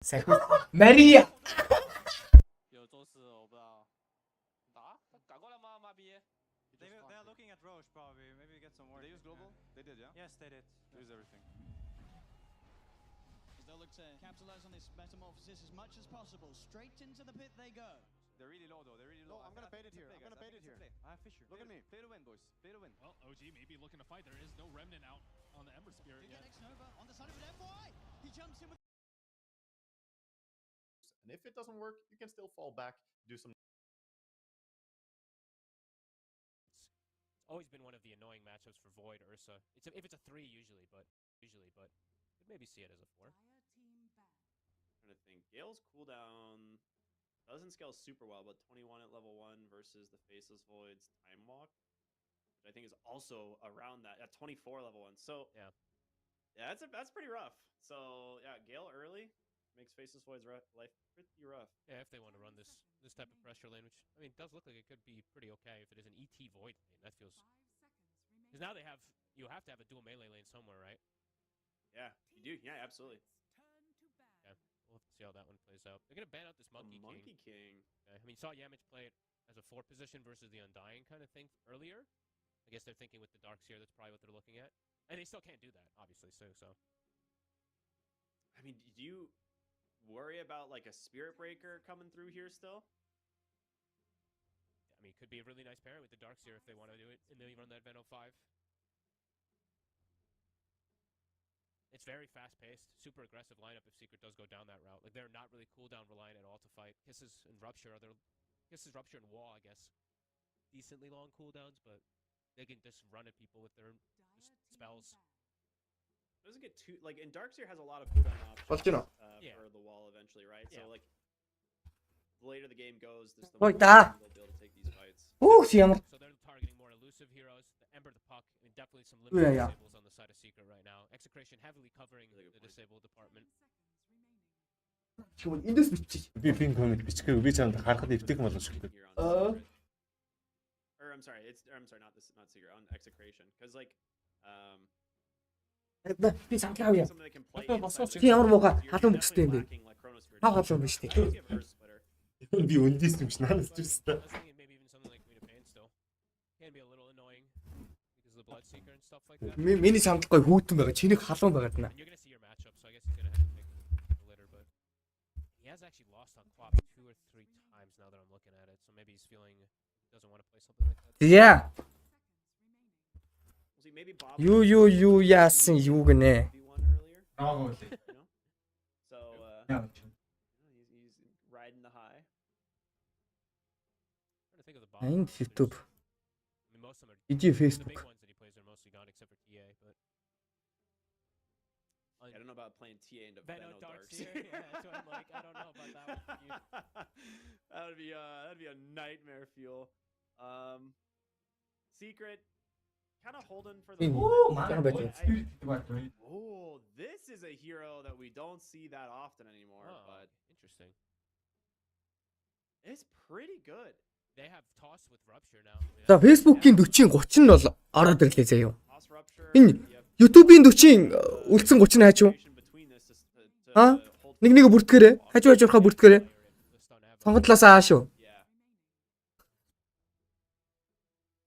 Сахи. Мария. 有周四我不知道打过来吗？妈逼 They are looking at Roche probably. Maybe get some more. They use global? They did, yeah? Yes, they did. They use everything. As they'll look to capitalize on this metamorphosis as much as possible. Straight into the pit they go. They're really low though, they're really low. No, I'm gonna bait it here. I'm gonna bait it here. I have Fisher. Look at me. Play to win, boys. Play to win. Well, OG may be looking to fight. There is no remnant out on the Ember Spirit You yet. get X-Nova on the side of an FY. He jumps in with And if it doesn't work, you can still fall back, do some. It's always been one of the annoying matchups for Void Ursa. If it's a 3 usually, but could maybe see it as a 4. Trying to think. Gale's cooldown doesn't scale super well, but 21 at level 1 versus the Faceless Void's Time Walk, which I think is also around that at 24 level 1. So yeah, that's pretty rough. So yeah, Gale early makes Faceless Void's life pretty rough. Yeah, if they want to run this type of pressure lane, which I mean does look like it could be pretty okay if it is an ET Void lane. That feels because now you have to have a dual melee lane somewhere, right? Yeah, you do. Yeah, absolutely. Yeah, we'll have to see how that one plays out. They're gonna ban out this Monkey King. I mean, you saw Yamich play it as a 4 position versus the Undying kind of thing earlier. I guess they're thinking with the Darks here, that's probably what they're looking at, and they still can't do that, obviously. So I mean, do you worry about like a Spirit Breaker coming through here still? I mean, it could be a really nice pairing with the Darks here if they want to do it, and then you run that Veno 5. It's very fast-paced, super aggressive lineup if Secret does go down that route. Like, they're not really cooldown reliant at all to fight. Kisses and Rupture and Wall, I guess, decently long cooldowns, but they can just run at people with their spells. It doesn't get too like, and Darkseer has a lot of cooldown options for the Wall eventually, right? Yeah. So like, the later the game goes, the Ой, more да. they'll be able to take these fights. Ямар. So they're targeting more elusive heroes. The Ember, the Puck, I mean, definitely some limited Yeah. disables on the side of Secret right now. Execration heavily covering the disabled department. Чимээ эндээс бичиж. Би пинг комент бичгээ би чамд харахад эвтэх болох шүү дээ. Here on Secret. Or I'm sorry, not Secret, on Execration, because like Би сандлаа авъя. something that can play Чи ямар муухай халуун бүстэй юм бэ? Хаа халуун биш тий. Би өндөөс юм шиг наанаас ч үстэй. I was thinking maybe even something like Queen of Pain still. Can be a little annoying because of the Bloodseeker and stuff like that. Миний сандлага хүүтэн байгаа. Чиний халуун байгаа даа. And you're gonna see your matchup, so I guess he's gonna have to pick the litter, but he has actually lost on Quap 2 or 3 times now that I'm looking at it, so maybe he's feeling he doesn't want to play something like that. Yeah. See, maybe Bob Юу яасан юу гинэ. V1 earlier. Аа. You know? So he's riding the high. I'm trying to think of the And bottom. YouTube. I mean, most of them are Иди the big Facebook. ones that he plays are mostly gone except for TA, but I don't know about playing TA into Veno Veno Darks Darks. here. Yeah, so I'm like, I don't know about that one. That'd be a nightmare fuel. Secret, kind of holding for the. Oh, this is a hero that we don't see that often anymore, Oh, but interesting. it's pretty good. They have toss with Rupture now. За Facebook-ийн 40 30 нь бол ороод ирлээ заяа. Toss Rupture. Энэ you have YouTube-ийн 40 үлдсэн 30 нь хаач юу? situation between this to Аа? hold Нэг бүртгэрээ. Хажуураа бүртгэрээ. Сонгодлоос ааш юу?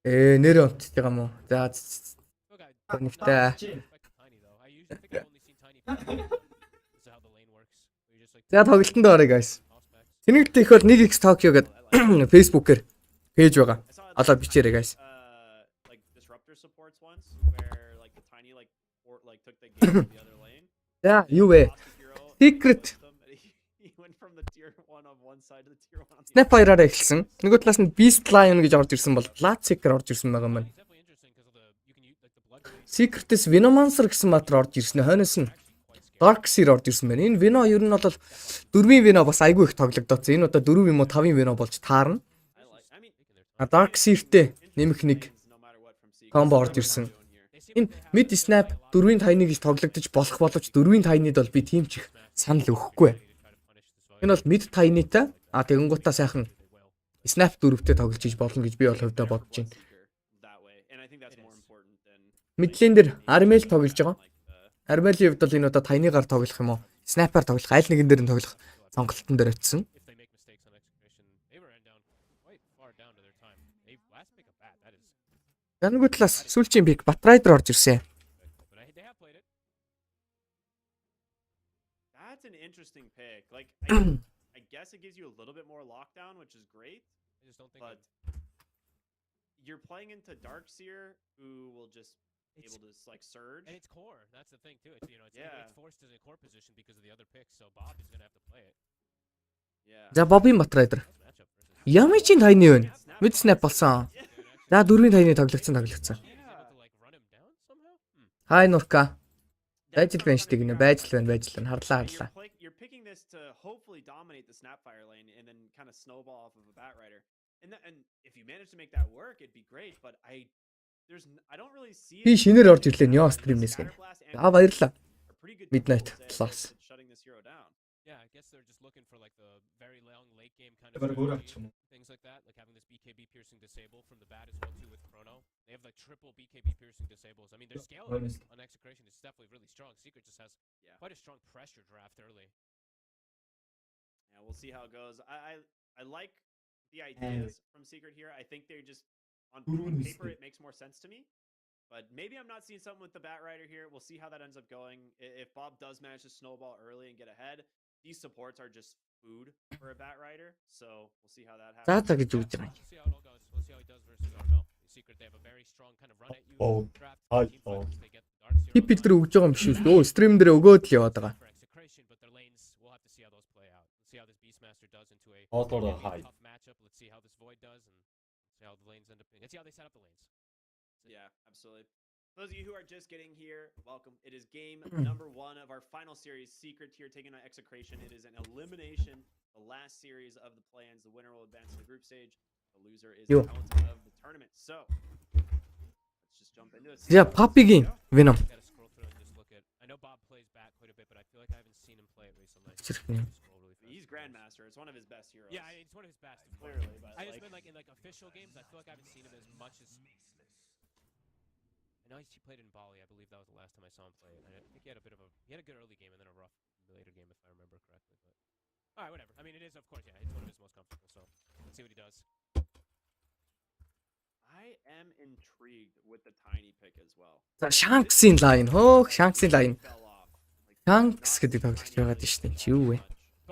Yeah. Нэр онцтой юм уу? За. Нэгтэй. I usually think I've only seen Tiny. This is how the lane works. You just like За тоглолтонд орё guys. toss backs. Цэнэглэлт их бол 1x Tokyo гэдэг Facebook-ээр пэйж байгаа. I saw Алаа бичээрэй guys. like Disruptor supports once where like the Tiny took the game to the other lane. За юу вэ? Lost the hero, Secret. he went from the tier 1 of one side to the tier 1 on the Snap Fire-аараа эхэлсэн. Нөгөө талаас нь Beast Lion гэж орж ирсэн бол Bloodseeker орж ирсэн байгаа маань. It's definitely interesting because of the you can use like the blood rage. Secret-с Venomancer гэсэн матер орж ирсэн. Хойноос нь Darkseer орж ирсэн байна. Энэ Veno ер нь бол 4-ийн Veno бас айгүй их тоглогдсон. Энэ удаа 4 юм уу 5-ийн Veno болж таарна. I mean, Darkseer-тэй нэмэх нэг no matter what from Secret. комбо орж ирсэн. Энэ Mid Snap 4-ийн Tiny гэж тоглогдож болох боловч 4-ийн Tiny-д бол би тийм ч их санал өгөхгүй. Энэ бол Mid Tiny-тай тэгэнгуутаа сайхан Snap 4-тэй тоглож иж болно гэж би бол хувьдаа бодож байна. That way. And I think that's more important than Mid lane дээр Armel тоглож байгаа. Армелийн хувьд бол энэ удаа Tiny-гаар тоглох юм уу? снайпер тоглох, аль нэгэн дээр нь тоглох сонголтон дээр очисон. If they make mistakes on execution, they were down quite far down to their time. They last pick a bat. That is. За нөгөө талаас сүүлчийн пик Батрайдер орж ирсэн. But they have played it. That's an interesting pick. Like, I guess it gives you a little bit more lockdown, which is great. I just don't think. But you're playing into Darkseer, who will just be able to like surge. And it's core. That's the thing too. It's it's forced as a core position because of the other picks. So Bob is gonna have to play it. Yeah. За Бобби Батрайдер. Ямичийн тайны вэ? Мид снайп болсон. За дөрвийн тайны тоглогдсон. Хай Нурка. Байж л байна шүү дээ гинэ. Байж л байна. Харлаа. You're picking this to hopefully dominate the Snapfire lane and then kind of snowball off of a Bat Rider. And if you manage to make that work, it'd be great. But I don't really see. Би шинээр орж ирлээ Нё стримнээс гэнэ. Баярлаа. Midnight Plus. Shutting this hero down. Yeah, I guess they're just looking for like the very long late game kind of things like that, like having this BKB piercing disable from the bat as well too with Chrono. They have like triple BKB piercing disables. I mean, their scale on execration is definitely really strong. Secret just has quite a strong pressure draft early. Yeah, we'll see how it goes. I like the ideas from Secret here. I think they're just on paper it makes more sense to me. But maybe I'm not seeing something with the Bat Rider here. We'll see how that ends up going. If Bob does manage to snowball early and get ahead, these supports are just food for a Bat Rider. So we'll see how that happens. We'll see how it all goes. We'll see how he does versus Arbel. Secret, they have a very strong kind of run at you. Draft team fight. They get the Dark Zero. Хип билдэр өгж байгаа юм биш үү? Өө стрим дээр өгөөд л яваад байгаа. For execration, but their lanes, we'll have to see how those play out. Let's see how this Beastmaster does into a tough matchup. Let's see how this Void does and see how the lanes end up being. Let's see how they set up the lanes. Yeah, absolutely. For those of you who are just getting here, welcome. It is game number 1 of our final series, Secret here taking on Execration. It is an elimination, the last series of the play-ins. The winner will advance to the group stage. The loser is out of the tournament. So, let's just jump into it. За Papi-гийн Venom. Gotta scroll through and just look at. I know Bob plays back quite a bit, but I feel like I haven't seen him play it recently. He's Grandmaster. It's one of his best heroes. Yeah, it's one of his best. Clearly, but I just meant like in like official games, I feel like I haven't seen him as much as. I know he played in Bali. I believe that was the last time I saw him play it. I think he had a good early game and then a rough later game if I remember correctly. But all right, whatever. I mean, it is of course, yeah, it's one of his most comfortable. So let's see what he does. I am intrigued with the tiny pick as well. За Shanks-ийн лайн. Shanks-ийн лайн. Shanks гэдэг тоглогч байгаад шүү дээ. Чи юу вэ?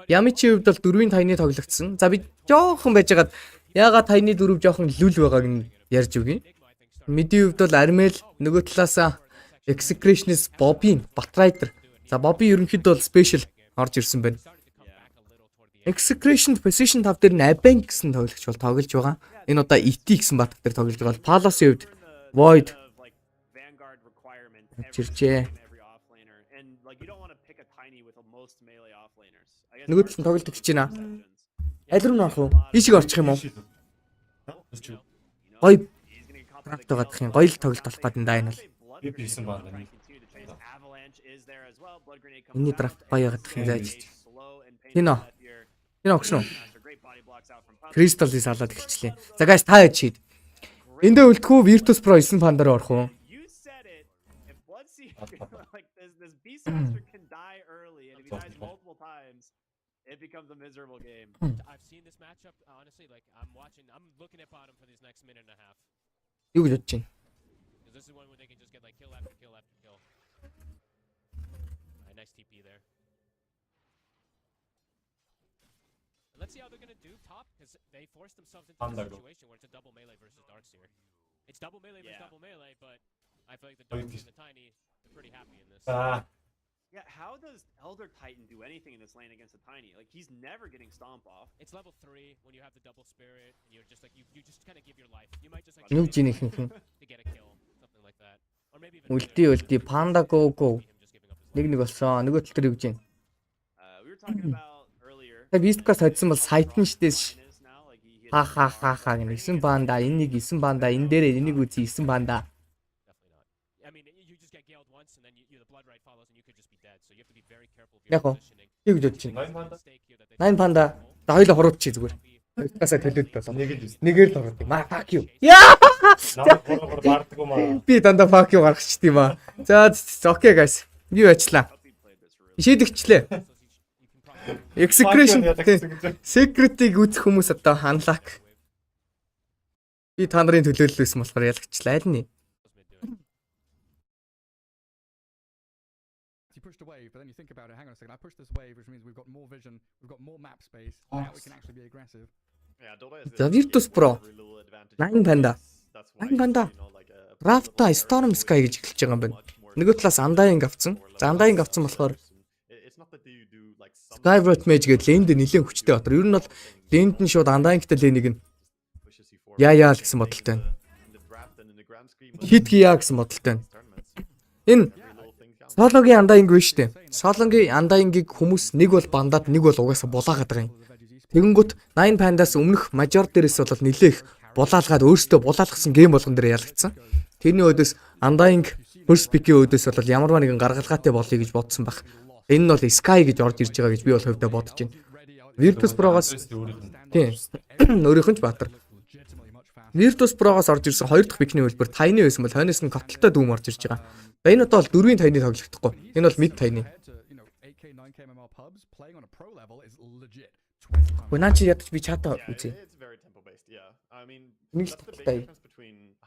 Ямичийн хувьд бол дөрвийн тайны тоглогдсон. За би жоохон байжгаад яагаад тайны дөрөв жоохон люл байгааг нь ярьж өгье. Мэдийн хувьд бол Армел нөгөө талаас Execrationist Bobby Batrider. За Bobby ерөнхийдөө бол special орж ирсэн байна. Execration position 5 дээр нь Abank гэсэн тоглогч бол тоглож байгаа. Энэ удаа ET гэсэн бат дээр тоглож байгаа. Palace-ийн хувьд Void чирчээ. Нөгөө талд нь тоглож гэж байна. Аль руу нөх вэ? Бишиг орчих юм уу? Гой драфт байгаадах юм. Гоё л тоглолт болох гэдэг энэ бол. Би бийсэн баа. Миний драфт гоё байгаадах юм зааж. Энэ огш нь. Crystal-ийг салаад эхэлчлээ. За guys та яж шийд. Эндээ үлдэхүү Virtus Pro 9 пандаар орох уу? It becomes a miserable game. I've seen this matchup honestly. Like I'm looking at bottom for these next minute and a half. Юу гэж бодож байна? Because this is one where they can just get like kill after kill after kill. Nice TP there. Let's see how they're gonna do top because they forced themselves into a situation where it's a double melee versus Darkseer. It's double melee versus double melee, but I feel like the Darkseer and the Tiny are pretty happy in this. Yeah, how does Elder Titan do anything in this lane against a Tiny? Like, he's never getting stomp off. It's level 3 when you have the double spirit, and you're just like, you just kind of give your life. You might just like to get a kill, something like that. Or maybe even Ulti, Panda go. Нэг болсон. Нөгөө тал дээр юу гэж байна? We were talking about earlier. Beast-каас хайдсан бол сайтн штэ. Ха гэнэ 9 банда, энэ нэг 9 банда, энэ дээр энийг үзье 9 банда. Яг уу. Юу гэж бодож байна? 9 панда. За хоёул хурууч зүгээр. Хоёулаасаа төлөөд болоо. Нэгээр л хурууд. Маа fuck you. Яа! Би дандаа fuck you гаргачихд юм аа. За окей guys. Юу ажиллаа? Шийдэгчлээ. Execution secret-ийг үзэх хүмүүс одоо unlock. Би та нарын төлөөлөл байсан болохоор ялгчлаа аль нь. You pushed a wave, but then you think about it. Hang on a second. I pushed this wave, which means we've got more vision, we've got more map space. Now we can actually be aggressive. За Virtus Pro 8 панда. 8 панда. Rafta Storm Sky гэж эхэлж байгаа юм байна. Нөгөө талаас Undying авцсан. За Undying авцсан болохоор Skyward Mage гэдэг лэнд нэлээд хүчтэй батар. Ер нь бол лэнд нь шууд Undying-тэй лэнийг нь яа гэсэн бодолтой байна. Хит гиа гэсэн бодолтой байна. Энэ Сологийн Undying биш үү? Сологийн Undying-ийг хүмүүс нэг бол бандаад нэг бол угаасаа булаагаад байгаа юм. Тэгэнгүүт 8 пандаас өмнөх мажор дээрээс бол нэлээх булаалгаад өөртөө булаалгасан гейм болгон дээр ялагдсан. Тэрний өдөөс Undying first pick-ийн өдөөс бол ямарваа нэгэн гаргалгаатай болъё гэж бодсон баг. Энэ нь бол Sky гэж орж ирж байгаа гэж би бол хувьдаа бодож байна. Virtus Pro-гоос тийм өөрийнх нь ч баатар. Virtus Pro-гоос орж ирсэн 2 дахь pick-ний хөлбөр Tiny байсан бол хойноос нь котлтой дүүм орж ирж байгаа. Энэ одоо бол 4-ийн Tiny тоглохдохгүй. Энэ бол mid Tiny. Гүнаач ядаж би чата үзье. Нэг л таталтай.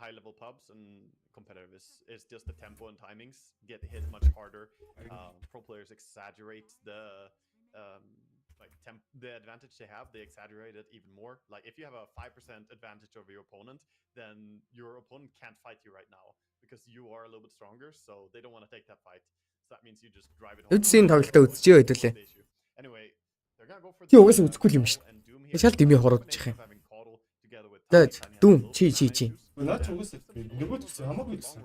High level pubs and competitive is just the tempo and timings get hit much harder. Pro players exaggerate the the advantage they have, they exaggerate it even more. Like if you have a 5% advantage over your opponent, then your opponent can't fight you right now because you are a little bit stronger, so they don't want to take that fight. So that means you just drive it home. Үдсийн тоглолтоо үзчихээ хэдүүлээ. Anyway, they're going to go for Тий угаасаа үзэхгүй юм шүү. Шал дэмий хорогдчих юм. За дүүм чи. Наач угсаа нөгөө төс хамаагүй гэсэн.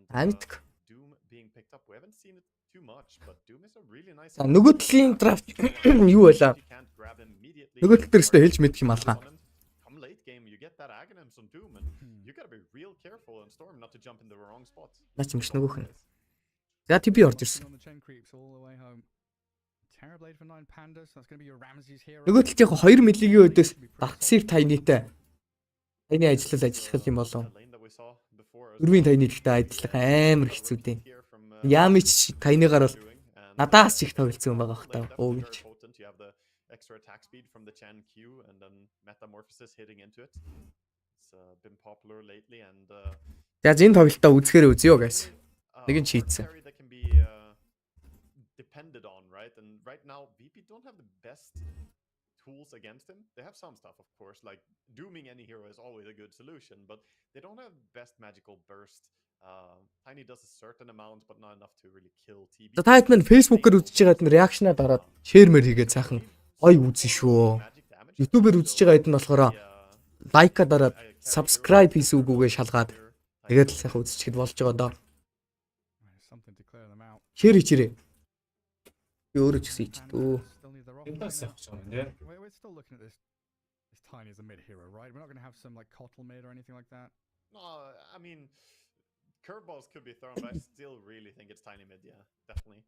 Амитг. Doom being picked up. We haven't seen it too much, but Doom is a really nice. Нөгөө талын драфт юу байлаа? Нөгөө тал дээрээ хэлж мэдэх юм алгаа. Come late game, you get that Aghanims on Doom and you got to be real careful and Storm not to jump in the wrong spot. Наач юмш нөгөөх нь. За ти би орж ирсэн. Нөгөө талд яг 2 милигийн өдөөс Darkseer Tiny-тай Tiny ажиллах юм болов. 4-ийн Tiny гэхдээ ажиллах амар хэцүү дээ. Ямич Tiny-гаар бол надаас их тоглолцсон юм байгаа хта. Оо гэж. Extra attack speed from the Chan Q and then metamorphosis hitting into it. It's been popular lately and За энэ тоглолтоо үзэхээр үзьё guys. Нэг нь чийдсэн. Depended on, right? And right now VP don't have the best tools against him. They have some stuff, of course, like dooming any hero is always a good solution, but they don't have best magical burst. Tiny does a certain amount, but not enough to really kill TB. За та хэд мэн Facebook-ээр үзэж байгаад нь реакшнаа дараад шеэр мэр хийгээд сайхан ой үзэн шүү. YouTube-ээр үзэж байгаа хэд нь болохоор лайка дараад subscribe хийсэн үгүйгээ шалгаад тэгээд л сайхан үзчихэд болж байгаа доо. Шеэр хийчээрэй. Би өөрөө ч гэсэн хийчихдөө. Энэс явах юм нэ. We're still looking at this Tiny as a mid hero, right? We're not going to have some like Kotl mid or anything like that. No, I mean, curveballs could be thrown, but I still really think it's Tiny mid. Yeah, definitely.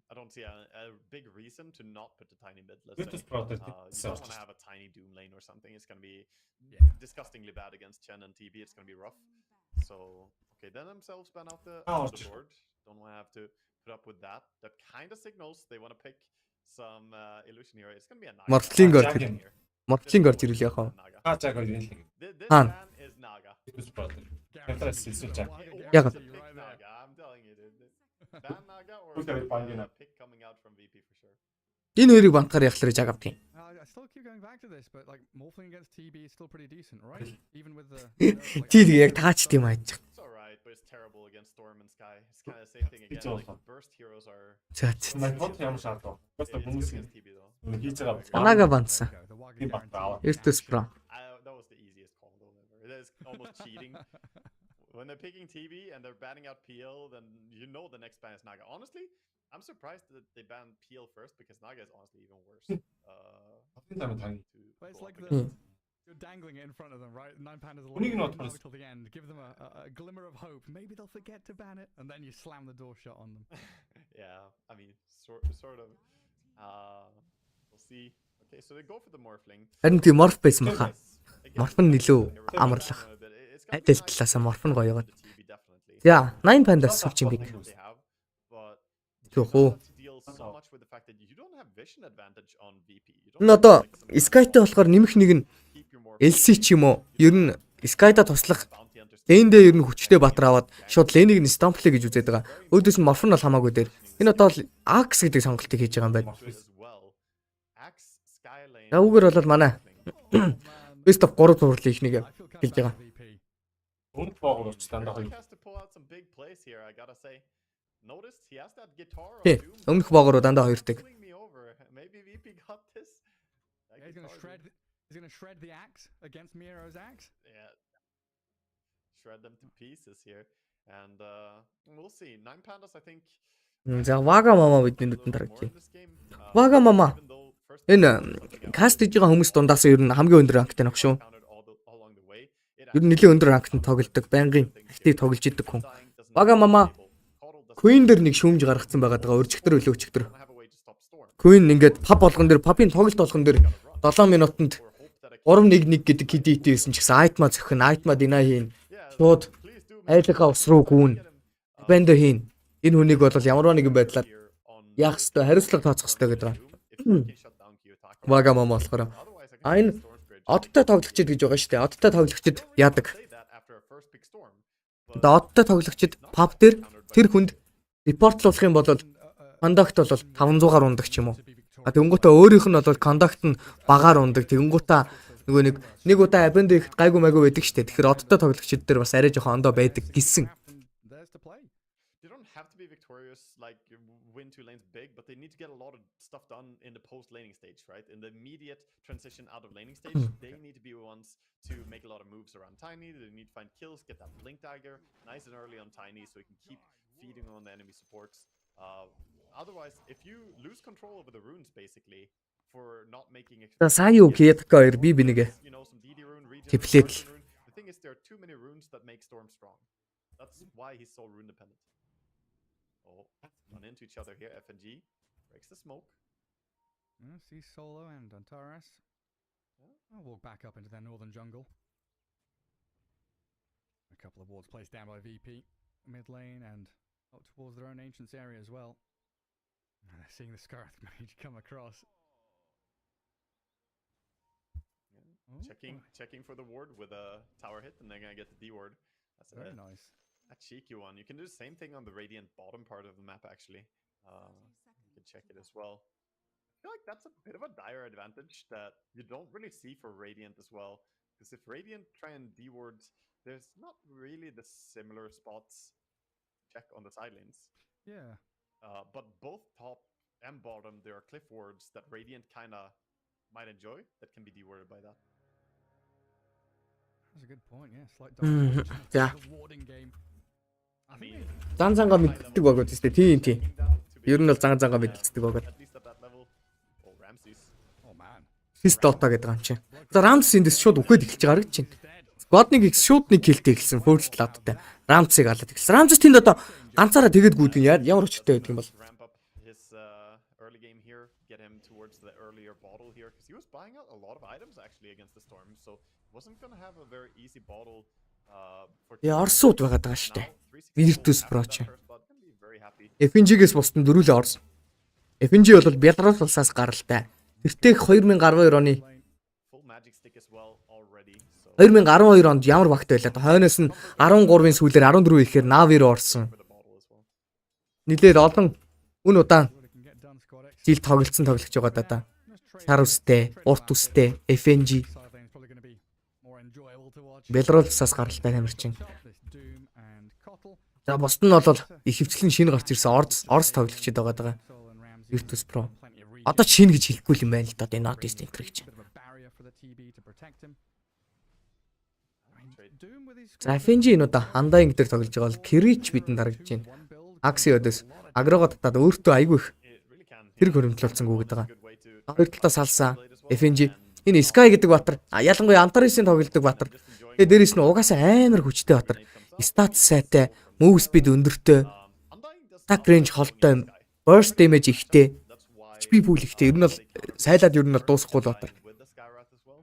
I don't see a big reason to not put the Tiny mid. Let's say. You don't want to have a Tiny Doom lane or something. It's going to be disgustingly bad against Chen and TB. It's going to be rough. So, okay, then themselves ban out the board. Don't want to have to put up with that. That kind of signals they want to pick some illusion hero. It's going to be a Naga. Morphling орж ирэл яах вэ? Жаг хоёр юм л. This man is Naga. Ятрас эсвэл жаг. Яг. I'm telling you, dude. Ban Naga or pick coming out from VP for sure. Энэ хоёрыг банкаар яхахлаар жаг авдیں۔ I still keep going back to this, but like Morphling against TB is still pretty decent, right? Even with the Тийг яг таачд юм ааж. It's alright, but it's terrible against Storm and Sky. It's kind of the same thing again. Like burst heroes are. За. Нагод ямар шаардлага. Просто хүмүүс TB though. хийж байгаа. Анага бандсан. Би багтаа. Virtus Pro. That was the easiest call though ever. It is almost cheating. When they're picking TB and they're banning out PL, then you know the next ban is Naga. Honestly, I'm surprised that they banned PL first because Naga is honestly even worse. But it's like you're dangling it in front of them, right? 9 pandas are till the end. Give them a glimmer of hope. Maybe they'll forget to ban it, and then you slam the door shut on them. Yeah, I mean, sort of. We'll see. Okay, so they go for the Morphling. Харин тийм морф байсан баха. Морф нь нэлөө амарлах. Адил талаасаа морф нь гоё яваад. За, 9 пандас суулж юм бик. Йохоо. deal so much with the fact that you don't have vision advantage on VP. You don't Энэ have, одоо like, some Sky-тай болохоор нэмэх нэг нь keep your more LC ч юм уу. Ер нь Sky-та туслах bounty hunters. лэндээ ер нь хүчтэй батар аваад шууд лэнийг нь стомплээ гэж үзээд байгаа. Өөдөөс нь морфон бол хамаагүй дээр. Энэ одоо бол Axe гэдэг сонголтыг хийж байгаа юм байна. As well. Axe, Skylane. Явуугаар бол манай Best of 3 турлын ихнийг хэлж байгаа. Өмнөх боогоор ч дандаа He хоёр. has to pull out some big plays here, I gotta say. Notice he has that guitar on Тий. Doom. Өмнөх боогоор дандаа хоёрдаг. Pulling me over. Maybe VP got this. That He's going to guitar, shred. He's going to shred the axe against Miro's axe. yeah. Shred them to pieces here. And we'll see. 9 pandas, I think. За Вага мама бидний нүдэнд more харагдчих. in this game. Вага мама. Even though first Энэ каст хийж байгаа хүмүүс дундаас ер нь хамгийн өндөр рангтай нөх шүү. counted along the way. It Ер нь нэлээд өндөр рангтанд тоглодог, байнгын актив тоглож идэг хүн. Вага мама Queen дээр нэг шүүмж гаргацсан байгаад байгаа өрчгтөр өлөө өчгтөр. have a way to stop Storm. Queen ингээд паб болгон дээр пабын тоглолт болгон дээр 7 минутанд 3-1-1 гэдэг KD хийсэн ч гэсэн айтма зөхөн, айтма дина хийн. Шууд Please do айлынхаа ус руу гүүн. Бэнд хийн. Энэ хүнийг бол ямарваа нэгэн байдлаар here on яах ёстой, хариуцлага тооцох ёстой гэдэг байгаа. if you can shut down Kiyotaki. Вага мама болохоор Otherwise, I can А энэ Storm's bridge. одтой тоглогчид гэж байгаа шүү дээ. Одтой тоглогчид яадаг. Say that after a first big storm. Одоо одтой тоглогчид паб дээр тэр хүнд репортлуулах юм бол кондакт бол 500-аар ундаг ч юм уу. А тэгэнгүүтээ өөрийнх нь бол кондакт нь багаар ундаг. Тэгэнгүүтээ нөгөө нэг удаа абенд ихэд гайгүй майгүй байдаг штэ. Тэгэхээр одтой тоглогчид дээр бас арай жоохон ондоо байдаг гисэн. There's to play. They don't have to be victorious, like win 2 lanes big, but they need to get a lot of stuff done in the post laning stage, right? In the immediate transition out of laning stage, they need to be the ones to make a lot of moves around Tiny. They need to find kills, get that blink dagger nice and early on Tiny, so he can keep feeding on the enemy supports. Otherwise, if you lose control over the runes, basically, for not making За сая юу хийх хоёр би нэг you know, some DD rune, region, Тэплээл. origin rune. The thing is, there are too many runes that make Storm strong. That's why he's so rune dependent. Oh, run into each other here. FNG breaks the smoke. See Solo and Antares. I'll walk back up into their northern jungle. A couple of wards placed down by VP. Mid lane and up towards their own ancients area as well. And they're seeing the Scarth mage come across. Oh, Checking for the ward with a tower hit, and they're gonna get the D ward. That's very a nice. cheeky one. You can do the same thing on the Radiant bottom part of the map, actually. You can check it as well. I feel like that's a bit of a dire advantage that you don't really see for Radiant as well. Because if Radiant try and D-ward, there's not really the similar spots check on the side lanes. Yeah. But both top and bottom, there are cliff wards that Radiant kind of might enjoy that can be D-warded by that. That's a good point, yeah. Slight За. warding game. I think Зан зангаа мэддэг багууд тест тийм. Ер нь бол зан зангаа мэддэг багууд. At least at that level. Oh, Ramses. oh man. Фист дота гэдэг юм чинь. За Рамс эндээс шууд үхээд эхэлж байгаа гэж чинь. Годник X шууд нэг килтэй эхэлсэн форж ладтай. Рамсыг алаад эхэлсэн. Рамс тэнд одоо ганцаараа тэгээд гүйдэг ямар өчтэй байдаг юм бол. Ramp up his early game here, get him towards the earlier bottle here, because he was buying out a lot of items actually against the storm, so wasn't gonna have a very easy bottle for. Орсууд байгаад байгаа шүү дээ. Virtus Pro ч. Very happy. FNG-гээс бусдын дөрүлээ Орс. FNG бол Беларусь улсаас гаралтай. Тэртех 2012 оны Full magic stick as well already. So 2012 онд ямар багт байлаа. Хойноос нь 13-ын сүүлээр 14 ихээр Navi руу орсон. for the bottle as well. Нилээд олон үн удаан What it can get done, Squad X. жил тоглолцсон тоглож байгаа даа. Let's trade. Шар үстэй, урт үстэй, FNG Side lane's probably going to be more enjoyable to watch. Беларусаас гаралтай тамирчин. This Doom and Kotl. За бусд нь бол их хвчлэн шинэ гарч ирсэн Орс тоглогчид байгаа даа. Sol and Ramsey. Virtus Pro. Plenty of Одоо ч шинэ гэж хэлэхгүй юм байна л да. Энэ Northeast Inter гэж. bit of a barrier for the TB to protect him. Doom with his За FNG энэ удаа Undying дээр тоглож байгаа бол Kirich бидэнд харагдаж байна. one build. Axie өдөөс агрого татаад өөртөө айгүй их It really can. тэр хөрөмтлүүлсэнгүй гэдэг байгаа. Good way to Хоёр талаа салсан FNG энэ Sky гэдэг баатар ялангуяа Antares-ийн тоглодог баатар. Тэгээ дээрэс нь угаасаа амар хүчтэй баатар. Stats сайтай, move speed өндөртэй, Undying does attack range холтой, burst damage ихтэй, that's why HP pool ихтэй. Ер нь бол сайлаад ер нь бол дуусахгүй л баатар. with the Skyrath as well.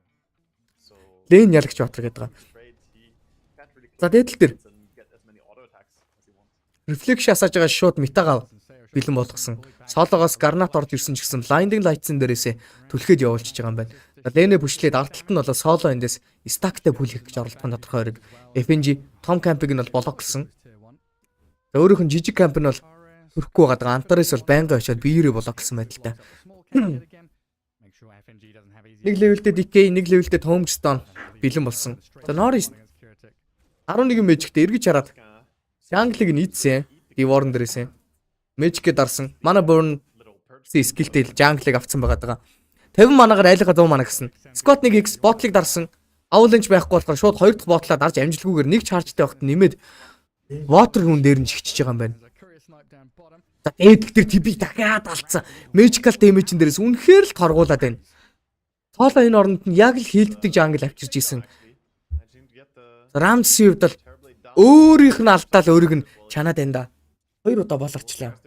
So Лен ялагч баатар гэдэг байгаа. trade he can't really За дээдл дээр and get as many auto attacks as he wants. reflection асааж байгаа шууд метагаа бэлэн болгосон. Солоогоос гарнат орж ирсэн ч гэсэн blinding lights-ын дээрээсээ түлхээд явуулчихж байгаа юм байна. Лэнэ бүшлээд артталт нь болоо соло эндээс стактай бүл хийх гэж оролдох нь тодорхой хэрэг. FNG том кампыг нь бол блоклсон. Өөрийнх нь жижиг камп нь бол хөрөхгүй байгаа. Антарис бол байнга очиод биеэрээ блоклсон байдалтай. Нэг левелдээ DK, нэг левелдээ Tombstone бэлэн болсон. За Norris 11 мэжигтэй эргэж хараад Jungle-ыг нийцсэн. Divorn дээрээсээ. Magic-д дарсан. Mana burn скиллтэй Jungle-ыг авцсан байгаа. 50 манагаар айлга 100 мана гэсэн. Scott нэг X ботлыг дарсан. Avalanche байхгүй болохоор шууд 2 дахь ботлоо дарж амжилтгүйгээр нэг чаржтай багт нэмээд Water хүн дээр нь жигчиж байгаа юм байна. За эдгээр TB дахиад алдсан. Magical damage-ын дээрээс үнэхээр л торгуулад байна. Тооло энэ оронд нь яг л хийгддэг Jungle авчирч исэн. Ramsey хувьд бол өөрийнх нь алдаал өөрийг нь чанаад байна да. 2 удаа болорчлаа.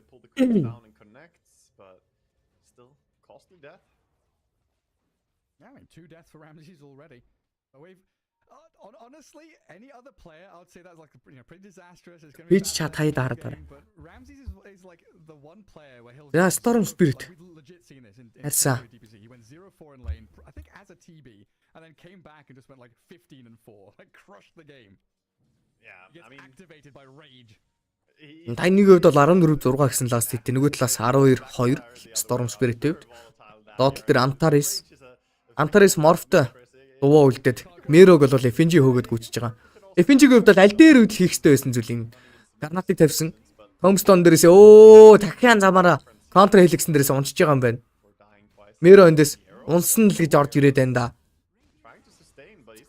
Two deaths for Ramses already. We've honestly, any other player, I would say that's like pretty disastrous. It's going to be Chat hide хараад байна. but Ramses is like the one player where he'll. Yeah, Storm Spirit. We've legit seen this in That's DPC. He went 0-4 in lane, I think as a TB, and then came back and just went like 15-4, like crushed the game. Yeah, Gets I mean, activated by rage. Таны хувьд бол 14-6 гэсэн last hit. Нөгөө талаас 12-2 Storm Spirit хувьд. Доотлол дээр Antares Morph-тай дуваа үлдээд Merog бол FNG хөөгд гүйчихэж байгаа. FNG-ийн хувьд бол аль дээр үйл хийх ёстой байсан зүйлийг Garnat-ыг тавьсан. Tombstone дээрээс дахиад замаараа counter helix-эн дээрээс унчиж байгаа юм байна. Mero эндээс унсан л гэж орж ирээд байна да.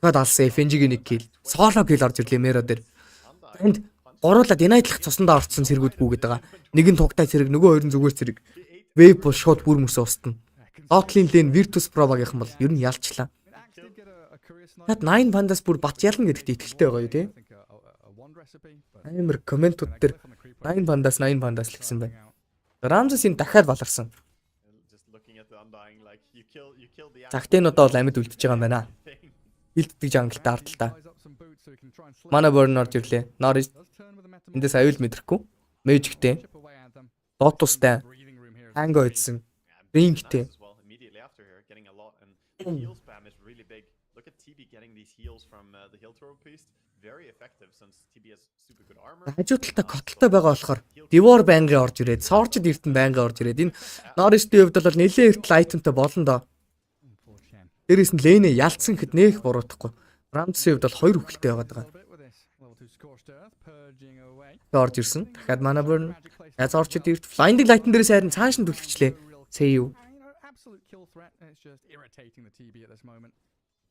Тэгэхэд алсан FNG-ийн нэг kill. Solo kill орж ирлээ Mero дээр. Энд гуруулаад United-лах цусандаа орцсон цэргүүдгүйгээд байгаа. Нэг нь тугтай цэрэг, нөгөө хоёр нь зүгээр цэрэг. Wave бол шууд бүр мөсөө устна. Дотлын лен Virtus Pro багийнхан бол ер нь ялчлаа. Тэгэд 9 Pandas бүр бат ялна гэдэгт итгэлтэй байгаа юу тий? Амар комментууд дээр 9 Pandas л гэсэн байна. Ramses энэ дахиад баларсан. Цагтэнуудаа бол амьд үлдчихэж байгаа юм байна. Хилддэг жангалтай ардталтаа. Mana burn орж ирлээ. Norris эндээс аюул мэдрэхгүй. Magicтэй. Lotusтай. Tango идсэн. Ringтэй. Heal spam is really big. Look at TB getting these heals from the heal throw piece. Very effective since TB has super good armor. Хажуу талтай котлтой байгаа болохоор Divor байнгын орж ирээд, Sorge Эртэн байнгын орж ирээд энэ Norris-ийн хувьд бол нэлээд эртл айтемтай болно доо. Дээрээс нь Lane ялцсан гэхэд нээх буруутахгүй. Ramsey-ийн хувьд бол 2 үхэлтэй байгаа. Орж ирсэн. Дахиад Mana burn. Sorge Эрт Blinding Light-ын дээрээс харин цааш нь түлхвчлээ. Say Absolute kill threat. It's just irritating the TB at this moment.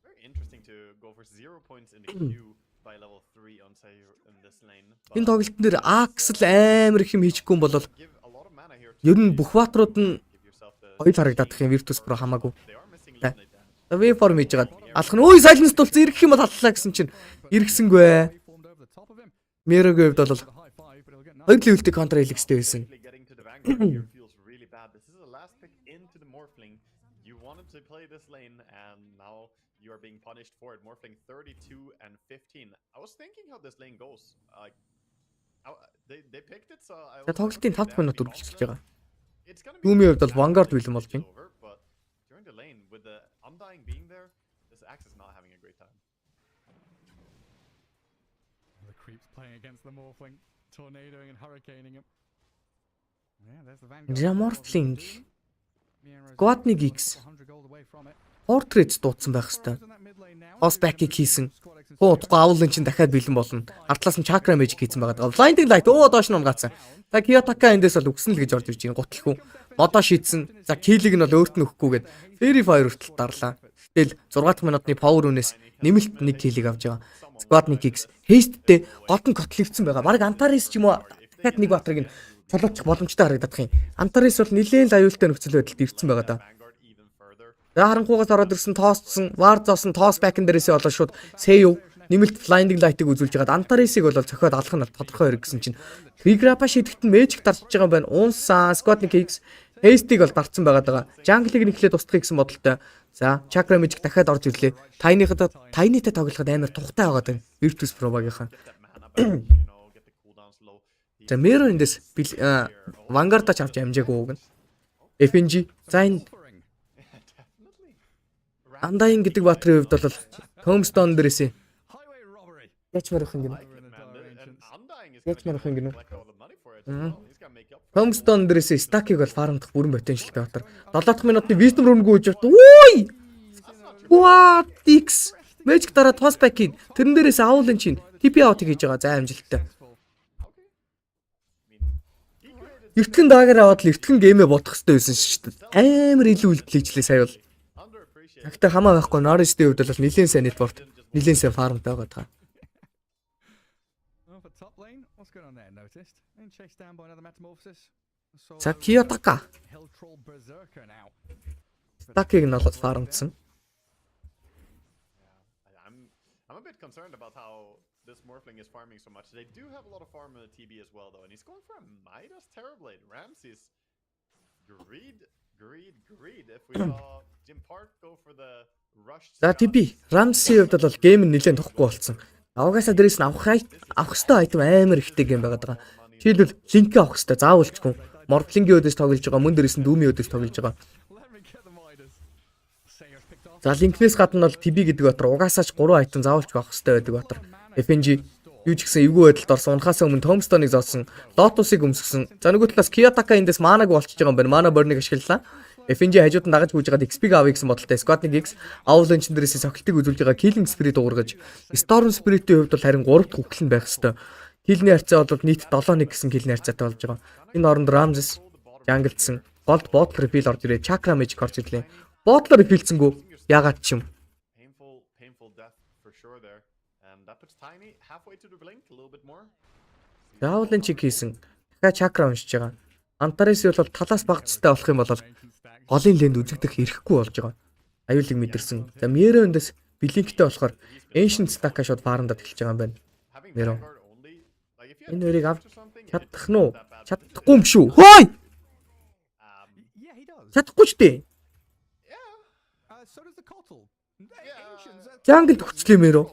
Very interesting to go for 0 points in the queue by level 3 on say in this lane. энэ тоглолтын дээр Axe л амар их юм хийчихгүй юм бол Give a lot of mana here. ер нь бүх баатрууд нь Give yourself the хоёул харагдах юм Virtus Pro хамаагүй. they are missing Да. lane damage. Waveform хийж жагаад алах нь ой silence тулцсан ирэх юм бол халлаа гэсэн чинь иргэсэнгүй. Formed over the top of him. Мерогийн хувьд бол The high five, but he'll get nothing. хоёр левелтэй контр хэлэхтэй байсан. Getting to the vanguard here feels really bad. This is the last pick into the Morphling. You wanted to play this lane and now you are being punished for it. Morphling 32 and 15. I was thinking how this lane goes. Like they picked it so I За тоглолтын 5 минут үргэлжлэж байгаа. It's gonna be Doom-ийн хувьд бол Vanguard бэлэн болж байна. over, but during the lane with the Undying being there, this Axe is not having a great time. The creeps playing against the Morphling, tornadoing and hurricaning him. Yeah, there's the Vanguard. За Morphling Miero's Squad нэг X 100 gold away from it. Portrait дуудсан байх хэвээр. In that mid lane now. Boss back-ийг хийсэн. Утга авлын чинь дахиад бэлэн болно. Артлаас нь Chakra Magic хийсэн байгаа. Blinding Light доош нь унгаацсан. За Kiyotaka эндээс бол үгсэн л гэж орж ирж байна. Гуталгүй. Модоо шийдсэн. За Kill-ийг нь бол өөрт нь өгөхгүйгээд Fairy Fire хүртэл дарлаа. Тэгэл 6 дахь минутны Power үнээс нэмэлт нэг Kill-ийг авч байгаа. Squad нэг X Haste-тэй гол нь котлэгдсэн байгаа. Бараг Antares ч юм уу дахиад нэг батрыг нь цолоочих боломжтой харагдах юм. Antares бол нэлээд аюултай нөхцөл байдалд ирсэн байгаа да. Vanguard even further. За харанхуугаас ороод ирсэн тоосцсон, вар зоосон тоос бэкэн дээрээсээ болоо шууд Seyu нэмэлт Blinding Light-ыг үзүүлж байгаад Antares-ыг бол цохиод алах нь тодорхой хэрэг гэсэн чинь Trigrappa шийдэхэд нь Magic дарчж байгаа юм байна. Унсан, Squad нэг X Haste-ийг бол дарцсан байгаа. Jungle-ыг нэхлээд устгахыг гэсэн бодолтой. За Chakra Magic дахиад орж ирлээ. Tiny-тай тоглоход амар тухтай байгаа даа. Virtus Pro багийнхан. Get that mana back, you know, get the cooldowns low. He За Мэро эндээс Vanguard-аач авч амжаагүй үг нь. FNG. За энэ Undying гэдэг баатрын хувьд бол Tombstone дээрээс яч марах юм гинэ. Яч марах юм гинэ. Tombstone дээрээс стакийг бол фармдах бүрэн потенциал бай батар. 70 минутны Wisdom rune-г үүж явт. Үй! What X Magic дараа toss back-ийг тэрэн дээрээс Owl-ын чинь TP out-ыг хийж байгаа. За амжилттай. Эртгэн даагаар аваад л эртгэн геймээ бодох хэрэгтэй байсан шүү дээ. Амар илүү үйлдэл хийжлээ сая бол. Гэхдээ хамаа байхгүй Norris-ийн хувьд бол нэлээд сайн network, нэлээд сайн farm-тай байгаа. За Kiyotaka. Takig нь бол farmдсан. I'm a bit concerned about how this Morphling is farming so much. They do have a lot of farm in the TB as well, though, and he's going for a Midas Terrorblade. Ramsey's greed. If we saw Jim Park go for the rush. За TB Ramsey хувьд бол гейм нь нэлээд тохгүй болсон. Авгаасаа дээрээс нь авах хэвээр айтем амар ихтэй гейм байгаад байгаа. Жишээлбэл линк авах хэвээр заавалчгүй. Morphling-ийн өдөөс тоглож байгаа, мөн дээрээс нь Doom-ийн өдөөс тоглож байгаа. За линкнээс гадна бол TB гэдэг батар угаасаач 3 айтем заавалч авах хэвээр байдаг батар. FNG юу ч гэсэн эвгүй байдалд орсон. Унахаас өмнө Tombstone-ыг зоосон, Lotus-ыг өмсгсөн. За нөгөө талаас Kiyotaka эндээс манаг болчихж байгаа юм байна. Mana burn-ыг ашиглалаа. FNG хажууд нь дагаж гүйж байгаад XP-г авъя гэсэн бодолтой. Squad-ыг X Owl-ын чин дээрээс сохилтыг үзүүлж байгаа Killing Spirit уургаж, Storm Spirit-ийн хувьд бол харин 3 дахь үхэл нь байх хэвээр. Kill-ний харьцаа бол нийт 7-1 гэсэн kill-ний харьцаатай болж байгаа. Энэ оронд Ramses Jungle-сэн Gold Bottle Refill орж ирээ. Chakra Magic орж ирлээ. Bottle Refill-цэнгүү ягаад ч юм. Painful death for sure there. And that puts Tiny halfway to the blink a little bit more. Owl-ын чиг хийсэн. Дахиад Chakra уншиж байгаа. Antares бол талаас багцтай болох юм бол голын лэнд үзэгдэх эрхгүй болж байгаа. Аюулыг мэдэрсэн. За Мэро эндээс Blink-тэй болохоор Ancient Stack-а шууд фарандад эхэлж байгаа юм байна. Мэро. Энэ хоёрыг авч чадах нь уу? Чадахгүй юм шүү. Хөөй! Чадахгүй ч дээ. Jungle төгсчлээ Мэро.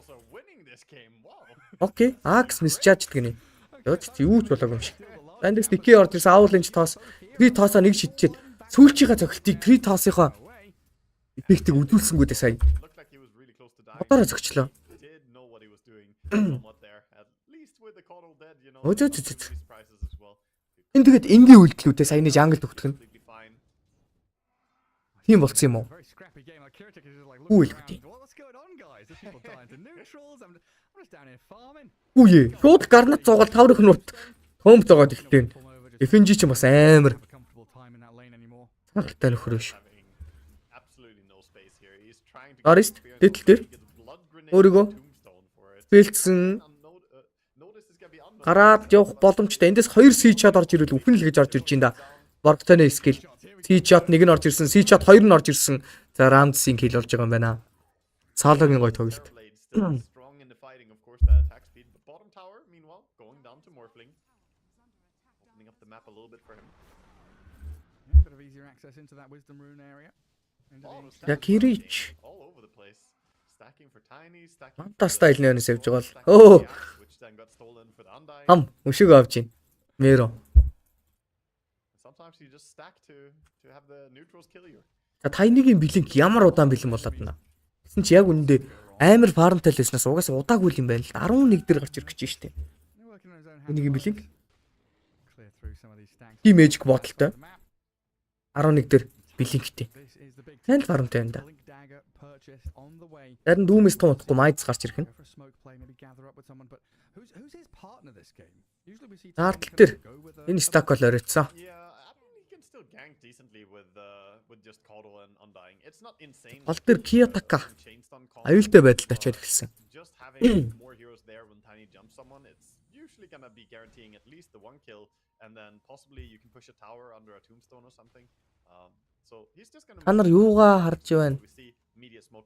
Окей. Axe misjudged гинэ. Юу ч болоогүй юм шиг. Эндээс Diki орж ирсэн Owl-ын тоос 3 тоосоо нэг шидчихэд сүүлчийнхаа цогцолтыг 3 тоосынхоо эффектийг үзүүлсэнгүү дээ сая. Одоороо зөгчлөө. Энэ тэгээд энгийн үйлдэлүүдээ саяны Jungle төгтөх нь. Тийм болцсон юм уу? Үйлдэл. Үе, шууд гарнат зугаал таврах нурт төмп зогоод ихтэй. FNG ч бас амар. Цагтай нөхөр биш. Арист дэтэл дээр өөрийгөө бэлдсэн гараад явах боломжтой. Эндээс 2 C-shot орж ирвэл үхэн л гэж орж ирж байна да. Borgtone skill. C-shot нэг нь орж ирсэн, C-shot 2 нь орж ирсэн. За Ramsey-ийн kill болж байгаа юм байна. Салогийн гой тоглолт. Яг хэрич. Манта стайл нэрнээс явж байгаа л. Өө. Хам өшөг авч ийн. Мэро. За Tiny-гийн Blink ямар удаан бэлэн болоод байна. Гэсэн чи яг үнэндээ амар фармтай л байснаас угаасаа удаагүй юм байна л. 11 дээр гарч ирэх гэж штэ. Tiny-гийн Blink. Team Magic Bottle-тай. 11 дээр Blink-тэй. Сайн л фармтай байна да. Харин Doom-с туутахгүй Mides гарч ирэх нь. Таартал дээр энэ stack бол оройтсан. Гол дээр Kiyotaka аюултай байдалд очиад эхэлсэн. Та нар юугаа харж байна?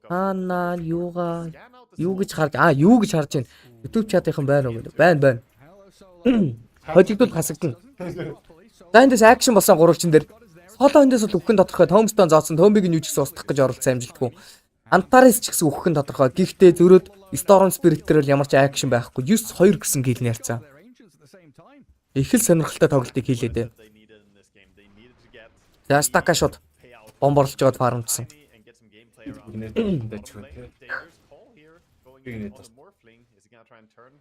Та нар юугаа юу гэж харж байна? YouTube чатынхан байна уу гэдэг. Байна. Хожигдол хасагдана. За эндээс акшн болсон гурвалчин дээр соло эндээс бол үхэн тодорхой Tombstone зоосон Tomb-ыг нь юу ч гэсэн устгах гэж оролцсон амжилтгүй. Antares ч гэсэн үхэн тодорхой. Гэхдээ зөрөөд Storm Spirit дээр ямар ч акшн байхгүй. 9-2 гэсэн гил нэрцээ. Их л сонирхолтой тоглолтыг хийлээ дээ. They needed in this game. They needed to get За стака шууд payout. бомборлож жоод фармдсан. And get some gameplay around. Гинэ дэч Play үнтэй. dangerous call here. Going Big in net on the morphling. Is he gonna try and turn?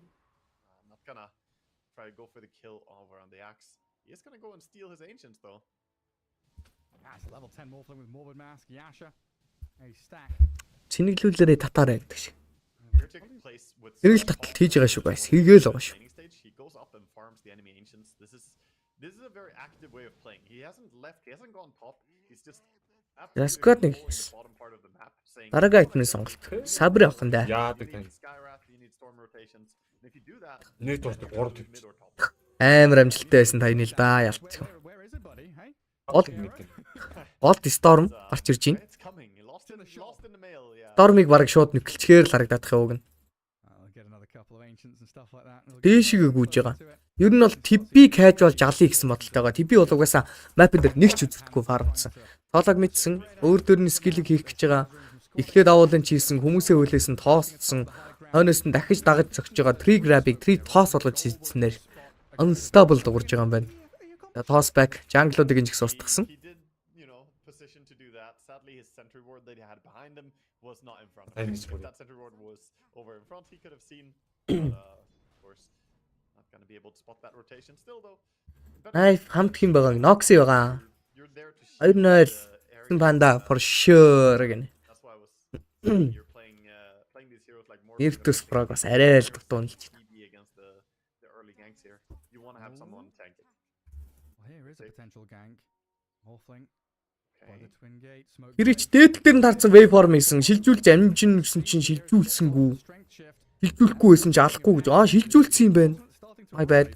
Not gonna try to go for the kill over on the axe. He is gonna go and steal his ancients though. That's a level 10 Morphling with Morbid Mask, Yasha. He's stacked. Цэнэглүүлээрээ татаарай гэдэг шиг. Here taking place with Эргэл таталт хийж байгаа шүү guys. Хийгээл байгаа шүү. laning stage. He goes up and farms the enemy ancients. This is a very active way of playing. He hasn't left. He hasn't gone top. He's just Squad нэг the bottom part of the map saying Дараагийн айтны сонголт. Сабри авах нь даа. Яадаг you тань. need Skywrath, you need storm rotations. And if you do that, Нэг дуусдаг 3 mid төвч. or top. Амар амжилттай байсан таны л да ялцчих. Where is it, buddy? Hey? Голд Storm гарч ирж байна. It's coming. He lost in the mail. Yeah. Storm-ыг бараг шууд нөхөлчгээр л харагдах яваг нь. I'll get another couple of ancients and stuff like that. Дээшигээ гүйж байгаа. Ер нь бол TP casual жалий гэсэн бодолтой байгаа. TP бол угаасаа мапн дээр нэг ч үзэгдэхгүй фармдсан. Тоолог мэдсэн, өөр дөр нь скиллийг хийх гэж байгаа. Эхлээд авуулын чийсэн, хүмүүсээ хөлөөсөн, тоосцсон, хойноос нь дахиж дагаж зогсож байгаа. Tree grab-ыг tree toss болгож хийснээр unstable дуурж байгаа юм байна. Toss back, jungle-уудыг инжих устгасан. He did, position to do that. Sadly, his sentry ward that he had behind him was not in front. I If missed it. that sentry ward was over in front, he could have seen. But, of course, not gonna be able to spot that rotation. Still though, Knife хамт хин байгаа. Noxy байгаа. you're there to. 2-0 area. панда for sure гэнэ. That's why I was. You're playing these heroes like more. Virtus Pro бас арай л дутуунж. TB against the early ganks here. You want to have someone tank it. Well, here is a potential gank. Morphling by the twin gate. Smoke. Хэрэг дээдл дээр нь тарцсан waveform хийсэн. Шилжүүлж амжин гэсэн чинь шилжүүлсэнгүй. Strength shift. Шилжүүлэхгүй байсан ч алахгүй гэж. Шилжүүлсэн юм байна. My bad.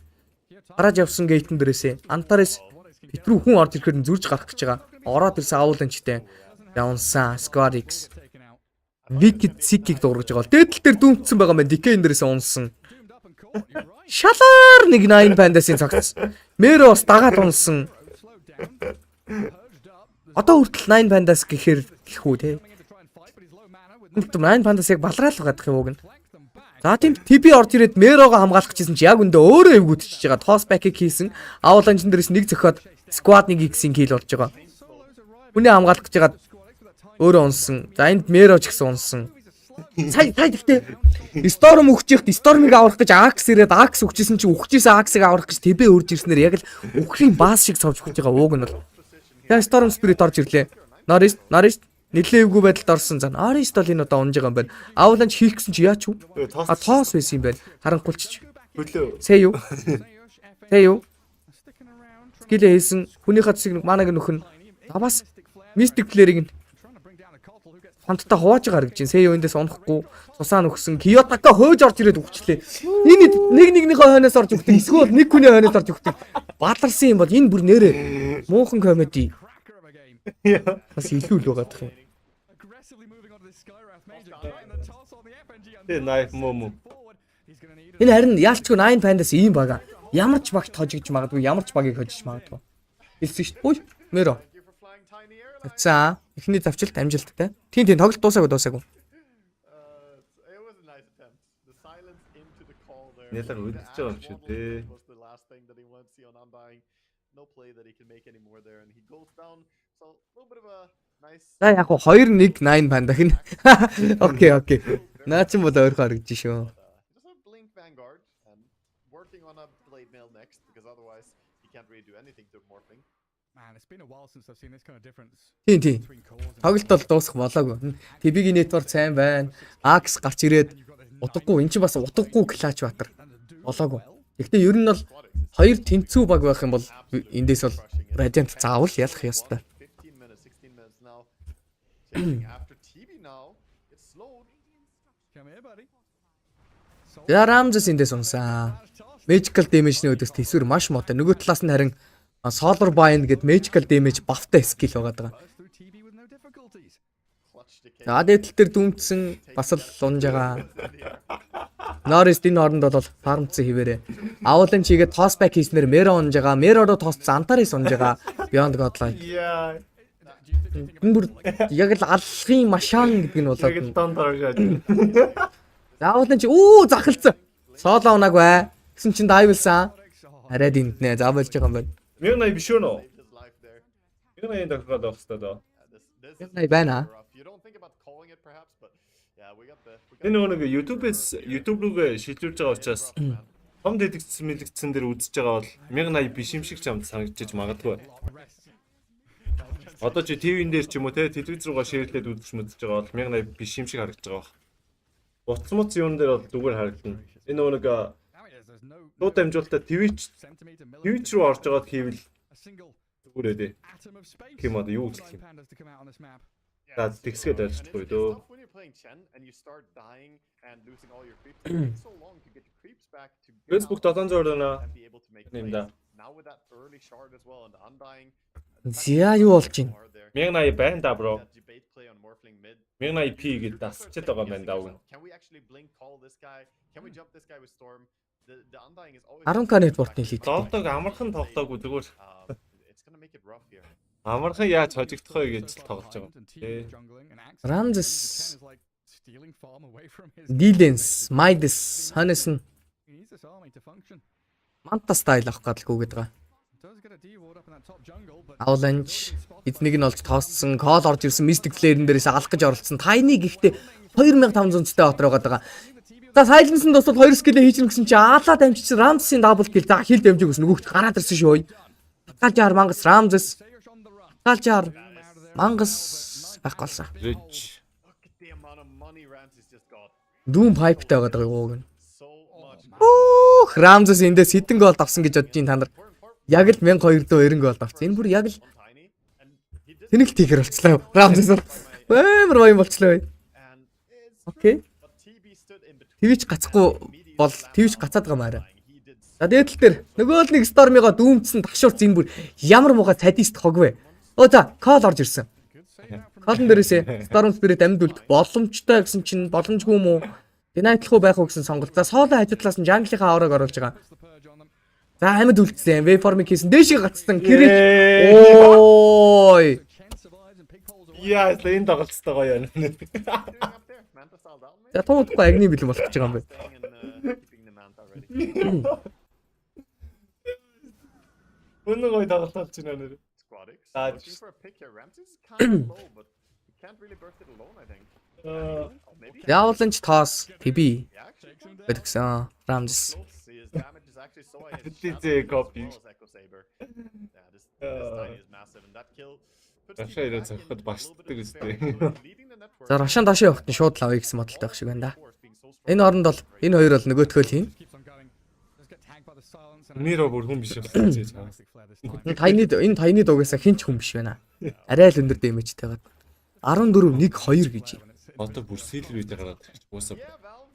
Гараж явсан гейтэн дээрээсээ Антарес Петрүү хүн орж ирэхээр нь зүрж гарах гэж байгаа. Ороод ирсэн авууланчтай. Явансан Squad X. Taken out. Wicked Sick-ийг дуургаж байгаа. Дээдл дээр дүүмцсэн байгаа мэн. Decay дээрээсээ унсан. Doomed up and caught. You're right. Шалаар нэг 9 пандасын цогцсон. Мэро бас дагаад унсан. Slowed down. Purged up. Одоо хүртэл 9 пандас гэхээр гэхүү те. Coming in to try and fight, but he's low mana with no 9 пандас яг балраал гадах юм уу гэн. flank them back. За тийм TP орж ирээд Мерого хамгаалах гэжсэн чи яг өндөө өөрөө эвгүүдчихэж байгаа. Toss back-ыг хийсэн. Авууланчин дээрээс нэг зөхиод squad нэг X-ийн kill болж байгаа. Solos arriving. Хүнээ хамгаалах гэж байгаа Squad X with that time. өөрөө унсан. За энд Меро ч гэсэн унсан. Сая гэхдээ Storm өгчихт Storm-ыг аврах гэж Axe ирээд Axe өгчсэн чи өгчээсээ Axe-ыг аврах гэж TP өрж ирснээр яг л өгхийн баас шиг цовж өгч байгаа ууг нь бол. Тэгээ Storm Spirit орж ирлээ. Norist нэлээвгүй байдалд орсон. За Norist бол энэ удаа унж байгаа юм байна. Авууланч хийх гэсэн чи яач вэ? Тоос байсан юм байна. Харанхуулчих. Хөлөө. Сэй юу? Сэй юу? Sticking around. Скилээ хийсэн. Хүнийхээ цэсийг манаг нөхөн. Бас Mystic Flare-ыг Trying to bring down a Kotal who gets хамтдаа хувааж байгаа гэж байна. Сэй юу эндээс унахгүй. Цусаа нөхсөн. Киотака хөөж орж ирээд өгчлээ. Энэ нэгнийхээ хойноос орж өгдөг. Эсвэл нэг хүний хойноос орж өгдөг. Бадларсан юм бол энэ бүр нэрээ муухан комеди. cracker of a game. Бас илүү л байгаа гэх юм. Aggressively moving onto this Skywrath Major. Getting the toss on the FNG. Тэ knife муу. Forward. He's going to need Энэ харин яалчгүй 9 пандас ийм байгаа. Ямар ч багт хожигдж магадгүй, ямар ч багийг хожиж магадгүй. Хэлсэн шүү дээ. Ой, Меро. Thank you for flying tiny airline. За, эхний завчилт амжилттай. Тийм тоглолт дуусаагүй. It was a nice attempt. The silence into the call there. Нэлээд үлдчихэж байгаа юм шиг дээ. Was the last thing that he wanted to see on Undying. No play that he can make anymore there, and he goes down. So a little bit of a nice. За яг хуу 2-1 9 панда гин. Окей. Наа ч юм бол ойрхон харагдаж шүү. Just a blink Vanguard and working on a blade mail next because otherwise he can't really do anything to morphing. Man, it's been a while since I've seen this kind of difference Тийм. between cores. And Тоглолт бол дуусах болоогүй. TB-гийн network сайн байна. Axe гарч ирээд утгагүй. Энд чинь бас утгагүй клач баатар. Болоогүй. Гэхдээ ер нь бол хоёр тэнцүү баг байх юм бол эндээс бол Radiant заавал ялах ёстой. 15 minutes, 16 minutes now. Chasing after TB now. It's slowed. Come here, buddy. За Ramses эндээс унсан. Magical damage-ний өдөрт тэсвэр маш муутай. Нөгөө талаас нь харин Solar Bind гэдэг magical damage buff-тай skill байгаа. Burst through TB with no difficulties. Clutch decay. За дээдл дээр дүмцсэн бас л унж байгаа. Norris энэ хооронд бол фармцсан хിവэрэ. Авуулан чигээ toss back хийснээр Mero унж байгаа. Mero-ро тоосцсон Antares унж байгаа. Beyond Godlike. Яа. Энэ бүр яг л аллахын машаан гэдэг нь болоод. Яг л донд оргоод. За авуулан чи захалцсан. Соло унааг бай. Гэсэн чин дайвлсан. Арай динтнэ. За болж байгаа юм байна. 1080 биш үү нөө? Saved his life there. 1080 дахиад авах хэрэгтэй доо. This is 1080 байна. rough. You don't think about calling it perhaps, but yeah, we got the Энэ нэг YouTube руугээ шилжүүлж байгаа учраас том дэлгэцсэн мэлгэцсэн дээр үзэж байгаа бол 1080 биш юм шиг ч амд санагдчих магадгүй. Одоо чи ТV-н дээр ч юм уу те телевиз руугаа шеэрлээд үзэж мэдж байгаа бол 1080 биш юм шиг харагдаж байгаа. Утас муц юун дээр бол зүгээр харагдана. Энэ нэг дуу дамжуулалтаа Twitch руу орж байгаад хийвэл зүгээр ээ. Ким одоо юу гэж юм. За тэгсгээд ойлгохгүй дөө. when you're playing Chen and you start dying and losing all your creeps, it takes so long to get your creeps back to get Facebook out 700 байна. and be able to make Нэм plays. да. Now with that early shard as well and the undying Зя юу болж байна? 1080 байна да бро. that debate play on Morphling mid. 1080p гэж дасчихад байгаа юм байна даа үг. Can we actually blink call this guy? Can we jump this guy with storm? The undying is always 10k network-ны лид. Зовдог амархан тоглоогүй зүгээр. it's going to make it rough here. Амархан яаж хожигдох вэ гэж л тоглож байгаа. Тэ. Ramses, Dilens, Midas, Hanesen, Manta style авах гэдэггүй гэдэг байгаа. Avalanche эднийг нь олж тоосцсон, call орж ирсэн Mystic Flare-ын дээрээс алах гэж оролцсон. Tiny гэхдээ 2500-тэй отор байгаа даа. За Silence-ын тусад 2 skill хийж гисэн чи аалаа дамжиж Ramses-ийн double kill. За хил дамжиг гэсэн нөгөөт гараад ирсэн шүү. Таталжаар мангас Ramses. Таталжаар мангас байхгүй болсон. Rich. Look at the amount of money Ramses just got. Doom pipe-тай байгаа даа юу гэнэ. So much. Ramses эндээс хэдэн гол авсан гэж бодож ин та нар. Яг л 1290 гол авсан. Энэ бүр яг л Tiny and he did тэнэг тигэр болчлаа. Ramses амар баян болчлаа. and it's Окей. but TB stood in between. Твич гацхгүй бол твич гацаад байгаа маарай. He did За дээдл дээр нөгөө л нэг Stormy-го дүүмцсэн тагшуурц энэ бүр ямар муухай садист хогвэ. Оо за call орж ирсэн. Call-н дээрээсээ Storm Spirit амьд үлдэх боломжтой гэсэн чинь боломжгүй юм уу? Динайтлах уу байх уу гэсэн сонголт. За соло хажуудлаас нь Jungle-ийн аураг оруулж байгаа. За амьд үлдсэн. Waveform-ыг хийсэн. Дээшээ гацсан. Кирилл. Ой. Яа, энэ тоглолцтой гоё юм. doing up there. Manta style down. За туудахгүй агны бэлэн болох гэж байгаа юм байна. Staying and keeping the Manta ready. Өнөө гоё тоглолт болж байна нэр. Squadix. Ah, Looking just- for a pick here. Ramses is kind of low, but he can't really burst it alone, I think. Oh, maybe. Явууланч тоос TB Yeah, actually. гэдгсэн. Ramses. Close. His damage is actually so high. His Did shadow they as copy? well as Echo Saber. Yeah, this tiny is massive, and that kill puts Рашаа TB ирээд back in зохиход a little башддаг bit of үстэй. despair. So he's leading the network. За Рашан дашаа явахт нь шууд лавыг гэсэн бодолтой байх шиг байна да. Force being so strong. Энэ оронд бол энэ хоёр бол нөгөөтгөө л хийн. Нэр бүр хүн биш болсон гэж байгаа. Энэ тайны дугасаа хинч хүн биш байна. Арай л өндөр дэмэжтэй байгаа. 14 1 2 гэж. Одоо бүр сэлэр үедээ гараад ирчих. Уусаа. Yeah, Valve.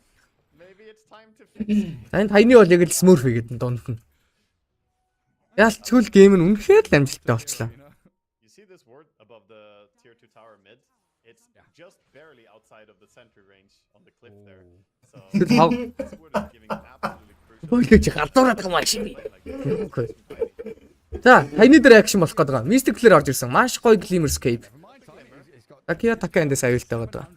Maybe it's time to fix. Энэ тайны бол яг л Smurf гэдэг нь дунд нь. Ялцгүй гейм нь үнэхээр л амжилттай болчлаа. You see this word above the tier 2 tower mid? It's just barely outside of the center range on the cliff there. So this word is giving absolutely crucial. Ой чи галзуураад байгаа маа шиг. Like, За тайны дээр акшн болох гэдэг. Mystic Flare орж ирсэн. Маш гоё Glimmerscape. Такия така эндээс аюултай байгаа.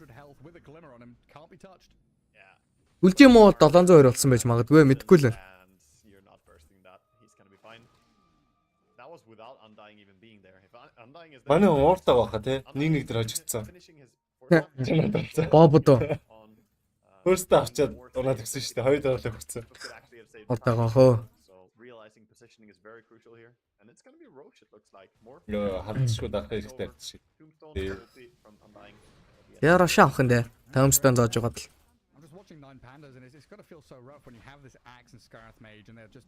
yeah. Үлжи юм уу 702 болсон байж магадгүй мэдэхгүй л. And you're not bursting that. He's gonna be fine. That was without Undying even being there. If Undying is there, Манай ууртаа баха те. Нэг дээр хожигдсан. finishing his Бободо on First авчаад унаад гисэн шүү дээ. Хоёр дараалал өгсөн. could actually have saved уртагаа хөө. So realizing positioning is very crucial here. And it's gonna be Roche, it looks like. More Йоо, хадшгүй дарах хэрэгтэй шиг. Tombstone Yeah. ulti from Undying. Яа Рашаа авах нь дээ. Tombstone зааж байгаа л. I'm just watching Nine Pandas, and it's got to feel so rough when you have this axe and Scarth Mage, and they're just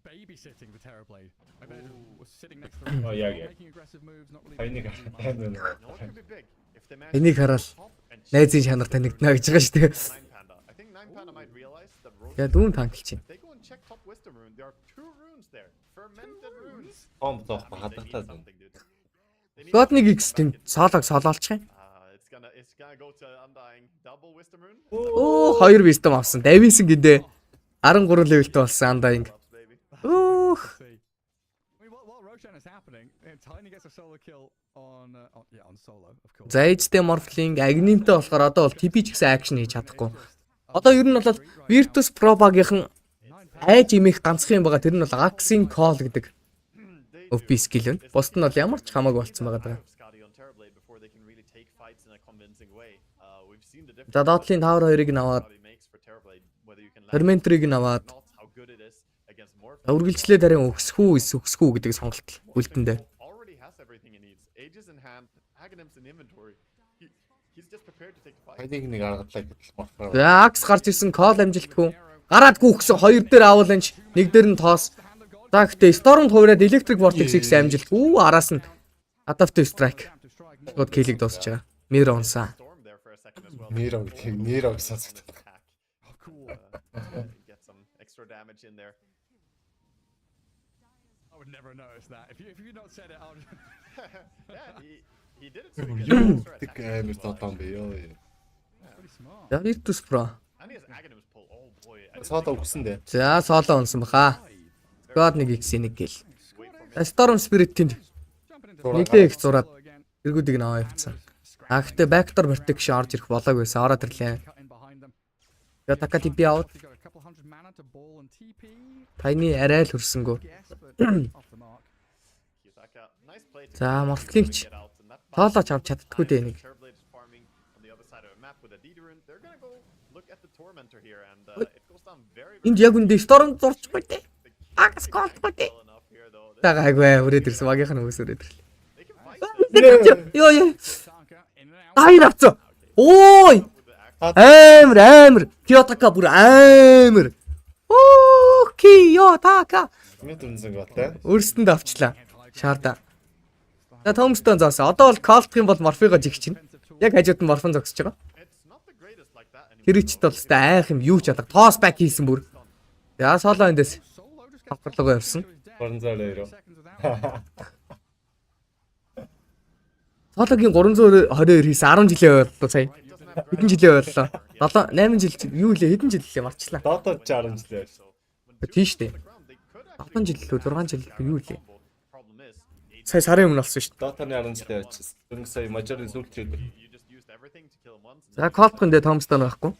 babysitting the Terrorblade. I bet was sitting next to the Oh, yeah, yeah. making aggressive moves, not really. Тайныг doing much. тайна. No, it could be big. If they manage Энийг to хараад top and найзын чанар танигдана гэж байгаа шүү дээ. Nine Panda. I think Nine Panda might realize that Roche. Яа дүүн танкл чинь. They go and check top wisdom rune. There are 2 runes there. Fermented runes. Том тоох They need хадагтаа. something, dude. They need God нэг X тэнд соолог солоолчих юм. It's gonna go to Undying. Double wisdom rune. Оо 2 wisdom авсан. Давинсан гиндэ 13 левелтэй болсон Undying. Props, baby. Ух. See. I mean, while Roshan is happening, Tiny gets a solo kill on solo, of course. За ээжтэй Morphling агнимтай болохоор одоо бол TP ч гэсэн акшн хийж чадахгүй. Одоо ер нь бол Virtus Pro багийнхан айж имэх ганцхан юм байгаа. Тэр нь бол Axing Call гэдэг OP skill байна. Бусд нь бол ямар ч хамаагүй болцсон байгаа. За доотлын Tower 2-ыг наваад Fermentor-ыг наваад үргэлжлээ дарин өгсөх үү гэдэг сонголт үлдэндээ. Хайныг нэг аргадлаа гэтэл мартаа. За Axe гарч ирсэн Call амжилтгүй. Гараад гүгсэн хоёр дээр Avalanche, нэг дээр нь Toss. За гэхдээ Storm хуураад Electric Vortex-ийг амжилтгүй. Араас нь Adaptive Strike. Гол киллийг дуусч байгаа. Mirror унсаа. Mirror гэсэн сонсогдсон. Get some extra damage in there. I would never notice that. If you not said it, I would. Yeah, he did it so he can get Тэг амар тотон бэ ёо. Pretty smart. За Virtus Pro. And his Aghanim's pull. Oh boy. Сото өгсөн дээ. За соло унсан баха. God нэг X нэг гэл. Storm Spirit тэнд нэгдээ их зураад эргүүдийг нь аваа явцсан. А гэхдээ Backdoor Protection орж ирэх болоогүйсэн. Ороод ирлээ. Я така TP out. Тайны арай л хөрсөнгөө. За мортлинч тоолооч авч чаддгүй дээ нэг. Энд яг үндэ Storm зурчгүй дээ. Агас голгүй дээ. Тагаагүй өрөөд ирсэн багийнх нь өгс өрөөд ирлээ. Йоо. Аяр авцаа. Ой. Амар. Киотака бүр амар. Киотака. Мэд үнсэн готой. Өөрсөнд авчлаа. Шаарда. За Томстон зоосоо. Одоо бол колдох юм бол морфиго жигч чинь. Яг хажууд нь морфон зогсож байгаа. Тэрийчт бол өстой айх юм юу ч ядаг. Toss back хийсэн бүр. За соло эндээс авралгаа явсан. Боронзоороо. Сологийн 322 хийсэн 10 жилийн ойлголоо сая. Хэдэн жилийн ойлголоо? 7 8 жил юу лээ хэдэн жил лээ марчлаа. Dota 60 жилээр. Тийш дээ. 7 жил лөө 6 жил юу лээ. Сая сарын өмнө болсон шүү дээ. Dota-ны 10 жилээр очсон. Дөрөв сая мажарын сүүлч өдөр. За колтхон дээр Томстон байхгүй.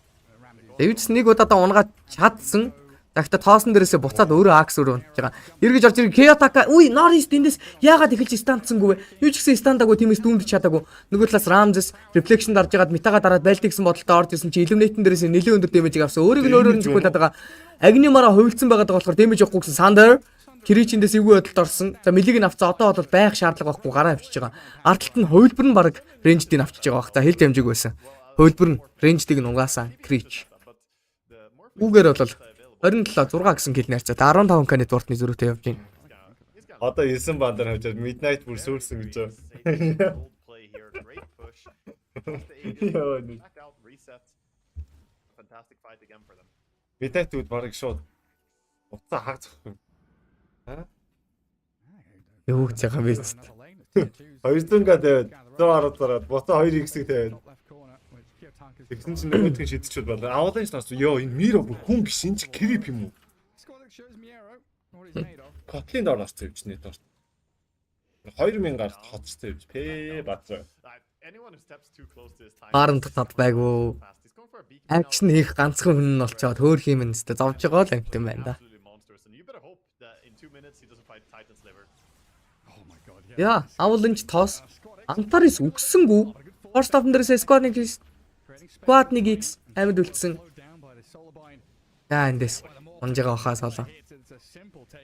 Дэвидс нэг удаадаа унгаад чадсан. Дахта тоосон дээрээсээ буцаад өөрөө Axe өөрөө унтж байгаа. Эргэж орж ирэх Kiyotaka. Үгүй, Norris эндээс яагаад эхэлж стандсангүй вэ? Юу ч гэсэн стандаагүй тиймээс дүүмдэж чадаагүй. Нөгөө талаас Ramses reflection дарж ягаад метагаа дараад байлт гэсэн бодолтой орж ирсэн чи eliminate-н дээрээс нэлээд өндөр дэмэж авсан. Өөрийг нь өөрөөр нь зөхиулээд байгаа. Агнимараа хувилцсан байгаад болохоор дэмэж явахгүй гэсэн Sander Kirich-эндээс эвгүй бодолд орсон. За мэлийг нь авцаа одоо бол байх шаардлага байхгүй гараа авчиж байгаа. Ардталт нь хувилбар нь баг range-ийг авчиж байгаа бах. За хил дэмжиг байсан. Хувилбар нь range-ийг нь угаасан Kirich. Үүгээр бол 27 6 гэсэн кил найрцаа 15к network-ны зөрүүтэй явж байна. Одоо 9 бандар хавчаад Midnight бүр сүрсэн гэж байна. Midnight үд барыг шууд уцаа хагцах юм. Юу гэж байгаа бэ? 200к тавиад 110 зараад буцаа 2x-ийг тавиад. Тэгсэн чинь нөгөөдгөө шидчихвэл болоо. Аваланч нас ёо энэ Miro бүр хүн гişин чи крип юм уу? Котлын дор нас тавьж нэ дор. 2000 гарт хоцч тавьж пэ бацаа. Гарант тат байгуу. Акшн хийх ганцхан хүн нь болчоод хөөх юм нэстэ зовж байгаа л амт юм байна да. Яа, Avalanche Toss Antares үгсэнгүү. First half дээрээс Squad 1x амьд үлдсэн. Эндээс унжгаа бахаа солоо.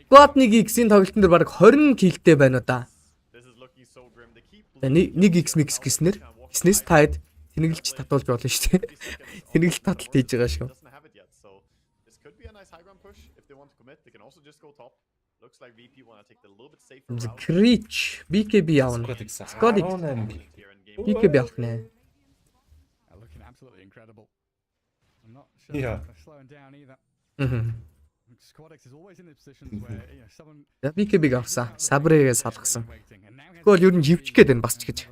Squad 1x-ийн тоглолтын дээр баг 20 киллтэй байна уу да. 1x mix гэснээр гиснээс таад тэнэглэж татуулж болно шүү дээ. Тэнэглэл таталт хийж байгаа шүү. Крич BKB явна. Squad BKB явна. Absolutely incredible. I'm not Yeah. slowing down either. Squadex is always in the positions where someone BKB авсан. Сабрэгээ салгасан. Тэгвэл ер нь живчих гээд байна бас ч гэж.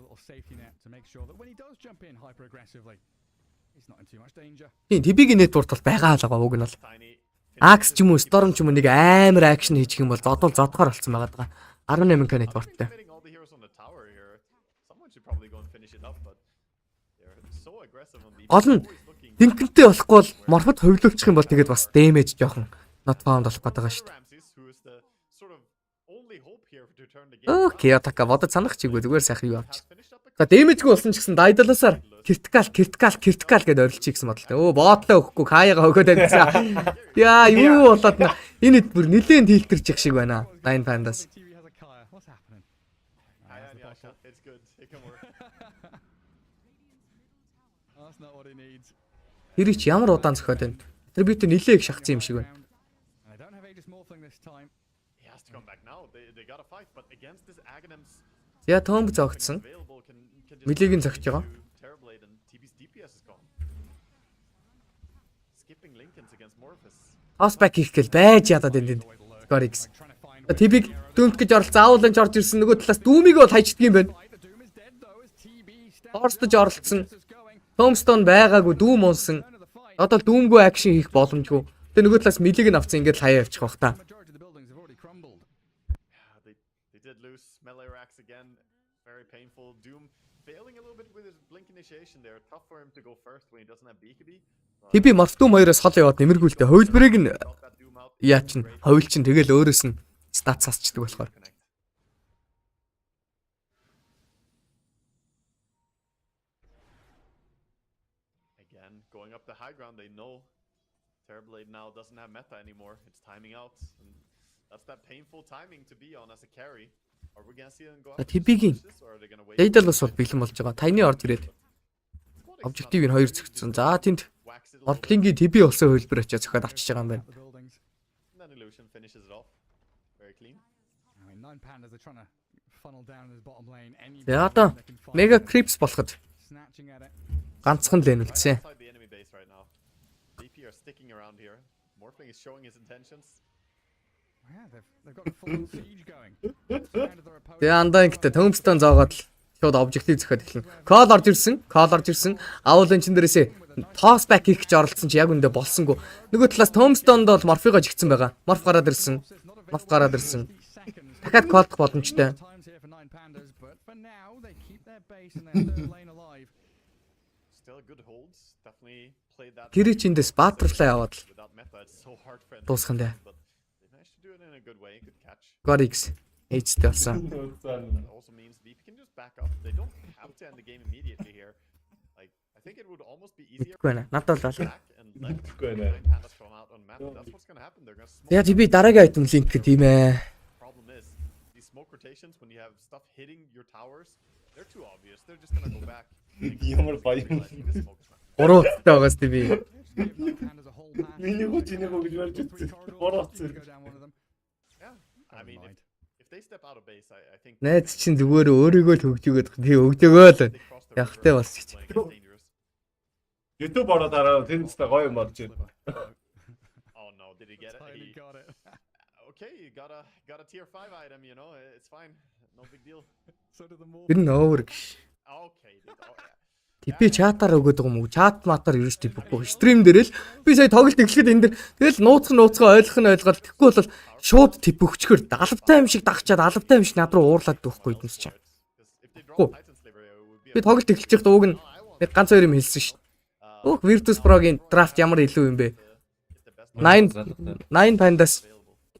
Тийм TB-ийн network бол байгаа л байгаа уг нь бол. Axe ч юм уу Storm ч юм уу нэг амар акшн хийчих юм бол зодгоор болцсон байгаа даа. 18k networkтэй. Гол нь тэнхэнтэй болохгүй бол морфод хувилуулчих юм бол тэгээд бас damage жоохон not found болох гэдэг шүү дээ. Ramses, who is the sort of only hope here to turn the game. Окей, атака бодож санах чиггүй зүгээр сайхан юу авч. За дэмэжгүй болсон ч гэсэн дайдаласаар критикал гэдээ орилчих гэсэн бодлоо. Өө боотлоо өгөхгүй хаяага өгөөд байсан. Яа юу болоод энэ бүр нилээн тилтэрч их шиг байна. 9 Pandas. It's good. It can work. That's not what he needs. Тэр их ямар удаан зөхиод байна. Атрибьют нилээ их шахсан юм шиг байна. I don't have Aegis morphling this time. He has to come back now. They got to fight, but against this Aghanim's За томб зогтсон. available can just Милийг нь зогтж байгаа. Terrorblade and TB's DPS is gone. Skipping Lincolns against Morphus. Хосбак хийх гээл байж ядаад энэ Gorix. TB-г дүүмт гэж орол заавалж орж ирсэн нөгөө талаас дүүмийг бол хайчдаг юм байна. Орстож оролцсон. Tombstone байгаагүй дүүм унсан. Одоо л дүүмгүй акшн хийх боломжгүй. Тэгээ нөгөө талаас милийг нь авцсан ингээд хаяа явчих бах та. They did lose melee racks again. Very painful. Doom failing a little bit with his blink initiation there. Tough for him to go first when he doesn't have BKB. TB Morphdum 2-оос хол яваад нэмэргүүлтэй хувилбарыг нь Got that Doom out. яачин хувил чин тэгэл өөрөөс нь стат цасчдаг болохоор. Connect. Again, going up the high ground, they know Terrorblade now doesn't have meta anymore. It's timing out. And that's that painful timing to be on as a carry. Are we gonna see them go За up? TB-гийн Or are they gonna wait? Daedal бас бол бэлэн болж байгаа. Тайны орж ирээд обжектив нь 2 зөгцсөн. За тэнд Wax it a little bit, Ордлингийн TB болсон хувилбар очиад зохиод авчиж байгаа юм байна. The buildings. and then Illusion finishes it off. Very clean. I mean, 9 Pandas are trying to funnel down his bottom lane. Any За одоо Mega Creeps болоход snatching at it. ганцхан л Right лэнүүлсэн. outside the enemy base right now. DP are sticking around here. Morphling is showing his intentions. Yeah, they've got a full siege going. Surrounded their opponent. Тэгээ андаа ингэхдээ Tombstone зоогоод л шууд обжектив зохиод эхэлнэ. Call орж ирсэн. Авуулын чин дээрээсээ toss back хийх гэж оролцсон чи яг үндэ болсонгүй. Нөгөө талаас Tombstone-д бол Morph-ыг жигдсэн байгаа. Morph гараад ирсэн. Дахиад call-дох боломжтой. Times here for 9 Pandas, but for now they keep their base and their third lane alive. Still good holds. Definitely played that Тэр чинь дэс Butterfly аваад л without meta. It's so hard for them. дуусган дээ. But they managed to do it in a good way. Good catch. Gorix H-тэй болсон. That also means VP can just back up. They don't have to end the game immediately here. Like, I think it would almost be easier Үгүй байна. Надад бол back and let Үгүй the байна. Pandas come out on map. That's what's gonna happen. They're gonna smoke. яа TB дараагийн item link гэдэг юм ээ. Problem is, these smoke rotations, when you have stuff hitting your towers, they're too obvious. They're just gonna go back. Ямар баян. Letting this smoke smack. Гуравтай байгаас TB. Give 9 Pandas a whole pass. Миний хүч энийг гэж барьж Three үзсэн. corridors, Борооц to зэрэг. go down one of them. Yeah. I Never mean, mind. if they step out of base, I think Найз чинь зүгээр өөрийгөө л хөгжөөгөөд тий өгдөөгөө л they cross the явахтай river, болсон гэж. playing is dangerous. YouTube ороод дараа тэнд ч гоё юм болж байна. Oh no, did he get it? Totally He- got it. Okay, you got a tier 5 item, you know, it's fine. No big deal. So did the more. Тэр нь over гэж. Okay, dude. Oh, yeah. TB чатаар өгöd байгаа юм уу? Чат матаар ерөөс тийхгүй. Стрим дээр л би сая тоглолт эхлэхэд энэ дэр тэгэл нууцгаа ойлгох нь ойлгоод тэгэхгүй бол шууд тип өгчгөр алавтай юм шиг дагчаад алавтай юм шиг над руу уурлаад дөөхгүй юм чинь. 'Cause if they Oh. drop Titan Slavery, it would be Би тоглолт эхэлж байхдаа уг нь нэг ганц хоёр юм хэлсэн шүү дээ. Өөх Virtus Pro-гийн драфт ямар илүү юм бэ? 9 Pandas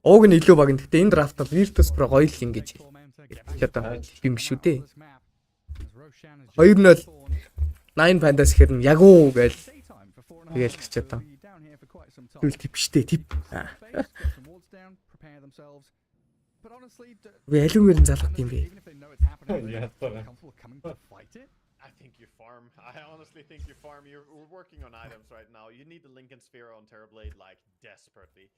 ууг нь илүү баг. Гэхдээ энэ драфтад Virtus Pro гоё л ингэж хэлж одоо юм шүү дээ. Хоёр нь бол 9 Pandas гэхэр нь яг уу гээл тэгэл гэж одоо. Тэгвэл тип штэ тип. Би алимгээр нь залгах юм бэ? I think you farm. I honestly think you farm. We're working on items right now. You need the Lincoln Sphere on Terrorblade like desperately.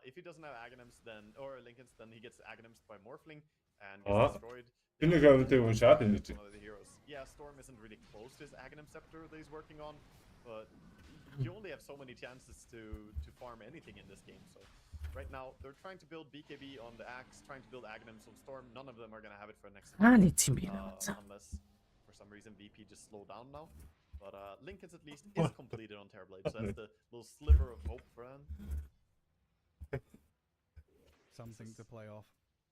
If he doesn't have Aghanims, then or Lincolns, then he gets Aghanims by Morphling and gets destroyed. Тэнийг амтай хүн шат юм чи. One of the heroes. Yeah, Storm isn't really close to his Aghanim Scepter that he's working on, but you only have so many chances to farm anything in this game. So right now they're trying to build BKB on the Axe, trying to build Aghanims on Storm. None of them are gonna have it for next Нэг юм бэ? unless for some reason VP just slowed down now. But Lincoln's at least is completed on Terrorblade, so that's the little sliver of hope for him. Something to play off.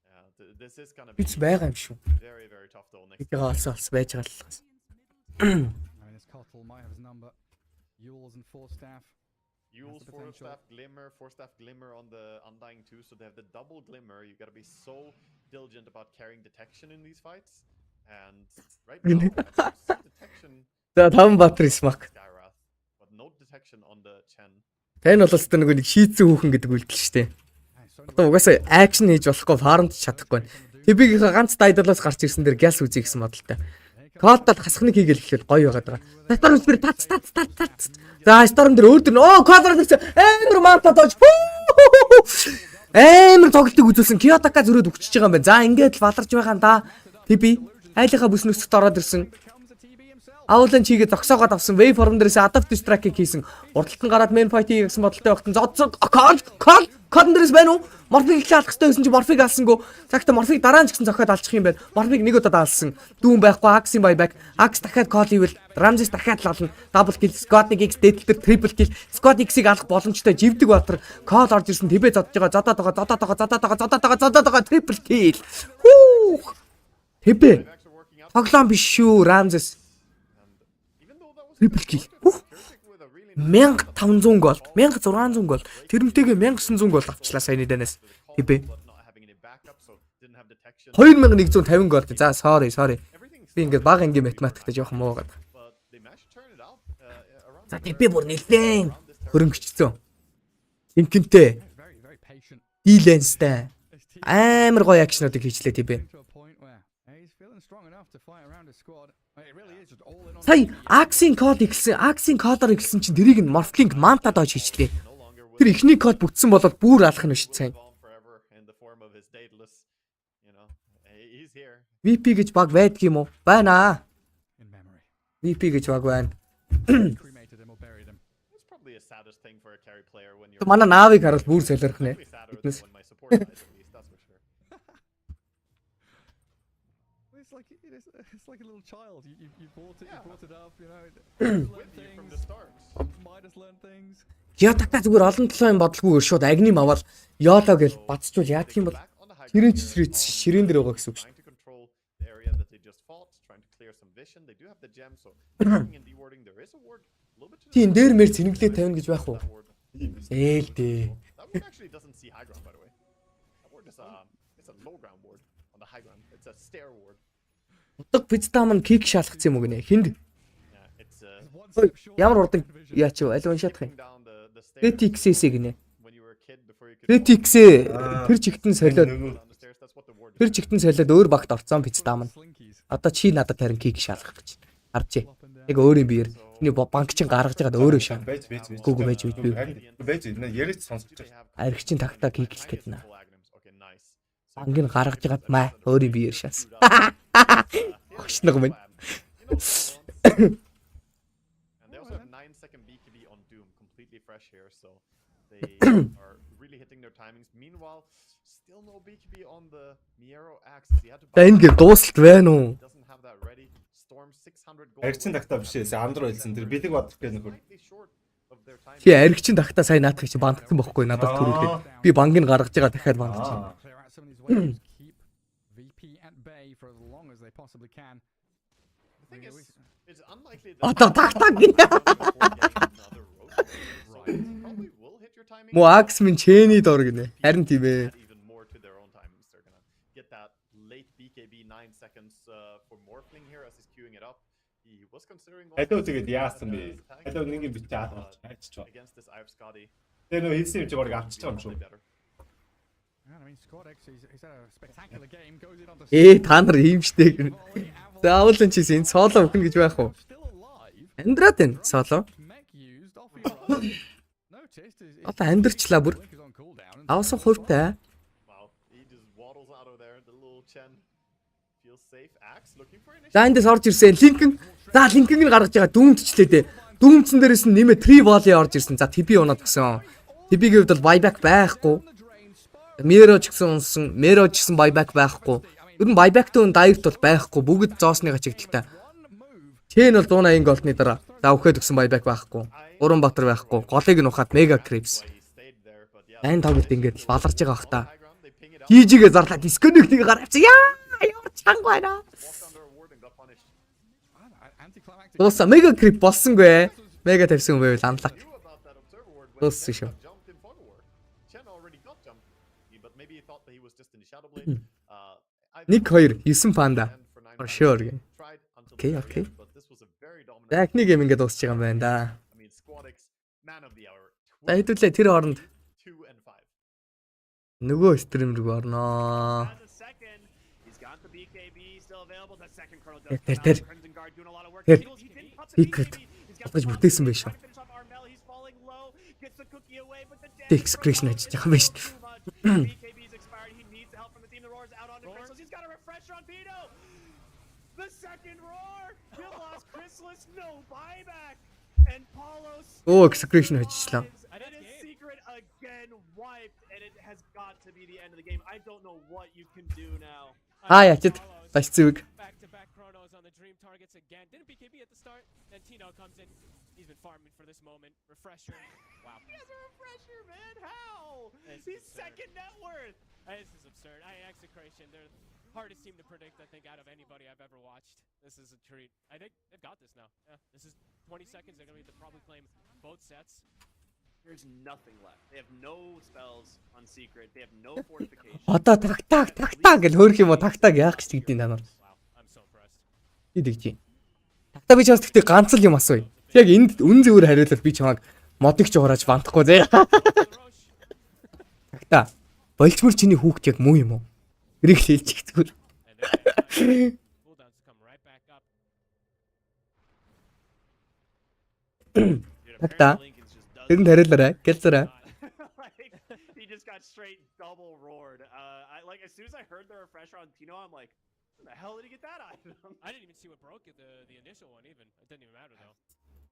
Yeah, this is gonna be Бич байгаа юм шүү. very, very tough though next Энийг олсон байж байгаа л. I mean, his Cottle might have his number. Yules and Force Staff. Yule's the four potential. staff glimmer on the Undying too, so they have the double glimmer. You gotta be so diligent about carrying detection in these fights. And right now, I don't see detection За 5 Баатар Смак. Skywrath, but no detection on the Chen. Тань бол өстө нэг шийдсэн хүүхэн гэдэг үйлдэл шүү дээ. Одоо угаасаа акшн хийж болохгүй фармд чадахгүй. Тэбигийнхээ ганц дайдалаас гарч ирсэн дэр гяс үзье гэсэн бодолтой. Кодтал хасхныг хийгээл эхлэв гоё байгаад байгаа. Старм спир тац. За Storm дээр өөр дөр оо кодор гэсэн амар манта тоож. Амар тоглолтыг үзүүлсэн. Киотака зөрөөд өгчөж байгаа юм байна. За ингээд л баларж байгаа юм да. Тэби айлынхаа бүс нүсгт ороод ирсэн. Аулан чигээ зогсоогоод авсан wave form дээрээс adapt strike хийсэн. Урдталтан гараад main fight хийх гэсэн бодолтой багтан зодсон. Код дээрээс байна уу? Морфиг их алах хэрэгтэй байсан чи морфиг алсангүй. Цагта морфиг дараа нь ч гэсэн зохиод алчих юм байна. Морфиг нэг удаа алсан. Дүүн байхгүй Axe-ийн buyback. Axe дахиад call хийвэл Ramses дахиад л олно. Double kill, Scott 1x дээдлэр triple kill. Scott X-ийг алах боломжтой живдэг Баатар. Call орж ирсэн. Тэбэ зодж байгаа. Зодоод байгаа. Triple kill. Тэбэ. Тоглоом биш шүү Ramses. Triple kill. 1500 гол, 1600 гол. Тэрнтэйгээ 1900 гол авчлаа саяны данаас. Тэбэ. 2150 гол. За sorry. Би ингээд бага ангийн математиктэй жоохон муу байгаа. За тэбэ бүр нэлээд хөрөнгөчсөн. Инкэнтэй. Диленстэй. Амар гоё акшнуудыг хийчлээ тэбэ. Сая Axe-ийн код ихсэн, Axe-ийн кодоор ихсэн чинь тэрийг нь Morphling Manta дооч хийчлээ. Тэр ихний код бүтсэн болоод бүр алах нь шүү сайн. VP гэж баг байдаг юм уу? Байна. VP гэж баг байна. Манай наавыг хараад бүр солирох нэ. Биднес. It's like a little child. You brought it up, you know. From the start. Might has learned things. Ятагта зүгээр олон толгой юм бодлогүйгээр шууд агним аваад ёолоо гэж бацчул яадаг юм бол тэрэн ширээн дээр байгаа гэсэн үг шүү. Тийм дээр мэр цэнэглээ тавина гэж байх уу? Ээлдээ. Утга пицтам нь кик шалгацсан юм уу гинэ? Хинд? Ямар урдан яач вэ? Аль уншаадах юм? TTX гинэ. TTX тэр чигтэн солиод өөр багт орцсон пицтам нь. Одоо чи надад тарин кик шалгах гэж. Харж. Яг өөрийн биеэр чиний банк чин гаргаж байгаад өөрөө шаа. Гүг байж би. Байж яриад сонсож байгаа. Аригчин тагтаа киклэх гээд наа. Банкыг гаргаж байгаад маа өөрийн биеэр шаас. Хөшнөг минь. And they also have 9-second BKB on Doom, completely fresh here, so they are really hitting their timings. Meanwhile, still no BKB on the Miero Axe. He had to За ингэ дуусалт байна уу? doesn't have that ready. Storm 600 gold. Аригчин тагтаа биш ээ. Андро хэлсэн. Тэр бэлэг бадрах гэх нөхөр. Чи аригчин тагтаа сайн наадах чи бандсан бохгүй надад түрүүлээд. Би банкыг гаргаж байгаа дахиад бандчих. Одоо тагтаа гинэ. Мо Axe минь чэний дор гинэ. Харин тийм ээ. Хадуу тэгээд яасан бэ? Хадуу нэг юм бич яах болж хайчч ба. Тэр нөө хэлсэн юм чи баг авчиж байгаа юм шүү. Та нар ийм штэ гэнэ. Заавалын чи энэ соло өгнө гэж байх уу? Амьдраад байна соло. Одоо амьдрчлаа бүр. Авсан хувьтай. За эндээс орж ирсэн линкэн. За линкэн нь гаргаж байгаа дүүмтчлээ дээ. Дүүмцэн дээрээс нь нэмээ 3 volley орж ирсэн. За TP унаад гсэн. TP-ийн хувьд бол buyback байхгүй. Mero ч гэсэн унсан, Mero ч гэсэн buyback байхгүй. Ер нь buyback-тэй un direct бол байхгүй. Бүгд зоосны гачигдaltaй. Chen бол 180 голдны дараа. За өгөхөд өгсөн buyback байхгүй. Уранбаатар байхгүй. Голыг нь ухаад mega creeps. Айн тоглолт ингээд баларж байгаа бах та. Хийжигээ зарлаа disconnect-ийг гаргацсан. Яа чанга байна. Ууса mega creep болсонгүй. Mega тавьсан юм байвал анлаг. Дууссан шүү. Jumped in Fog of War. Chen already got jumped, but maybe he thought that he was just in the Shadow Blade. 1 2 9 панда. For sure. Окей, окей. За эхний гейм ингээд дуусч байгаа юм байна да. I mean, Squadix, man of the hour. За хэдүүлээ тэр хооронд 2 and 5. нөгөө стример рүү орноо. Has a second. He's got the BKB still available. The second chrono does Ter, come ter. out. Crimson Guard doing a lot of work. Ter. He didn't pop the Secret. BKB. He's got Батгаж the бүтээсэн bomb. байх шүү. Trying to finish off Armel. He's falling low. Gets the cookie away, but the damage Discretion from хийж Polo байгаа юм is шүү. too much. The BKB's expired. He needs help from the team. The roar's out onto Crystals. He's got a refresher on Pino. The second roar. He'll lost Chrysalis. No buyback. And Paulo Оо, execution хийчихлаа. and his secret again wiped, and it has got to be the end of the game. I don't know what you can do now. Ячид бач зүг. Back-to-back chronos on the dream targets again. Didn't BKB at the start. Then Tino comes in. He's been farming for this moment. Refresher. Wow. He has a refresher, man. How? This is He's absurd. second net worth. This is absurd. Execration. They're the hardest team to predict, I think, out of anybody I've ever watched. This is a treat. I think they've got this now. Yeah. This is 20 seconds. They're going to probably claim both sets. There's nothing left. They have no spells on secret. They have no fortification. Одоо тагтаа гэж хөөх юм уу тагтаа яах гэж тэгдэв намар. Wow. I'm so impressed. Идэгч. Тагтаа би ч бас тэгтээ ганц л юм асууя. Яг энд үн зөвөр хариулал би чамайг модыг ч уураач бантахгүй зэ. Тагтаа. Болчмор чиний хүүхд яг муу юм уу? Эрийг хэлчих зүгээр. Cooldowns come right back up. Dude, Tagta. apparently Lincoln's just does Тэрэнд хариулаарай. Гэлзараа. like, he just got straight double roared. Like as soon as I heard the refresher on Tino, I'm like, where the hell did he get that item? I didn't even see what broke it, the initial one even. It didn't even matter though.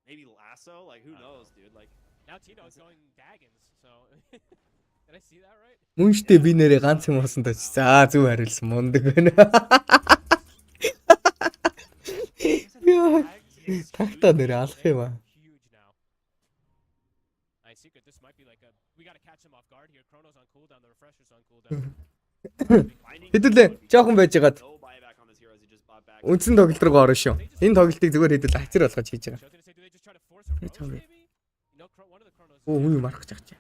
Maybe lasso? Like who knows, dude? Like Now Tino's going Daggins, so did I see that right? Мөн штэ би нэрээ ганц юм болсон тач. За зүг хариулсан мундаг байна. Яа. Тагтаа нэрээ алах юм аа. Huge now. I secret this might be like a we gotta catch him off guard here. Chrono's on cooldown, the refresher's on cooldown. Хэдүүлээ жоохон байжгаад no buyback on this hero as he just bought back. үндсэн тоглолт руу орно шүү. Энэ тоглолтыг зүгээр хэдүүл хацар болгож хийж So I байгаа. was gonna say, do they just try to force a roach tell me. maybe? No, one of the chronos. Оо үгүй марах гэж байгаа.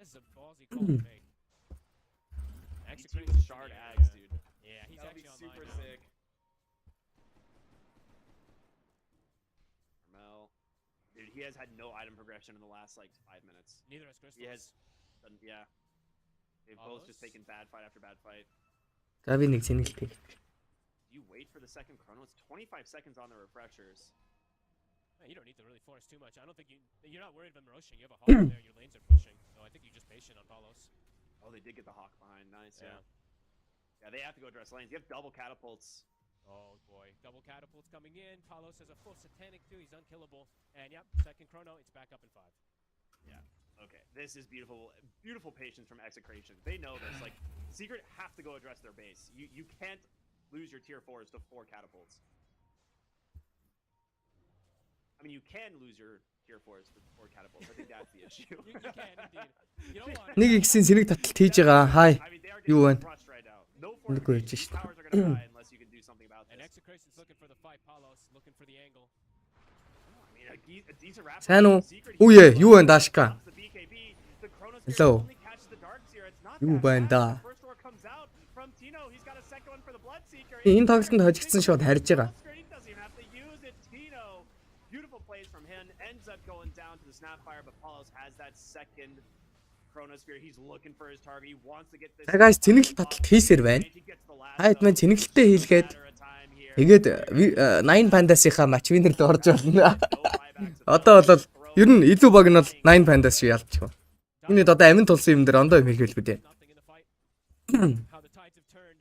This is a ballsy call to make. He Execute teams shard ags, dude. Yeah, he's That'll be actually super online now. sick. Armel. Dude, he has had no item progression in the last like 5 minutes. Neither has Crystals. He has done, yeah. They've both just Almost. taken bad fight after bad fight. За би нэг Цэнэглэлт хийх. Do you wait for the second chrono? It's 25 seconds on the refreshers. Man, you don't need to really force too much. I don't think you're not worried about rushing. You have a hawk there. Your lanes are pushing, so I think you're just patient on Palos. Oh, they did get the hawk behind. Nice, Yeah. yeah. Yeah, they have to go address lanes. You have double catapults. Oh boy, double catapults coming in. Palos has a full satanic too. He's unkillable. And yep, second chrono. It's back up in 5. Yeah. Okay. This is beautiful. Beautiful patience from Execration. They know this. Like, Secret have to go address their base. You can't lose your tier 4s to 4 catapults. I mean, you can lose your tier 4s to 4 catapults. I think that's the issue. You can indeed. You don't want. Нэг ихсэн сэрэг таталт хийж байгаа. Хай. I mean, they are You getting won. crushed right now. No Hindi ko fortification. i-just- These towers are gonna die unless you can do something about And this. Execration's looking for the fight. Palos looking for the angle. I mean, a decent rap. Сайн уу? Secret, Үе, юу вэ Дашка? the BKB. The Chrono Hello. Spirit only catches the darks here. It's not Юу that байна bad. да? The first roar comes out from Tino. He's got a second one for the Bloodseeker. Энэ тоглолтод хожигдсан шууд харж байгаа. He doesn't even have to use it. Tino, beautiful plays from him, ends up going down to the Snapfire, but Paulos has that second Chronosphere. He's looking for his target. He wants to get this. За guys, Цэнэглэлт таталт хийсээр байна. He gets the last Хайд маань Цэнэглэлтээ хийлгээд matter of time here. тэгээд 9 пандасынхаа матч винер рүү орж байна. No buybacks of Одоо бол ер нь илүү баг нь бол 9 пандас шиг ялчих. Энэ одоо амин тулсан юм дээр ондоо юм хэлбэл үү. Nothing in the fight. How the tides have turned.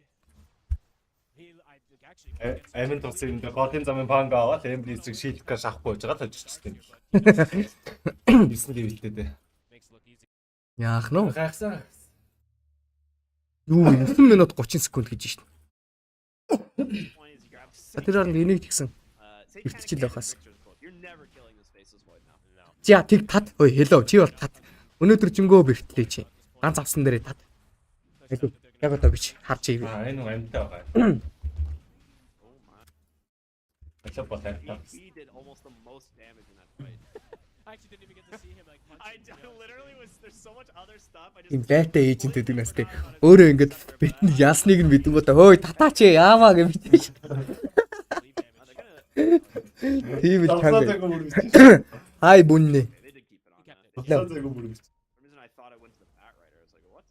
I think actually. Амин тулсан юм дээр голын замын панга аваад эмблизийг шийдэх гэж шахахгүй байж байгаа л оччихсон. 9 левелтэй дээ. Makes it look easy. Яах нь вэ? Гайхсан. Юу 9 минут 30 секунд гэж шин. point is he grabs За тэр оронд энийг тэгсэн. say Иртчил kinda байхаас. pictures close. You're never killing this faceless void now. No. За тэг тат. Ой hello чи бол тат. Өнөөдөр жингөө бэртлээ чи. Ганц авсан дээрээ тат. Яг одоо би харж ий. Энэ амттай байгаа. Oh my. Алаа бол амттай. He did almost the most damage in that fight. actually didn't even get to see him like punch. I literally was. There's so much other stuff. I just. Ийм байтаа эйжент гэдэг нас те. Өөрөө ингээд битэн ясныг нь мэдэн гоо та хөөе татаач яаваа гэж мэдээж. Тийм л чанга. Хай бүннэ. They did keep it on. Таталт бүр гэж. For some reason I thought I went to the bat right. I was like, what?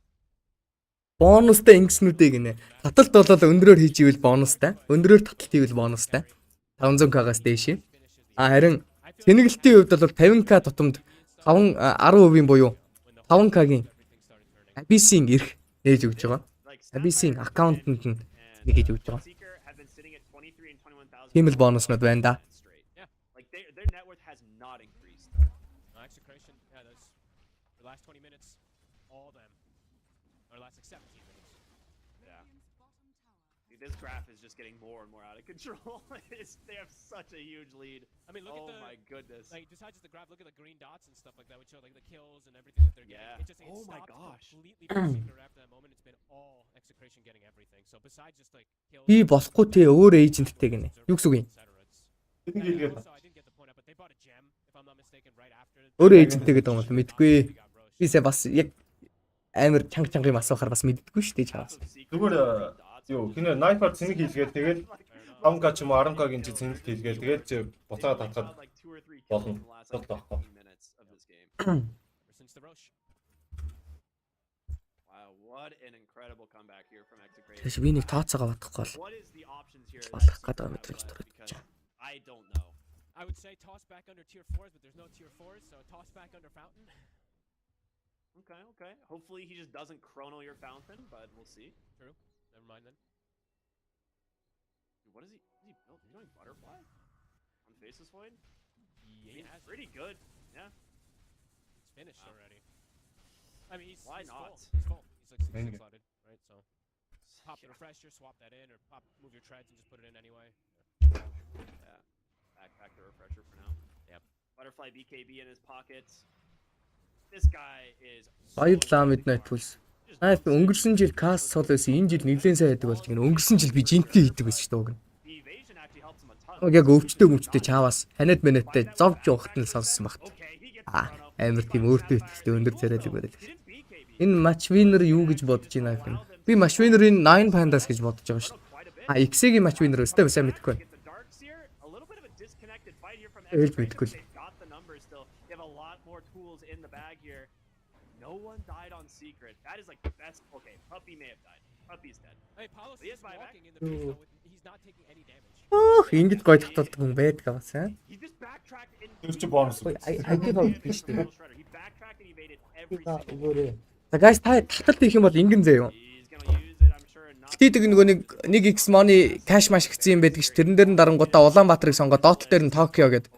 Бонустай ингэснүүдээ гинэ. Таталт болол өндрөөр хийж ивэл бонустай. Өндрөөр таталт хийвэл бонустай. 500k-аас дээш. Харин Цэнэглэлтийн хувьд бол 50k тутамд 10% буюу 5k-гийн Abyss-ийн эрх нээж өгч байгаа. Abyss-ийн аккаунтанд нь нэг хийж өгч байгаа. Seeker have been sitting at 23 and 21,000. Тийм л бонуснууд байна да. Yeah. Like their net worth has not increased. Execration, yeah, those the last 20 minutes, all of them, or last like 17 minutes. Yeah. Dude, this graph is just getting more and more out of control. They have such a huge lead. I mean, look oh at the, my goodness. like besides just the graph, look at the green dots and stuff like that, which show like the kills and everything that they're getting. Yeah. It just Oh my stopped gosh. completely for Seeker after that moment. It's been all Execration getting everything. So besides just like kills. Би болохгүй те өөр эйженттэй гинэ. Юу гэсэн үг юм? Тэнийг хэлгээд. Also, I didn't get the point out, but they bought a gem, if I'm not mistaken, right after. Өөр эйженттэй гэдэг юм бол мэдгүй. Бисээ бас яг амар чанга юм асуухаар бас мэддэггүй шүү дээ чаас. Зүгээр юу хинэ найпер цэнийг хийлгээд тэгэл 5k ч юм уу 10k-гийн чи цэнийг хийлгээл тэгээд чи буцаад татгаад болно. Тот таахгүй. Since the Roche. Wow, what an incredible comeback here from Execration. Тэс би нэг тооцоогоо бодохгүй бол What is the options here? болох гэдэг мэтрэж төрөж. Because I don't know. I would say toss back under tier 4s, but there's no tier 4s, so toss back under Fountain. Okay, okay. Hopefully he just doesn't chrono your fountain, but we'll see. True. Never mind then. Dude, what is he built? He's doing butterfly? On Faceless Void? Yeah, He's pretty good. Yeah. It's finished already. I mean, he's Why he's not? Full. He's full. He's like Mainly. slotted, right? So pop the refresher, swap that in, or move your treads and just put it in anyway. Yeah. Backpack the refresher for now. Yep. Butterfly BKB in his pockets. This guy is Баярлалаа Midnight Pulse. Өнгөрсөн жил каст солоос энэ жил нэглэн сайн байдаг болж гин. Өнгөрсөн жил би жинтли хийдэг байсан шүү дээ. the evasion actually helps him a ton. Яг өвчтөй чааваас ханад минуттай зовж явахт нь сонссон багт. Okay, he gets the chrono. Амар тийм өөртөө ихтэй өндөр царайлаг барил. He didn't BKB. Энэ матч винер юу гэж бодож байна гэх юм. Би матч винерийн 9 pandas гэж бодож байгаа шүү. X-ийн матч винер өстэй сайн мэдэхгүй. Get the darks here. A little bit of a disconnected fight here from Ээлж Execration. мэдэхгүй. They've got the numbers still. They have a lot more tools in the bag here. No one died on Secret. That is like the best. Okay, Puppy may have died. Puppy's dead. Hey, Palos He is is buyback. walking in the base though. He's not taking any damage. Ингэж гой таталдаг хүн байдаг бас аа. He just backtracked and Тэр чи бонус. Айдиг авдаг шүү дээ. He backtracked and evaded every single one. За guys та таталт хийх юм бол ингэн зөө юм. He's gonna use it, I'm sure, not. Тийдэг нөгөө нэг X money cash маш хэцүү юм байдаг ш. Тэрэн дээр нь дарангуудаа Улаанбаатарыг сонгоод Dota дээр нь Токио гэдэг.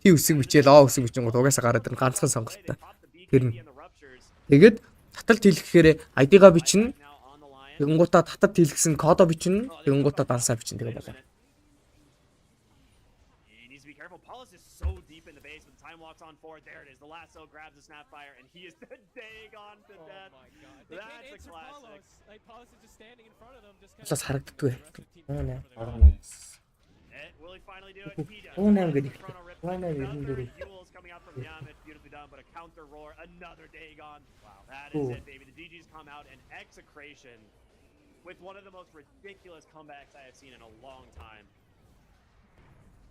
Тий үсэг бичээл O үсэг бичэнгууд угаасаа гараад ирнэ ганцхан сонголттой. Тэр нь. Тэгээд таталт хийлгэхээр ID-га бичнэ. Now on the line. Тэгэнгуутаа таталт хийлгэсэн кодо бичнэ. Тэгэнгуутаа дансаа бичнэ тэгээ болоо. He needs to be careful. Paulus is so deep in the base, but the time walks on forward. There it is. The lasso grabs the snapfire, and he is Dagon to Oh death. my god. They can't That's a answer classic. Palos. Like Palos is just standing in front of them, just kind Бас харагддаггүй. Will he finally do it? He does. Oh, now I'm The good. chrono rip. Why not? Another Yules coming out from Yam. It's beautifully done, but a counter roar. Another Dagon. Wow, that is Ooh. it, baby. The GGs come out, and Execration with one of the most ridiculous comebacks I have seen in a long time.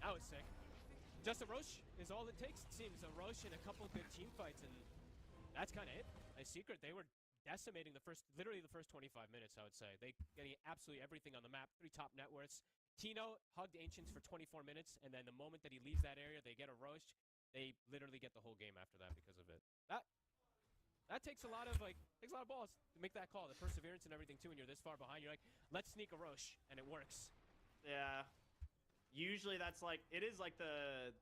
That was sick. Just a Roche is all it takes, it seems. A Roche and a couple good team fights, and that's kind of it. A Secret, they were decimating literally the first 25 minutes, I would say. They getting absolutely everything on the map. 3 top net worths. Tino hugged Ancients for 24 minutes, and then the moment that he leaves that area, they get a Roche. They literally get the whole game after that because of it. That takes a lot of balls to make that call. The perseverance and everything too. When you're this far behind, you're like, let's sneak a Roche, and it works. Yeah. Usually that's like it is like the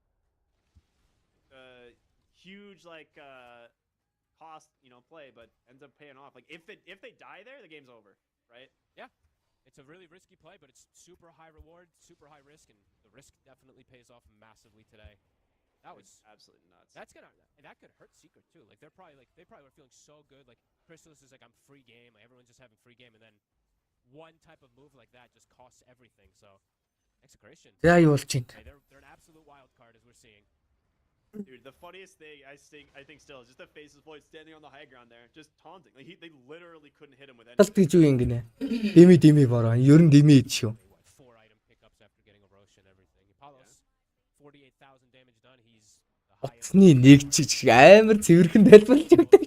huge cost, play, but ends up paying off. Like if they die there, the game's over, right? Yeah. It's a really risky play, but it's super high reward, super high risk, and the risk definitely pays off massively today. That was absolutely nuts. that could hurt Secret too. Like they probably were feeling so good. Like Chrysalis is like, I'm free game. Like, everyone's just having free game, and then one type of move like that just costs everything. So Execration. За юу болж байна? They're an absolute wild card as we're seeing. Dude, the funniest thing I think still is just the faces Floyd standing on the high ground there, just taunting. Like they literally couldn't hit him with Таталт anything. гэж юу юм гинэ. Дими бороо. Ер нь дими ид шүү. 4 item pickups after getting a roast and everything. Apollo's 48,000 damage done. He's the highest. Утасны нэг чиг амар цэвэрхэн тайлбарлаж өгдөг.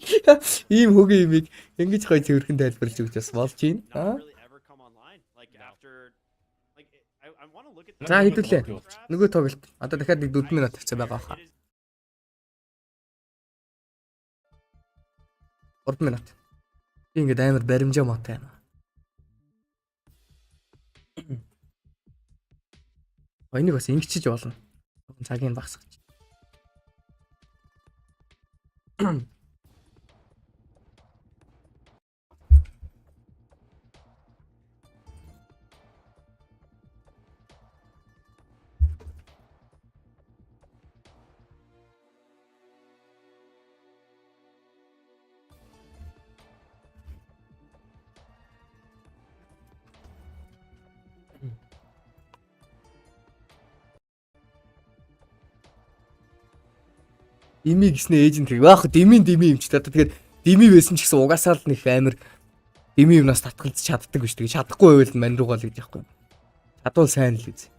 Ийм хөгийн имийг ингэж гоё цэвэрхэн тайлбарлаж өгч бас болж байна. Not really ever come online. Like after like I want to look at За хэдүүлээ. Нөгөө тоглолт. Одоо дахиад нэг 4 минут тавьцаа байгаа хаа. 3 минут. Би ингээд амар баримжаа мотой байна. Энийг бас ингэчиж болно. Цагийг багасгах. Дими гэснээ эйжент гэх. Яах дими юм ч та. Тэгээд дими байсан ч гэсэн угаасаа л нэг амар дими юмнаас татгалзаж чаддаг биш. Тэгээд чадахгүй байвал мань руугаа л гэж яахгүй. Чадвал сайн л үз.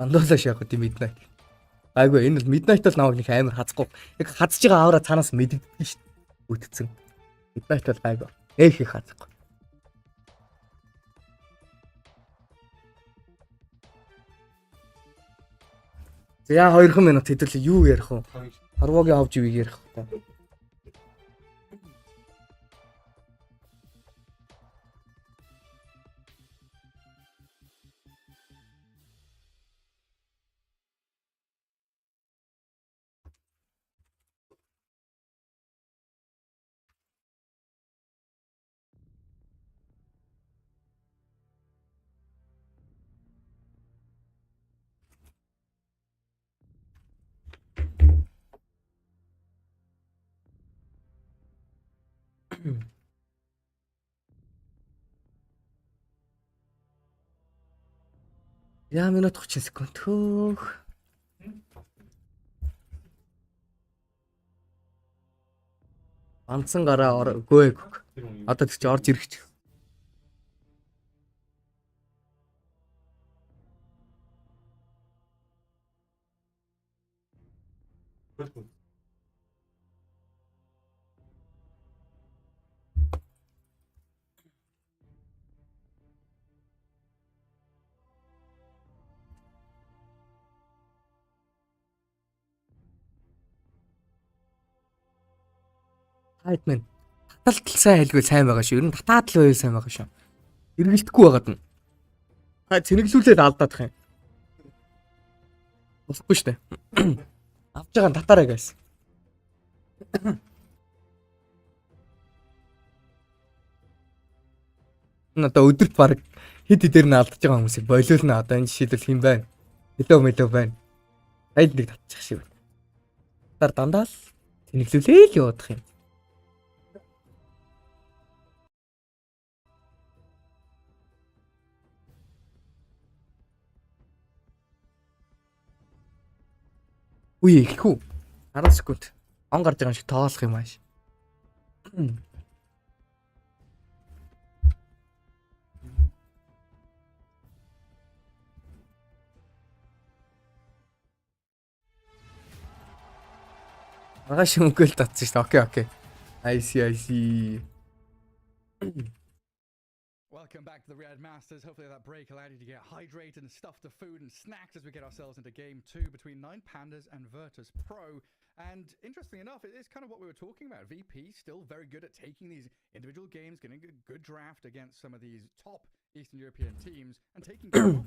Андуулаш яг midnight. Айгүй энэ midnight бол намайг нэг амар хазахгүй. Яг хазж байгаа авраа цаанаас мэддэгдэн шүү дээ. Үтцэн. Midnight бол айгүй. Их хазахгүй. За 2 минут хэдүүлээ юу ярих вэ? Харвогийн авж ивийг ярих вэ? Яа минут 30 секунд хөөх. Ганцхан гараа өгөөг. Одоо тийч орж ирэх ч. Хайтмэн. Таталт сайн хэлгүй сайн байгаа шүү. Ер нь татаад л байвал сайн байгаа шүү. Эргэлдэхгүй байгаад нь. Цэнэглүүлээд алдаад их юм. Болохгүй шүү дээ. Авж байгаа нь татаарай guys. Одоо өдөрт баг хэд хэдээр нь алдаж байгаа хүмүүсийг болиулна. Одоо энэ жишээлбэл хэм байна. Мэлөө байна. Айл нэг татчих шиг байна. Дандаа л цэнэглүүлээ л явах юм. Үе ихгүй. 10 секунд. Он гарч байгаа юм шиг тоолох юм ааш. Агаш өнгөл татсан шүү дээ. Окей. I see. Welcome back to the Riyadh Masters. Hopefully that break allowed you to get hydrated and stuff to food and snacks as we get ourselves into game 2 between 9 Pandas and Virtus Pro. And interestingly enough, it is kind of what we were talking about. VP still very good at taking these individual games, getting a good draft against some of these top Eastern European teams and taking game off.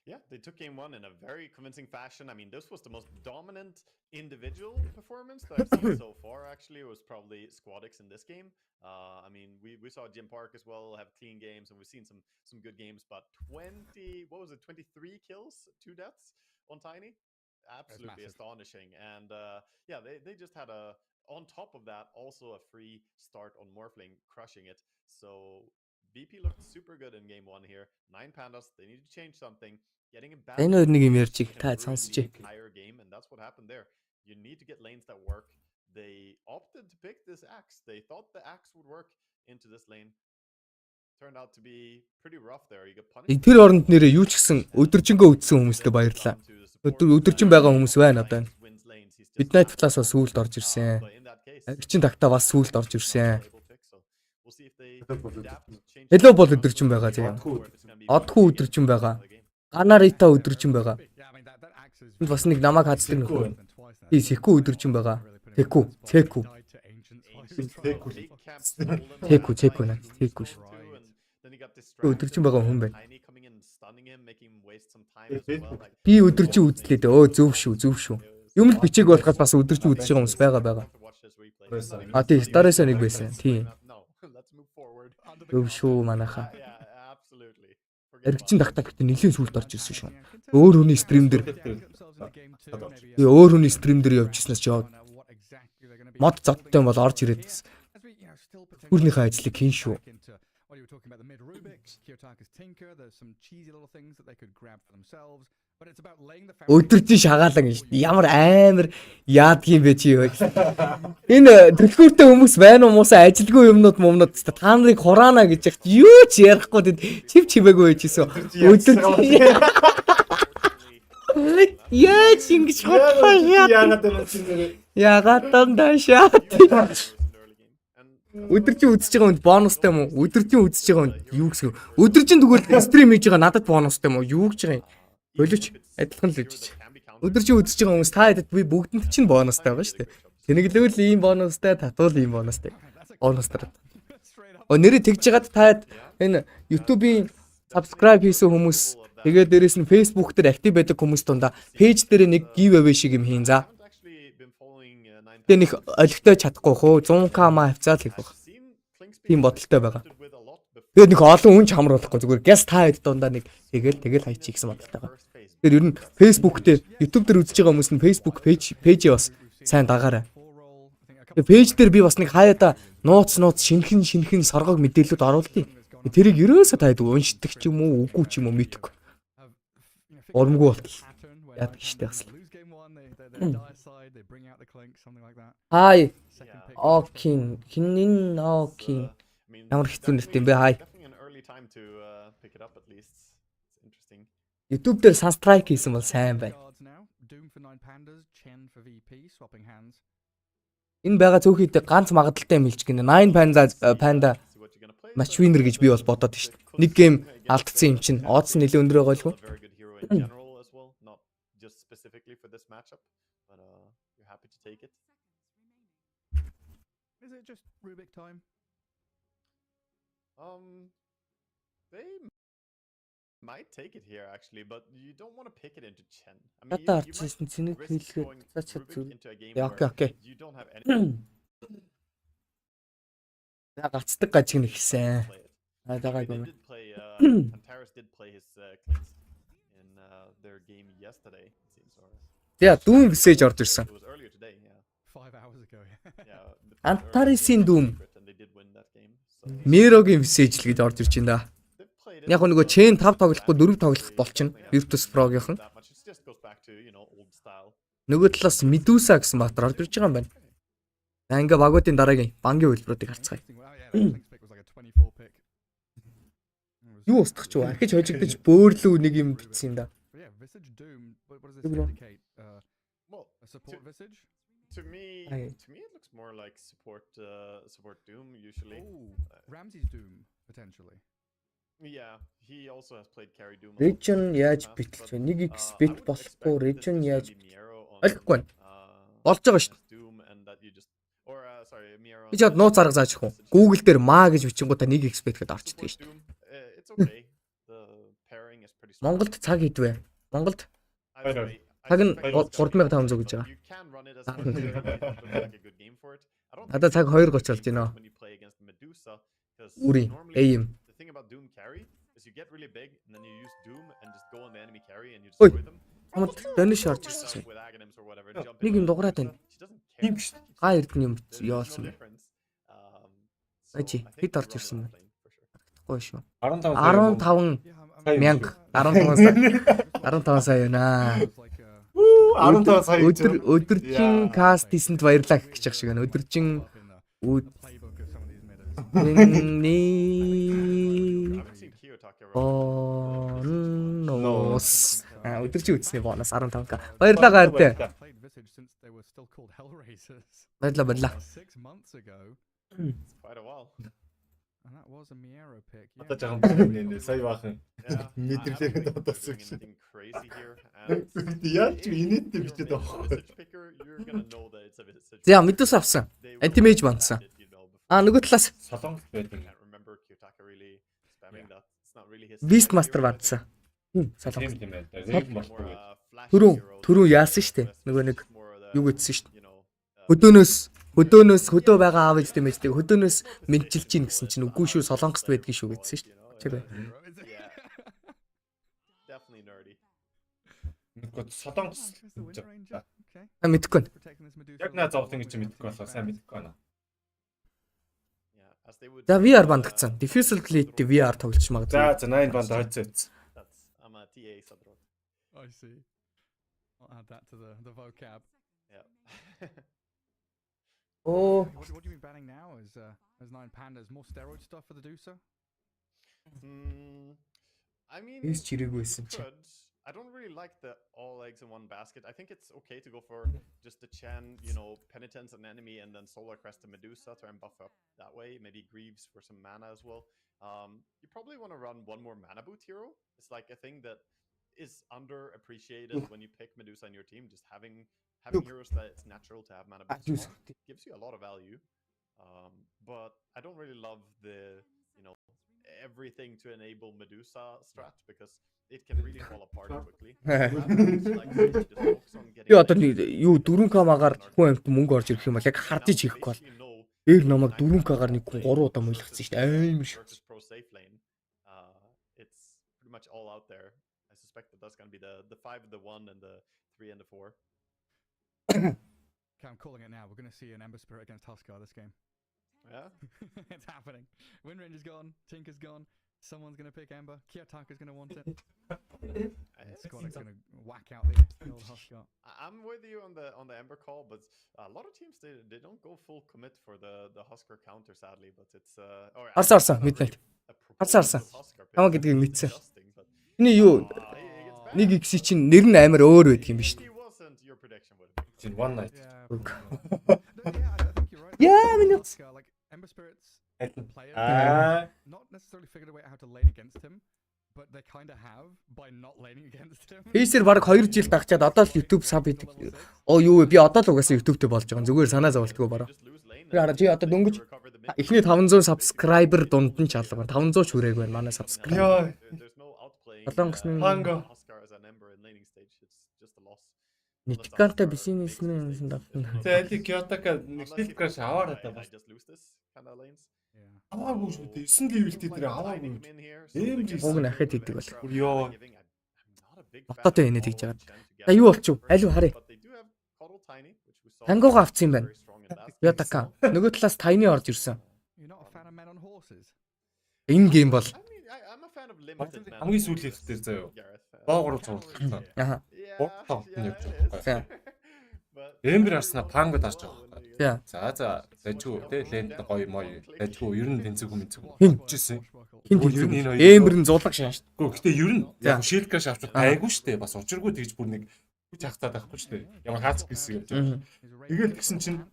Yeah, they took game 1 in a very convincing fashion. I mean, this was the most dominant individual performance that I've seen so far, actually. It was probably Squadix in this game. I mean, we saw Jim Park as well have clean games, and we've seen some good games, but 23 kills, 2 deaths on Tiny? Absolutely astonishing. And yeah, they just had on top of that, also a free start on Morphling, crushing it. So BP looked super good in game 1 here. 9 pandas, they need to change something. Getting him back. Энэ хоёр нэг юм ярьж та сонсож. Entire game, and that's what happened there. You need to get lanes that work. They opted to pick this axe. They thought the axe would work into this lane. Turned out to be pretty rough there. You get punished. Тэр оронд нэрээ юу ч гэсэн өдөржингөө үдсэн хүмүүстээ баярлалаа. Өдөржин байгаа хүмүүс байна одоо. Midnight Plus бас сүүлд орж ирсэн. Агчин тагтаа бас сүүлд орж ирсэн. Hello бол өдөржин байгаа тийм. Одхуу өдөржин байгаа. Анарита өдөржин байгаа. Энд бас нэг намайг хаздаг нөхөр. Би Секу өдөржин байгаа. Секу. Өдөржин байгаа хүн байна. Би өдөржин үзлээ дээ. Өө зөв шүү. Юм л бичээг болохоос бас өдөржин үзэж байгаа хүмүүс байгаа. А тий, дараасаа нэг байсан. Тийм. Зөв шүү манайхаа. Эргчин тагтаа гэхдээ нэлийн сүлд орж ирсэн шүү. Өөр хүний стрим дээр явж ирснээс ч яваад мод зодтой бол орж ирээд байсан. Бүрнийхээ ажлыг хийн шүү. Өдөржин шагаалan шүү. Ямар амар яадгийн бэ чи юу. Энэ төлхөөртэй хүмүүс байна уу муусаа ажилгүй юмнууд та нарыг хураана гэж яхад юу ч ярихгүй тэд чимээгүй байжсэн. Өдөржин яаж ингэж хотлоо яагаад дандашаа. Өдөржин үзэж байгаа хүнд бонустай юм уу? Өдөржин үзэж байгаа хүнд юу гэсэн? Өдөржин тэгвэл стрим хийж байгаа надад бонустай юм уу? Юу гэж байгаа юм? Болооч адилхан л үжиж. Өдөржин үзэж байгаа хүмүүс та хэд би бүгдэнд чинь бонустай байгаа шүү дээ. Цэнэглэлт ийм бонустай, татвал ийм бонустай. Бонустай. Нэрээ тэгж жагаад та энэ YouTube-ийн subscribe хийсэн хүмүүс тэгээд дээрэс нь Facebook дээр актив байдаг хүмүүс тундаа пэйж дээр нэг giveaway шиг юм хийн за. Тэгээ нэг олигтой чадахгүй хөө 100k маа хавцаал хийх баг. Тийм бодолтой байгаа. Тэгээд нэг олон хүн ч хамруулахгүй зүгээр guest та хэд дундаа нэг тэгэл хайчих гэсэн бодолтой байгаа. Тэгэхээр ер нь Facebook дээр YouTube дээр үзэж байгаа хүмүүс нь Facebook пэйжээ бас сайн дагаарай. Тэгээд пэйж дээр би бас нэг хаяада нууц шинхэн соргог мэдээлэлүүд оруулдیں۔ Тэрийг ерөөсөө та хэд уншдаг ч юм уу, үгүй ч юм уу мэдхгүй. Урамгүй болтол. Яадаг штэ бас. Хай. Окин. Хинин окин. Ямар хэцүү нэртэй юм бэ хай. YouTube дээр subscribe хийсэн бол сайн байна. Энэ байгаа цөөхөд ганц магадaltaй юм хэлж гинэ. 9 panda match winner гэж би бол бодоод шүү дээ. Нэг гейм алдсан юм чинь odds нэлээд өндөр байгаа байлгүй. Is it just Rubik time? They might take it here actually, but you don't want to pick it into Chen. I mean, Тата арчсан цэнийг хэлгээд цаашаа зүр. Окей. You don't have any. Гацдаг гаж гэнэхсэн. Дагааг юм. Antares did play his clinks in their game yesterday. Яа, дүүн мессеж орж ирсэн. 5 hours ago. Antares-ийн дүүм. Мерогийн мессеж л гэж орж ирж байна да. Яг нөгөө chain 5 тоглохгүй 4 тоглох болчихно. Virtus Pro-гийнхан. Нөгөө талаас Medusa гэсэн баатар орж ирж байгаа юм байна. За ингээ багуудын дараагийн бангийн хөлбөрүүдийг харцгаая. Юу устгах ч вэ? Архиж хожигдож бөөрлөө нэг юм бичсэн юм да. To me, it looks more like support Doom usually. Ramsey's Doom potentially. Yeah, he also has played carry Doom. Region яаж битлж вэ? Нэг X бит болохгүй region яаж ойлгохгүй. Болж байгаа шүү дээ. Би чад нууц арга зааж өгөх үү? Google дээр маа гэж бичингуудаа нэг X бит гэд орчдөг шүү дээ. Монголд цаг хэдвэ? Монголд цаг нь 3500 гэж байгаа. Надад цаг 2:30 болж байна. Үри, AM. Ой, хамт дониш орж ирсэн. Нэг юм дуграад байна. Тийм шүү. Га эрдэн юм яолсон. Ачи, хэд орж ирсэн бэ? баггүй шүү. 15 15,000 15 сая 15 сая байна. 15 сая Өдөржин каст хийсэнд баярлалаа гэх шиг байна. Өдөржин бонус. Өдөржин үтсний бонус 15к. Баярлалаа гаартай. Баярлалаа. Quite a while. And that was a Miero pick. Одоо жаахан байна. Сая баахан. Мэдэрлээ додсон гэж. Anything crazy here. And Яаж инээдтэй бичээд байгаа. Visage picker, you're gonna know that it's a Visage. За мэдээс авсан. Антимейж бандсан. нөгөө талаас Солонгос байдаг. Can't remember Kiyotaka really spamming that. It's not really his. Beast Master бандсан. Солонгос. Тийм ээ. Рэг болтгүй. Түрүү яасан штэ. Нөгөө нэг юу гэдсэн штэ. Хөдөөнөөс байгаа аав ээжтэй мэжтэй хөдөөнөөс мэдчилж гин гэсэн чинь үгүй шүү Солонгост байдгийн шүү гэдсэн штэ. Чиг бай. Definitely nerdy. Мэдгүй Солонгос. Мэдгүй. Яг наа зовлон гэж мэдгүй болоо сайн мэдгүй байна. За VR бандгцсан. Diffusal Plate VR тоглож магадгүй. За 9 банд хойцооц. I'm a TA Sadro. I see. I'll add that to the vocab. Yeah. Oh. What do you mean banning now? As 9 pandas more steroid stuff for the Dusa? I mean, He's чирэгүйсэн чи. could. I don't really like the all eggs in one basket. I think it's okay to go for just the Chen, Penitence and Enemy, and then Solar Crest and Medusa, try and buff up that way. Maybe Greaves for some mana as well. You probably want to run one more mana boot hero. It's like a thing that is underappreciated when you pick Medusa in your team. Just having heroes that it's natural to have mana boots on gives you a lot of value. But I don't really love the everything to enable Medusa strat because it can really fall apart quickly. Би одоо юу 4k-аар хүн амт мөнгө орж ирэх юм бол яг хардж хийхгүй бол ээр намайг 4k-аар нэг хүн 3 удаа мөйлгцсэн шүү дээ. Амар шүү. It's pretty much all out there. I suspect that that's going to be the 5, the 1 and the 3 and the 4. Okay, I'm calling it now. We're going to see an Ember Spirit against Huskar this game. Yeah? It's happening. Wind Ranger's gone. Tinker's gone. Someone's going to pick Ember. Kiyotaka's going to want it. Squad's going to whack out the old Huskar. I'm with you on the Ember call, but a lot of teams they don't go full commit for the Huskar counter, sadly. But it's Арсан midnight. Арсан. Хамаа гэдгийг мэдсэн. Эний юу нэг X чинь нэр нь амар өөр байдаг юм биш үү? Чин one night. Yeah, minutes. Like Ember Spirits players not necessarily figured a way out how to lane against him, but they kind of have by not laning against him. Хийсэр баг 2 жил дагчаад одоо л YouTube sub хийдэг. Оо юу вэ? Би одоо л угаасаа YouTube-тэй болж байгаа. Зүгээр санаа зовлтгүй бараа. Би хараа чи одоо дөнгөж эхний 500 subscriber дунд нь чалга. 500 ч хүрээг байна манай subscriber. Солонгосны Нитикантай бизнесмен давтана. За аль Kiyotaka нэг skill crash аваарай та бас. Аваагүй шүү дээ. 9 level-тэй дээр аваагүй. Уг нь ахад хийдэг бол. Ёо. Отоотой инээд хийж байгаа. За юу болчих вэ? Аль юу харъя. Тангууга авцсан юм байна. Kiyotaka. Нөгөө талаас Tiny орж ирсэн. Энэ гейм бол Хамгийн сүүлийн их дээр заяа. Боогоор цуурлаа. Аха. Богтоо явж байгаа. Эмбер арснаа пангод арч байгаа. За зажгүй те лэнд гоё мой. Зажгүй ер нь тэнцэг юм зэг. Хинжсэн. Хин эмбер нь зулаг шааш. Гэхдээ гэтээ ер нь яг шилд краш авч айгүй штэ. Бас учиргүй тэгж бүр нэг хүч хахтаад байхгүй штэ. Ямар хаац гэсэн юм. Тэгэл тэгсэн чинь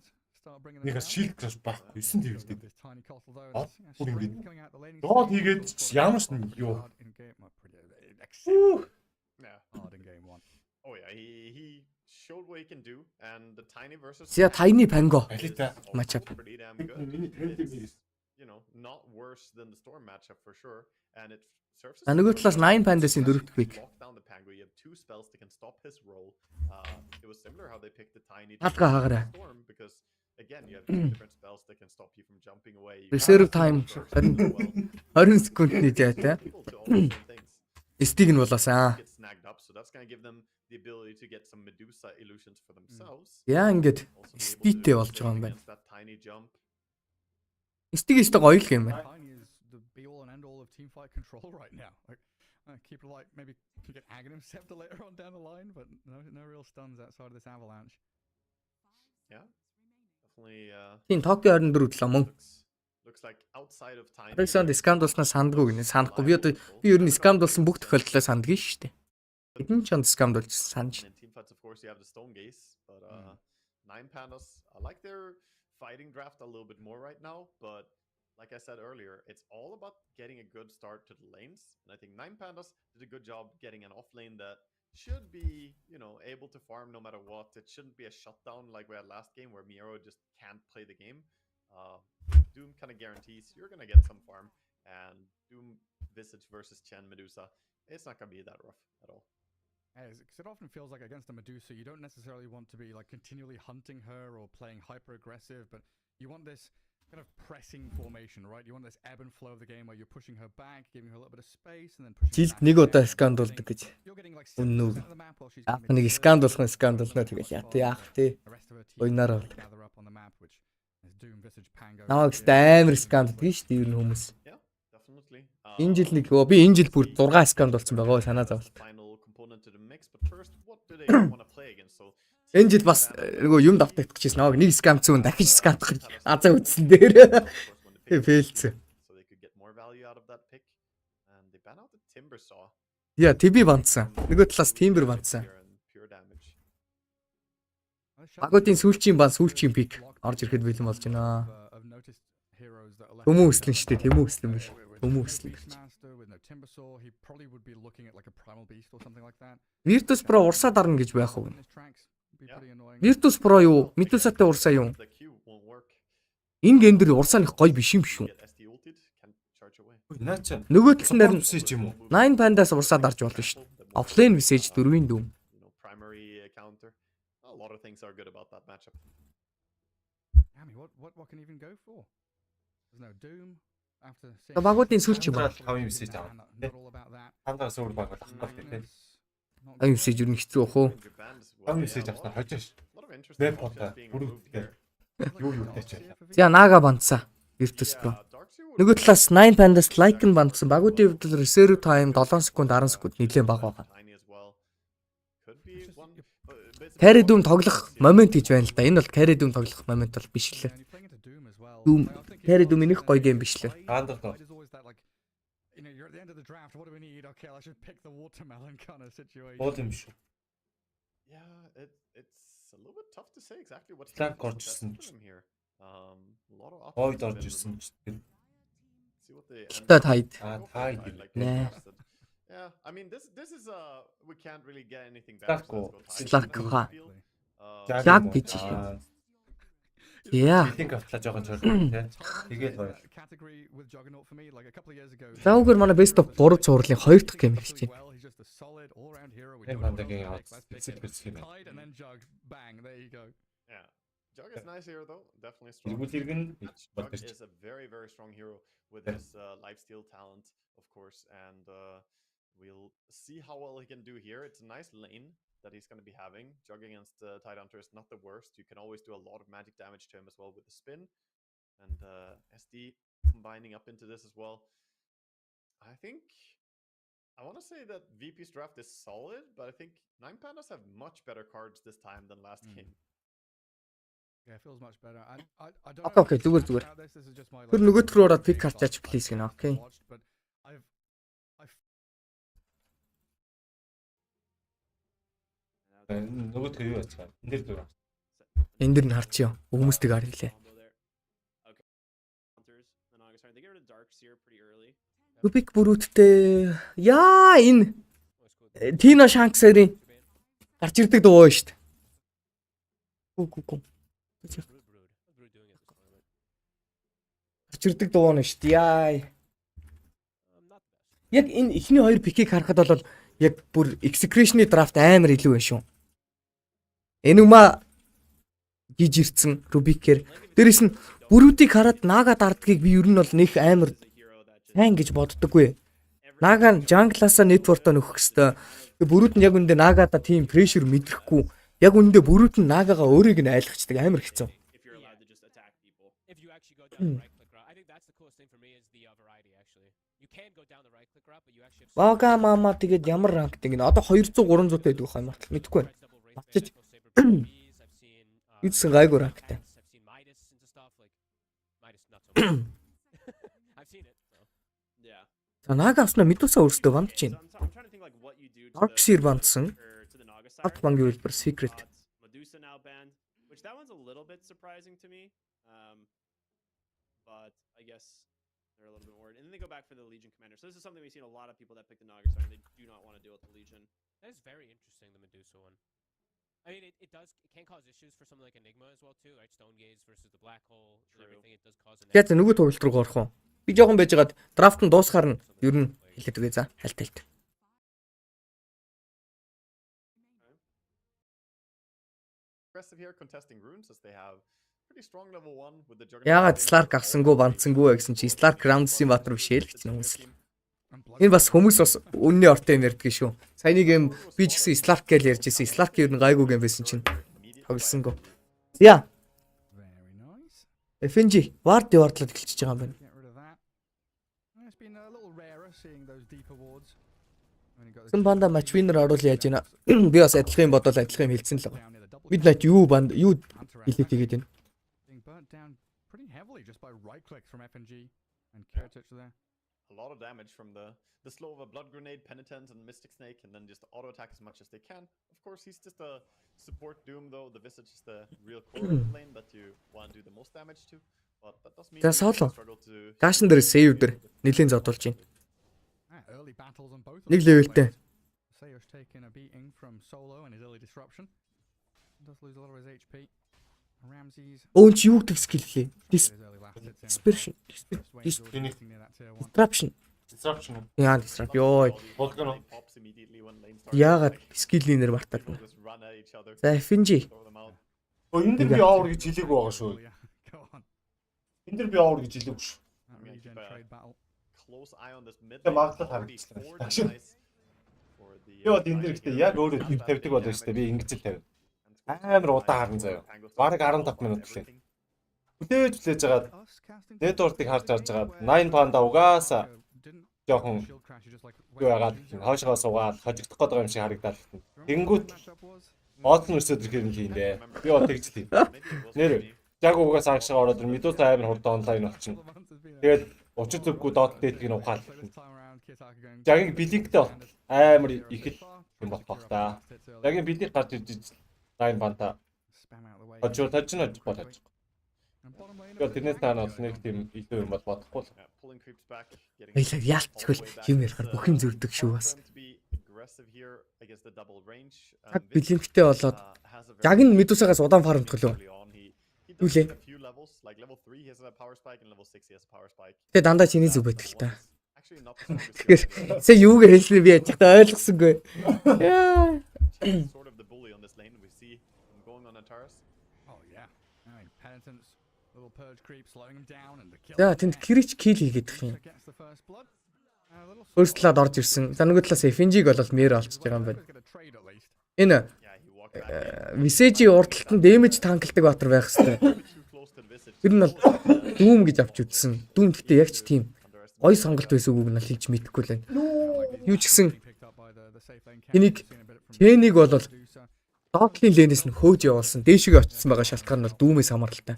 нэг шилд краш байхгүй 9 level-тэй. Бүр ингэ. Доод хийгээд ямар ч юу. Oh yeah, he showed what he can do, and the Tiny versus Tiny Pango matchup pretty damn good. It's, not worse than the Storm matchup for sure, and it serves as нөгөө талаас 9 Pandas-ийн 4-th pick. Lock down the Pango. You have 2 spells that can stop his roll. It was similar how they picked the Tiny Storm because again you have 2 different spells that can stop you from jumping away. Reserve time 20 секундний зайтай. Стиг нь болоосаа. So that's going to give them the ability to get some Medusa illusions for themselves. Яа ингэж стигтэй болж байгаа юм байна. Стиг өстө гоё л юм байна. the be all and end all of teamfight control right now. Like, keep it like maybe can get Aghanim Scepter later on down the line, but no real stuns outside of this avalanche. Yeah, definitely. Тийм Токио 24 лөө мөн. Looks like outside of time. Александр скамд болсноо сандгүй гинэ санахгүй. Би ер нь скамд болсон бүх тохиолдлоо сандгийн шүү дээ. Хэдэн ч онд скамд болж санаж. In team fights, of course, you have the Stone Gaze, but Nine Pandas, I like their fighting draft a little bit more right now. But like I said earlier, it's all about getting a good start to the lanes, and I think Nine Pandas did a good job getting an off lane that should be, able to farm no matter what. It shouldn't be a shutdown like we had last game where Miro just can't play the game. Doom kind of guarantees you're gonna get some farm, and Doom Visage versus Chen Medusa, it's not gonna be that rough at all. Because it often feels like against a Medusa, you don't necessarily want to be like continually hunting her or playing hyper aggressive, but you want this kind of pressing formation, right? You want this ebb and flow of the game where you're pushing her back, giving her a little bit of space, and then pushing Жилд нэг удаа скамд болдог гэж. Үнэн. Ах нэг скамд болгоно тэгэл яах тий. Ойнаар бол. Намайг амар скамд гэдэг шүү дээ ер нь хүмүүс. Энэ жил нэг би энэ жил бүр 6 скамд болсон байгаа санаа зовлт. Энэ жил бас нөгөө юм давтагдах гэсэн нэг скам зүүн дахиж скамдах гэж азаа үтсэн дээр. Фейлцээ. Яа, TB бандсан. Нөгөө талаас Timber бандсан. Агуудын сүүлчийн бан сүүлчийн пик орж ирэхэд бэлэн болж байна. Хүмүүслэн штэ, тэмүүслэн биш. Хүмүүслэн гэж. Virtus Pro урсаа дарна гэж байх уу? Virtus Pro юу? Medusa-тай урсаа юу? Энэ гендер урсаа нэг гоё биш юм шүү. Нөгөө талснаар нь Nine Pandas урсаа дарж болно шүү. Offlane Visage 4-ийн дүм. A lot of things are good about that matchup. What can even go for? There's no Doom after. Багуудын сүүлч юм. 5 мессеж аваа. Хандаа суур баг болох гэдэг. Аа мессеж юу хэцүү ах уу? 5 мессеж авсан хожиж. Веб пота бүрүүдтэй. Юу дэчээ. За Нага бандсан. Virtus Pro. Нөгөө талаас Nine Pandas like нь бандсан. Багуудын хувьд reserve time 7 секунд 10 секунд нэлээд бага байгаа. Carry Doom тоглох момент гэж байна л да. Энэ бол Carry Doom тоглох момент бол биш лээ. Doom Carry Doom их гоё гейм биш лээ. Гаандах. Бол юм шүү. Yeah, it's a little bit tough to say exactly what's Flank оржсэн him here. A lot of Ойд орж ирсэн ч тийм. Та тайд. Тайд. Нэ. Yeah, I mean this is we can't really get anything better. Слакка. Яг гэж. Yeah. Think автлаа жоохон чөлөө тий. Тэгээд баяр. Лаугер манай best of 3 цуурлын 2 дахь гейм эхэлж байна. Энэ бандагийн специфик юм. Yeah. Jug is nice here though, definitely strong. Эргүүл иргэн Jug is a very strong hero with his lifesteal talent, of course, and we'll see how well he can do here. It's a nice lane that he's going to be having. Jug against Tidehunter is not the worst. You can always do a lot of magic damage to him as well with the spin. And SD combining up into this as well. I think I want to say that VP's draft is solid, but I think Nine Pandas have much better cards this time than last game. Yeah, it feels much better. I don't know. Okay, зүгээр. Тэр нөгөөд рүү ороод pick картаач please гэнэ. Okay. Нөгөөд юу яцгаа. Энд дэр дүр. Энд дэр нь харчихё. Хүмүүстэйг харъя. Рубик бүрүүдтэй. Яа энэ Тино Шанксэрийн гарч ирдэг дуу шүү дээ. Гү. Гарч ирдэг дуу нь шүү дээ. Яа. Яг энэ эхний хоёр пикийг харахад бол яг бүр execution-ы драфт амар илүү байна шүү. Энума гиж ирсэн Рубикээр. Дээрээс нь бүрүүдийг хараад Нага дардгийг би ер нь бол нэг амар сайн гэж боддоггүй. Нага Jungle-аас network-то нөхөх хэвээр. Бүрүүд нь яг үндэ Нагада тийм pressure мэдрэхгүй. Яг үндэ бүрүүд нь Нагагаа өөрийг нь айлгачдаг амар хэцүү. Бага мама тэгээд ямар ранкт ингэ одоо 200 300 таад байх юм бол мэдэхгүй байна. Батчиж Эдсэн гайгүй ранктай. За наг авснаа Медуса өөрсдөө бандж байна. Арксир бандсан. Арт бангийн хэлбэр secret. Medusa now banned, which that one's a little bit surprising to me. But I guess they're a little bit worried. And then they go back for the Legion commander. So this is something we've seen a lot of people that pick the Nagastar and they do not want to deal with the Legion. That is very interesting, the Medusa one. I mean, it can cause issues for something like Enigma as well too, right? Stone Gaze versus the Black Hole and everything. It does cause an. Тэгээд нөгөө тоглолт руу орох уу? Би жоохон байжгаад драфт нь дуусахаар нь ер нь хэлээд үгүй за хальталт. Aggressive here contesting runes as they have pretty strong level 1 with the Яагаад Slark авсангүй бандсангүй гэсэн чи Slark Ramsey Баатар биш ээ л гэж хүмүүс. Энэ бас хүмүүс бас үнний ортой юм ярьдаг шүү. Саяны гейм би ч гэсэн Slark гэж ярьж ирсэн. Slark ер нь гайгүй гейм байсан чинь тоглосонгүй. Яа. FNG вард явардлаад эхэлчихэж байгаа юм байна. Хэн банда матч винер оруул яаж байна? Би бас адилхан юм бодоод адилхан юм хэлсэн л байгаа. Midnight юу хэлээд тэгээд байна. A lot of damage from the slow of a blood grenade, penitent, and mystic snake, and then just auto attack as much as they can. Of course, he's just a support doom, though. The visage is the real core of the lane that you want to do the most damage to. But that does mean За соло. Гаашин дээр сейв дээр нэлийн зодуулж байна. Нэг левелтэй. Sayo's taking a beating from Solo and his early disruption. Does lose a lot of his HP. Ramsey's Өөч юу гэдэг скил лээ? Dispersion. Disruption. Яа disrupt ёо. Яагаад скилний нэр мартаад байна. За FNG. Энэ дэр би авар гэж хэлээгүй байгаа шүү. Энэ дэр би авар гэж хэлээгүй шүү. Магадлал харагдчихлаа. Яа энэ дэр ихтэй яг өөрөө тавьдаг болоо шүү дээ. Би ингэж л тавина. Амар удаан харна заяа. Бараг 15 минут лээ. Хүлээж жагаад network-ыг харж жагаад 9 панда угаасаа жоохон юу яагаад хоошгоо суугаад хожигдох гээд байгаа юм шиг харагдаад. Тэнгүүт Одлон өсөд ирэхээр л юм дээ. Би одоо тэгж л юм. Нэр яг угаасаа агшаа ороод Медуса амар хурдан онлайн болчихно. Тэгээд учир зүггүй дот дээтгийг нь ухаал. Ягийн билингтэй амар их юм болох та. Ягийн билинг гарч ирж 9 панда. Очоо тажна бодож. Тэгээд тэрнээс таанаас нэг тийм илүү юм бол бодохгүй л. Баялаг яалтчгүй юм ярихаар бүх юм зүрдэг шүү бас. Цаг билимгтэй болоод яг нь Медусагаас удаан фармт гэлөө. Юу лээ? Тэгээ дандаа чиний зүг байдаг л та. Тэгэхээр сая юуг хэлсэн би яаж та ойлгосонгүй. Яа. За тэнд крич кил хийгээд их юм. First талаад орж ирсэн. За нөгөө талаас FNG-г бол мээр олцож байгаа юм байна. Энэ Visage урдталтанд damage танкалдаг баатар байх хэвээр. Тэр нь бол Doom гэж авч үзсэн. Doom гэхдээ яг ч тийм гой сонголт байсан үгийг нь хэлж мэдэхгүй л байна. Юу ч гэсэн энийг Chain-ыг бол Dogline лэнээс нь хөөж явуулсан. Дээшгээ очсон байгаа шалтгаан нь бол Doom-ээс хамааралтай.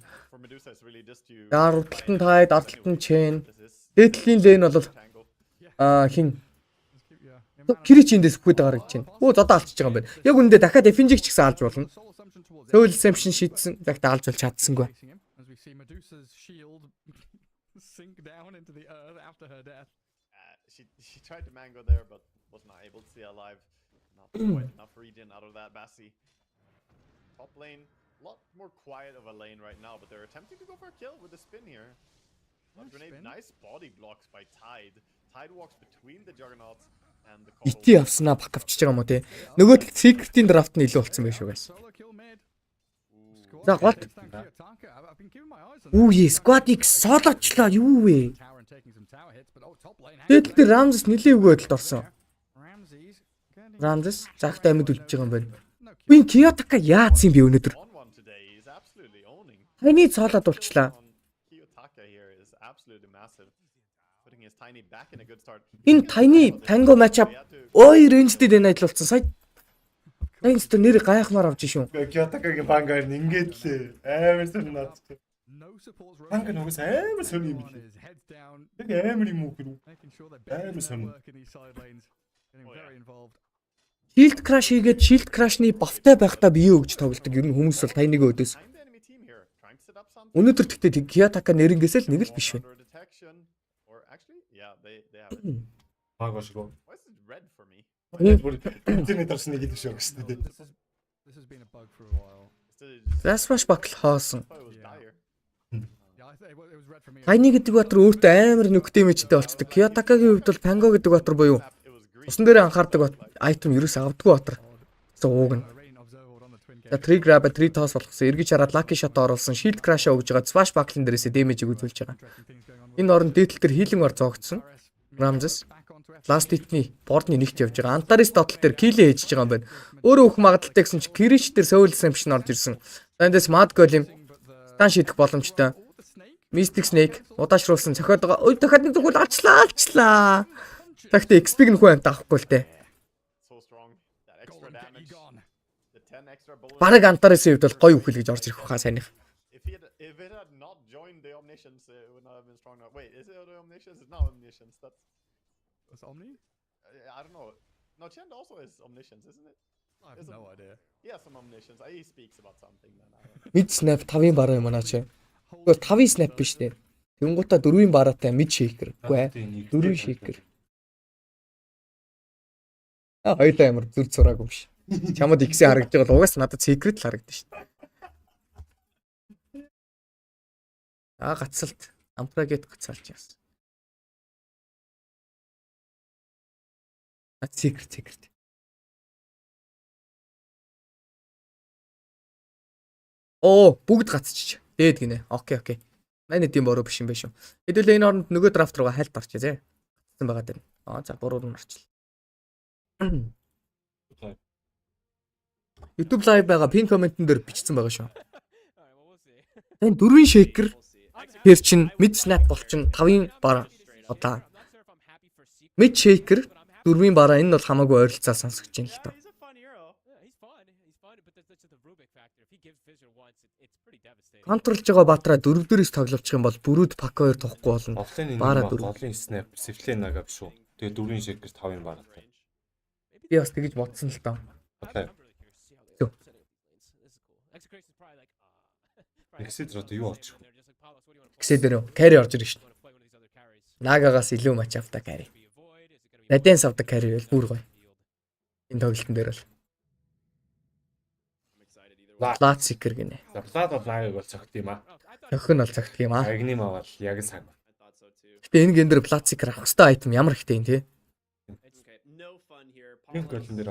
Урдталтанд таад, ардлалтанд Chain. Дээдлийн лэн бол хин Крич эндээс бүхэд байгаа гэж байна. Өө зодоо алчиж байгаа юм байна. Яг үндэ дахиад FNG ч гэсэн алж болно. Soul Assumption шийдсэн. Дахиад алж бол чадсангүй. She tried to mango there but was not able to stay alive. Not quite enough regen out of that Bassi. Top lane, a lot more quiet of a lane right now, but they're attempting to go for a kill with the spin here. Grenade, nice body blocks by Tide. Tide walks between the Juggernauts. Ити авснаа бак авчиж байгаа юм уу те. Нөгөө secret-ийн draft нь илүү болсон байх шүү guys. За гол. Үе squad-ыг солочлаа юу вэ? Тэгэл Ramses нэлээ өгөөдөлд орсон. Ramses загт амьд үлдэж байгаа юм байна. Үе Kiyotaka яац юм бэ өнөөдөр? Хаяны цоолоод болчлаа. blocking his tiny back in a good start. Энэ тайны танго матчап ой рейнжтэй дэ найдлуулсан. Сая Тайнс то нэр гайхмаар авч шүү. Кётакагийн бангаар ингээд лээ. Амар сонь наад. Банк нүгс амар сонь юм билээ. Яг амар юм уу хэрэг. Амар сонь. Shield crash хийгээд shield crash-ны buff-тай байхдаа бие өгч тоглодог. Ер нь хүмүүс бол тайныг өдөөс. Өнөөдөр тэгтээ Kiyotaka нэрнгээсээ л нэг л биш байна. Баг шиг. Why is it red for me? Интернет орсон нэг л шүү гэсэн дээ. This has been a bug for a while. Rasmash бакл хоосон. Oh, it was dire. Yeah, it was red for me. Тайны гэдэг батар өөртөө амар нөхдөй мэжтэй болцдог. Kiyotaka-гийн хувьд бол Pango гэдэг батар буюу усан дээр анхаардаг айтем ерөөс авдаггүй батар. Зууг нь. За 3 grab 3 toss болгосон. Эргэж хараад lucky shot оруулсан. Shield crash өгж байгаа. Smash buckle-ын дээрээсээ damage-ийг үзүүлж байгаа. Энэ оронд дээдл дээр healing ор зоогдсон. Ramses last hit-ний board-ны нэгт явж байгаа. Antares додол дээр kill хийж байгаа юм байна. Өөрөө өөх магадaltaй гэсэн чи Kirish дээр Soul Assumption орж ирсэн. Эндээс Mad Golem стан шийдэх боломжтой. Mystic Snake удаашруулсан цохиод байгаа. Ой дахиад нэг зүгүүл алчлаа. Тэгтээ XP-г нөхөө амт авахгүй л дээ. So strong. That extra damage. The 10 extra bullets. Бараг Antares-ийн хувьд бол гоё үхэл гэж орж ирэх хаа сайных. If it had not joined the Omniscience, it would not have been strong enough. Wait, is it the Omniscience? It's not Omniscience. That's Omni? I don't know. No, Chend also is Omniscience, isn't it? I have no idea. He has some Omniscience. He speaks about something then. Mid snap 5-ын бараа юм аа чи. Тэгвэл 5-ын snap биш дээ. Тэнгуутаа 4-ийн бараатай mid shaker. Үгүй ээ. 4-ийн shaker. Хоёулаа ямар зүр зураагүй биш. Чамд X харагдаж байгаа бол угаас надад secret л харагдаж шин. Гацалт ампрагет гацалж яасан. Secret. Оо, бүгд гацчих. Дээд гинэ. Окей. Манай тийм бороо биш юм байна шүү. Хэдүүлээ энэ оронд нөгөө драфт руугаа хайлт орчих зэ. Гацсан байгаа даа. За буруур нь орчлаа. YouTube live байгаа pin comment-н дээр бичсэн байгаа шүү. Энэ 4-ийн shaker тэр чин mid snap болчин 5-ын бараа. Одоо mid shaker 4-ийн бараа энэ бол хамаагүй ойролцоо сонсогч юм л тоо. Контролж байгаа батраа 4-дээрээс тоглолчих юм бол бүрүүд пак 2 тухгүй болно. Бараа 4. Голын snap, Siflane нага биш үү. Тэгээ 4-ийн shaker 5-ын бараатай. Би бас тэгэж бодсон л тоо. Окей. Exit руу юу орчих вэ? Exit дээр carry орж ирж шин. Нагагаас илүү матч авта carry. Наденс авта carry бол бүр гоё. Энэ тоглолтын дээр бол. Plat seeker гинэ. Plat бол лагыг бол цогт юм аа. Охин бол цогт юм аа. Агним авал яг цаг. Гэтэ энэ гэн дээр Plat seeker авах хэрэгтэй айтем ямар ихтэй юм те.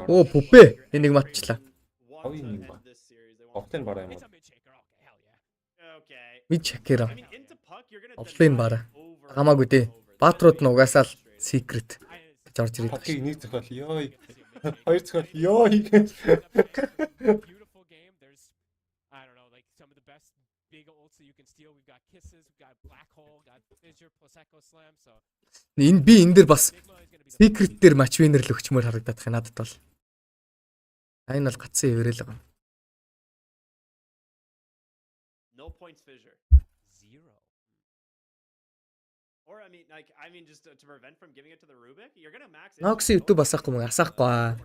Оо пупэ энийг матчлаа. Хавийн юм ба. Офтын бараа юм уу? Мид чекера. Офлайн бараа. Хамаагүй дээ. Баатрууд нь угаасаа л secret гэж орж ирээд байна. Хокийг нэг зохиол ёо. Хоёр зохиол ёо. Энэ би энэ дээр бас secret дээр match winner л өгчмөр харагдаад байна надад бол. Энэ бол гацсан ивэрэл байгаа. No points fissure. 0. Or I mean just to prevent from giving it to the Rubik, you're going to max it. Nox YouTube асахгүй мөн асахгүй.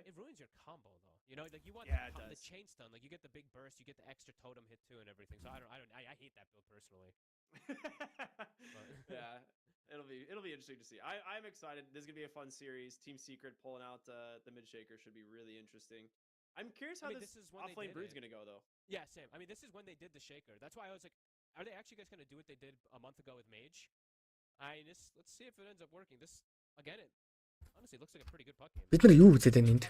It ruins your combo though. You know, like you want the chain stun, like you get the big burst, you get the extra totem hit too and everything. So I hate that build personally. Yeah. It'll be interesting to see. I'm excited. This is gonna be a fun series. Team Secret pulling out the mid shaker should be really interesting. I'm curious how this offlane brood's gonna go though. Yeah, same. I mean, this is when they did the shaker. That's why I was like, are they actually guys gonna do what they did a month ago with Mage? Let's see if it ends up working. This again, it honestly looks like a pretty good puck game. Бид нар юу үзээд байна энд?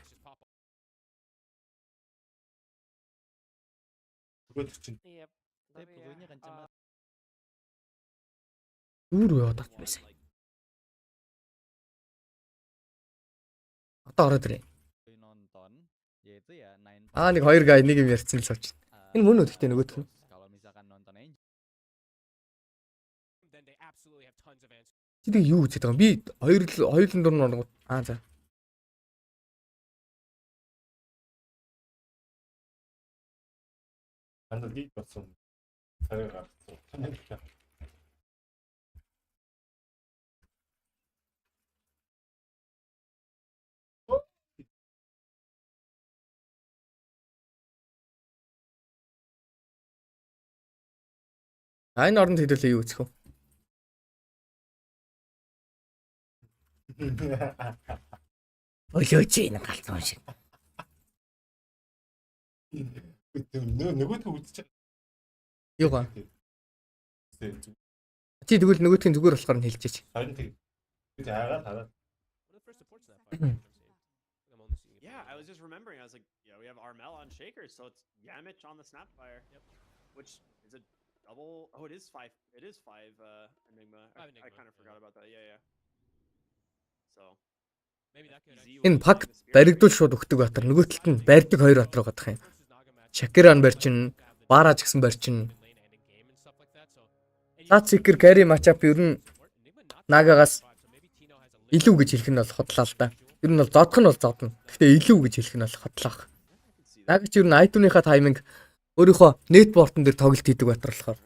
Юу яваад байсан? Одоо ороод ирээ. Нэг хоёр гай нэг юм ярьсан л сууч. Энэ мөн үү гэхдээ нөгөөх нь. Чи тэг юу үзээд байгаа юм? Би хоёулын дор нэг за. Андаа лиг болсон. Цагаан гарсан. Энэ оронд хэдүүлээ юу үзэх вэ? Олооч энэ галзуу шиг. Нөгөөдгөө үзэж байгаа. Юу га? Чи тэгвэл нөгөөдхийн зүгээр болохоор нь хэлчихэж. Харин тэг. Би хараад. Yeah, I was just remembering. I was like, yeah, we have Armel on Shaker, so it's Yamich on the Snapfire. Yep. Which is a double. Oh, it is five. It is five Enigma. I kind of forgot about that. Yeah. So maybe that could. Энэ пак баригдуул шууд өгдөг батар. Нөгөө талд нь барьдаг хоёр батар гадах юм. Шакиран барьчин, Бараж гэсэн барьчин. Лацикер carry matchup ер нь Нагагаас илүү гэж хэлэх нь бол хотлаа л да. Ер нь бол зодох нь бол зодно. Гэхдээ илүү гэж хэлэх нь бол хотлоох. Нагч ер нь айтуныхаа тайминг өөрийнхөө нетбортон дээр тоглолт хийдэг батар болохоор.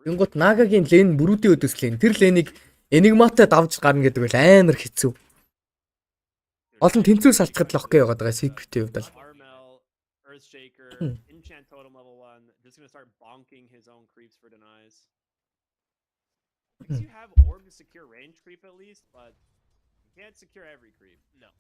Тэнгуут Нагагийн лейн бүрүүдийн өдөөс лейн. Тэр лейнийг Enigmaтай давж гарна гэдэг бол амар хэцүү. Олон тэнцүү салцахад л окей байгаад байгаа Secret-ийн хувьд бол. Enchant totem level 1, just gonna start bonking his own creeps for denies. Because you have orb to secure range creep at least, but you can't secure every creep. No.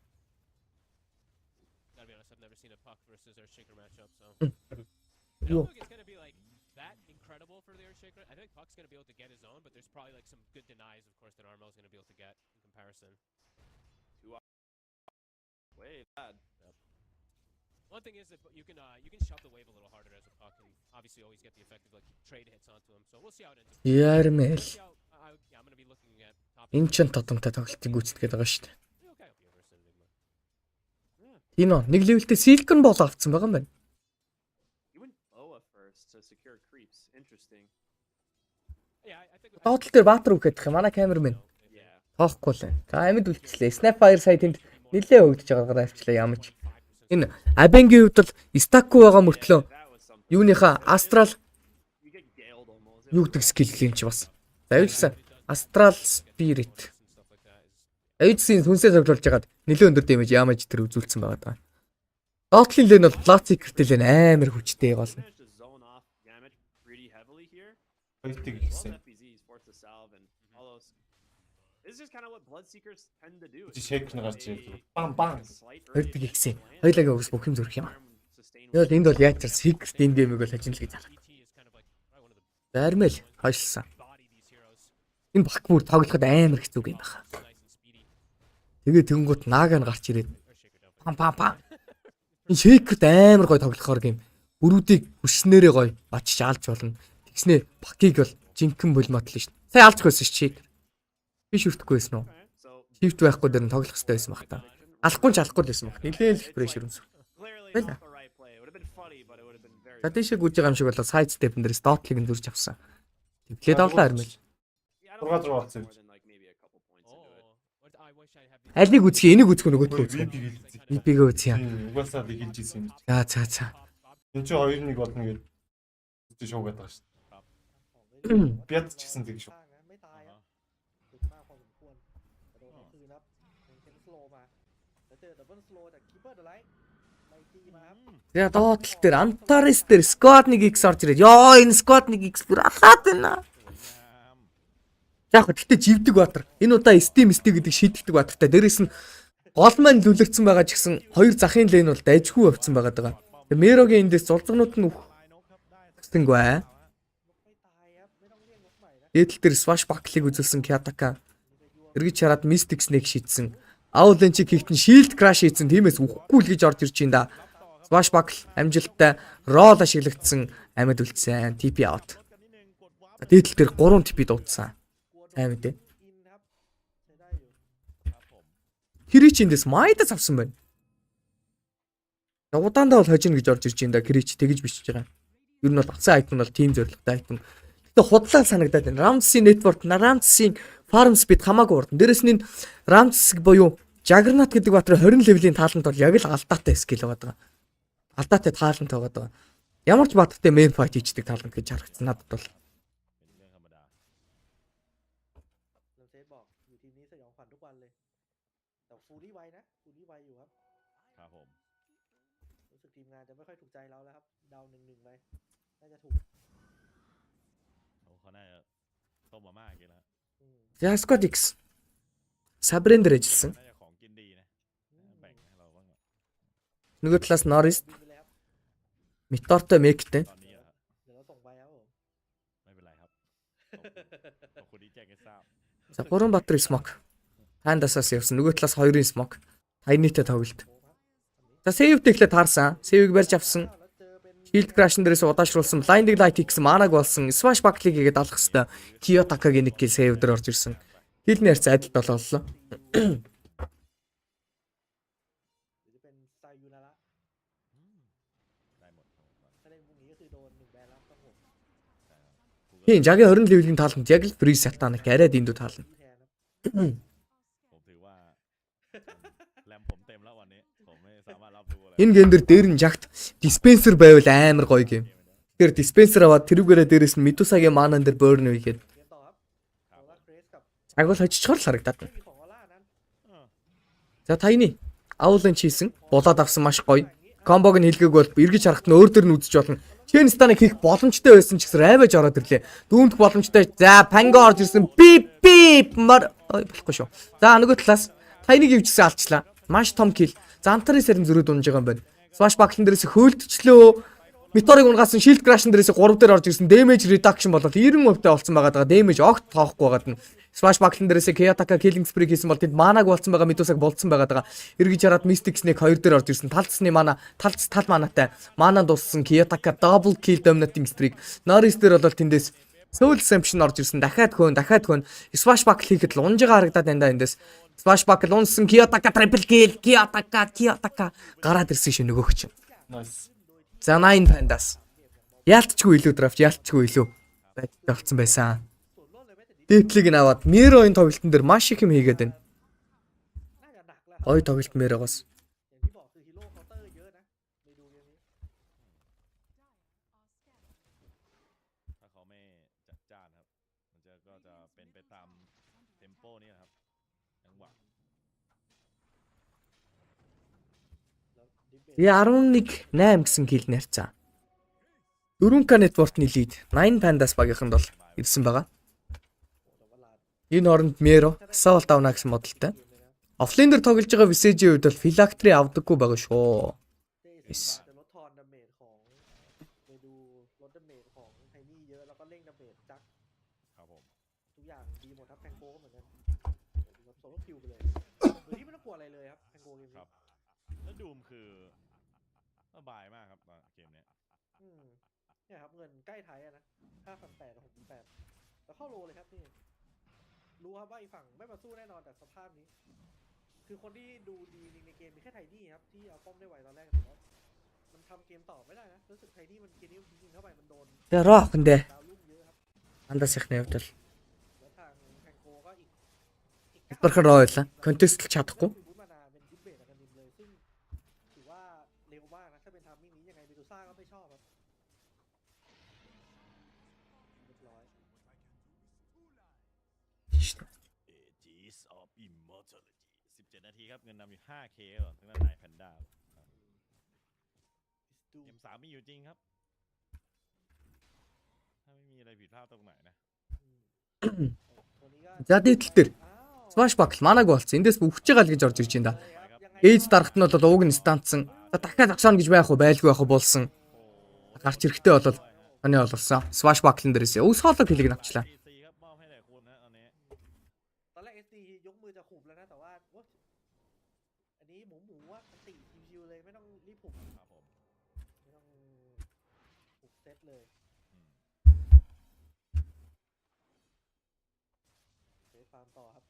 Gotta be honest, I've never seen a Puck versus Earthshaker matchup, so. I don't think it's gonna be like that incredible for the Earthshaker. I think Puck's gonna be able to get his own, but there's probably like some good denies, of course, that Armel's gonna be able to get in comparison. Way bad. One thing is that you can shove the wave a little harder as a Puck, and obviously always get the effective like trade hits onto him. So we'll see how it ends up. Ярмэл. I'm gonna be looking at top. Энэ ч тотомтой тоглолтыг гүйцэтгэж байгаа шүү дээ. Энэ нэг левелтэй Silicon Ball авцсан байгаа юм байна. You went Boa first to secure creeps. Interesting. Тоотл дээр Баатар үхэх юм. Манай камермен. Тоохгүй л. За амьд үлдчихлээ. Snapfire сая тэнд нилээ өгдөж байгаагаар авчлаа ямч. Энэ Абенгийн хувьд бол стаку байгаа мөртлөө юуныхаа Astral юу гэдэг скил юм чи бас. Завилсан Astral Spirit. Эйдсийн хүнсээ цогцолж хагаад нэлээд өндөр дэмэж ямаж тэр үзүүлсэн байгаа даа. Доотлын лэн бол Plastic Cryptil амар хүчтэй болно. Политик гэсэн. This is kind of what Bloodseekers tend to do. Чи шейкер гарч ирээ. Бам. Хоёрдаг ихсэн. Хоёулагаа өгс бүх юм зүрх юм аа. Тэгэл энд бол яаж ч Secret энэ геймийг бол хажин л гэж харах. Зармэл хойшлсан. Энэ баг бүр тоглоход амар хэцүү юм байна. Тэгээ тэнгуут Нага нь гарч ирээд пам. Энэ Shaker амар гой тоглохоор гейм. Бүрүүдийг хүснээрээ гой очиж алж болно. Тэгснээ багийг бол жинхэнэ булмаатлаа шүү. Сая алж гойсон Shaker. Би шүртэхгүй байсан уу? Shift байхгүй дээр нь тоглох хэрэгтэй байсан баг та. Алахгүй ч алахгүй л байсан баг. Нилээл их прешэр үнс. Байла. За тийшээ гүйж байгаа юм шиг болоо сайд степэн дээрээс доотлыг нь зурж авсан. Тэглээд авлаа армил. 6 болсон. Алийг үзхий, энийг үзэх нөгөөдгөө үзэх. Эпигээ үзье. Угаасаа л хэлж ийсэн юм. За. Энд чи 2-1 болно гэж үзэж шуугаад байгаа шүү. Бяд ч гэсэн тэг шүү. Тэгээ доотл дээр Antares дээр Squad 1X орж ирээд ёо энэ Squad 1X бүр алаад байна. Яг гэхдээ живдэг баатар. Энэ удаа Steam гэдэг шийдэгдэг баатартай. Дээрээс нь гол маань лүлэгдсэн байгаа ч гэсэн хоёр захын лейн бол дайжгүй авцсан байгаа даа. Тэгээ Мерогийн эндээс зулцгнууд нь үхсэнгүй. Дээдл дээр Swash Buckle-ыг үзүүлсэн Kyataka. Эргэж хараад Mystic Snake шийдсэн. Avalanche хийхтэн Shield Crash хийсэн. Тиймээс үхэхгүй л гэж орж ирж байна да. Swash Buckle амжилттай roll ашиглагдсан амьд үлдсэн. TP out. Дээдл дээр 3 TP дуудсан. Сайн мэдээ. Кирич эндээс майдас авсан байна. Удаандаа бол хожино гэж орж ирж байна да. Кирич тэгж бичиж байгаа. Ер нь бол авсан айтм бол team зорилготой айтм. Гэтэ худлаа санагдаад байна. Ramsey network, Ramsey farm speed хамаагүй урд. Дээрэс нь Ramses буюу Juggernaut гэдэг баатар 20 левелийн таалант бол яг л алдаатай скил байгаа. Алдаатай таалант байгаа. Ямар ч баатартай main fight хийдэг таалант гэж харагдсан надад бол. เซฟบอกอยู่ทีมนี้สยองขวัญทุกวันเลยแต่ฟูลี่ไวนะฟูลี่ไวอยู่ครับ ครับผม รู้สึกทีมงานจะไม่ค่อยถูกใจเราแล้วครับเดา1-1ไปน่าจะถูก เขาน่าจะต้มมาม่ากินแล้ว Jascott X Sabrender ажилласан. น่าจะของกินดีนะแบ่งให้เราบ้าง Нөгөө талаас Norris ดีไปเลยครับ Meteorтой Mekтэй. ตอนนี้อะครับ เดี๋ยวเราส่งไปครับผม ไม่เป็นไรครับขอบคุณที่แจ้งให้ทราบ За 3 баатар smoke. Тандасаас явсан. Нөгөө талаас 2-ын smoke. Тайнитэй тоглолт. За save дэглээ таарсан. Save-ийг барьж авсан. แล้วเจอเป็น Shield Crash-н дээрээс удаашруулсан. Blinding Light хийсэн манаг болсон. Smash Buckle хийгээд алах хэвээр. Kiyotaka-гийн нэг kill save дээр орж ирсэн. Хилний харьц адилт бололоо. หรือจะเป็นไซยูนาระ ได้หมดครับผม ถ้าเล่นพวกนี้ก็คือโดน1แบนแล้วครับผม Тийм, Jagi 20 level-ийн тааланд яг л Freeze Satanic арай дэндүү таална. ที่แทนครับ ผมถือว่าแรมผมเต็มแล้ววันนี้ผมไม่สามารถรับรู้อะไร Энэ гэн дээр нь жагт Dispenser байвал амар гоё юм. Тэгэхээр Dispenser аваад тэрүүгээрээ дээрээс нь Medusa-гийн манан дээр burn хийгээд เกมต่อครับโซล่าเครสกับ агуул хожичхоор л харагдаад ไม่ байна. มีของออร่านั้น За Tiny Avalanche хийсэн. Булаад авсан маш гоё. Комбог нь хэлгээг бол эргэж харахад нь өөр төр нь үзэж болно. Chain Stun-ыг хийх боломжтой байсан ч гэсэн райвэж ороод ирлээ. Дүүндх боломжтой. За Pango орж ирсэн. Бип мар болохгүй шүү. За нөгөө талаас Tiny-г ивжсэн алчлаа. Маш том kill. За Антарын сарин зөрүүд унж байгаа юм байна. Smash Buckle дээрээс хөөлтчлөө. Meteor-ыг унгаасан Shield Crash-н дээрээс 3 дээр орж ирсэн. Damage reduction болоод 90% та болсон байгаа. Damage огт тоохгүй байгаад нь. Smash Buckle дээрээс Kiyotaka killing spree хийсэн бол тэнд манаг болцсон байгаа. Medusa-г болцсон байгаа. Эргэж хараад Mystic Snake 2 дээр орж ирсэн. Талцсны мана, тал манатай. Мана дууссан Kiyotaka double kill dominating streak. Norris дээр бол тэндээс Soul Assumption орж ирсэн. Дахиад хөөн. Smash Buckle хийхэд л унж байгаа харагдаад байна да эндээс. Smash Buckle унсан Kiyotaka triple kill. Kiyotaka гараад ирсэн шин нөгөөх чинь. Nice. За 9 Pandas. Яалтчгүй илүү драфт, яалтчгүй илүү байдалтай болсон байсан. Дээдлийг нь аваад Mero-ийн тоглолтын дээр маш их юм хийгээд байна. น่าจะหนักแล้วครับ Ой тоглолт Mero-гоос. อย่างที่บอกคือฮีโร่เคาน์เตอร์เยอะนะไปดูเกมนี้ ถ้าเขาไม่จัดจ้านครับมันจะก็จะเป็นไปตามเทมโปนี่แหละครับจังหวะ 11-8 гэсэн kill нэрцаа. 4K network-ны lead 9 Pandas багийнхан бол ирсэн байгаа. Энэ оронд Mero assault авна гэсэн модалтай. Offlane дээр тоглож байгаа Visage-ийн хувьд бол Phylactery авдаггүй байгаа шүү. เตะสิบาทจะลดทอนดาเมจของไปดูลดดาเมจของไทนี่เยอะแล้วก็เร่งดาเมจจัก ครับผม ทุกอย่างดีหมดครับแพงโกก็เหมือนกันแบบโซโล่คิวไปเลยโดยที่ไม่ต้องกลัวอะไรเลยครับแพงโกเกม ครั นี้ บแล้วดูมคือสบายมากครับตอนเกมเนี้ย อืมเนี่ยครับเงินใกล้ไทยอะนะ5,800กับ6,800แล้วเข้าโลเลยครับนี่รู้ครับว่าอีกฝั่งไม่มาสู้แน่นอนแต่สภาพนี้ คือคนที่ดูดีจริงในเกมมีแค่ไทนี่ครับที่เอาป้อมได้ไวตอนแรกแต่ว่ามันทำเกมต่อไม่ได้นะรู้สึกไทนี่มันเกมนี้มันยิงเข้าไปมันโดน Тэгээ Rock энэ ดาวลุ่มเยอะครับ Pandas-ийн хувьд бол แล้วทางแพงโกก็อีก барахаар ойлаа. Contest чадахгүй. บูทมานาเป็นดิฟเบตกับนิมเลยซึ่งถือว่าเร็วมากนะถ้าเป็นทามมิ่งนี้ยังไงเมดูซ่าก็ไม่ชอบครับเรียบร้อย Aegis of Immortality 17 นาทีครับเงินนำอยู่ 5K ก่อนทางด้านนายแพนด้าเกม3มีอยู่จริงครับถ้าไม่มีอะไรผิดพลาดตรงไหนนะ ตัวนี้ก็ За дээдл дээр อ้าว Smash Buckle манаг болцсон. Эндээс өгч байгаа л гэж орж ирж байна да. ยังไง Age дарахт нь бол ууг нь станцсан. За дахиад агшаана гэж байх уу, байлгүй байх уу болсон. Гарч ирэхдээ бол таны болсон. Smash Buckle дээрээс өвс хоолой хэлийг авчлаа. PC ครับมอบให้แด่คุณนะตอนนี้ ตอนแรก SD ยกมือจะขุบแล้วนะแต่ว่าโอ๊ยอันนี้หมูว่าอันติชิวๆเลยไม่ต้องรีบขุบ ครับผม ไม่ต้องขุบเซตเลยเซตฟาร์มต่อครับ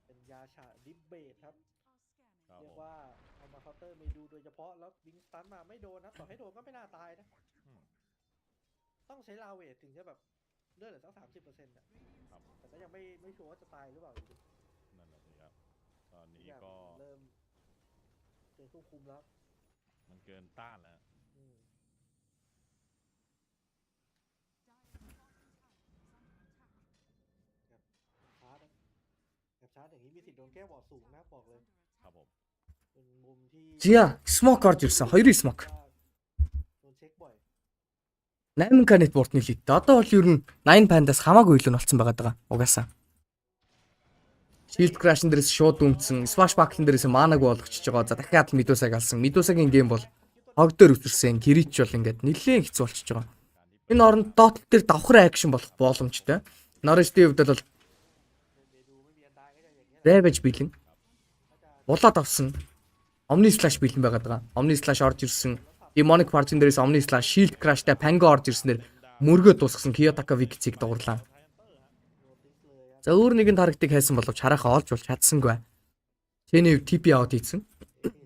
เป็นยาฉาดิฟเบตครับ ครับ เรีย ผ ก ม ว่าเอามาเคาน์เตอร์เมดูโดยเฉพาะแล้ววิงสตันมาไม่โดนนะต่อให้โดนก็ไม่น่าตายนะ อืม ต้องใช้ลาเวทถึงจะแบบ เลือดเหลือสัก30%อ่ะ ครับ แต่ก็ยังไม่ชัวร์ว่าจะตายหรือเปล่าจริง นั่นแหละสิครับตอน ๆ นี้ ทุกอย่าง ก็ เริ่มเกินควบคุมแล้ว มันเกินต้านแล้ว อืมชาร์จนะแบบชาร์จอย่างนี้มีสิทธิ์โดนแก้วอร์ดสูงนะบอกเลย ครับผม เป็นมุมที่ Зя смок орж ирсэн. 2 смок. โดนเช็คบ่อย 8 канет бортны лидтэй. Одоо бол ер нь 8 пандас хамаагүй илүү болцсон байгаа даа. Угаасаа. Shield Crash-н дээрээс шууд өмцсөн, Smash Buckle-н дээрээс манаг болгочихж байгаа. За дахиад Medusag алсан. Medusag-ийн гейм бол хог дээр үтэрсэн. Гэрич бол ингээд нэлээд хэцүү болчихж байгаа. Энэ оронд Dota дээр давхар акшн болох боломжтой. Norwich-ийн хувьд бол Ravage бэлэн. Булаад авсан. Omni Slash бэлэн байгаад байгаа. Omni Slash орж ирсэн. Demonic Fortune дээрээс Omni Slash, Shield Crash-тай Pango орж ирснээр мөргөө дуусгасан Kiyotaka Vixi-г дуурлаа. За өөр нэгэн таргетыг хайсан боловч харахаа олж болж чадсангүй. Тэний TP аут хийсэн.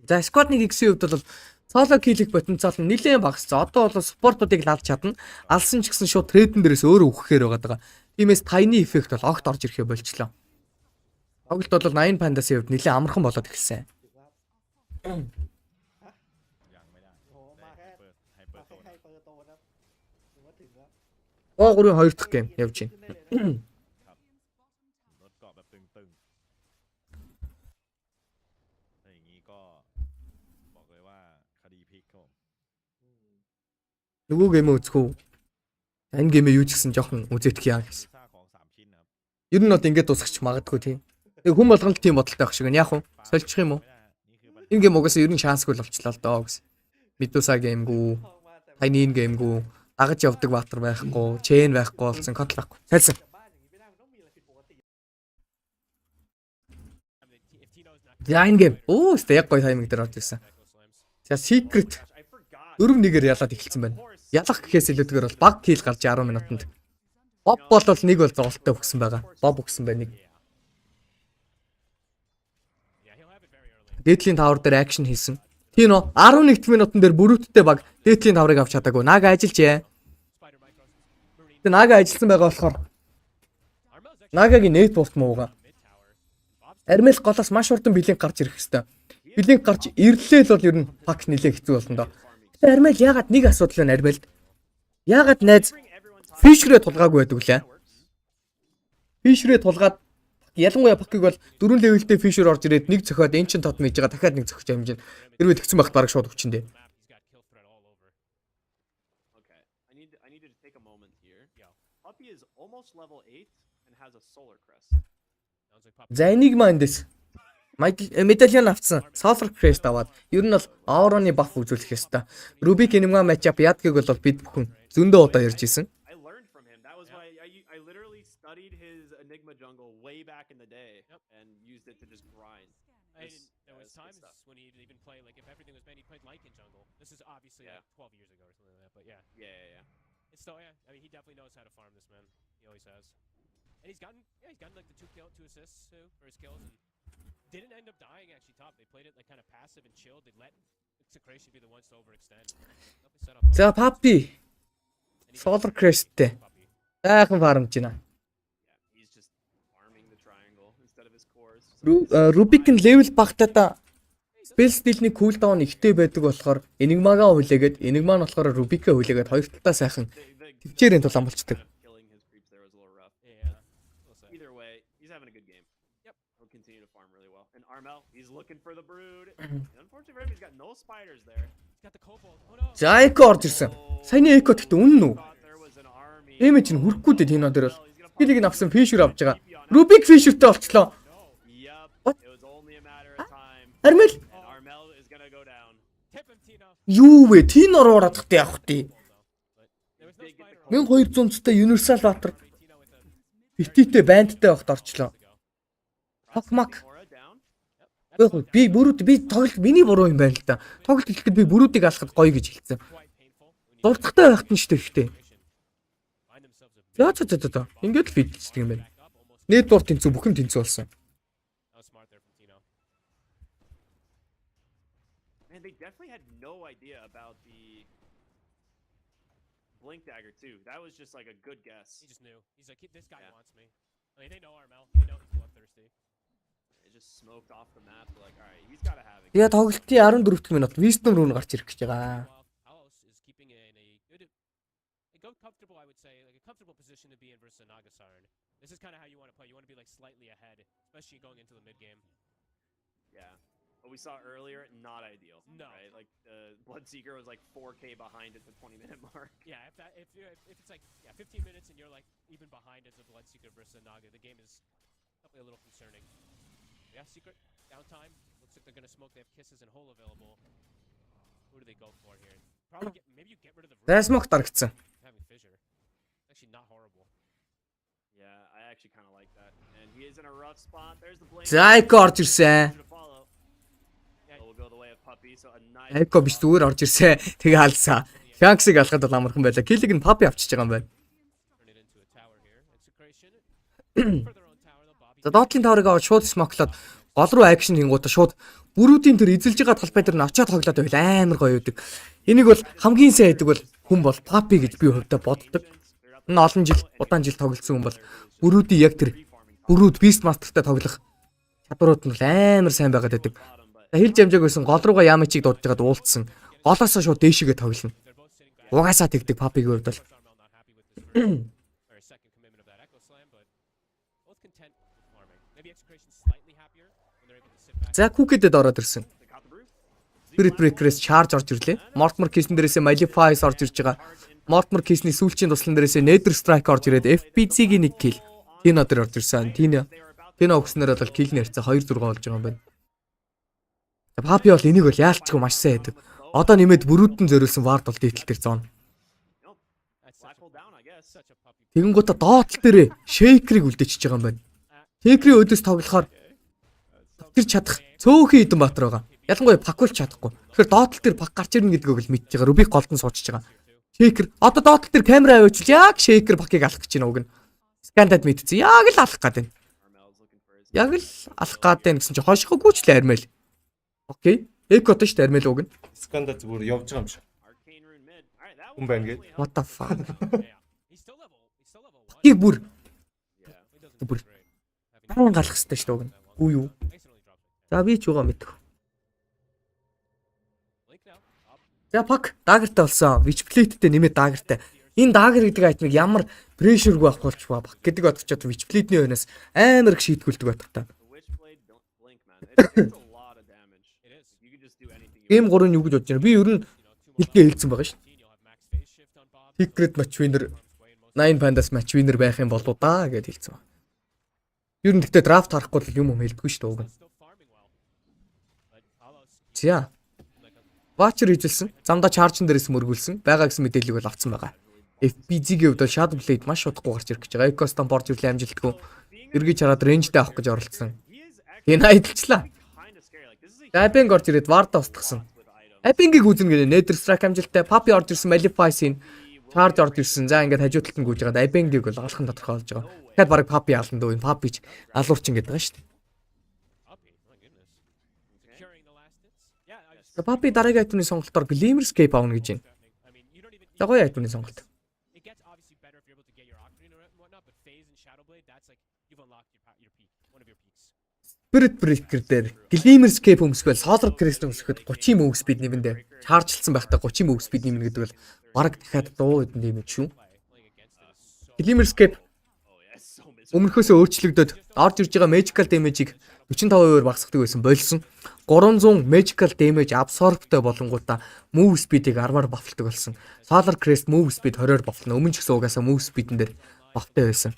За Squad 1X-ийн хувьд бол solo kill-ийг потенциал нь нэлээд багассан. Одоо бол спортуудыг лалж чадна. Алсан ч гэсэн шууд трейдэн дээрээс өөрөө үхэхээр байгаа. Тиймээс tiny effect бол огт орж ирэхээ болчлоо. Тоглолт бол 8 Pandas-ийн хувьд нэлээд амархан болоод эхэлсэн. โอ้มาแค่ ไฮเปอ มา ร์โซ แค่ น ไฮเปอร์โตนะถือว่าถึงแล้ว Оо3-ын 2 дахь гейм явж ขึ้น байна. ได้เลยนะ ครับรถเกาะแบบตึงๆถ้าอย่างนี้ก็บอกเลยว่าคดีพลิกครับผม Нөгөө гейм үзэх үү? Энэ геймээ юу ч гэсэн жоохон үзээдэх яа гэсэн. ซ่าของ3ชิ้นนะครับ Ер нь бол ингэж дуусгач магадгүй тийм. Тэг хүн болгонд тийм бодолтой байх шиг байна. Яг уу? Сольчих юм уу? นี่คือปัญหา Энэ гейм угаасаа ер нь шансгүй л болчлаа л доо гэсэн. Medusa геймгүү, เข้ามาแต่ Tiny геймгүү, дагаж явдаг баатар байхгүй, chain байхгүй болсон, котл байхгүй. Сайлсан. จากบ้านอย่างนี้ไม่ได้มันต้องมีอะไรผิดปกติ I mean, if Tino's not За энэ гейм. Оо, өстэй яг гоё тайминг дээр орж ирсэн. За Secret I forgot. 4-1-ээр ялаад эхэлсэн байна. Ялах гэхээс илүүтэйгээр бол баг kill гарч 10 минутанд. Bob бол нэг бол зовлттой өгсөн байгаа. Bob өгсөн байна нэг. yeah, he'll have it very early. Deadline Tower дээр акшн хийсэн. Тино 11 минутан дээр бүрүүттэй баг Deadline Tower-ыг авч чадаагүй. Нага ажиллажээ. Spider Micros, Marine. Тэгээ Нага ажилласан байгаа болохоор Armel's actually Нагагийн нэт буфт муугаа. mid tower. Bob's Армел голоос маш хурдан бэлэнг гарч ирэх хэвээр. Бэлэнг гарч ирлээ л бол ер нь пак нилээ хэцүү болно доо. Тэгээ Армел яагаад нэг асуудал байна Армелд? Яагаад найз Фишрээ тулгаагүй байдаг лээ? Фишрээ тулгаад ялангуяа пакыг бол 4 левелтэй Фишер орж ирээд нэг зөхиод эн чин тот мэж байгаа дахиад нэг зөхөж амжин. Хэрвээ тэгсэн байхад бараг шууд өчөндөө. map. He's got kill threat all over. Okay, I need to take a moment here. Yeah. Puppy is almost level 8 and has a solar crest. Sounds like Pop. За Enigma эндээс медальон авцсан. Solar Crest аваад ер нь бол Auron-ы баф үзүүлэх ёстой. Rubik Enigma matchup ядгийг бол бид бүхэн зөндөө удаа ярьж исэн. I learned from him. That was why I literally studied his Enigma jungle way back in the day and used it to just grind. I mean, Just, there was it's good times stuff. when he'd even play like if everything was bad, he played Lycan jungle. This is obviously Yeah. like 12 years ago or something like that, but yeah, Yeah. it's still yeah. I mean, he definitely knows how to farm this man. He always has, and he's gotten like the 2 assists too for his kills, and didn't end up dying actually top. They played it like kind of passive and chilled. They let Execration be the ones to overextend. Nothing set up. За Papi And he's Solar Crest-тэй Puppy. сайхан фармж байна. Yeah. He's just farming the triangle instead of his cores. Rubik-ын level багтаад spell steal-ний cooldown ихтэй байдаг болохоор Enigma-гаа хүлээгээд Enigma нь болохоор Rubik-ээ хүлээгээд хоёр талаа сайхан төвчээрийн тул амлцдаг. Killing his creeps there was a little rough. Yeah. We'll say. Either way, he's having a good game. Yep. He'll continue to farm really well. And Armel, he's looking for the brood. And unfortunately for him, he's got no spiders there. He's got the kobold. Oh no. За Echo орж ирсэн. Саяны Echo гэхдээ үнэн үү? Thought there was an army. Имиж нь хүрхгүй дээ Tino дээр бол. He's gonna Хилийг нь pop авсан Fisher авч байгаа. Rubik Fisher-тэй болчлоо. Yep. What? It was only a matter of time. Армел And Armel is gonna go down. Tip him, Tino. юу вэ? Tino руу ороод тахтай явах тий. But there was no spider. 1200 цэтэй Universal Battle Tino with the битээтэй бандтай байхад орчлоо. Fuck Mac. Aura down. Би бүрүүд би тоглолт миний буруу юм байна л да. Тоглолт хэлэхэд би бүрүүдийг алахад гоё гэж хэлсэн. quite painful. When you Дурдахтай байхад нь ч хэрэгтэй. find themselves a За. Ингээд л фидчдэг юм байна. back up almost. Нийт дур тэнцүү бүх юм тэнцүү болсон. That was smart there from Tino. Man, they definitely had no idea about the blink dagger too. That was just like a good guess. He just knew. He's like, this guy wants me. I mean, they know RML. They know he's bloodthirsty. It just smoked off the map. They're like, all right, he's got to have it. Тэгээ тоглолтын 14-р минут Wisdom руу гарч ирэх гэж байгаа. Palos is keeping it in a good, comfortable, I would say, like a comfortable position to be in versus Nagasarn. This is kind of how you want to play. You want to be like slightly ahead, especially going into the mid game. Yeah. What we saw earlier, not ideal. No. Right? Like the Bloodseeker was like 4K behind at the 20-minute mark. Yeah, if it's like 15 minutes and you're like even behind as a Bloodseeker versus a Naga, the game is definitely a little concerning. Yeah, Secret downtime. Looks like they're gonna smoke. They have kisses and hole available. Who do they go for here? Probably maybe you get rid of the. Зайсмог дарагдсан. Having fissure. Actually not horrible. Yeah, I actually kind of like that. And he is in a rough spot. There's the blade. За Эко орж ирсэн. We'll go the way of Puppy. So a nice. Эко биш зүгээр орж ирсэн. Тэгээ хаалсан. Shanks-ыг алхаад бол амархан байлаа. Киллиг нь Puppy авчиж байгаа юм байна. Turn it into a tower here. Execration. For their own tower, they'll Bobby. За доотлын таврыг аваад шууд смоклоод гол руу акшн хийнгуудаа шууд бүрүүдийн тэр эзэлж байгаа талбай дээр нь очиад тоглоод байл амар гоё үүдэг. Энийг бол хамгийн сайн хийдэг бол хүн бол Puppy гэж би хувьдаа боддог. Энэ олон жил удаан жил тоглосон хүн бол бүрүүдийн яг тэр бүрүүд Beastmaster-тай тоглох чадварууд нь амар сайн байгаад байдаг. За хилж амжааг байсан гол руугаа Ямичийг дуудаж байгаад уулцсан. Голоосоо шууд дээшигээ тоглоно. Угаасаа тэгдэг Puppy-гийн хувьд бол. За Cookie-дэд ороод ирсэн. Spirit Breaker-ээс charge орж ирлээ. Mortimer Kiss-н дээрээсээ Malify орж ирж байгаа. Mortimer Kiss-ний сүүлчийн туслан дээрээсээ Nether Strike орж ирээд FPC-гийн нэг kill. Тина дээр орж ирсэн. Тина өгснээр бол kill нэрцээ 2-6 болж байгаа юм байна. Puppy бол энийг бол яалтчгүй маш сайн хийдэг. Одоо нэмээд бүрүүдэн зөриулсэн ward бол дээтэл дээр зоно. Тэгэнгүүтээ доотл дээрээ Shaker-ыг үлдээчихэж байгаа юм байна. Shaker-ийн өдөөс тоглохоор тэр чадах цөөхөн хідэн баатар байгаа. Ялангуяа пакулч чадахгүй. Тэгэхээр доотл дээр пак гарч ирнэ гэдгийг бол мэдж байгаа. Рубик голдон суучж байгаа. Shaker одоо доотл дээр камера аваачвал яг Shaker пакийг алах гэж байна уг нь. Скандад мэдсэн. Яг л алах гээд байна. Яг л алах гээд байна гэсэн чинь хошиггүй ч л армил. Окей. Эко тош армил уг нь. Скандад зүгээр явж байгаа юм шиг. Хүн байна гээд. What the fuck. Пакийг бүр галах хэрэгтэй шүү дээ уг нь. Үгүй юу. За би ч юугаа мэдв. За пак дагертай болсон. Witchblade-тэй нэмээд дагертай. Энэ дагер гэдэг айтмыг ямар прешергүй авах болчих ба пак гэдэг бодчиход Witchblade-ний өнөөс амар их шийтгүүлдэг байх та. Game 3 нь юу гэж бодож байна? Би ер нь хэлгээ хэлсэн байгаа шүү. Secret match winner 9 pandas match winner байх юм болоо да гэж хэлсэн байна. Ер нь гэхдээ драфт харахгүй л юм хэлдэггүй шүү дээ. За. Watcher хийжэлсэн. Замдаа charge-н дээрээс мөргүүлсэн. Байгаа гэсэн мэдээллийг бол авсан байгаа. FPZ-ийн хувьд бол Shadow Blade маш удахгүй гарч ирэх гэж байгаа. Eco-Stomp орж ирлээ амжилтгүй. Эргэж хараад range-тэй авах гэж оролцсон. Энэ айдалчлаа. Abeng орж ирээд Ward-а устгасан. Abeng-ийг үзэн гэнэ Nether Strike амжилттай. Puppy орж ирсэн, Malify-ийн charge орж ирсэн. За ингээд хажуу талд нь гүйж байгаа. Abeng-ийг бол алхан тодорхой болж байгаа. Тэгэхээр баг Puppy алан дөө. Энэ Puppy ч алуурчин гэдэг байгаа шүү дээ. Puppy дараагийн айтмны сонголтоор Glimmerscape авна гэж байна. За гоё айтмны сонголт. Spirit Breaker дээр Glimmerscape өмсгөл Solar Crest өмсгөхөд 30 move speed нэмэндээ чаржлсан байхдаа 30 move speed нэмнэ гэдэг бол бараг дахиад дуу хэдэн нэмэж шүү. Glimmerscape өмнөхөөсөө өөрчлөгдөд орж ирж байгаа magical damage-ийг 45% багасгадаг байсан болсон. 300 magical damage absorbтэй болонгуудаа move speed-ийг 10-аар бафалдаг болсон. Solar Crest move speed 20-оор бафална. Өмнө ч гэсэн угаасаа move speed-эн дээр бафтай байсан.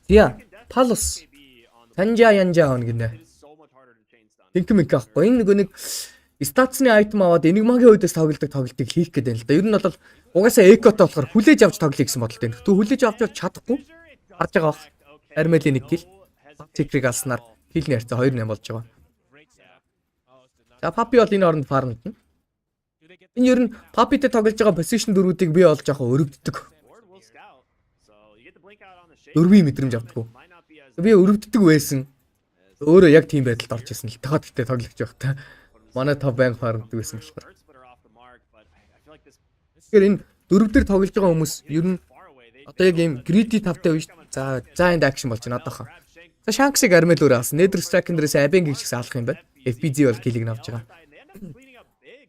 Yeah, Palos. Санжаа янжаа хоног нэ. Тинкмик ахгүй. Энэ нэг статсны айтем аваад энигмагийн үедээс тоглолтыг хийх гэдэг юм л да. Ер нь бол угаасаа экотой болохоор хүлээж авч тоглоё гэсэн бодолтой байна. Тэгвэл хүлээж авч чадахгүй. Харж байгаа бах. Армелийн нэг кил. Цикриг алснаар килний харьцаа 2-8 болж байгаа. За Puppy бол энэ оронд фармд нь. Энэ ер нь Puppy-тэй тоглож байгаа position дөрүүдийг би олж авах өрөвддөг. Дөрвийн мэдрэмж авдаггүй. Би өрөвддөг байсан. Өөрөө яг тийм байдалд орж исэн л тохиод гэдэг тоглогч байхдаа. Манай топ банк фармдаг байсан болохоор. Тэгэхээр энэ дөрөв дээр тоглож байгаа хүмүүс ер нь одоо яг ийм greedy тавтай биш. За энд акшн болж байна одоохоо. За Shanks-ыг армел өөрөө авсан. Nether Striker-ээс Abeng гихс алах юм байна. FBZ бол киллийг авч байгаа.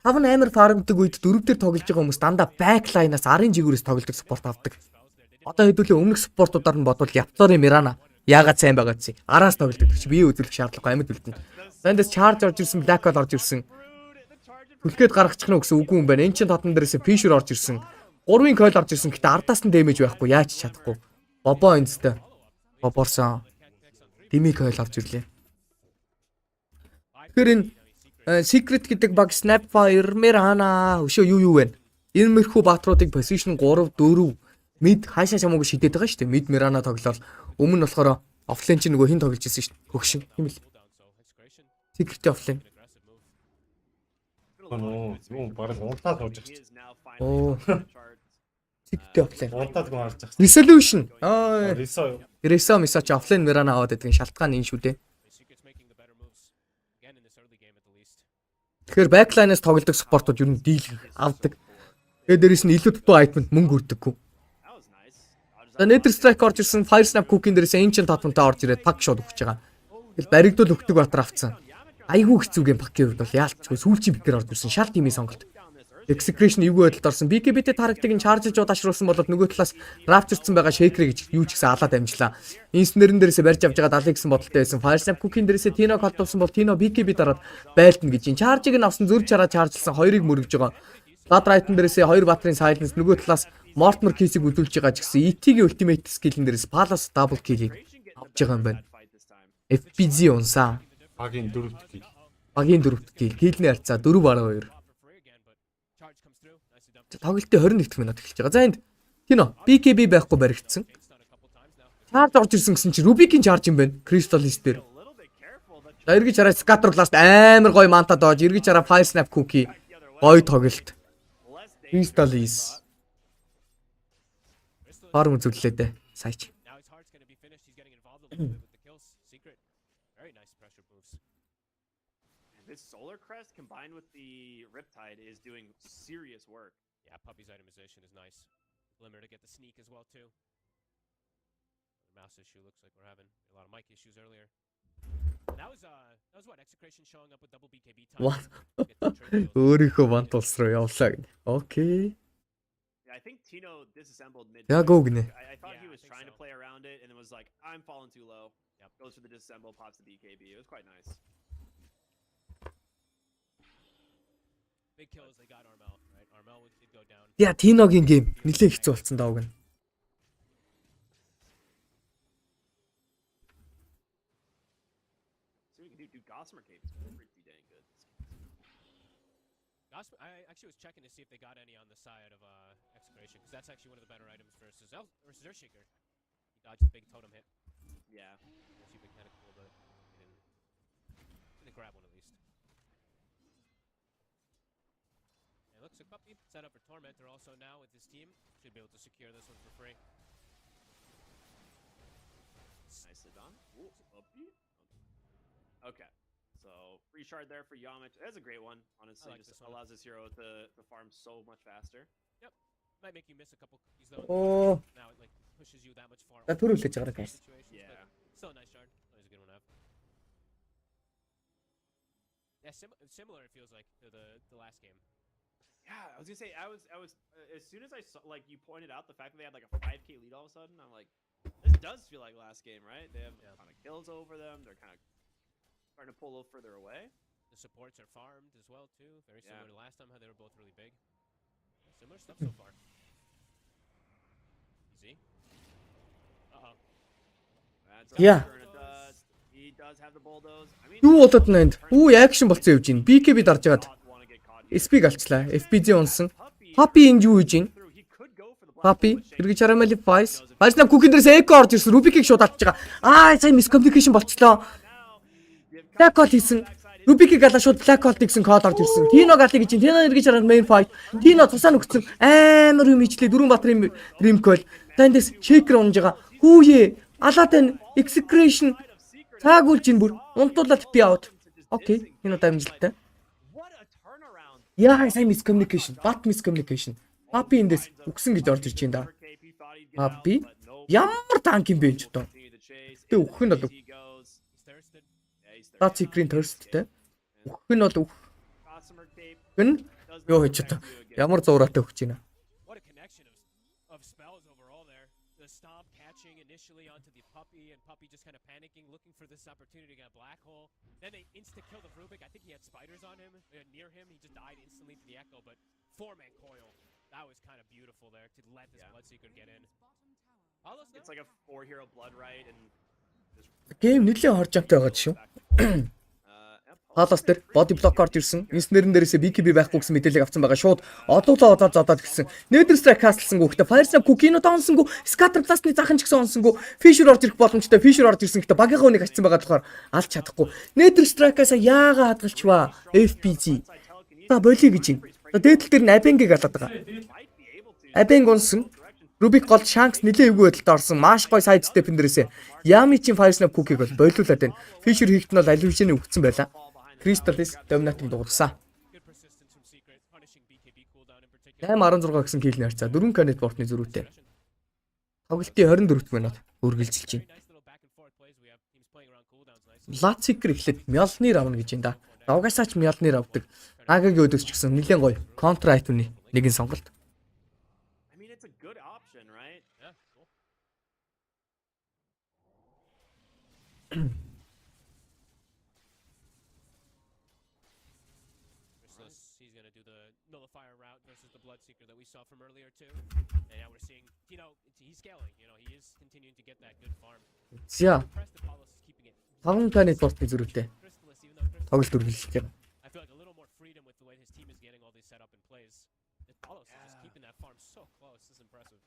Тав нь амар фармдаг үед дөрөв дээр тоглож байгаа хүмүүс дандаа backline-аас арын жигүүрээс тоглодог спорт авдаг. Одоо хэдүүлээ өмнөх спортуудаар нь бодвол Yaptori Mirana яагаад сайн байгаа гэсэн. Араас тоглодог чи бие үзүүлэх шаардлагагүй амьд үлдэнэ. Эндээс charge орж ирсэн, black hole орж ирсэн. Түлхээд гаргачих нь гэсэн үгүй юм байна. Энд чин татан дээрээс Fisher орж ирсэн. 3-ын coil орж ирсэн. Гэтэ ардаас нь damage байхгүй. Яаж чадахгүй. Бобо эндстэй. Боборсон. Дими coil орж ирлээ. Тэгэхээр энэ secret гэдэг баг Snapfire, Mirana өшөө юу байна. Энэ мэрхүү баатруудыг position 3 4 mid хаашаа хамаагүй шидэт байгаа шүү дээ. Mid Mirana тоглол. Өмнө нь болохоор offlane чинь нөгөө хин тоглож ирсэн шүү дээ. Хөгшин. Тийм л. Secret offlane. Юу бараг унтаад сууж байгаа ч. Оо. Secret offlane. Унтаад гоо харж байгаа. Resolution. Рисо Мисач offlane Mirana аваад байдаг шалтгаан энэ шүү дээ. Тэгэхээр backline-аас тоглодог спортууд ер нь дийл авдаг. Тэгээд дээрэс нь илүү дутуу айтмент мөнгө өрдөггүй. За Nether Strike орж ирсэн, Fire Snap Cook-ийн дээрээс Ancient татвантай орж ирээд пак шот өгч байгаа. Тэгэл баригдуул өгдөг батар авцсан. Айгүй хэцүү гейм пакийн хувьд бол яалтчгүй сүүлчийн бикээр орж ирсэн. Шал тимийн сонголт. Execution эвгүй байдалд орсон. BKB-тэй тарагдыг нь чаржж удаашруулсан болоод нөгөө талаас Rapture-сан байгаа Shaker гэж юу ч гэсэн алаад амжлаа. Инснерэн дээрээсээ барьж авч байгаа 70 гэсэн бодолтой байсан. Fire Snap Cook-ийн дээрээсээ Tino холдуулсан бол Tino BKB дараад байлтна гэж. Чаржийг нь авсан зүрх чараа чаржлсан 2-ыг мөргөж байгаа. Blood Right-ын дээрээсээ 2 батрын silence нөгөө талаас Mortimer Case-ийг үзүүлж байгаа ч гэсэн ET-ийн ultimate skill-ын дээрээс Palace double kill-ийг авч байгаа юм байна. FBZ унсаа. Багийн 4-т kill. Багийн 4-т kill. Kill-ний харьцаа 4-12. Тоглолтын 21 минут эхэлж байгаа. За энд Tino BKB байхгүй баригдсан. Charge орж ирсэн гэсэн чинь Rubik-ийн charge юм байна. Crystalist дээр. За эргэж хараа Scatter Blast амар гоё манта доож, эргэж хараа Fire Snap Cookie гоё тоглолт. Crystalist. Фарм үзүүллээ дээ. Саяч. This solar crest combined with the riptide is doing serious work. Yeah, Puppy's itemization is nice. Glimmer to get the sneak as well too. Mouse issue looks like we're having a lot of mic issues earlier. That was what execration showing up with double BKB time. Өөрийнхөө вантулс руу явлаа гэнэ. Окей. I think Tino disassembled mid. Yeah, go гэнэ. I thought he was trying to play around it and it was like I'm falling too low. Yep. Goes for the disassemble, pops the BKB. It was quite nice. Big kills they got Armel, right? Armel did go down. Яа, Tino-гийн гейм нэлээд хэцүү болсон даа уг нь. So we can do Gossamer Cape is pretty dang good. I actually was checking to see if they got any on the side of Execration, because that's actually one of the better items versus Earthshaker. He dodged the big totem hit. Yeah. It's actually been kind of cool, but he didn't grab one at least. And it looks like Puppy set up for Tormentor also now with his team. Should be able to secure this one for free. Nicely done. Ooh, Puppy. Okay. So free shard there for Yamich. That's a great one. Honestly, like just allows this hero to farm so much faster. Yep. Might make you miss a couple cookies though. Oh. Now it like pushes you that much far. Төрүүлж байгаа guys. Yeah. Still a nice shard. Always a good one to have. Yeah, similar it feels like to the last game. Yeah, I was gonna say I was as soon as I saw, like you pointed out the fact that they had like a 5k lead all of a sudden, I'm like, this does feel like last game, right? They have a ton of kills over them. They're kind of starting to pull a little further away. The supports are farmed as well too. Very similar to last time how they were both really big. Similar stuff so far. Easy. Yeah. He does have the bulldoze. I mean, Юу болоод нэнд? Үу акшн болцсон явж байна. BKB дарж ягаад SP-г алчлаа. FBZ унсан. Puppy энд юу хийж байна? Puppy эргэж харамали Vice. Vice-на Cook-ийн дээрээс Echo орж ирсэн. Rubik-ийг шууд алж байгаа. Сайн miscommunication болчлоо. Black Hole хийсэн. Rubik-ийг алаа шууд Black Hole гэсэн код орж ирсэн. Tino галыг гэж Tino эргэж хараад main fight. Tino тусаа нүгцэн амар юм ичлээ 4 батрын dream call. Тэндээс Shaker унж байгаа. Хүүе. Алаатан execration цаагуулж ин бүр унтуулаад би out. Окей. Энэ удаа амжилттай. Яа, сайн miscommunication. Bad miscommunication. Папи эндээс үгсэн гэж орж ирж байна да. Папи ямар танк юм бэ ч одоо. Тэ үхэх нь бол Бат секрийн төрсттэй. Үхэх нь бол үхэх нь ёо ч одоо ямар зураатай өгч байна. What a connection of spells overall there. The stomp catching initially onto the puppy and puppy just kind of panicking, looking for this opportunity to get a black hole. Then they insta kill the Rubik. I think he had spiders on him near him. He just died instantly to the echo, but 4-man coil. That was kind of beautiful there to let this Bloodseeker get in. It's like a 4-hero blood right and Game нэлээд хор жамтай байгаа шүү. Халаас дээр body block орж ирсэн. Инснерэн дээрээсээ BKB байхгүй гэсэн мэдээлэл авсан байгаа. Шууд одуулаа зодоод гисэн. Nether strike castle-сангүү гэхдээ Fire Snap Cookie-нууд онсонгүү. Scatter Blast-ны захан ч гэсэн онсонгүү. Fisher орж ирэх боломжтой. Fisher орж ирсэн гэхдээ багийнхаа үнийг ачсан байгаа болохоор алж чадахгүй. Nether strike-аас яагаа хадгалчваа? FPG. За болиё гэж юм. Дээдл дээр нь Abeng-ийг алаад байгаа. Abeng унсан. Rubik гол Shanks нэлээд эвгүй байдалд орсон. Маш гой side step-эн дээрээсээ Yami-ийн Fire Snap Cookie-г бол бойлуулад байна. Fisher хийгт нь бол Illusion-ийг өгсөн байла. Crystal-ис Dominant-ыг дуурсан. 8-16 гэсэн kill нэрцаа 4 Canet Port-ны зөрүүтэй. Тоглолтын 24-р минут үргэлжилж байна. Bloodseeker эхлээд Mjolnir авна гэж байна да. Давгасаач Mjolnir авдаг. Нагагийн өдөрч гэсэн нэлээд гоё контра айтүний нэгэн сонголт. He's going to do the nullifier route versus the Bloodseeker that we saw from earlier too. And now we're seeing, he's scaling. He is continuing to get that good farm. За. 5 Canet Port-ны зөрүүтэй. Тоглолт үргэлжлэж байна. I feel like a little more freedom with the way his team is getting all these setup and plays. Palos is just keeping that farm so close. This is impressive.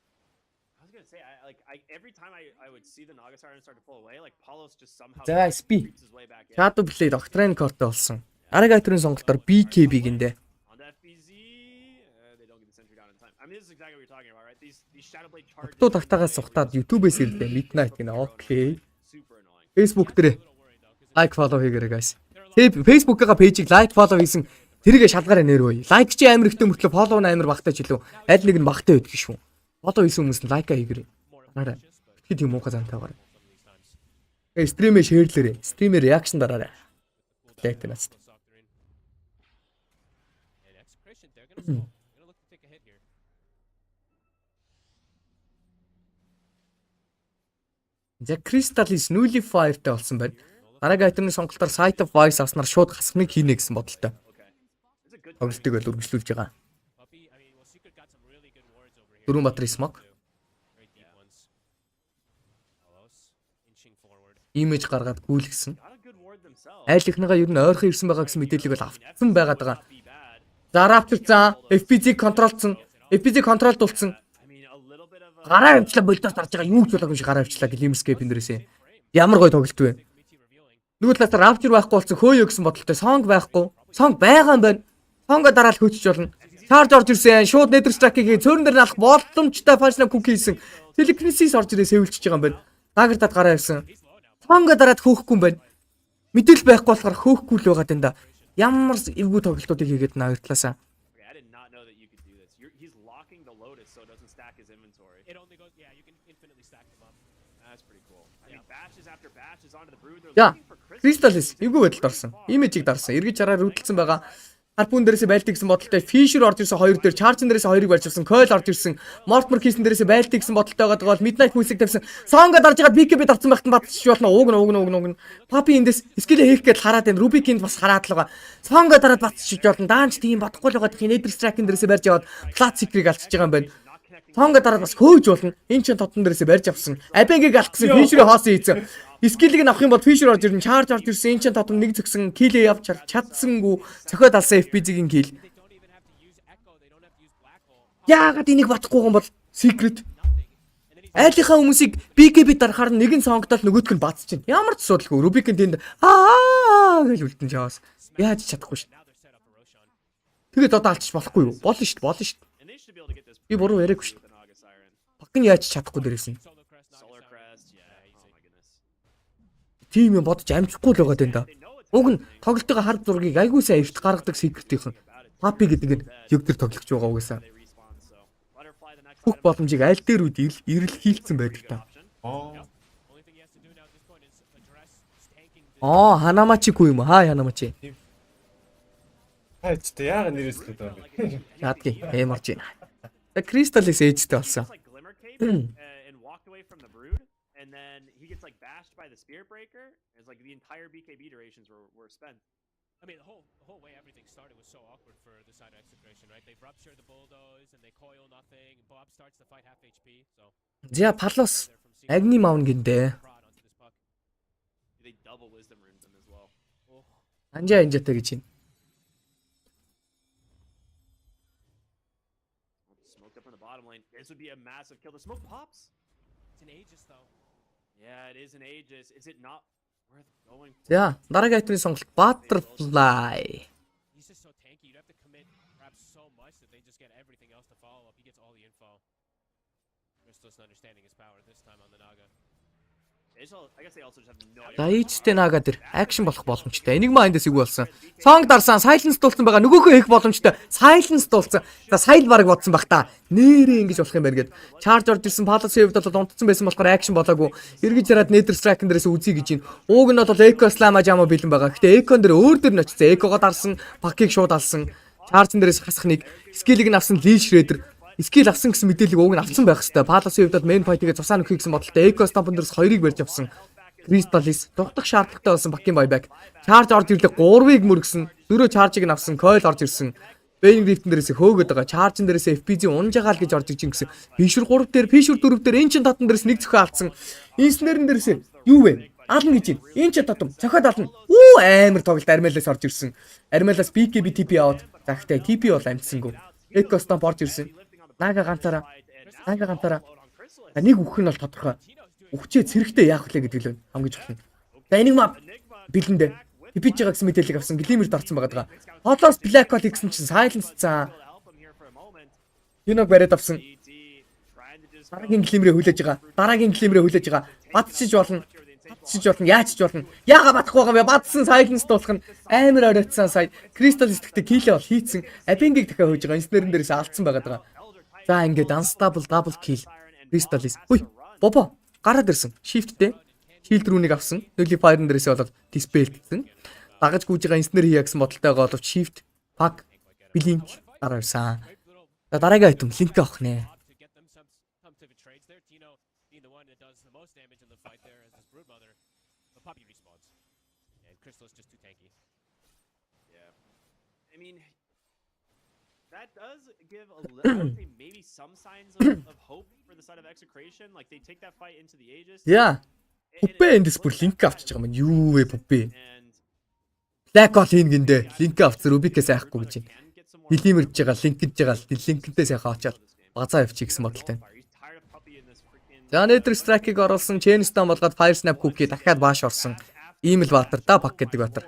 I was gonna say, every time I would see the Naga Siren start to pull away, like Palos just somehow За SP. his way back in. Shadow Blade Octane Court-тэй болсон. Aragator-ын сонголтоор BKB гиндэ. On the FBZ, they don't get the sentry down in time. I mean, this is exactly what you're talking about, right? These Shadow Blade charges. Октоо тагтаагаас сухтаад YouTube-ээс ирлээ Midnight гинэ. Окей. Facebook дээр like follow хийгээрэй guys. Тэгээ Facebook-ийн пэйжийг like follow хийсэн тэргээ шалгаарай нэр бай. Like чи амар ихтэй мөртлөө follow нь амар багтай ч илүү. Аль нэг нь багтай байдаг шүү. Follow хийсэн хүмүүс нь like хийгээрэй. Хараа. Тэгэхэд юм уухай зантаа гараа. Стримээ шеэрлээрэй. Стримээ реакшн дараарай. Like тэнэс. За Crystal is nullified-тай болсон байна. Дараагийн айтемны сонголтоор Sight of Voice авснаар шууд хасахныг хийнэ гэсэн бодолтой. Тоглолтыг бол үргэлжлүүлж байгаа. Дөрвөн батрын smoke. Имиж гаргаад гүйлгсэн. Айл ихнийгаа ер нь ойрхон ирсэн байгаа гэсэн мэдээллийг бол авсан байгаад байгаа. За Raptor заа FPZ контролцсон. FPZ контролдулсан. Гараа авчлаа болдоос тарж байгаа юу ч болоогүй юм шиг гараа авчлаа Glimmerscape эндэрээсээ. Ямар гоё тоглолт вэ? Нөгөө талаас Raptor байхгүй болсон хөөё гэсэн бодолтой Song байхгүй. Song байгаа юм байна. Song-го дараал хөөчж болно. Charge орж ирсэн. Шууд Nether Strike-ийг цөөрөн дээр налах боломжтой Fire Snap Cookie хийсэн. Telekinesis орж ирээ сэвэлчихэж байгаа юм байна. Дагартад гараа авсан. Song-го дараад хөөхгүй юм байна. Мэдээлэл байхгүй болохоор хөөхгүй л байгаа даа. Ямар эвгүй тоглолтуудыг хийгээд наа хоёр талаасаа. Яа, Crystal-с эвгүй байдалд орсон. Имижийг дарсан. Эргэж хараар рүүдэлсэн байгаа. Harpoon дээрээсээ байлтыг гэсэн бодолтой Fisher орж ирсэн 2 дээр, Charge дээрээсээ 2-ыг барьж авсан, Coil орж ирсэн, Mortimer хийсэн дээрээсээ байлтыг гэсэн бодолтой байгаа бол Midnight Music тавьсан. Song-го дарж ягаад BKB дарсан байхад батчих болно. Уг. Papi эндээс скилээ хийх гээд хараад байна. Rubik-ийн бас хараад л байгаа. Song-го дараад батчих болно. Даанч тийм бодохгүй л байгаа. Тэгэхээр Nether Strike дээрээсээ барьж яваад Bloodseeker-ийг алчж байгаа юм байна. Song-го дараад бас хөөж болно. Энэ ч тотон дээрээсээ барьж авсан. Abeng-ийг алдсан, Fisher-ийг хоосон хийсэн. Скиллийг нь авах юм бол Fisher орж ирнэ, Charge орж ирсэн, энэ ч тотон нэг зөксөн, kill явж чадсангүй, цохиод алсан FPZ-ийн kill. Яагаад энийг батахгүй юм бол Secret. Айлынхаа хүмүүсийг BKB дарахаар нэгэн сонгодол нөгөөдг нь бац чинь. Ямар ч асуудалгүй. Rubik-ийн тэнд гэж үлдэн чаас. Яаж чадахгүй шүү. Тэгээд одоо алчих болохгүй юу? Болно шүү. Би буруу яриаггүй шүү. Пак нь яаж чадахгүй дээрээс нь. тийм юм бодож амжихгүй л байгаа даа. Уг нь тоглолтын хард зургийг айгүй сайн эрт гаргадаг секретийнхэн Папи гэдэг нь югдэр тоглож байгаа угаасаа. Бүх боломжийг аль дээр үед ирэл хийлцэн байдаг та. Ханамачигүй юм. Хаа Ханамачи. Хайч тэ яага нэрээслээд байгаа юм. Яадгийн ямарч байна. За Кристалис ээжтэй болсон. And walked away from the brood, and then he gets like bashed by the spirit breaker. It's like the entire BKB durations were spent. I mean, the whole way everything started was so awkward for the side of execration, right? They've ruptured the bulldoze and they coil nothing. Bob starts the fight half HP, so. За Палос агни маун гиндэ. They double wisdom runes him as well. Анжаатай гэж байна. Smoked up from the bottom lane. This would be a massive kill. The smoke pops. It's an Aegis though. Yeah, it is an Aegis. Is it not worth going for? За дараагийн айтмын сонголт Butterfly. He's just so tanky. You'd have to commit perhaps so much that they just get everything else to follow up. He gets all the info. Crystal's understanding his power this time on the Naga. I guess they also just have no За ээжтэй Нага дээр акшн болох боломжтой. Энийг маа эндээс юу болсон? Сонг дарсан, silence дуулсан байгаа. Нөгөөхөө хийх боломжтой. Silence дуулсан. За сайл бараг бодсон бах та. Нэрээ ингэж болох юм байна гэд. Charge орж ирсэн Palace Wave бол унтцсан байсан болохоор акшн болоогүй. Эргэж хараад Nether Strike дээрээс үзье гэж байна. Ууг нь бол Echo Slam Jam бэлэн байгаа. Гэтэ Echo дээр өөр дөр нь очсон. Echo-го дарсан, Пакийг шууд алсан. Charge дээрээс хасах нэг скиллийг нь авсан Lee Shredder. Скил авсан гэсэн мэдээллийг уг нь авсан байх хэвээр. Palace Wave-дод main fight-ийг цусаа нөхөх гэсэн бодолтой Echo Stamp дээрээс 2-ыг барьж авсан. Crystallis дугтах шаардлагатай болсон Пакийн байбак. Charge орж ирлээ 3-ыг мөргсөн. 4 charge-ыг нь авсан. Coil орж ирсэн. Bane Rift дээрээс хөөгöd байгаа. Charge дээрээс FPZ унжаагаал гэж орж иж гисэн. Fisher 3 дээр, Fisher 4 дээр энэ чин татан дээрээс нэг зөхөө алдсан. Инснерэн дээрээс юу вэ? Ална гэж байна. Энэ чин татан цохиод ална. Үу амар тоглолт Армелаас орж ирсэн. Армелаас BKB TP out. Захтай TP бол амтсангүй. Echo Stamp орж ирсэн. Нага ганцаараа. Нэг үхэх нь бол тодорхой. Үхчээ цэрэгтэй яах вэ гэдэг л хамгийн чухал. За энийг маа бэлэндээ. Хипиж байгаа гэсэн мэдээлэл авсан. Глимерд орсон байгаа. Холоос Black Hole гэсэн чинь Silence цаа. Юног бариад авсан. Дараагийн глимерээ хүлээж байгаа. Батчиж болно. Яачиж болно. Яага батахгүй байгаа юм бэ? Бадсан Silence дуулах нь амар оройтсан сая. Crystal стиктэй килээ бол хийцэн. Abing-ийг дахиад хөөж байгаа. Инснерэн дээрээс алдсан байгаа. За ингээд unstable double kill. Crystallis. Хүй. Бобо гараад ирсэн. Shift-тэй. Shield рүүнийг авсан. Nullifier-ын дээрээс болоод dispel гэсэн. Дагаж гүйж байгаа инснер хийя гэсэн бодолтой байгаа боловч Shift, Pack, Blink гараа ирсэн. За дараагийн item link авах нэ. I mean, that does give a little, maybe some signs of hope for the side of execration. Like they take that fight into the Aegis. Yeah. Пупе эндээс бүр линк авчиж байгаа юм. Юу вэ Пупе? Black Hole хийн гиндэ. Линк авцсан Rubik-ээс айхгүй гэж байна. Билимэрж байгаа, линкэж байгаа, линкэнтэй сайхан очоод базаа явчих гэсэн бодолтой. За Nether Strike-ыг оруулсан, Chain Stone болгоод Fire Snap Cookie дахиад бааш орсон. Ийм л баатар да Пак гэдэг баатар.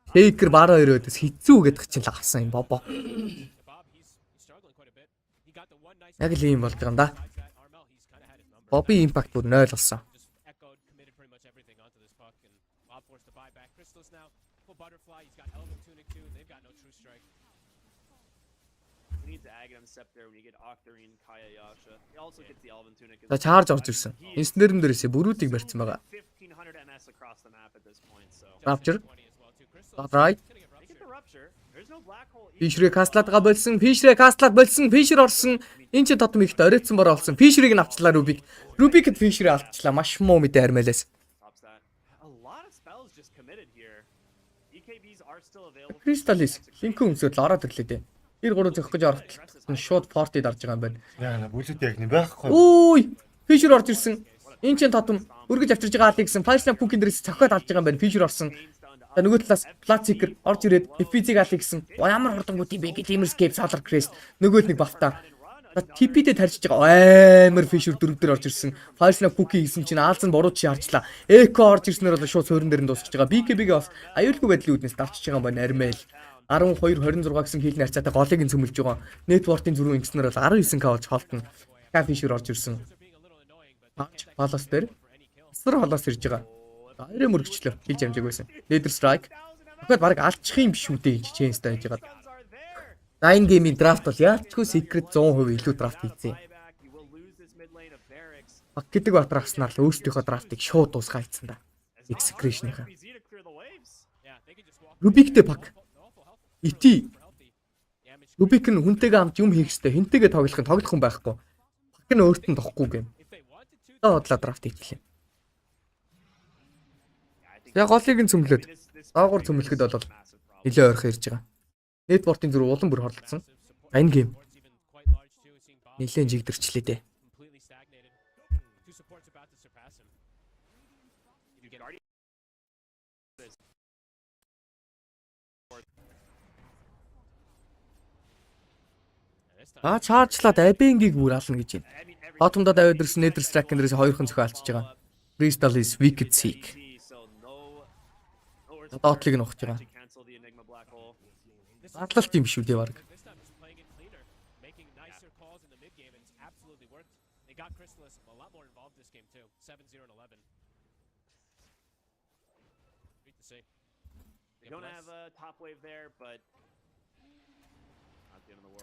Faker бараа өрөөдөөс хэцүү гэдэг чинь л авсан юм бобо. Яг л ийм болж байгаа юм да. Bobby impact бүр 0 болсон. За charge орж ирсэн. Инснерэн дээрээс бүрүүдийг барьсан байгаа. Rapture. Right. Fisher кастлаад болсон. Fisher орсон. Энд ч татам ихт оройтсан бороо олсон. Fisher-ыг нь авчлаа Rubik. Rubik-д Fisher-ыг алдчихлаа. Маш муу мэдээ Армелаас. Crystallis линкэн өмсөд л ороод ирлээ дээ. 93 зөх гэж оролтолсон шууд фортид орж байгаа юм байна. Яа, бүлэт яг юм байхгүй. Үй! Fisher орж ирсэн. Энд ч татам өргөж авчирж байгаа алыг гэсэн Fire Snap Cookie дээрээс цохиод алж байгаа юм байна. Fisher орсон. За нөгөө талаас Plat-Seeker орж ирээд FPZ-ийг алыг гэсэн. Ямар хурдангууд юм бэ? Glimmerscape Solar Crest. Нөгөө нэг бафта. TP-д тарьж байгаа амар Fisher 4 дээр орж ирсэн. Fire Snap Cookie хийсэн чинь аалзан буруу чи харчлаа. Echo орж ирснээр бол шууд суурин дээр нь дуусчихж байгаа. BKB-гээ бас аюулгүй байдлын үүднээс давчиж байгаа юм байна. Армел 12-26 гэсэн хил нарцаатай голыг нь цөмөлж байгаа. Network-ийн зүрх ингэснээр бол 19k болж холтно. Fisher орж ирсэн. Palace дээр Асар холоос ирж байгаа. Арай мөргчлөө. Хийж амжааг байсан. Leader strike. Тэгэхэд баг алчих юм биш үү дээ гэж Chance тааж байгаа. За энэ геймийн драфт бол яалтчгүй Secret 100% илүү драфт хийсэн. Баг гэдэг батар авснаар л өөрсдийнхөө драфтыг шууд дуусгаа хийсэн да. Execution-ийнхаа. Rubik-тэй баг. Ити. Rubik нь хүнтэйгээ хамт юм хийх хэрэгтэй. Хинтэйгээ тоглох хүн байхгүй. Баг нь өөртөө тохгүй гэм. Доодлаа драфт хийлээ. Яг голыг нь цөмлөөд. Доогуур цөмлөхөд бол нэлээ ойрхон ирж байгаа. Нэтворкийн зүрх улам бүр хорлцсон. Энэ гейм нэлээд жигдэрчлээ дээ. Чаржлаад Абенгийг бүр ална гэж байна. Хотомдоо даваад ирсэн Nether Strike-нээс хоёрхан зохио алчж байгаа. Crystal is wicked sick. Доотлыг нь ухаж байгаа. Атлалт юм шүү дээ баг.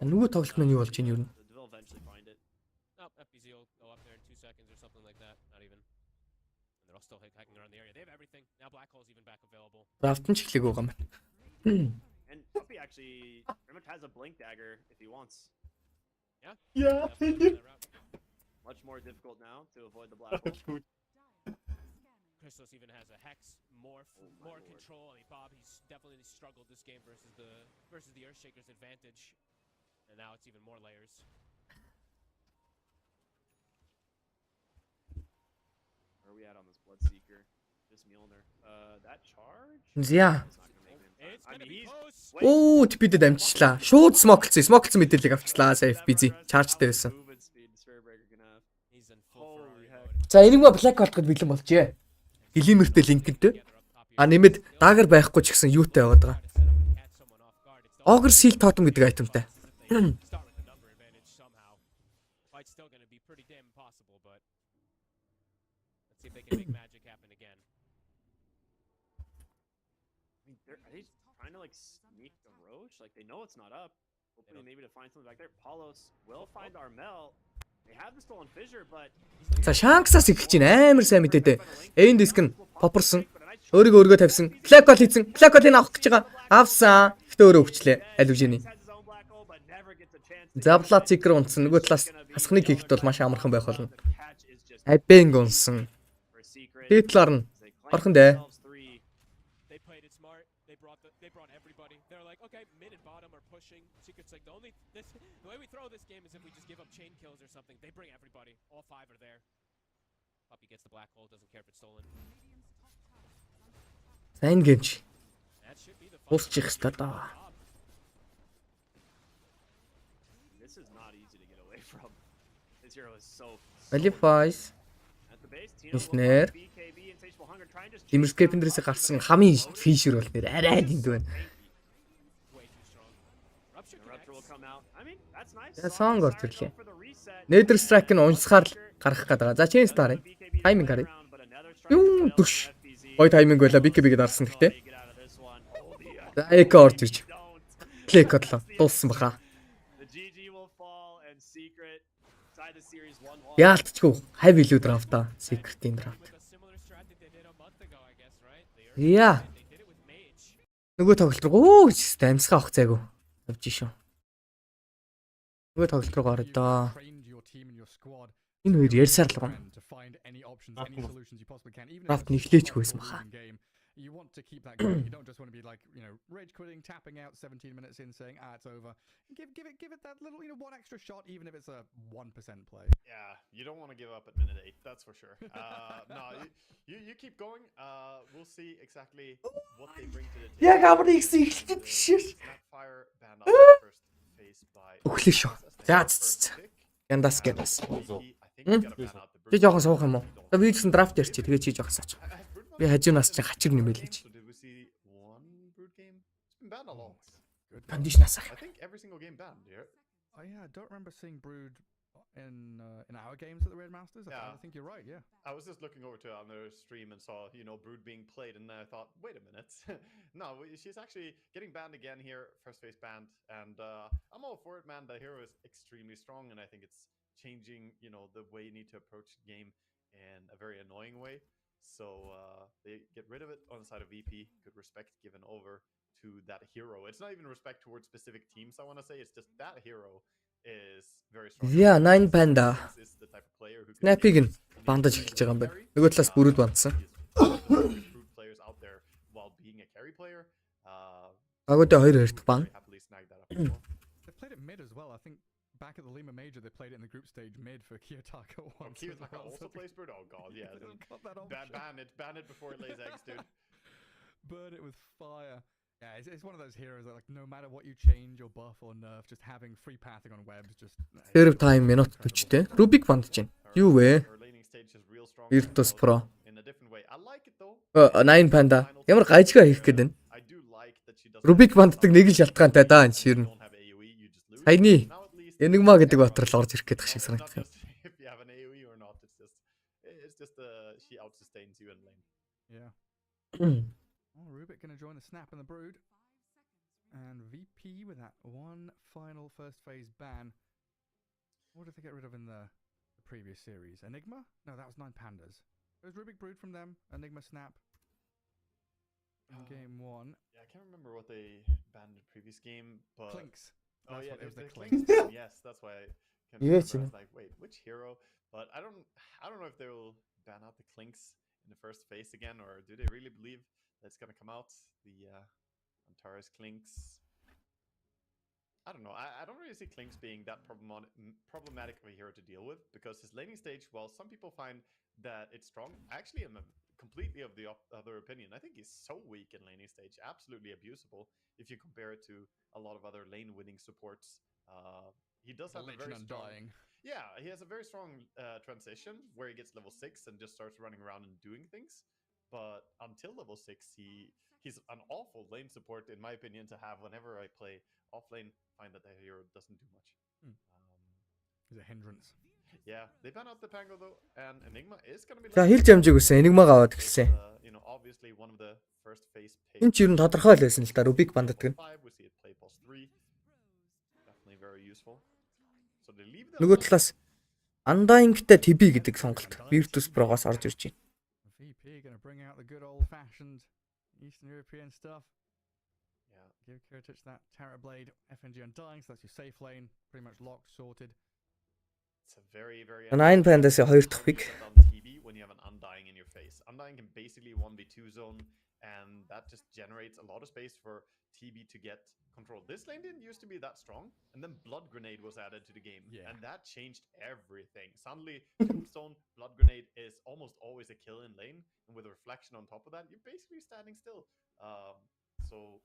Нөгөө тоглолт нь юу болж ийн юу нэ? Драфт нь ч ихлэг байгаа юм байна. And Puppy actually pretty much has a blink dagger if he wants. Yeah. Much more difficult now to avoid the black hole. Crystallis even has a hex, more control. I mean, Bob, he's definitely struggled this game versus the Earthshaker's advantage, and now it's even more layers. Where are we at on this Bloodseeker? This Mjolnir. That charge? Yeah. Оо, тэпидэд амжчлаа. Шууд смоклцсон мэдээллийг авчлаа. FBZ чаржтай байсан. За энийг ма Black Bolt-год бэлэн болжээ. Глимертэй линкэнтэй. Нэмэд дагер байхгүй ч гэсэн юутай яваад байгаа. Ogre Seal Totem гэдэг айтемтай. Sneak the roach, like they know it's not up. Hopefully maybe to find something back there. Paulos will find Armel. They have the stolen fissure, but За Shanks-аас эхэлж байна. Амар сайн мэдээдээ. Эйн диск нь попорсон. Өөрийгөө тавьсан. Black Bolt хийсэн. Black Bolt-ыг авах гэж байгаа. Авсан. Гэхдээ өөрөө өвчлээ. Аль үжиний. Завлаа цикер унтсан. Нөгөө талаас хасхныг хийхэд бол маш амархан байх болно. Абенг унсан. Тэгээд талаар нь орхон дээ. The way we throw this game is if we just give up chain kills or something. They bring everybody. All five are there. Puppy gets the black hole, doesn't care if it's stolen. Сайн гэнч. Усчих хэвээр даа. this is not easy to get away from. This hero is so Qualifies. Snare. Immerscape-ээс гарсан хамгийн фишер бол нэр арай дэнд байна. Сон орж ирлээ. Nether Strike нь унсгаар л гарах гээд байгаа. За Chain Star. Тайминг харъя. Юу дүш. Гой тайминг байла. BKB-г дарсан гэхдээ. За Эко орж ирж. Клик одлоо. Дууссан баха. Яалтчгүй хав илүү драфта. Secret-ийн драфт. Яа. Нөгөө тоглолт руу амсгаа авах зайгүй. Явж шүү. Нөгөө тоглолт руу гараа даа. Энэ хоёр ярьсаар л байна. Драфт нэглээч хөөсөн баха. You want to keep that going. You don't just want to be like, rage quitting, tapping out 17 minutes in, saying, it's over. Give it that little, one extra shot, even if it's a 1% play. Yeah, you don't want to give up at minute 8, that's for sure. No, you keep going. We'll see exactly what they bring to the table. Яг амрыг ихлэж. Fire banned out the first phase by. Өглөө шүү. За. Яндас гэдээс. Чи жоохон суух юм уу? За вирусн драфт ярьчих. Тэгээ чи жоохон сууч. Би хажуунаас чи хачир нэмэлээж. Кондишнасаа. I think every single game banned here. Yeah, I don't remember seeing Brood in our games at the Red Masters. I think you're right. Yeah. I was just looking over to another stream and saw, Brood being played, and I thought, wait a minute, no, she's actually getting banned again here, first phase banned, and I'm all for it, man. The hero is extremely strong, and I think it's changing, the way you need to approach the game in a very annoying way. So they get rid of it on the side of VP. Good respect given over to that hero. It's not even respect towards specific teams, I want to say. It's just that hero is very strong. Yeah, 9 panda. Snap-ыг нь бандаж эхэлж байгаа юм байна. Нөгөө талаас бүрүүд бандсан. Агуудаа 2 2 дахь бан. They played it mid as well. I think back at the Lima Major they played it in the group stage mid for Kiyotaka once. Kiyotaka also plays Bird? Oh god, yeah. Ban it before it lays eggs, dude. Burn it with fire. Yeah, it's one of those heroes that like no matter what you change or buff or nerf, just having free pathing on webs just Serve time минут 40-тэй. Rubik бандж байна. Юу вэ? Virtus Pro. 9 panda. Ямар гажгаа хийх гээд байна. Rubik банддаг нэг л шалтгаантай даа энэ ширнэ. Саяны Enigma гэдэг батрал орж ирэх гээд шиг санагдав. Yeah. Well, Rubik going to join the Snap and the Brood. And VP with that one final first phase ban. What did they get rid of in the previous series? Enigma? No, that was 9 pandas. It was Rubik Brood from them, Enigma Snap. In game 1. Yeah, I can't remember what they banned in the previous game, but... Clinks. Oh yeah, it was the Clinks. Yes, that's why I can't remember. I was like, wait, which hero? But I don't know if they will ban out the Clinks in the first phase again, or do they really believe that's gonna come out? The Antares Clinks. I don't know. I don't really see Clinks being that problematic of a hero to deal with, because his laning stage, while some people find that it's strong, I actually am completely of the other opinion. I think he's so weak in laning stage, absolutely abusable if you compare it to a lot of other lane winning supports. He does have a very strong... Yeah, he has a very strong transition where he gets level 6 and just starts running around and doing things. But until level 6, he's an awful lane support, in my opinion, to have whenever I play off lane. Find that the hero doesn't do much. He's a hindrance. Yeah, they ban out the Pango though, and Enigma is going to be... За хэлж амжиг үсэн Enigma аваад эхэлсэн. Obviously one of the first phase... Энэ ч юу н тодорхой л байсан л да. Rubik банддаг нь. Definitely very useful. So they leave the... Нөгөө талаас Undying-тэй TB гэдэг сонголт Virtus Pro-гоос орж ирж байна. VP going to bring out the good old-fashioned Eastern European stuff. Yeah, give Kiritich that Terror Blade, FNG Undying, so that's your safe lane, pretty much locked, sorted. It's a very 9 pandas 2 дахь pick. TB when you have an Undying in your face. Undying can basically 1v2 zone, and that just generates a lot of space for TB to get control. This lane didn't used to be that strong, and then Blood Grenade was added to the game, and that changed everything. Suddenly, Tombstone, Blood Grenade is almost always a kill in lane, and with a reflection on top of that, you're basically standing still. So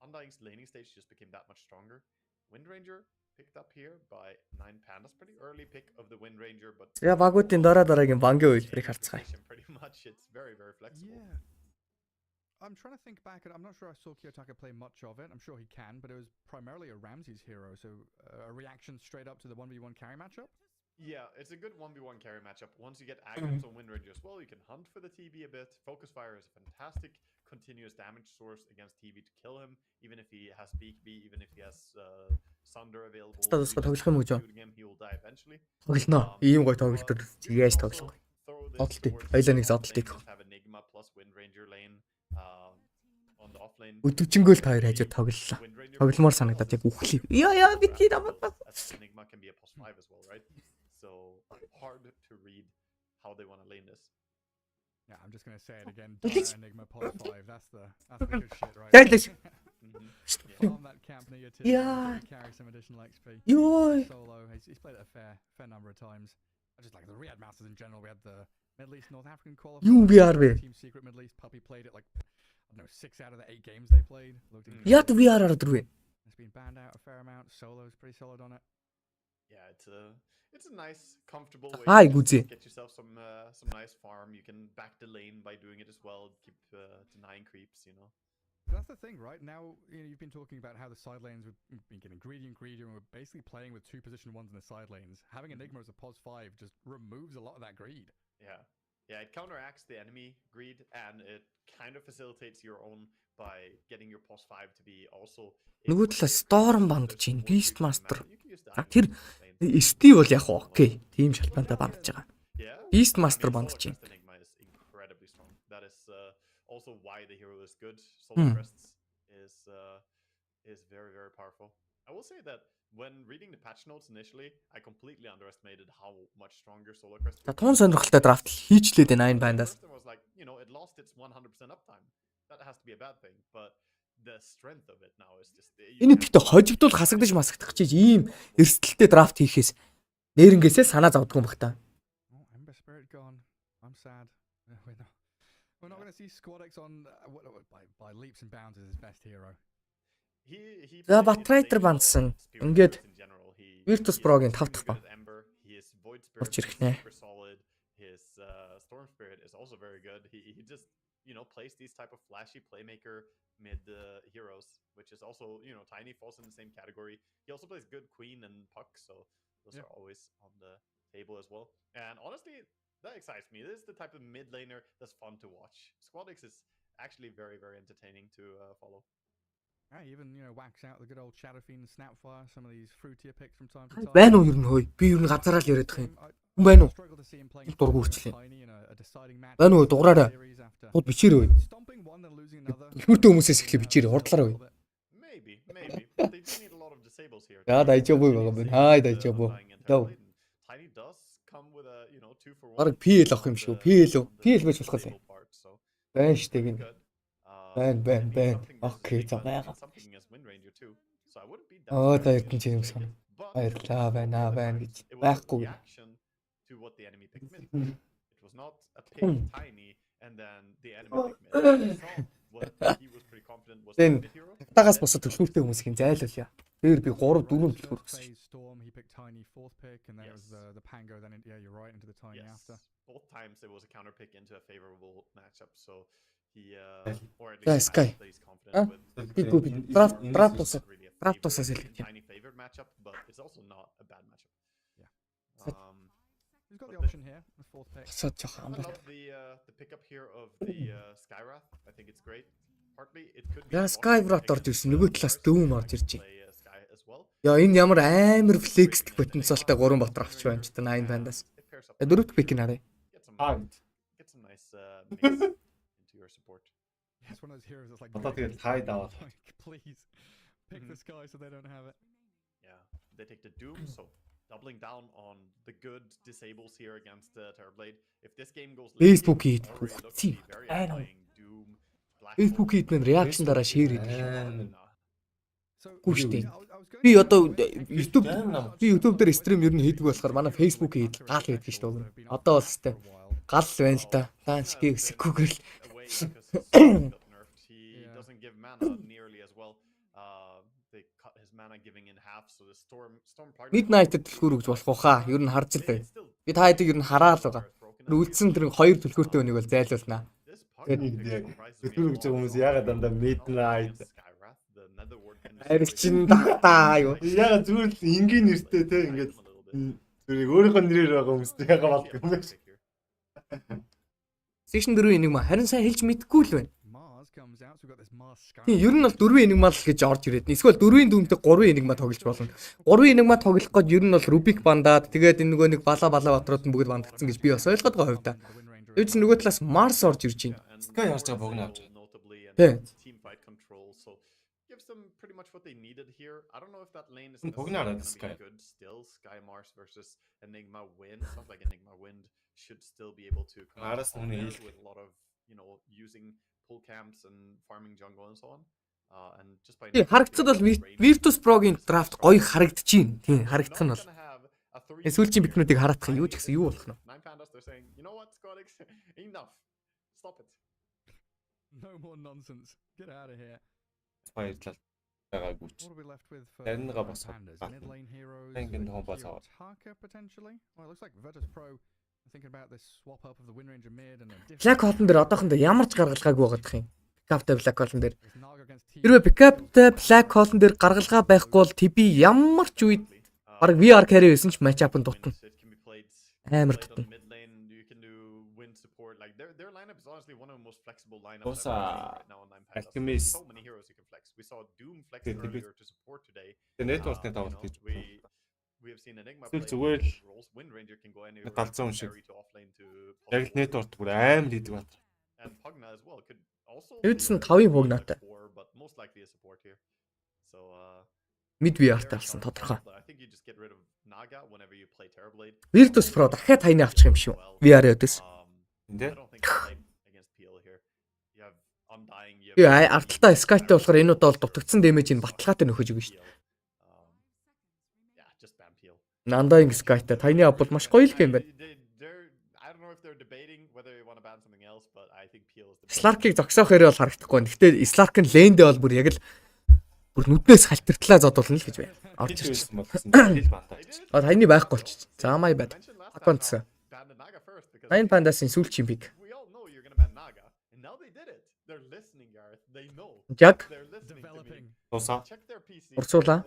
Undying's laning stage just became that much stronger. Wind Ranger picked up here by 9 pandas, pretty early pick of the Wind Ranger, but yeah, багуудын дараагийн бангийн үйлбэрийг харцгаая. Pretty much, it's very flexible. Yeah. I'm trying to think back, and I'm not sure I saw Kiyotaka play much of it. I'm sure he can, but it was primarily a Ramses hero, so a reaction straight up to the 1v1 carry matchup? Yeah, it's a good 1v1 carry matchup. Once you get aggroed on Wind Ranger as well, you can hunt for the TB a bit. Focus Fire is a fantastic continuous damage source against TB to kill him, even if he has BKB, even if he has Sunder available. He will die eventually. Тоглоно. Ийм гоё тоглолтод яаж тоглох вэ? Зодтолтой. Хоёлаа нэг зодтолтой. Have Enigma plus Wind Ranger lane on the offlane. Өдөвчнгөөл та хоёр хажууд тоглолоо. Тогломоор санагдаад яг үхлээ. Яа битгий намайг. Enigma can be a plus 5 as well, right? So hard to read how they want to lane this. Yeah, I'm just going to say it again. Enigma plus 5. That's the good shit, right? On that camp near your team, carry some additional XP. Solo. He's played it a fair number of times. I just like the Riyadh Masters in general. We had the Middle East North African qualifier. Team Secret Middle East Puppy played it like, I don't know, 6 out of the 8 games they played. It's been banned out a fair amount. Solo's pretty solid on it. Yeah, it's a nice, comfortable way to get yourself some nice farm. You can back the lane by doing it as well. Keep denying creeps, That's the thing, right? Now, you've been talking about how the side lanes have been getting greedier and greedier, and we're basically playing with 2 position 1s in the side lanes. Having Enigma as a pos 5 just removes a lot of that greed. Yeah. Yeah, it counteracts the enemy greed, and it kind of facilitates your own by getting your pos 5 to be also... Нөгөө талаас Storm бандж чинь Beastmaster. Тэр Steve бол яг окей. Тим шалбаантай бандж байгаа. Beastmaster бандж чинь. That is also why the hero is good. Solar Crests is very, very powerful. I will say that when reading the patch notes initially, I completely underestimated how much stronger Solar Crest. За тун сонирхолтой драфт хийчлээд байна 8 бандаас. Was like, it lost its 100% uptime. That has to be a bad thing, but the strength of it now is just Энэ гэхдээ хожигдуул хасагдаж масагдах гэж ийм эрсдэлтэй драфт хийхээс нэрнгээсээ санаа зовдгүй юм бах та. Ember Spirit gone. I'm sad. We're not going to see Squadix on by leaps and bounds as his best hero. За Batrider бандсан. Ингээд Virtus Pro-гийн 5 дахь банд. Орж ирэх нэ. His Storm Spirit is also very good. He just plays these type of flashy playmaker mid heroes, which is also Tiny falls in the same category. He also plays good Queen and Puck, so those are always on the table as well. And honestly, that excites me. This is the type of mid laner that's fun to watch. Squadix is actually very, very entertaining to follow. I even wax out the good old Shadowfiend and Snapfire, some of these fruitier picks from time to time. Байна уу ер нь хөөе. Би ер нь газараа л яриад байгаа юм. Хүн байна уу? Дургу үрчлээ. Байна уу дугаараа. Хууд бичээрэй. Ихмэртэй хүмүүсээс эхлээ бичээрэй. Хурдлаараа үе. Maybe. But they do need a lot of disables here. За дайжаагүй байгаа байна. Хай дайжаагүй. Яв. Tiny does come with a 2 for 1. Бараг PL авах юм шүү. PL байж болох лээ. Байна штэ гин. Байна. Окей, за байгаа. Оо та ирдэн чинь юм сан. Баярлаа байна гэж байхгүй. To what the enemy picked mid. It was not a pick Tiny and then the enemy picked mid. What he was pretty confident was the hero. Тагаас босоод төлхүүртэй хүмүүсийн зайлуулъя. Тэр би 3 4 төлхүүр гэсэн. Storm he picked Tiny 4th pick and then it was the Pango then you're right into the Tiny after. Both times it was a counter pick into a favorable matchup, so he or at least he's confident with. Draft тусаас хэлээ. Tiny favorite matchup, but it's also not a bad matchup. Yeah. He's got the option here, the 4th pick. I love the pickup here of the Skywrath. I think it's great. Partly it could be. Skywrath орж ирсэн. Нөгөө талаас дүүм орж ирж байна. Яа энэ ямар амар флексд потенциалтай 3 батар авч байна ч та 8 бандаас. 4-р пик нэрээ. Get some nice mix into your support. It's one of those heroes that's like тэгээд тайд аваад. Please pick this guy so they don't have it. Yeah, they take the Doom, so doubling down on the good disables here against Terrorblade. If this game goes Facebook хийд бүгдийг Facebook хийд мэн реакшн дараа шеэр хийдэг. Гүштэй. Би одоо YouTube дээр стрим ер нь хийдэг болохоор манай Facebook хийд гал хийдэг шүү дээ. Одоо бол өстэй гал байна л да. Данс гэсгүйгээр л. He doesn't give mana nearly as well. They cut his mana giving in half, so the storm part. Midnight-д төлхөр өгж болох уу хаа? Ер нь харж л байна. Би та хэдийг ер нь хараа л байгаа. Үлдсэн тэр 2 төлхөртэй өнийг бол зайлуулнаа. Төлхөр өгч байгаа хүмүүс яагаад дандаа Midnight арилчин таа юу? Яагаад зүгээр л энгийн нэртэй те ингээд зүгээр өөрийнхөө нэрээр байгаа хүмүүстэй яагаад болдгоо юм бэ? Section 4 энийг харин сайн хэлж мэдэхгүй л байна. Тийм ер нь бол 4 энигмал гэж орж ирээд. Эсвэл 4-ийн дүнтэй 3 энигма тоглож болно. 3 энигма тоглох гээд ер нь бол Rubik бандаад тэгээд энэ нөгөө нэг бала батрууд нь бүгд бандагдсан гэж би бас ойлгоод байгаа хувьдаа. Тэгвэл нөгөө талаас Mars орж ирж байна. Sky харж байгаа богино авч байгаа. Тийм. Team fight control, so gives them pretty much what they needed here. I don't know if that lane is good still. Sky Mars versus Enigma Wind. Sounds like Enigma Wind should still be able to come with a lot of, using pull camps and farming jungle and so on. And just by харагдцад бол Virtus Pro-гийн драфт гоё харагдаж байна. Тийм, харагдах нь бол. Сүүлчийн битнүүдийг хараадах юу ч гэсэн юу болох нь. Nine pandas they're saying, "You know what, Squadix? Enough. Stop it." No more nonsense. Get out of here. Баярлалаа. Байгаагүйч. Таньгаа бас Тэнгийн том бас аваад. Potentially. Well, it looks like Virtus Pro thinking about this swap up of the Wind Ranger mid and then Black Hot-н дээр одоохондоо ямар ч гаргалгаагүй байгаад тах юм. Pickup-тай Black Hole дээр. Хэрвээ Pickup-тай Black Hole дээр гаргалгаа байхгүй бол TB ямар ч үед баг VR carry байсан ч match-up-нд дутна. Амар дутна. Alchemist. Network-ны тоглолт хийж байна. Зүгээр л галзуу шиг. Яг л network бүр амар хийдэг байна. Эвдсэн 5-ын погнатай. Mid VR-тай болсон тодорхой. Virtus Pro дахиад тайны авчих юм шүү. VR-өөс. Эндээ. Яа, арталтаа Sky-тай болохоор энэ удаа бол дутагдсан дэмэжийг баталгаатай нөхөж өгнө шүү. Нандагийн Sky-тай тайны авбал маш гоё л юм байна. Slark-ыг зогсоохоор бол харагдахгүй байна. Гэхдээ Slark нь лэндээ бол бүр яг л бүр нүднээс халтартлаа зодуулна л гэж байна. Орж ирсэн болсон. Тайны байхгүй болчих. Заамай байд. Аконц. Nine Pandas-ын сүүлчийн пик. Яг тусаа. Урсуулаа.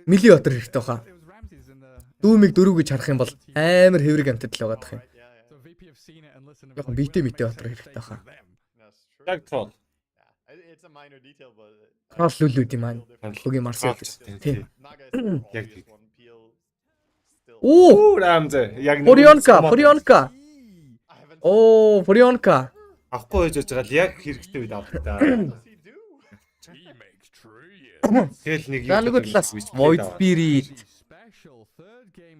Мили отор хэрэгтэй баха. Дүүмиг 4 гэж харах юм бол амар хэврэг амтд л байгаад байгаа юм. Яг битээ отор хэрэгтэй баха. Яг тоо. Кросс лүлүүд юм аа. Хөгийн Марсел гэсэн. Тийм. Яг. Оо, Рамзэ. Яг Фурионка. Оо, Фурионка. Авахгүй байж байгаа л яг хэрэгтэй үед авах та. Тэгэл нэг юу нэг талаас Void Spirit.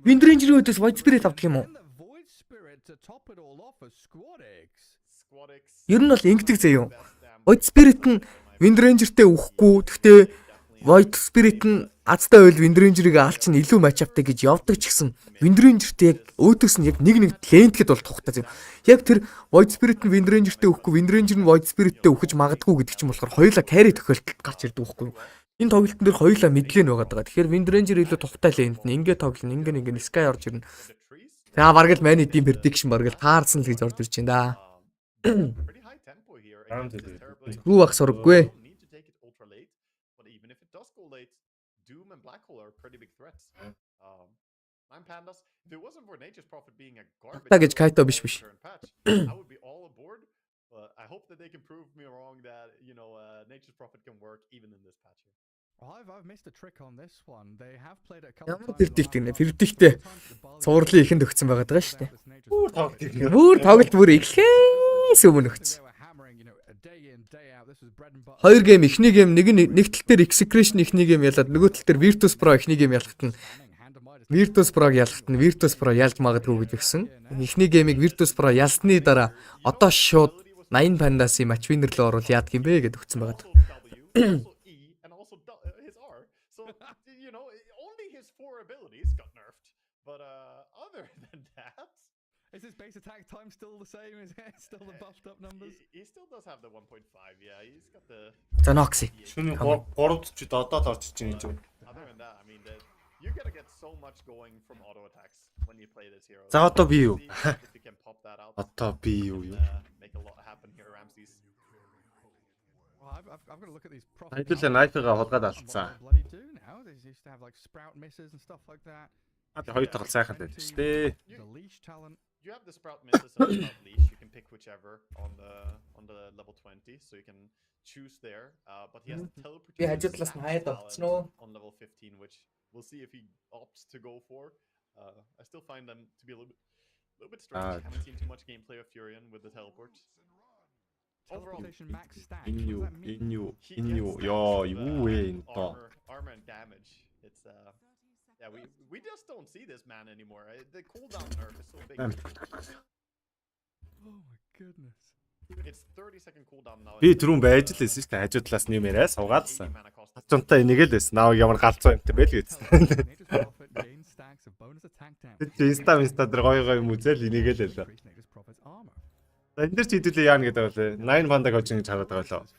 Wind Ranger-ийн өдөөс Void Spirit авдаг юм уу? Ер нь бол ингэдэг заяа. Void Spirit нь Wind Ranger-тэй үхэхгүй. Гэхдээ Void Spirit нь азтай байл Wind Ranger-ыг алч нь илүү match-upтай гэж явдаг ч гэсэн Wind Ranger-тэй яг өөдөөс нь яг нэг лентгэд бол тухтай заяа. Яг тэр Void Spirit нь Wind Ranger-тэй үхэхгүй, Wind Ranger нь Void Spirit-тэй үхэж магадгүй гэдэг чинь болохоор хоёулаа carry тохиолдолд гарч ирдэг үхэхгүй. Энэ тоглолтын дээр хоёулаа мэдлэн байгаад байгаа. Тэгэхээр Wind Ranger илүү тухтай лент нь ингээд тоглоно, ингээд Sky орж ирнэ. За бараг л Many Team prediction бараг л таарсан л гэж орж ирж байна да. Рүү ах сурггүй. Та гэж Kaito биш. I hope that they can prove me wrong that Nature's Prophet can work even in this patch here. I've missed a trick on this one. They have played it a couple times. Предиктэй цувралын ихэнд өгсөн байгаа даа шүү дээ. Бүр тоглолт бүр эхлээс өмнө өгсөн. Хоёр гейм, эхний гейм нэг тал дээр Execration эхний гейм ялаад нөгөө тал дээр Virtus Pro эхний гейм ялахтана. Virtus Pro-г ялахтана. Virtus Pro ялж магадгүй гэж өгсөн. Эхний геймийг Virtus Pro ялсны дараа одоо шууд Nine Pandas-ийн match winner руу оруул яадаг юм бэ гэдээ өгсөн байгаа. Is his base attack time still the same? Is it still the buffed up numbers? He still does have the 1.5. Yeah, he's got the Zanoxi. Шүний 3-д ч додоод орж иж байгаа юм. Other than that, I mean, you got to get so much going from auto attacks when you play this hero. За одоо би юу? Одоо би юу? Make a lot happen here, Ramses. Well, I've got to look at these profits. Хэдүүлээ найфыгаа холгаад алдсан. Bloody do now. They used to have like sprout misses and stuff like that. Хоёр тоглол сайхан байдаг шүү дээ. The leash talent. You have the sprout misses and the leash. You can pick whichever on the level 20, so you can choose there. But he has the teleportation on level 15, which we'll see if he opts to go for. I still find them to be a little bit strange. I haven't seen too much gameplay of Furion with the teleport. Teleportation max stack. In you. Yo, юу вэ энэ тоо. Armor and damage. It's yeah, we just don't see this man anymore. The cooldown nerf is so big. Oh my goodness. It's 30-second cooldown now. Би түрүүн байж л байсан шүү дээ. Хажуу талаас нэмээрээ суугаадсан. Хацунтаа энийг л байсан. Нааг ямар галзуу юмтай байл гэсэн. Инста дээр гоё юм үзэл энийг л байлаа. За энэ дэр ч хэдүүлээ яана гэдэг байлаа. 9 Panda гэж хараад байгаа лөө.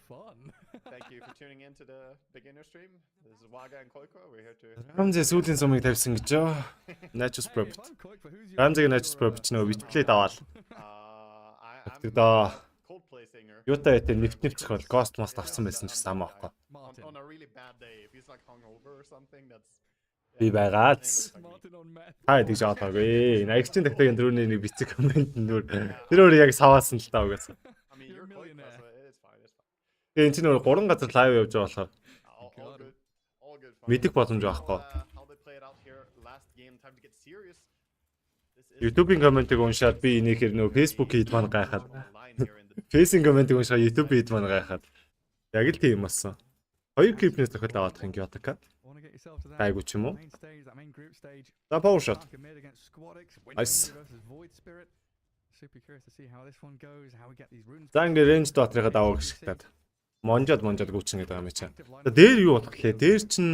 Thank you for tuning in to the beginner stream. This is Waga and Koiko. We're here to Рамзэ сүүлийн сумыг тавьсан гэж ёо. Nature's Prophet. Рамзэгийн Nature's Prophet ч нөгөө Witplay даваал. I'm a Coldplay singer. Юутай гэдэг нэвцэх бол Ghost Most авсан байсан ч гэсэн ам аахгүй. On a really bad day, if he's like hungover or something, that's Би байгааз. Хаа гэж жаалаагүй. Наягчийн тактикийн дөрөвний нэг бицэг комент нүр. Тэр өөр яг саваасан л таа угаасаа. I mean, you're quite close, so it's fine, it's fine. Тэгээ энэ чинь өөр 3 газар лайв явж байгаа болохоор All good, all good. мэдэх боломж байхгүй. How they play it out here, last game, time to get serious. YouTube-ийн комментиг уншаад би энийг хэр нөө Facebook хийд маань гайхаад. Facebook комментиг уншаад YouTube хийд маань гайхаад. Яг л тийм болсон. 2 клипнээс тохиол аваадах юм Гётака. Айгу ч юм уу. За power shot. Nice. За ингээ range дотрыгаа даваа гიშгтаад. Монжод гүчин гэдэг юм чинь. Дээр юу болох лээ? Дээр чин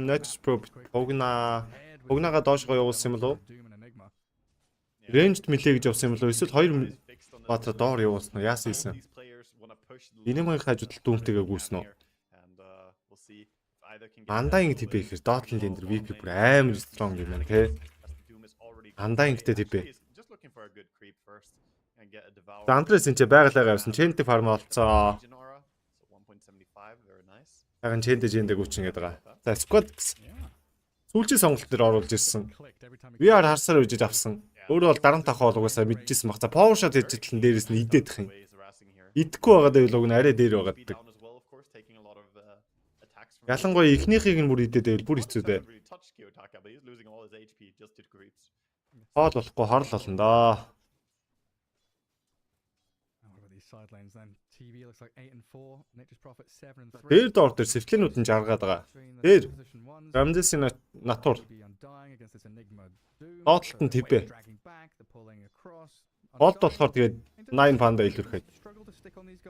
Notch Pro Погнага доошгоо явуулсан юм болов уу? Ranged мэлээ гэж явсан юм болов уу? Эсвэл 2 баатар доор явуулсан уу? Яасан юм? Энэний хажуудалд дүүмтэйгээ гүйсэн үү? Андаин типэ ихэр доотлын лендер VP бүр амар strong юм байна те. Андаин гэдэг типэ. Антрес энэ байгалаагаа явсан. Чэнтэй фарм олцоо. Хаан чэнтэй гүчин гэдэг байгаа. За squad сүүлчийн сонголт дээр оруулж ирсэн. VR харсаар үжиж авсан. Өөрөө бол дарамт авах угаасаа мэдчихсэн баг. За power shot хийж тэл дээрээс нь идэх юм. Идэхгүй байгаа дээр л уг нь арай дээр байгааддаг. Ялангуяа эхнийхийг нь бүр идээд байвал бүр хэцүү дээ. Хоол болохгүй хорл болно доо. Дээр доор дээр сэвтлэнүүд нь жаргаад байгаа. Дээр Рамзесийн натур. Доотлолт нь типэ. Болд болохоор тэгээд 9 панда илүүрхэд.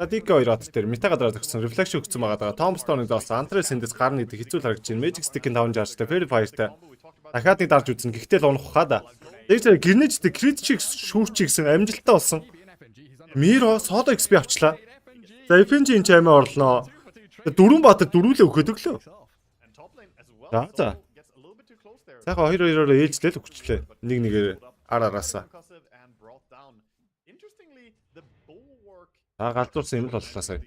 Дика 2 от дээр метагадраа зогсон reflection өгсөн байгаа. Tombstone-ыг заасан Antres эндээс гарна гэдэг хэцүү харагдаж байна. Magic Stick-ийн 5 жарчтай Fairy-Fire-тай. Дахиад нэг дарж үзэн. Гэхдээ л унах хаа да. Дээр зэрэг гэрнэжтэй crit шиг шүүрч гисэн амжилттай болсон. Miro solo XP авчлаа. За FNG энэ ч аймаа орлоо. 4 баатар дөрүүлээ өгөхөд өглөө. За. Сайхан 2-2-оор ээлжлээ л өгчлээ. Нэг-нэгээр араасаа. Галзуурсан юм л боллоо сая.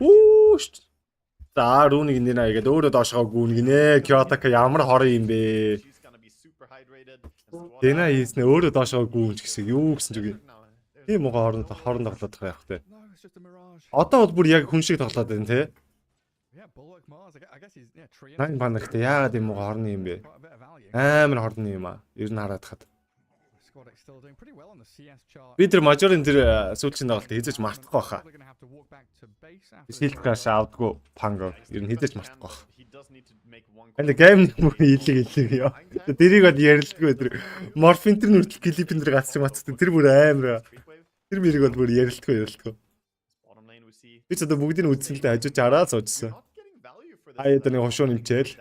Үуш. За рүүнийг нэ наагээд өөрөө доошгоо гүнгинэ. Кётака ямар хорон юм бэ? Дэна хийснэ өөрөө доошгоо гүнж гэсэн юу гэсэн ч үгүй. Тийм уу хорон тоглоод байгаа явах те. Одоо бол бүр яг хүн шиг тоглоод байна те. Найн банагт яагаад юм уу хорны юм бэ? Амар хорны юм аа. Ер нь хараад хад. Би тэр мажорын тэр сүүлчийн тоглолт хийж мартахгүй баха. Shield crash авдггүй панго ер нь хийж мартахгүй баха. Энэ гейм нэг мөр илэг ёо. Тэрийг бол ярилдаггүй тэр морфин тэр нүртэл клипэн дээр гацсан мацтай тэр бүр амар. Тэр мэрийг бол бүр ярилдаггүй. Би ч одоо бүгдийг үзсэн л дээ хажууч хараа суужсан. Аяа тэр нэг хошоо нэмчээл.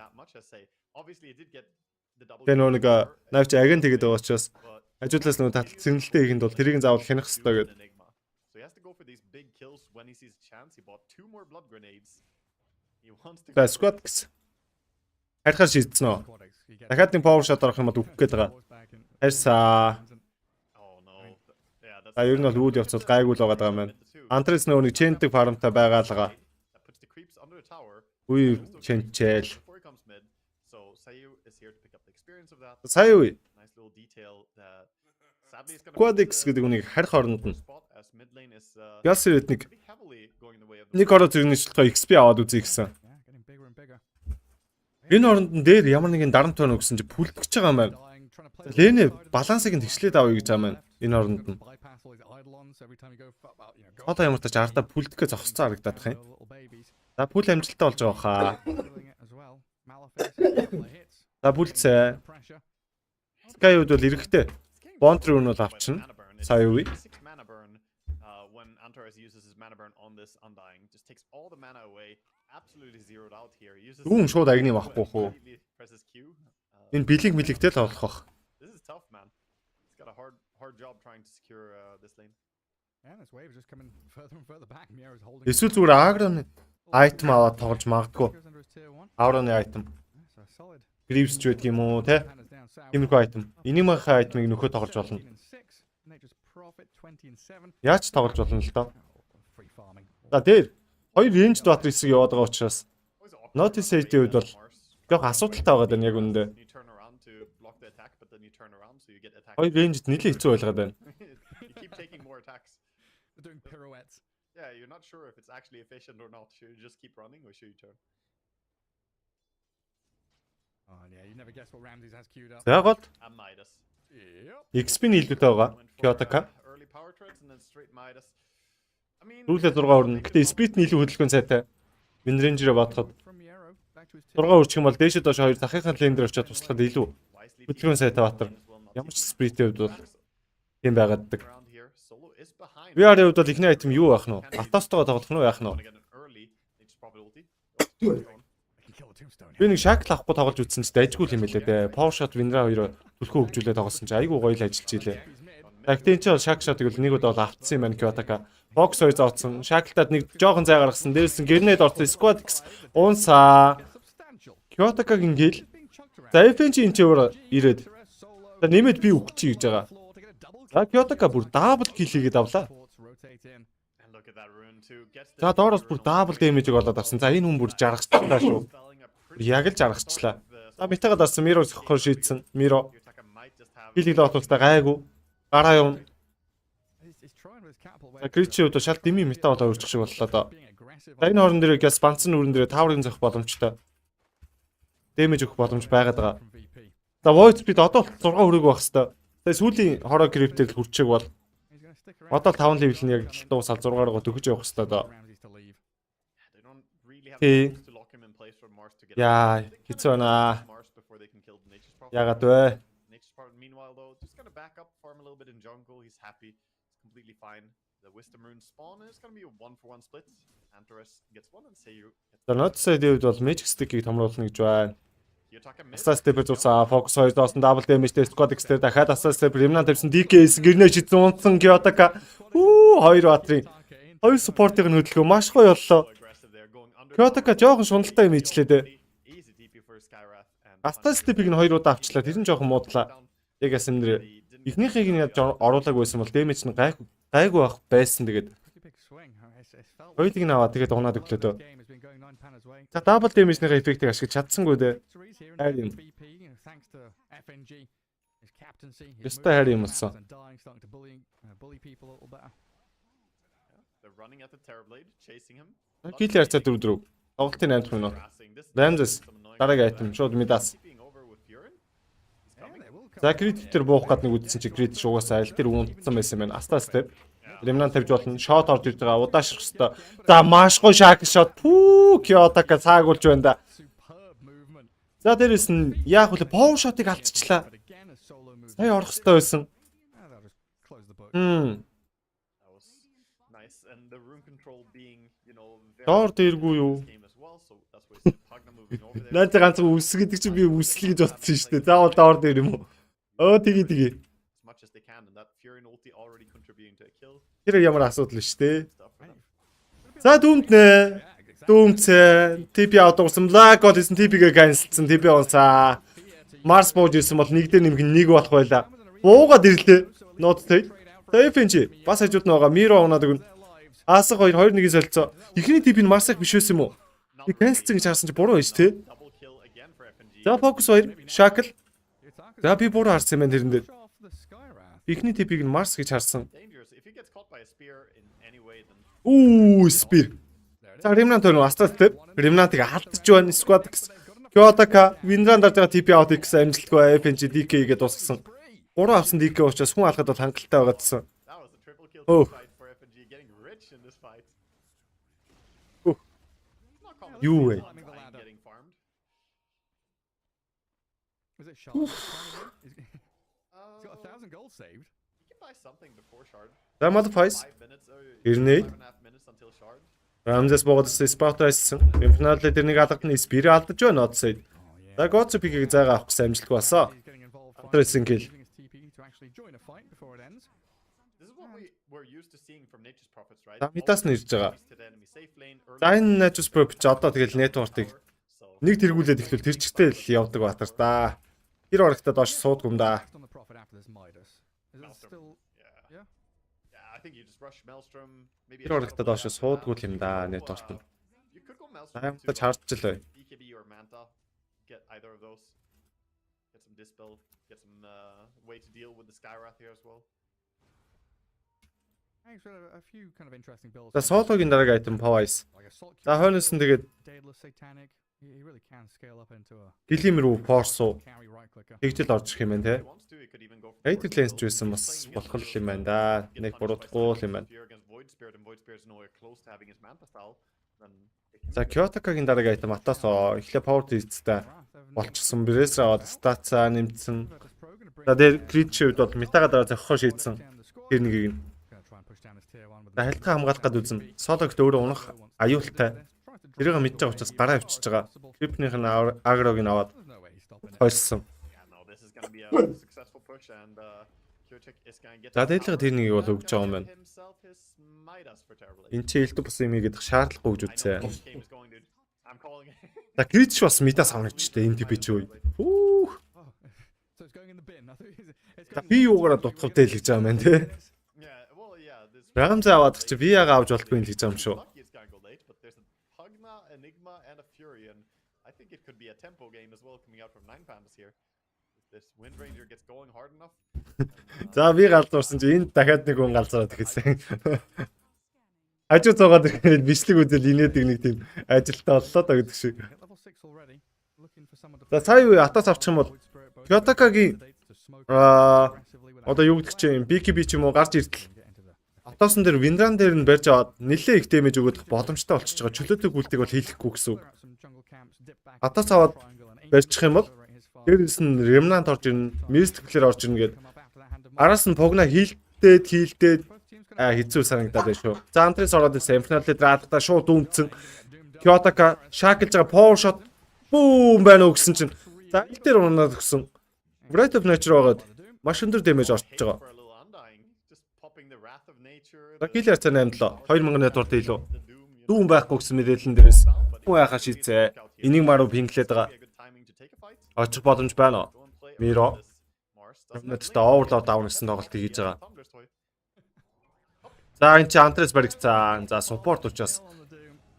Тэр нэг навч агент тэгээд байгаа учраас ажуулаас нөгөө таталт сэрнэлтэй ихэнд бол тэрийг заавал хянах хэрэгтэй гэдэг. За squad гэсэн. Харихаар шийдсэн үү? Дахиад нэг power shot орох юм бол үхэх гээд байгаа. Харьсаа. За ер нь бол үйл явц бол гайгүй л байгаа юм байна. Antres нөгөө нэг чэнтэг фармтай байгаалгаа. Үгүй чэнчээл. Сая үе. Quadix гэдэг үнийг харих оронд нь Ясрэд нэг ороо зэрэгний шилтгой XP аваад үзье гэсэн. Энэ оронд нь дээр ямар нэгэн дарамт байна гэсэн чи бүлтгэж байгаа юм байна. Лэнэ балансыг нь тэгшлээд авъя гэж байгаа юм. Энэ оронд нь. Одоо ямар ч тач ардаа бүлтгэхээ зогсцоо харагдаад байна. За бүл амжилттай болж байгаа хаа. За бүлцээ. Скайуд бол эрэхтэй. Бонтр нь бол авчна. Сая үе. Дүүн шууд агны авахгүй хөө. Энэ бэлэг мэлэгтэй л болох бах. Эсвэл зүгээр агрон айтем аваад тоглож магадгүй. Ауроны айтем. Гривс ч байдаг юм уу те? Тиймэрхүү айтем. Энийг махаа айтемыг нөхөө тоглож болно. Nature's Prophet 20 and 7. Яаж тоглож болно л доо. Free farming. За дээр хоёр range батар хэсэг яваад байгаа учраас notice safety-ийн үед бол жоох асуудалтай байгаа даа яг үүндээ. You turn around to block the attack, but then you turn around so you get attacked. Хоёр range нэлээд хэцүү байлгаад байна. You keep taking more attacks. They're doing pirouettes. Yeah, you're not sure if it's actually efficient or not. Should you just keep running or should you turn? Oh yeah, you never guess what Ramses has queued up. За гол And Midas. Yep. XP-ний илүүтэй байгаа. Kyoto-ка. Early power treads and then straight Midas. I mean, Рүүлээ 6 өрнө. Гэтэ speed-ний илүү хөдөлгөөн сайтай. Win range-ээр бодоход From Yarrow back to his 6 өрчих юм бол дээшээ доош хоёр захихын лендер очиад туслахад илүү хөдөлгөөн сайтай батар. Ямар ч speed-тэй хувьд бол тийм байгааддаг. around here, Solo is behind. VR-ийн хувьд бол ихний айтем юу байх нь вэ? Атостойгоо тоглох нь уу яах нь вэ? Gonna get an early. Nature's Prophet ulti. They can kill the tombstone. Би нэг шакл авахгүй тоглож үзсэн ч дайггүй юм хэлээ дээ. Power shot Winra 2 төлхөө хөгжүүлээ тоглосон чи айгүй гоё л ажиллаж илээ. Тактийн чи бол шак shot гэвэл нэг удаа бол автсан юм байна Kyoto-ка. Box 2 зооцсон. Шаклтад нэг жоохон зай гаргасан. Дээрээс нь гэрнэд орсон squad X унсаа. Substantial. Kyoto-ка гингээл. Being chucked around. За FNG энэ чигээр ирээд. Solo. За нэмээд би өгчих гэж байгаа. Floor to get a double За Kyoto-ка бүр double kill хийгээд авлаа. Ports rotate in. And look at that rune too. Gets the За доороос бүр double damage-ийг олоод авсан. За энэ хүн бүр жаргацлаа шүү. spelling up pretty Яг л жаргачлаа. За метагаад орсон Miro зөхөр шийдсэн. Miro Your attacker might just have хилийг лоотуултаа гайгүй. Гараа явна. He's trying with his catapult. За Кричи хувьд шал дими мета болоо өрчих шиг боллоо доо. Being aggressive. За энэ хооронд дээр газ банцны үрэн дээр таврын зөх боломжтой. Дэмэж өгөх боломж байгаад байгаа. From VP. За void speed одоо 6 хүрээгүй байх хэвээр. Тэгээ сүүлийн хороо криптээр л хүрчээг бол He's going to stick around. одоо 5 level нь яг дуусаад 6-аар го төгөж явах хэвээр доо. Ramses to leave. they don't really have Hey. the tools to lock him in place for Mars to get Яа, They kinda хэцүү байна. Mars before they can kill the Nature's Prophet. Ягаад вэ? Nature's Prophet meanwhile though just gonna back up, farm a little bit in jungle. He's happy. It's completely fine. The wisdom rune spawn and it's gonna be a 1-for-1 split. Antares gets one and Seiyu gets За нотсайд дэвд бол magic stick-ийг томруулна гэж байна. Kyoto-ка mid. Асаа степер зурсан фокус 2 доосон дабл damage дээр squad x-дээр дахиад асаа степер remnant тавьсан DKS гэрнээ шидсэн унтсан Kyoto-ка. Хоёр баатрын хоёр support-ыг нь хөдөлгөө маш гоё боллоо. Aggressive there, going under. Kyoto-ка жоохон шуналтай юм ичлээ дээ. Easy TP for Skywrath and Асаа степийг нь 2 удаа авчлаа. Тэр нь жоохон муудлаа. Яг ясан нэр эхнийхийг нь яаж оруулаагүй байсан бол damage нь гайгүй байх байсан тэгээд Pretty big swing. It's felt like хоёулыг нь аваад тэгээд унаад өглөө дөө. the game has been going 9 Pana's way. За double damage-ийн эффектийг ашиглаж чадсангүй дээ. Victories here in Хайр юм. VP, you know, thanks to FNG, his captaincy. His Ёстой хайр юм movement болсон. and dying, starting to bully people a little better. they're running at the Terrorblade, chasing him. Кил ярьцаа 4-4. Тоглолтын 8 минут. Harassing. This Ramses some annoying дараагийн айтем шууд медас. TPing over with Furin. He's Yeah, coming. they will come. За крит дээр буух гад нэг үдсэн чи крит шуугасаа аль тэр унтсан байсан байна. Аста степ. Remnant тавьж болно. Шот орж ирж байгаа. Удаашрах хэвээр. За маш гоё шак шот. Пүү Kyoto-ка цаагуулж байна да. Superb movement. За дээрэс нь яах вэ? Power shot-ыг алдчихлаа. But again, a solo move. Сая орох хэвээр байсан. They'll just close the book. That was nice. And the rune control being, you know, very Доор дээргүй юу? game as well. So that's why it's Pagna moving over there. Наад ганцхан үс гэдэг чи би үслэх гэж бодсон шүү дээ. Заавал доор дээр юм уу? Тэгээ. As much as they can, and that Furin ulti already contributing to a kill. Тэр ямар асуудал биш те. Stuff for them. За дүүмтнэ. Дүүмцээ. TP авдагсан. Black God гэсэн TP-гээ cancelсан. TP унсаа. Mars бууж ирсэн бол нэг дээр нэмэх нэг болох байлаа. Буугаад ирлээ. Нот тейт. FNG бас хажууд нь байгаа. Miro унаад өгнө. Аасах 2-1-ийг солилцоо. Эхний TP нь Mars-ыг биш байсан юм уу? Би cancelсан гэж харсан чи буруу байж те. Double kill again for FNG. За focus 2. Shackle. За би буруу харсан юм байна тэрэн дээр. Off the Skywrath. Эхний TP-г нь Mars гэж харсан. Dangerous. If he gets caught by a spear in any way, then Spear. За Remnant төрн Astra step. Remnant-ыг алдчих байна. Squad X. Kyoto-ка Winran дарж байгаа TP out X амжилтгүй FNG DK-гээ дуусгасан. 3 авсан DK учраас хүн алхад бол хангалттай байгаа гэсэн. that was a triple kill Oh. fight for FNG, getting rich in this fight. Oh. Not common. You way. Climbing the Time ladder. getting farmed. Was it Shard? He's got 1,000 gold saved. You can buy something before shard. За modifies. 5 minutes. Grenade. 5.5 minutes until shard. Ramses богод спорт байсан. Финалд тэрнийг алдсан Spear алдаж байна одсойд. За Gods pick-ийг зайгаа авах гэсэн амжилтгүй болсон. He's getting involved. Interesting kill. Using his TP to actually join a fight before it ends. This is what we were used to seeing from Nature's Prophets, right? За Midas нь ирж байгаа. To the enemy safe lane, early За энэ Natus Pro ч одоо тэгэл network-ыг so нэг тэргүүлээд ихлүүл тэр чигтэй л явдаг батар да. Тэр орогтой доош суудгүй юм да. Next on the Prophet after this Midas. Is it still I think you just rush Maelstrom. Maybe Тэр урагтаа доош суудгүй юм да net орсон. you could go Maelstrom. Аймтаж харчлаа. BKB or Manta. Get either of those. Get some dispel. Get some way to deal with the Skywrath here as well. A few kind of interesting builds. За соологийн дараагийн item Poise. За хойноос нь тэгээд he really can scale up into a гэлимэр үү Force уу. Тэгжэл орж ирэх юм байна те. Native Lens ч байсан бас болох юм байна да. Нэг буруудахгүй юм байна. За Kyoto-гийн дараагийн item Атасоо эхлээ Power Trees-тэй болчихсон. Брэсэр аваад статсаа нэмсэн. За дээр Crit шивд бол метагаа дараа зохихоо шийдсэн. Тэр нэгийг нь. За халтгаа хамгаалах гээд үзэн. Сологт өөрөө унах аюултай. Тэрийг мэдж байгаа учраас гараа авчиж байгаа. Крипнийх нь агрог нь аваад хойсон. За дээдлага тэр нэгийг бол өгж байгаа юм байна. Энд чи элдв бус юм ийгдэх шаардлагагүй гэж үзсэн. За критч бас медас авна ч гэдэг энэ тип чи үе. За би юугаараа дутхав дээл гэж байгаа юм байна те. Рамз аваад чи би яага авч болтгүй л гэж байгаа юм шүү. I think it could be a tempo game as well coming out from 9 pandas here. If this Wind Ranger gets going hard enough. За би галзуурсан чи энд дахиад нэг хүн галзуураад гэсэн. Ажуу цаагаад ирэхэд бичлэг үзэл инээдэг нэг тийм ажилтаа боллоо да гэдэг шиг. За сая үе атаас авчих юм бол Kyoto-гийн одоо юу гэдэг чинь BKB ч юм уу гарч иртэл атоосон дээр Windran дээр нь барьж аваад нэлээ их дэмэж өгөх боломжтой болчихж байгаа. Чөлөөтэй гүйлтийг бол хийхгүй гэсэн үг. Атаас аваад барьчих юм бол дээрээс нь Remnant орж ирнэ, Mystic Flare орж ирнэ гээд араас нь Pogna хийлдээд хэцүү санагдаад байна шүү. За Antres ороод Symphony дээр аатаа шууд үнцэн. Kyoto шаакилж байгаа Power Shot бүүм байна уу гэсэн чинь за ил дээр унаад өгсөн. Breath of Nature байгаад маш өндөр дэмэж орчиж байгаа. Киллер цаа 8-7 2000 net урд илүү. Дүүн байхгүй гэсэн мэдээлэл дээрээс хүн яхаа шийдсэ. Энийг маруу пинглээд байгаа. Очих боломж байна уу? Миро. Надтай оверлорд авна гэсэн тоглолтыг хийж байгаа. За энэ чи Antres баригцсан. За support учраас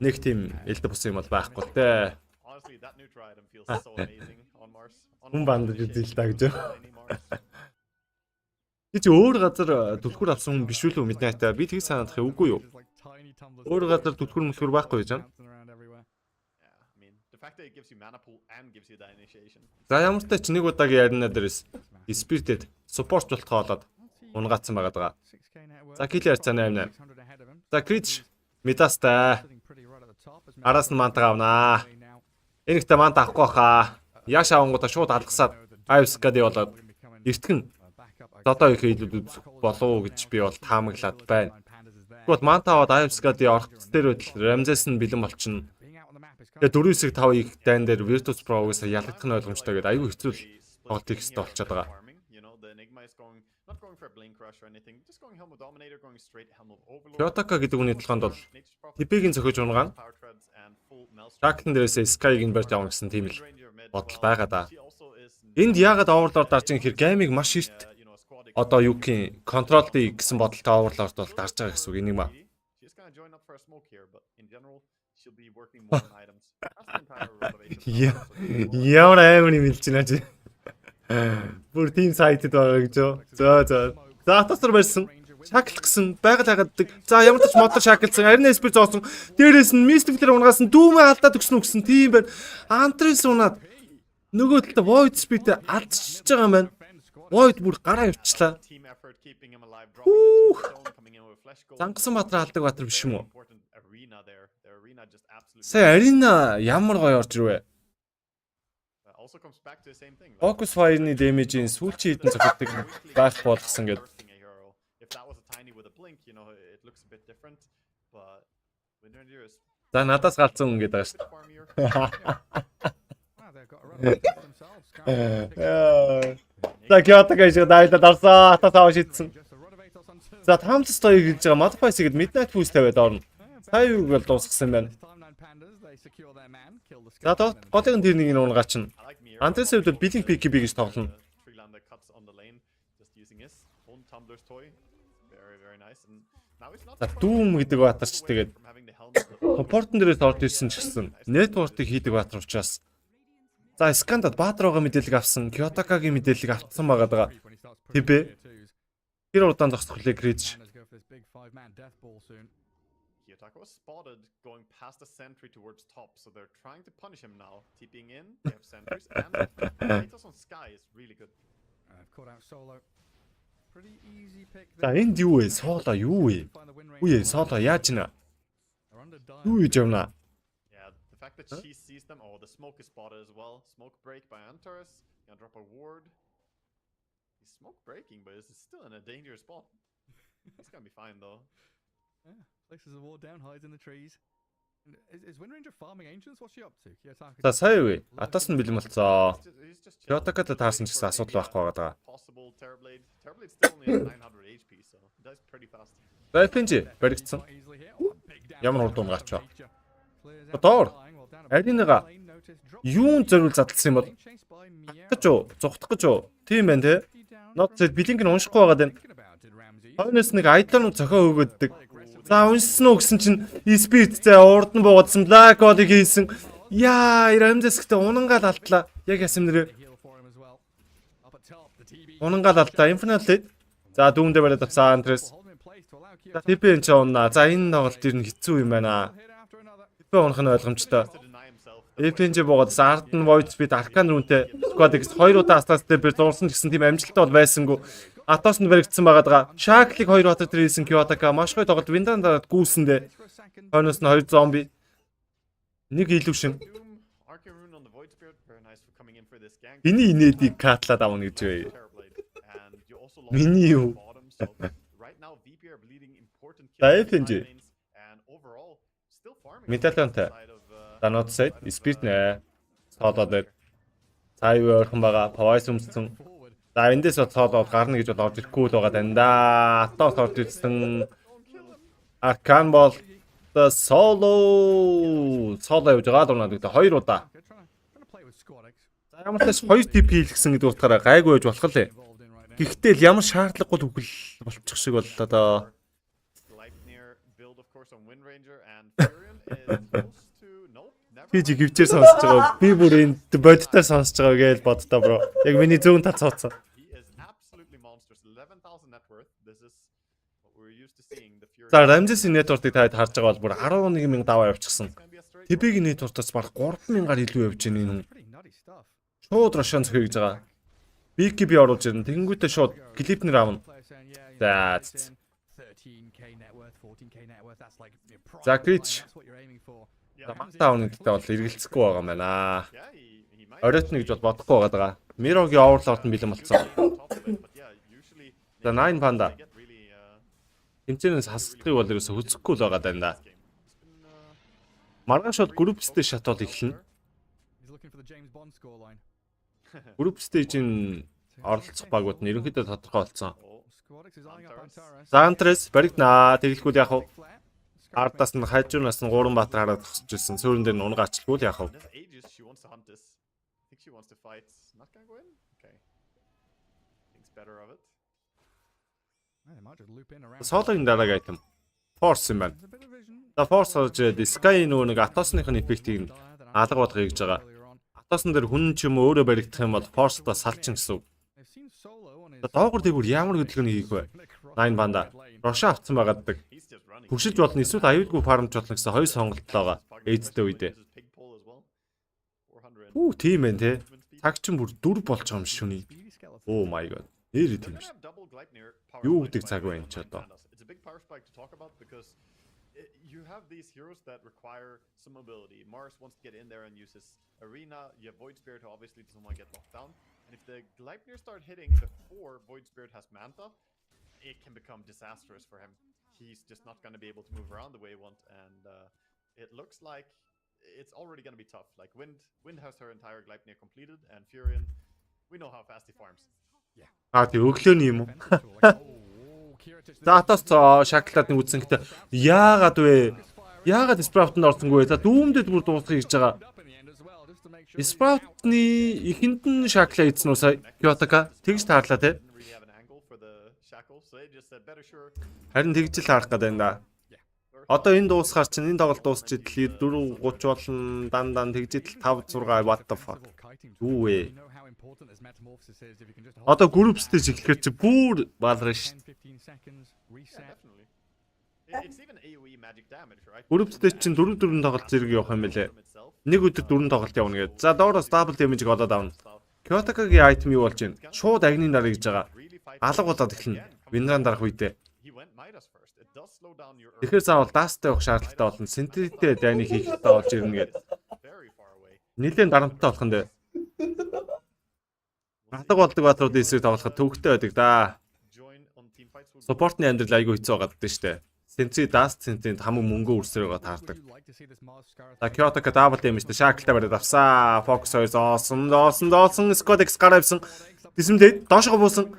нэг тийм элдв бус юм бол байхгүй л дээ. Хүн бандаж үзэл та гэж. Чи өөр газар түлхүүр авсан хүн биш үү мэднэтэй. Би тгий санаадах үгүй юу? Өөр газар түлхүүр мөлхөр байхгүй гэж байна. За ямар ч тач нэг удаагийн яриана дээрээс Spirited support болтгоо болоод унгаацсан байгаа. За Killer цаа 88. За Crit Medasтай. Араас нь мантаг авнаа. Энэгтэй мант авахгүй хаа. Яаш авангуудаа шууд алгасаад Ivescad болоод эртгэн одоо их хэлүүд болов гэж би бол таамаглаад байна. Тэгвэл манта аваад Ivescad-ийн орох дээр байтал Ramses нь бэлэн болчихно. Тэгээ 4-5 их дайн дээр Virtus Pro-гоос ялагдах нь ойлгомжтой гэдэг аюу хэцүү тоглолт их хэвээр болчиход байгаа. Kyoto гэдэг үний толгойд бол Типигийн зөхөж унгаан. Шаактан дээрээс Sky-г барьж авах гэсэн тийм л бодол байгаа да. Энд яагаад Overlord дарж байгаа гэхээр геймиг маш эрт одоо юугийн контролдыг гэсэн бодолтой Overlord бол дарж байгаа гэсэн үг энийг маа. Ямар амар юм хэлж байна чи. Бүр team side-д байгаа гэж юу. За атасар барьсан. Шаклах гэсэн байгаль хагаддаг. За ямар ч модор шаклсан. Арина спир зоосон. Дээрээс нь Mystic Flare унгаас нь дүүмээ алдаад өгсөн үгсэн тийм байна. Antres унаад нөгөө талд Void Spirit алдчихж байгаа юм байна. Void бүр гараа явчлаа. Зангасан Баатар алдаг Баатар биш юм уу? Сая Арина ямар гоё орж ирвэ. Focus Fire-ны damage-ийн сүүлчийн хэдэн зохицдог байх болгосон гэдэг. За надаас галзсан хүн гэдэг шүү дээ. За Kyoto гэж дайдад арсаа атас аваа шийдсэн. За Tamtas тоёг гэж байгаа Modifies гээд Midnight Boost тавиад орно. Сая юу бол дуусгасан байна. За голын тэр нэг нь унгаач нь. Antres хэвдэл Billing PKB гэж тоглоно. very nice. And now it's not За дүүм гэдэг баатарч тэгээд from having the helmet. компортон дээрээс орж ирсэн ч гэсэн нетворкийг хийдэг баатар учраас за скандад баатарга мэдээлэл авсан, Кётакагийн мэдээлэл авсан байгаа даа. Тэбэ тэр удаан зогсхолыг хийж Kiyotaka was spotted going past the sentry towards top, so they're trying to punish him now. TPing in, they have sentries, and Kratos on Sky is really good. Caught out solo. Pretty easy pick. за энд юу вэ? Сооло юу вэ? Үе сооло яаж нэ? Юу гэж явна? Yeah, the fact that she sees them. Oh, the smoke is spotted as well. Smoke break by Antares. Gonna drop a ward. He's smoke breaking, but is still in a dangerous spot. He's gonna be fine though. Yeah, places a ward down, hides in the trees. Is Wind Ranger farming ancients? What's she up to? Kiyotaka. За сая вэ? Атаас нь бэлэн болцоо. Кётакад таарсан ч гэсэн асуудал байхгүй байгаа даа. Possible Terrorblade. Terrorblade still only has 900 HP, so it does pretty fast. За FNG баригдсан. Ямар урд гарч байгаа. Доор аринага юун зориул задлсан юм бол гэж уу? Зугтах гэж уу? Тийм байх те. Нот зэд билинг нь уншихгүй байгаа даа. Хойноос нэг айдлын цохио өгөөддөг. За уншсан уу гэсэн чинь спирит зэ урд нь буугаадсан блак одыг хийсэн. Яа, ирамзэсгтээ унангаал алтлаа. Яг ясам нэрээ. Унангаал алтлаа. Infinite. За дүүндээ бариад авсан Антрес. За TP энэ ч унаа. За энэ тоглолт ер нь хэцүү юм байна. TP унах нь ойлгомжтой. FNG буугаад ард нь void speed arcane рүүнтэй squad-ыг 2 удаа астаас дээр зурсан гэсэн тийм амжилттай бол байсангүй. Атоос нь баригдсан байгаа даа. Шаклыг 2 батар дээр хийсэн Kiyotaka маш гоё тоглолт виндан дараад гүйсэндээ. Хойноос нь 2 зомби. Нэг илүүшин. Миний инээдийг катлаад авна гэж бай. Миний юу? За FNG. Металонтой. Данод сайд спирит нэ. Соолоод байд. Цай ойрхон байгаа. Павайс өмссөн. За эндээс цоолоод гарна гэж бол орж ирэхгүй л байгаа даа да. Атоос орж ирсэн. Аркан бол соло явж байгаа дурнаа гэдэг 2 удаа. За ямар ч тааш 2 тип хийлгсэн гэдэг утгаараа гайгүй байж болох лээ. Гэхдээ л ямар шаардлагагүй төгөл болчих шиг боллоо доо. Би гівчээр сонсож байгаа. Би бүр энэ бодтоор сонсож байгаа гэж боддоо бро. Яг миний зүүн тал цооцсон. За Ramses-ийн network-ыг таад харж байгаа бол бүр 11,000 даваа явчихсан. TP-ийн network-аас баг 3,000-аар илүү явж байна энэ хүн. Шууд Russian зөхөж байгаа. BKB оруулж ирнэ. Тэнгүүтээ шууд клипнэр авна. За. За Крич. Мантаун гэдэгтэй бол эргэлцэхгүй байгаа юм байна. Оройтно гэж бол бодохгүй байгаа. Мирогийн оверлорд нь бэлэн болцсон. За 9 панда. Тэмцээнээс хасагдахыг бол ерөөсө хүсэхгүй л байгаа даа. Маргааш бол group stage шатвал эхэлнэ. Group stage-ийн оролцох багууд нь ерөнхийдөө тодорхой болсон. За Антрес баригднаа. Тэгэлгүй яах вэ? Ардаас нь хажуунаас нь 3 баатар хараад тосч ирсэн. Сүүрэн дээр нь унга ачлгүй л яах вэ? Сологийн дараагийн айтем. Force юм байна. За Force орж ирээд Sky нөгөө нэг Атосных нь эффектийг алга болгох гэж байгаа. Атосон дээр хүн ч юм өөрөө баригдах юм бол Force-тоо салчин гэсэн. Доогор дээгүүр ямар хөдөлгөөний хийх вэ? 9 банда. Роша авцсан байгааддаг. Хөгшилж болно эсвэл аюулгүй фармж болно гэсэн хоёр сонголт байгаа. Эйдтэй үедээ. Тийм ээ те. Цаг чинь бүр 4 болж байгаа юм шүний. Oh my god. Нэр тийм ш. Юу гэдэг цаг байна ч одоо. You have these heroes that require some mobility. Mars wants to get in there and use his arena. You have Void Spirit who obviously doesn't want to get locked down. And if the Gleipnir start hitting before Void Spirit has Manta, it can become disastrous for him. He's just not going to be able to move around the way he wants. And it looks like it's already going to be tough. Like Wind has her entire Gleipnir completed, and Furion, we know how fast he farms. Тэг өглөөний юм уу? За атаас шаклаад нэг үтсэн гэдэг яагаад вэ? Яагаад Sprout-нд орсонгүй вэ? За дүүмдэд бүр дуусгах гэж байгаа. Sprout-ны ихэнд нь шаклаа ийдсэн уу сая Kiyotaka тэгж таарлаа те. shackle, so they just said better sure. Харин тэгж л харах гэдэг да. Одоо энэ дуусахаар чинь энэ тоглолт дуусчихэд 4:30 болно. Дан тэгжидэл 5-6 what the fuck. Юу вэ? Одоо group stage эхлэхээр чи бүр баалраа ш. It's even AoE magic damage, right? Group stage чинь 4 тоглолт зэрэг явах юм бэлээ. Нэг өдөр 4 тоглолт явна гэдэг. За доороос double damage-ийг олоод авна. Kyoto-гийн item юу болж байна? Шууд агны нарыг гэж байгаа. Алга болоод эхэлнэ. Винран дарах үедээ. Тэгэхээр заавал дастай явах шаардлагатай болно. Синтеттэй дайныг хийх хэрэгтэй болж ирнэ гэдэг. Нилийн дарамттай болох нь дээ. Алга болдог баатруудын эсрэг тоглоход төвөгтэй байдаг да. Supportны амьдрал айгүй хэцүү байгаад дээ штэ. Сентри даст сентент хамаг мөнгө үрсэрээ таардаг. За Kyoto-ка double damage шаакалтай бариад авсаа. Focus 2 зоосон. Scodex гаравсан. Дисмдээ доошоо буусан.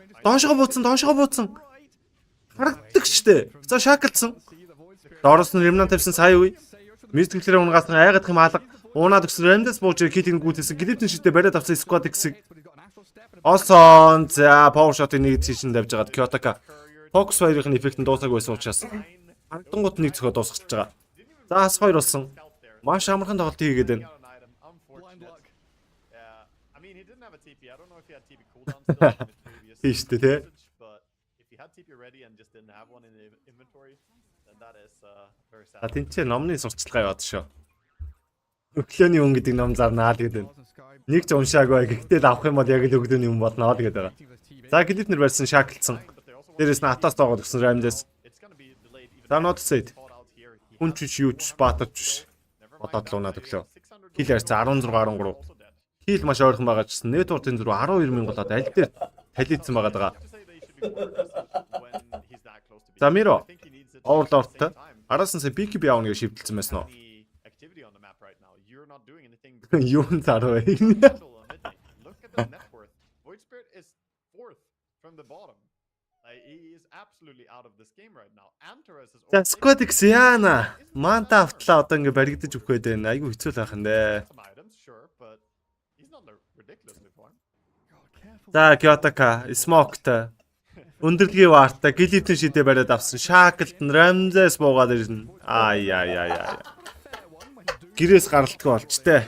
Харагддаг штэ. За шаакалсан. Доороос нь ремнант тавьсан сая үе. Мистиклэрээ унгаас айгаад хэм алга. Уунаад өгсөн ремдас бууж килинг гүйтсэн. Гидиптэн шидэ бариад авсан Scodex-ийг. Осон за power shot-ыг нэг тийшин давж агаад Kyoto-ка Focus 2-ын эффект нь дуусаагүй байсан учраас хангангууд нэг зөхөө дуусгаж байгаа. За ас 2 болсон. Маш амархан тоглолт хийгээд байна. Тийш тэ. А тэнцээ номны сурталчилгаа яваад шүү. Өглөөний өн гэдэг ном зарнаа л гэдэг. Нэг ч уншаагүй. Гэхдээ авах юм бол яг л өглөөний өн болно л гэдэг байгаа. За Глипнер барьсан шаакалсан. Дээрээс нь атаас тоогоод өгсөн Рамдес. За not said. Хүн ч юу ч баатарч биш. Одоо л унаад өглөө. Хил ярьсан 16-13. Хил маш ойрхон байгаа ч гэсэн network-ын зүрх 12,000 болоод аль дээр талицсан байгаа даа. За Миро. Overlord-тай араас нь BKB аавна гэж шивдэлсэн байсан уу? Юу нэрвэ? За Scodex яана. Манта автлаа одоо ингэ баригдаж өгөх гээд байна. Айгу хэцүү л байх юм дээ. За Kyoto-ка Smoke-тай өндөрлөгийн вартаа Глиптэн шидэ бариад авсан. Шаакалт нь Рамзес буугаад ирнэ. Ай. Гэрээс гаралтгүй болчтой.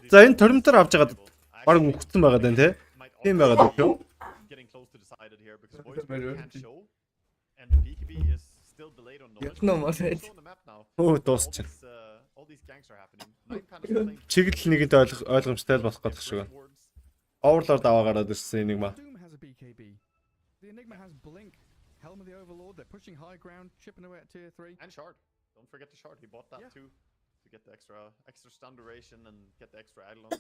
За энэ торимтор авч байгаа баг мөхцөн байгаа даа тий. Тийм байгаа дөө. Оо дуусчих. Чиглэл нэгэнд ойлгомжтой л болох гэдэг шиг байна. Overlord аваа гараад ирсэн Enigma. The Enigma has blink. Helm of the Overlord. They're pushing high ground, chipping away at tier 3. And shard. Don't forget the shard. He bought that too to get the extra stun duration and get the extra add-ons.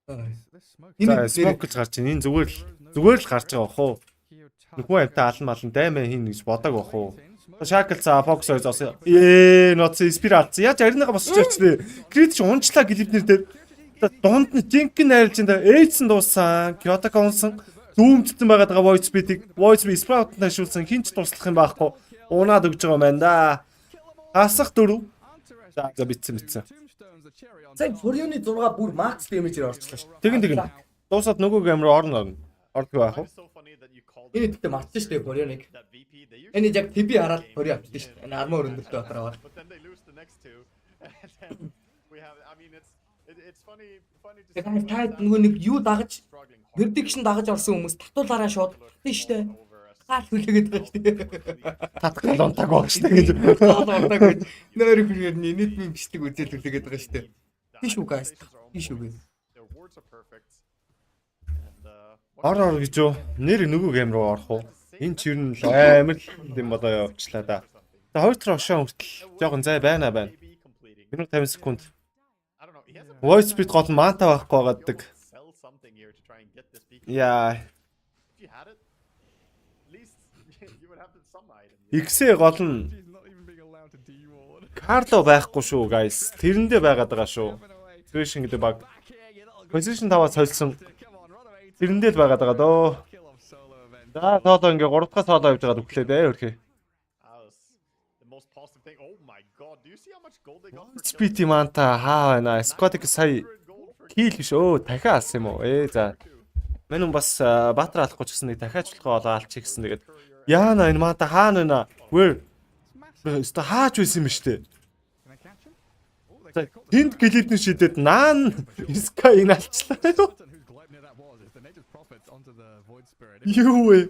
За smoke гэж гарч ийн зүгээр л гарч байгаа бах уу. Нүхүү амтаа алан малан даймаа хин гэж бодог бах уу. Шаакал за focus зоосон. Ноц спиралц. Яаж аринага босч очтой. Крит ч унчлаа Глипнер дээр. Дунд нь жинхэнэ найрлж энэ эйдсэн дууссан. Kyoto-ка унсан. Дүүмжтэн байгаад байгаа voice speed sprout нашуулсан хинч туслах юм байхгүй. Унаад өгж байгаа юм байна да. Хасах 4. За битсэн. За Фурионы 6 бүр max damage-ээр орчлоо шүү. Тэгин. Дуусаад нөгөө гейм рүү орно байх уу? Энэ тэгтээ марцсан шүү дээ Фурионыг. Энэ яг TB хараад Фурио авчихсан шүү. Энэ армор өндөртөө дотроо. Таад нөгөө нэг юу дагаж prediction дагаж орсон хүмүүс татуулаараа шууд татсан шүү дээ. Хаал хүлээгээд байгаа шүү дээ. Татгал унтаг баг шүү дээ гэж. Унтаг гэж нойр хүрээр нийтмийн бичдэг үзэл хүлээгээд байгаа шүү дээ. Тийш үү guys. Тийш үү. Ор гэж юу? Нэр нөгөө гейм руу орох уу? Энэ ч ер нь амар л юм болоо явчлаа да. За 2 tur ошоо хүртэл жоохон зай байна. Минут 50 секунд. Voice speed гол манта байхгүй байгааддаг. Яа. X-ээ гол нь Карло байхгүй шүү guys. Тэрэндээ байгаад байгаа шүү. Situation гэдэг баг. Position 5-аас солисон. Тэрэндээ л байгаад байгаа дөө. За одоо ингээ 3 дахь солоо явж байгаа өглөө дээ хөрхий. Speed манта хаа байна. Scodex сая kill биш өө дахиад алсан юм уу? За. Мань хүн бас баатар алахгүй ч гэсэн нэг дахиад болохоо олоо алчих гэсэн. Тэгээд яана энэ маата хаана байна? Where? Өстө хаач байсан юм ба штэ. За тэнд клипний шидэд наан иска энэ алчлаа юу? Юу вэ?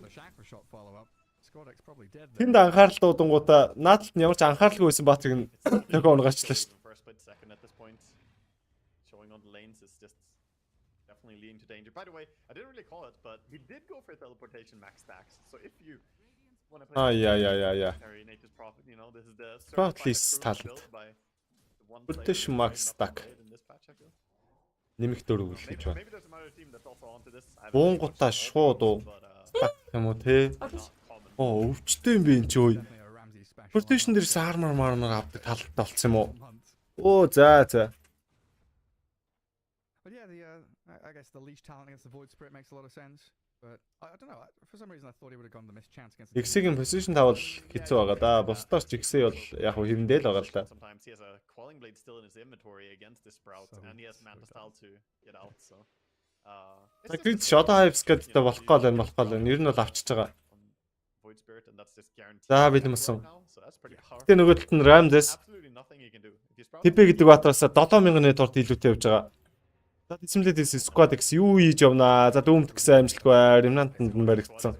Тэнд анхаарал дуудангуудаа наадалд нь ямар ч анхааралгүй байсан баатарыг нь төгөө унгачлаа штэ. By the way, I didn't really call it, but he did go for teleportation max stacks. So if you want to play Nature's Prophet, you know, this is the talent. Teleportation max stack. Нэмэх дөрөв л гэж байна. Буунгуудаа шууд уу стак юм уу те? Оо өвчтэй юм би энэ ч ой. Teleportation дээрээс армар авдаг талантай болсон юм уу? Оо за. But yeah, I guess the leash talent against the Void Spirit makes a lot of sense. But I don't know. For some reason, I thought he would have gone the missed chance against. X-ийн position тавал хэцүү байгаа да. Бусдаас ч X бол яг хөө хэмдээл байгаа л да. Sometimes he has a Quelling Blade still in his inventory against this Sprout, and he has Manta Style to get out. So. Тэгж Shadow Hives гэдэг болохгүй л байна. Ер нь бол авчиж байгаа. За бэлэмсэн. Гэтэ нөгөө талд нь Ramdes TP гэдэг баатараас 7000 net орд илүүтэй явж байгаа. За эсэмлээд squad X юу хийж явнаа. За дүүмт гэсэн амжилтгүй Remnant-нд нь баригдсан.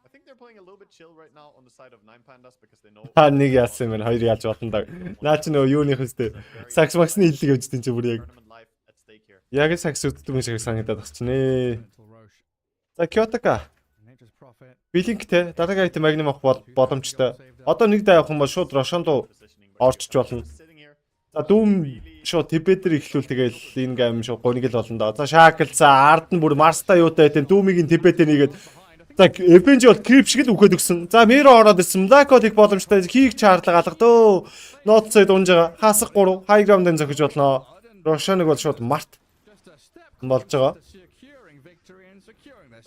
I think they're playing a little bit chill right now on the side of 9 Pandas because they know. Нэг яасан юм хоёр яаж болно да. Наа чи нөгөө юуных өстэй. Сакс максны хиллэг явждیں۔ чи бүр яг. Яг сакс үүддэг юм шиг санагдаад багч нэ. За Kyoto-ка. Blink-тэй дараагийн item Magnum авах боломжтой. Одоо нэг даа явах юм бол шууд Roshan руу орчиж болно. За дүүм шууд Tibet-ээр эхлүүл тэгэл энэ гам шууд гониг л болно да. За Shackle за ард нь бүр Mars-та юутай тэн дүүмийг нь Tibet-ээр нэгээд за Avenge бол creep шиг л үхээд өгсөн. За Miro ороод ирсэн. Black Hole-ыг боломжтой хийх чарлаг алгадөө. Note-цой дунж байгаа. Хасах 3 high ground-ын зохиж болно. Roshan-ыг бол шууд Mart болж байгаа.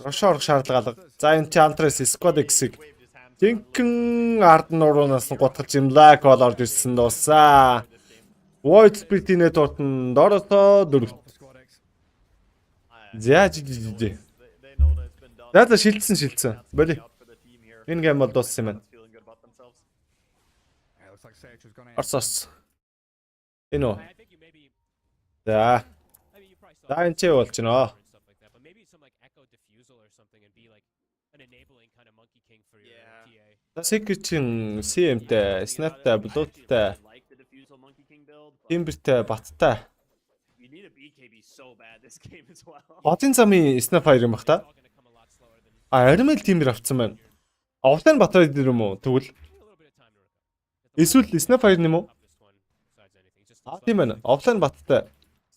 Roshan шаардлага алга. За энэ Chantress Squad X-ийг Тинхэн ард нуруунаас нь гутгалж юм Black Hole орж ирсэн дуусаа. Void Spirit-ийн network нь доросоо 4. За шилдсэн. Боли. Энэ гейм бол дууссан юм байна. Орсос. Энэ үү. За. За энэ ч болж байна. За Secret-ийн CM-тэй, Snap-тай, Blood-тай, Timber-тай, Bat-тай. Хотын замын Snap-аар юм бах та. Арим л Timber авцсан байна. Offline батарей дээр юм уу? Тэгвэл эсвэл Snap-аар юм уу? Тийм байна. Offline баттай.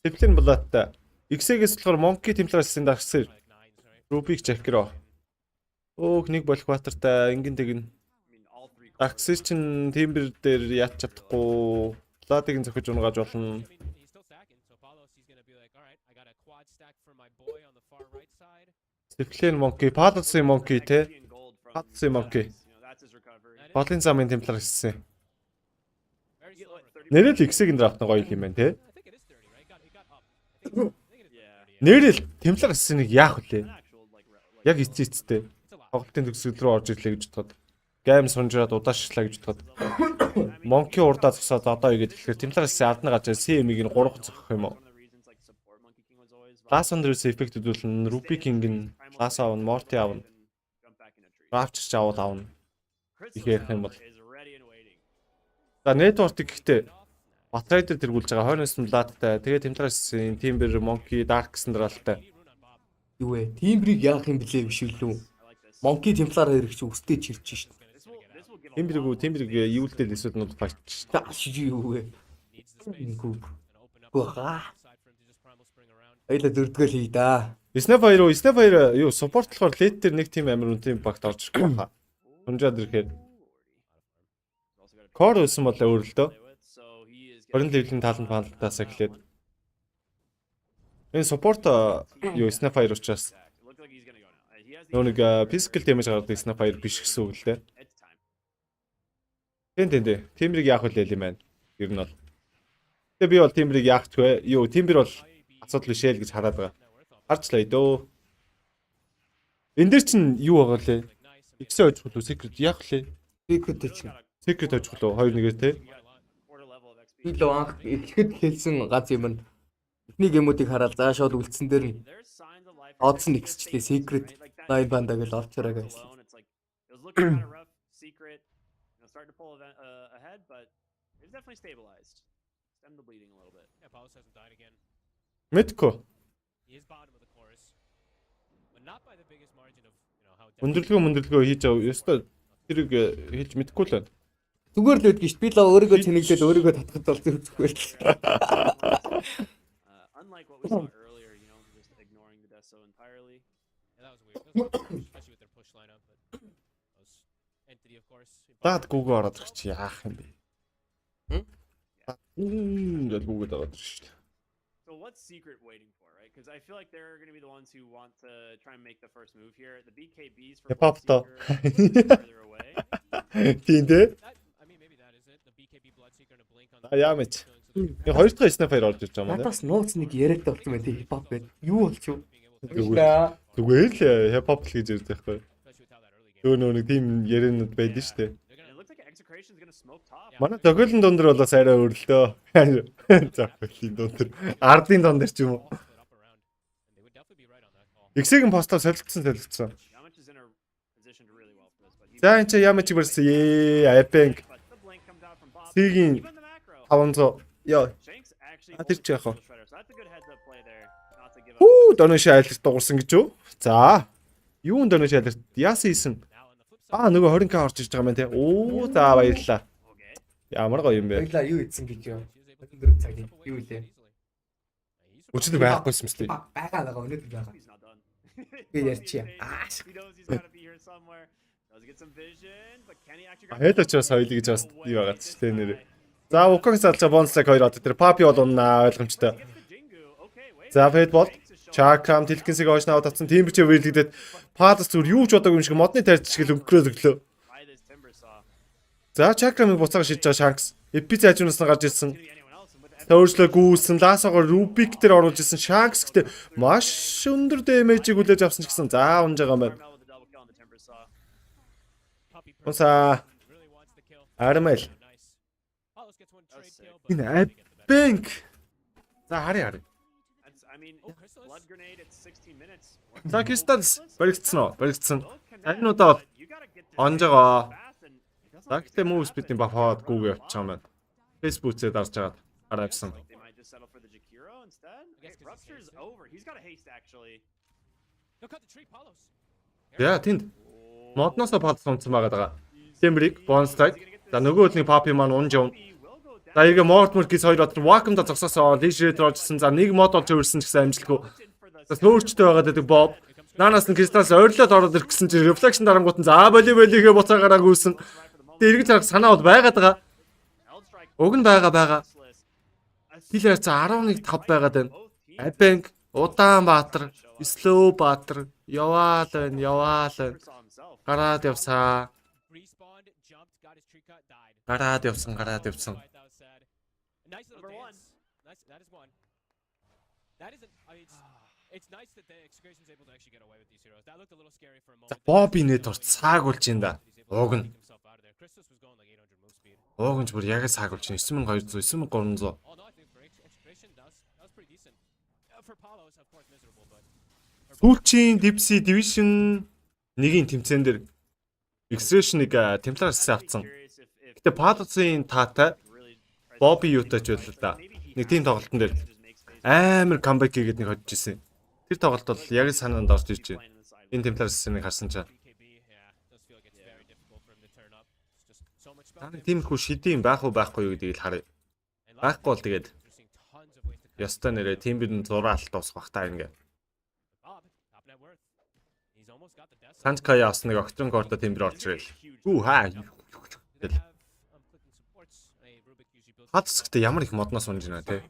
Discipline Blood-тай. X-ээс болохоор Monkey Templar-ын дагсэр. Rubik Jacker. Өөх нэг болох батартай ингэн тэгнэ. Access чин Timber дээр яач чадахгүй. Blood-ыг зөхөж унгааж болно. Discipline Monkey, Paladin Monkey те. Paladin Monkey. Paladin замын Templar гэсэн. Нэрэл X-ийг драфт нь гоё юм байна те. Нэрэл Templar гэсэн нэг яах вүлээ? Яг эцээцтэй. Тоглолтын төгсгөл рүү орж ирлээ гэж бодоход. Гейм сунжраад удаашлаа гэж бодоход. Monkey урдаа зогсоод одоо игээд тэгэхээр Templar гэсэн ардны гажаа CM-ийг нь 3 зогсох юм уу? Last Wonders effect хөдөлн Rupee King нь Last авна, Morty авна. Rapture авна. Их ярих юм бол. За network гэхдээ Batrider тэргүүлж байгаа 29 Blood-тай. Тэгээ Templar-ийн Timber, Monkey, Dark гэсэн дралтай. Юу вэ? Timber-ийг яах юм блэ биш үү? Monkey Templar хэрэг чи үстэй чирч шít. Timber-ийг юулдэл эсвэл нь файч. Юу вэ? Гуха. Айла дөрөвдгөл хий да. Snap 2 юу supporтлохоор late дээр нэг team амир үнэтэй багт орж ирэх байхаа. Хунжаад ирэхээр core өсөн бол өөр л дөө. 20 level-ийн талант паналтаас эхлээд энэ support юу Snap 2 учраас нэг physical damage гаргадаг Snap 2 биш гэсэн үг л дээ. Тэн. Тиймэрийг яах вэ юм байна. Ер нь бол. Гэтэ би бол Timber-ыг яах ч вэ? Юу, Timber бол асуудал биш ээ л гэж хараад байгаа. Харчлаа дөө. Энд дэр чинь юу байгаа лээ? X ойж хөлөө secret яах лээ? Secret чинь. Secret ойж хөлөө 2-1-ээр те. Би л анх ихэд хэлсэн гац юм нь эхний гэмүүдийг хараад заа шууд үлдсэн дээр нь Odds нь X-члээ secret 9 банда гэж олж хараа гэсэн. Starting to pull ahead, but it's definitely stabilized. Stem the bleeding a little bit. Yeah, Paulus hasn't died again. Мэдгүй. He is bottom of the chorus, but not by the biggest margin of how. Мөндөрлөгөө хийж ав. Ёстой тэрийг хийж мэдэхгүй л байна. Зүгээр л үүдгүй шүү. Би л өөрийгөө цэнэглээд өөрийгөө татхад бол зүггүй л. Unlike what we saw earlier, just ignoring the Deso entirely. Yeah, that was weird. That was weird, especially with their push lineup, but those entity of course. Даад гүүгээ ороод ирэх чи яах юм бэ? Даад гүүгээ ороод ирэх шүү дээ. So what's Secret waiting for, right? Because I feel like they're going to be the ones who want to try and make the first move here. The BKBs for Hip-hop further away. Тийм дээ. I mean, maybe that is it. The BKB Bloodseeker and a blink on. Яа мэд. Тэгээ хоёр дахь снайпер орж ирж байгаа юм байна. Надаас нууц нэг яриад болсон байх тийм хипхоп байд. Юу болчих вэ? Зүгээр л хипхоп л гэж ярьж байхгүй. Нөө нэг тийм яриануд байдаг шүү дээ. Манай зохиолын дундэр бол бас арай өөрлөө. Зохиолын дундэр. Ардын дундэр ч юм уу. X-ийн постоо солилцсон. За энэ ч ямар ч барьсан. Айпэнг. Сигийн 500. Яа. Тэр ч яах вэ? Доноши айлт дуурсан гэж юу? За. Юунд доноши айлт? Яасан ийсэн? Нөгөө 20k орж иж байгаа юм те. Оо за баярлаа. Ямар гоё юм бэ? Баярлаа юу ийдсэн гэж юу? 24 цагийн юу илээ? Өчигдөр байхгүйсэн мэт. Байгаа өнөөдөр байгаа. Би ярьчих. Хэд очоос хоёлыг гэж бас юу байгаа ч тийм нэр. За Укаг салчаа бонслаг 2 одоо тэр Papi бол унаа ойлгомжтой. За Фэдбол Чакам Тилкинсиг оошнаа татсан тийм бичээ вэрлэгдээд Падас зүгээр юу ч бодоогүй юм шиг модны тайрч шиг өнгөрөөд өглөө. За Чакрамыг буцаага шийдэж байгаа Shanks. Эпи зайжуунаас нь гарч ирсэн. Өөрчлөө гүйсэн лаасагаар Рубик дээр оруулж ирсэн Shanks гэдэг маш өндөр дэмэжийг хүлээж авсан ч гэсэн за унж байгаа юм байна. Онса Армел. Энэ Bank. За харъя. За Crystals баригдсан уу? Баригдсан. Танинуудаа онж байгаа. За гэтээ moves бидний бафаад гүүгээ явчих юм байна. Facebook-ээр дарж агаад гараавсан. Яа тэнд модноосоо палц сонцсон байгаа. Тембрик, Bonstag. За нөгөө хөдний Papi маань унж явна. За игээ Mortmur-гис 2 одоо Wacom-да зогсоосоо Leisure оржсэн. За нэг мод олж өрсөн ч гэсэн амжилтгүй. За төөрчтэй байгаа гэдэг Bob. Наанаас нь Crystals ойрлоод ороод ирэх гэсэн чинь Reflection дарангуут нь за волейболигээ буцаагараа гүйсэн. Эргэж харах санаа бол байгаад байгаа. Уг нь байгаа. Хилээр за 11-5 байгаад байна. Абэнг, Удаанбаатар, Слоубаатар яваал байна. Гараад явсаа. Гараад явсан. It's nice that the Excavation's able to actually get away with these heroes. That looked a little scary for a moment. За Bobby нэт орц саагуулж ин да. Уг нь. Уг нь бүр яг саагуулж 9200, 9300. Oh no, I think for Excavation that was pretty decent. For Palos of course miserable but Сүүлчийн Dipsy Division 1-ийн тэмцээн дээр Excavation-ыг темплараас авцсан. Гэтэ Palos-ийн таатай Bobby юутач байл л да. Нэг тийм тоглолтын дээр амар камбэк хийгээд нэг hodж ирсэн. Тэр тоглолт бол яг санаанд орж ирж байна. Энэ темплараас нэг харсан чаа. Таны тиймэрхүү шидэм байх уу байхгүй юу гэдгийг л харъя. Байхгүй бол тэгээд ёстой нэрээ тийм бидэн зураалт дуусгах та ингэ. Санчкая бас нэг октон кордо тембэр орж ирэл. Гүү хаа. Хатсгтээ ямар их модноос унж байна те.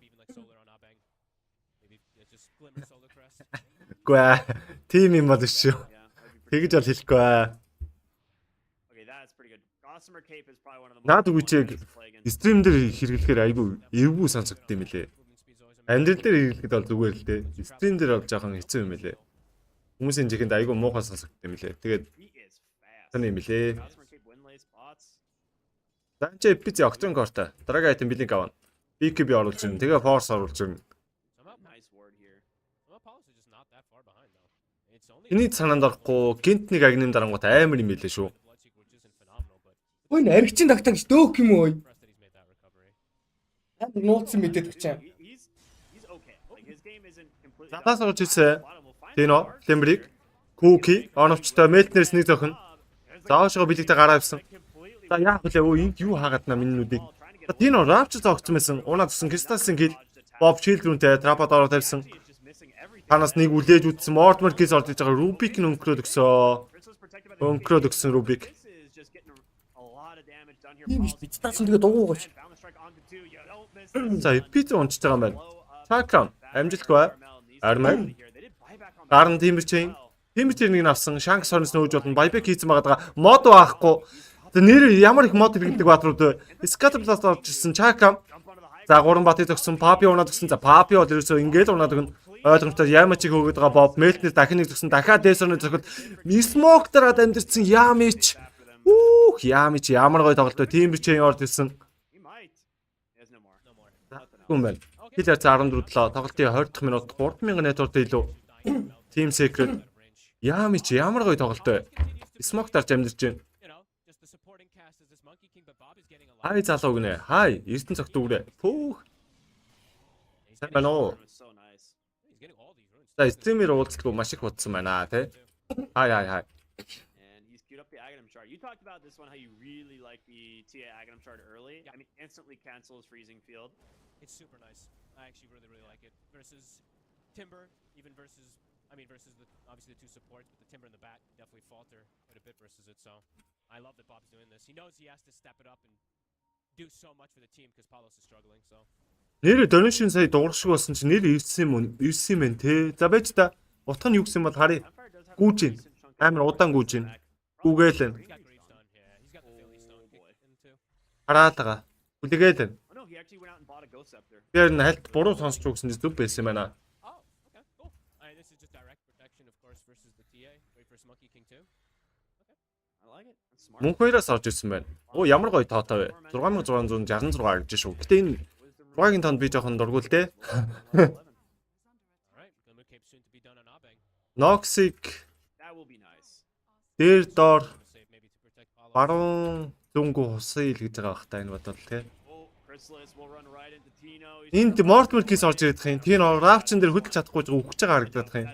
Гүй тийм юм бол шүү. Тэгж бол хэлэхгүй. Наад үгүйчээг Стрим дээр хэрэглэхээр айгүй эвгүй сонсогдсон юм лээ. Амьдрал дээр хэрэглэхэд бол зүгээр л дээ. Стрим дээр бол жоохон хэцүү юм лээ. Хүмүүсийн жихэнд айгүй муухай сонсогдсон юм лээ. Тэгээд тань юм лээ. Данч эпиц октон корта. Дараагийн айтем билинг авна. BKB оруулж ирнэ. Тэгээ форс оруулж ирнэ. Эний санаанд орохгүй гинтнийг агним дарангууд амар юм билээ шүү. Ой наригчин тагтагч дөөх юм уу? Амар нууцсан мэдээд өгчээ. Надаас орж ирсэн. Тино, Лембрик, Куки, оновчтой Мелтнерс нэг зохино. Заашгаа билэгтэй гараа авсан. За яах вэ? Энд юу хаагаад на миний нүдийг. За Тино рапч зогцсон байсан. Унаад тусан Кристалсын гил Боб Шилдрүүнтэй трапад ороод тавьсан. Танаас нэг үлээж үтсэн Мортмеркис орж иж байгаа Рубик нь өнгөрөөд өгсөн Рубик. Тийм биш бид таасан тэгээ дугуугаач. За эпиц унчж байгаа юм байна. Чакран амжилтгүй. Армаг. Гарн Тимберчейн. Тимберчейнийг авсан Шанкс хорноос нөөж болно. Байбек хийцэн байгаа. Мод байхгүй. За нэр ямар их мод хэрэглэдэг баатрууд вэ? Скатерпласт орж ирсэн Чакран. За 3 батыг зогсон Папи унаад өгсөн. За Папи бол ерөөсөө ингээд унаад өгнө. Ойлгомжтой Ямачиг хөөгд байгаа Боб Мелтнер дахин нэг зогсон. Дахиад Дэсорны зохиол Смок дараад амьдэрсэн Ямич. Ямич ямар гоё тоглолт вэ? Тимберчейн орж ирсэн. Гүн байна. Хилээр 14-7 тоглолтын 20 дахь минут 3000 нэтворт илүү. Team Secret. Ямич ямар гоё тоглолт вэ? Смок дарж амьдэрч байна. Хай залуу гинэ. Хай эрдэн цогт үгрэ. Пүүх. Сайн байна уу? За стример уулзалгүй маш их бодсон байна тий. Хай. You talked about this one, how you really like the TA Aghanim chart early. I mean, instantly cancels freezing field. It's super nice. I actually really like it. Versus Timber, even versus the obviously the two supports, but the Timber and the Bat definitely falter quite a bit versus it. So I love that Bob's doing this. He knows he has to step it up and do so much for the team because Palos is struggling. So Нэр donation сая дууршиг болсон чи нэр ирсэн юм бэ те. За байж та. Утга нь юу гэсэн бол харъя. Гүүж ийн. Амар удаан гүүж ийн. Гүүгээл. Хараалага. Хүлээгээл. Тэр нь хальт буруу сонсч өгсөн зүг байсан юм байна. Мөн хоёроос орж ирсэн байна. Оо ямар гоё тоотой вэ? 6666 гэж шүү. Гэтэ энэ 6-гийн тоонд би жоохон дургуул те. Noxic дээр доор баруун зөнгөө хусын ил гэж байгаа бах та энэ бодвол те. Энд Мортмеркис орж ирэх юм. Тийм рафчин дээр хөдөлж чадахгүй өгч байгаа харагдаад юм.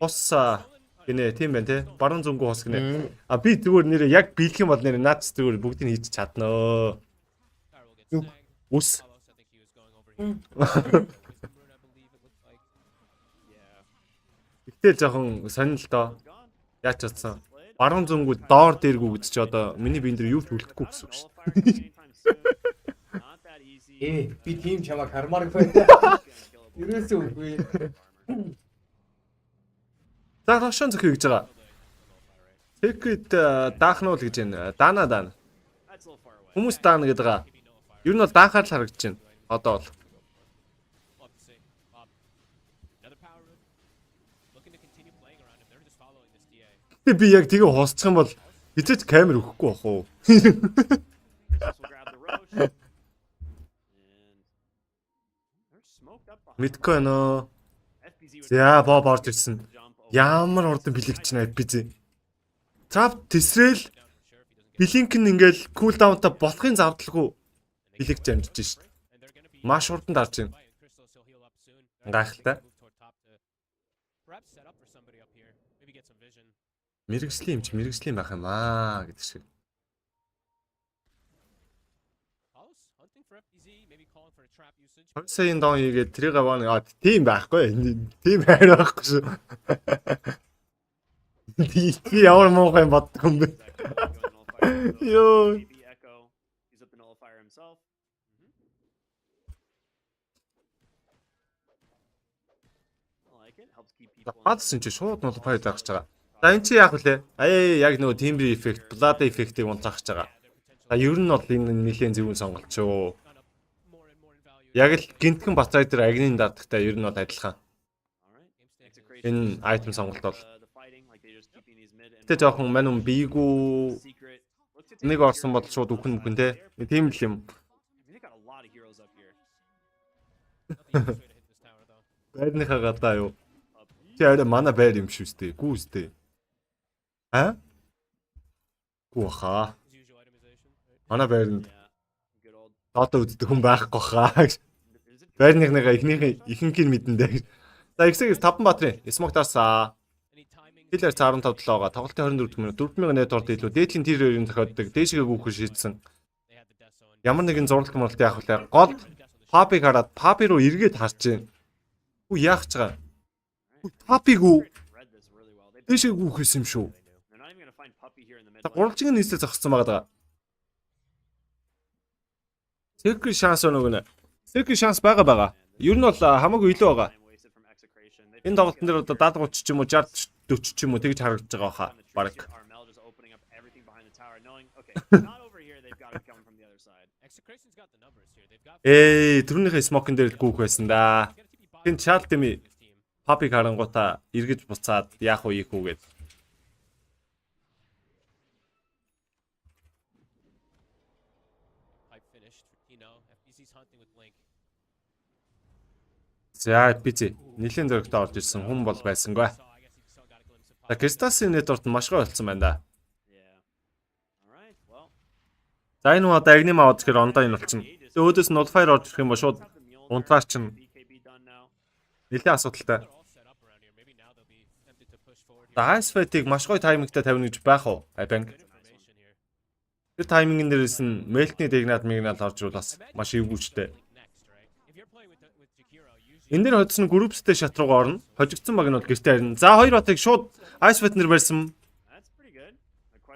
Хус гинэ тийм байна те. Баруун зөнгөө хус гинэ. А би зүгээр нэр яг биелэх юм бол нэр наац зүгээр бүгдийг хийж чаднаа. Ус. Игтэл жоохон сонирхол тоо. Яач чадсан. Баруун зөнгүүд доор дээргүү гэж чи одоо миний биен дээр юу ч үлдэхгүй гэсэн үг шүү дээ. Би тийм чамаа кармааргүй. Ерөөсөө үгүй. За ташин зөхий гэж байгаа. Secret даахнуул гэж байна. Дана. Хүмүүс даана гэдэг байгаа. Ер нь бол даахаар л харагдаж байна. Одоо бол. Би яг тэгээ хосчих юм бол хизээч камер өгөхгүй бах уу. Мэдгүй нөө. За Боб орж ирсэн. Ямар урдан бэлэгч нэ FPZ. Trap тесрэл Блинк нь ингээл кулдаунтай болохын завдалгүй бэлэгч амжиж шít. Маш урдан дарж байна. Гайхалтай. Мэргэжлийн байх юм аа гэдэг шиг. Саяын дон хийгээд тэрийг аваа тийм байхгүй. Тийм хайр байхгүй шүү. Би ямар муухай боддог юм бэ? Йоо. Хадсан чи шууд нолфай заагч байгаа. За эн чи яах вэ? Яг нөгөө timber effect, blood effect-ийг унтраах гэж байгаа. Ер нь бол энэ нэлийн зөвүүн сонголт шүү. Яг л гинтгэн Батрайдер агнын дардагтай ер нь бол адилхан. Энэ айтем сонголт бол. Тэ жоохон манум бийгүү нэг орсон бол шууд үхэн те. Тийм л юм. Байрныхаа гадаа юу? Чи арай манай байр юм шүү дээ. Гүү үстэй. А? Гүү хаа. Манай байранд одоо үздэг хүн байхгүй хаа. Байрныхныгаа ихэнх нь мэдэн дээ. За X-ээс 5 баатрын смок дарсаа. Хилээр 15 7-га тоглолтын 24 минут 4000 net орд илүү дээдлийн тэр хоёрын зохиоддаг дээшгээ гүйхэж шийдсэн. Ямар нэгэн зурлалт мөрөлт яах вэ? Гол Папиг хараад Папи руу эргээд харж байна. Хүү яах ч байгаа. Папиг үү? Дээшгээ гүйхээс юм шүү. Та гурвалжин нийслэл зогссон байгаа. Секрет шанс өгнө. Секрет шанс байгаа. Ер нь бол хамаагүй илүү байгаа. Энэ тоглолтын дээр одоо 70 30 ч юм уу 60 40 ч юм уу тэгж харагдаж байгаа хаа. Бараг. Түрүүнийхээ смокин дээр л гүүх байсан да. Тэн чаал тэми Папиг харангуйта эргэж буцаад яах вэ ийх үгээд. За PC нэлийн зөрөгтэй орж ирсэн хүн бол байсангүй. За Кристасын net-орт маш гой болцсон байна да. За энэ одоо агни маад гэхээр ондоо энэ болчихно. Тэгээ өөдөөс нь Nullifier орж ирэх юм ба шууд унтраач чинь нэлийн асуудалтай. Данс фэтиг маш гой таймингтай тавина гэж байх уу? Айбанк. Тэр таймингийн дээрээс нь мелтний дигнад орж ируулаас маш эвгүйчтэй. Энд дээр хоцсон группстэй шат руугаа орно. Хожигдсон баг нь бол гэртээ харна. За хоёр батыг шууд Ice Fatner барьсан.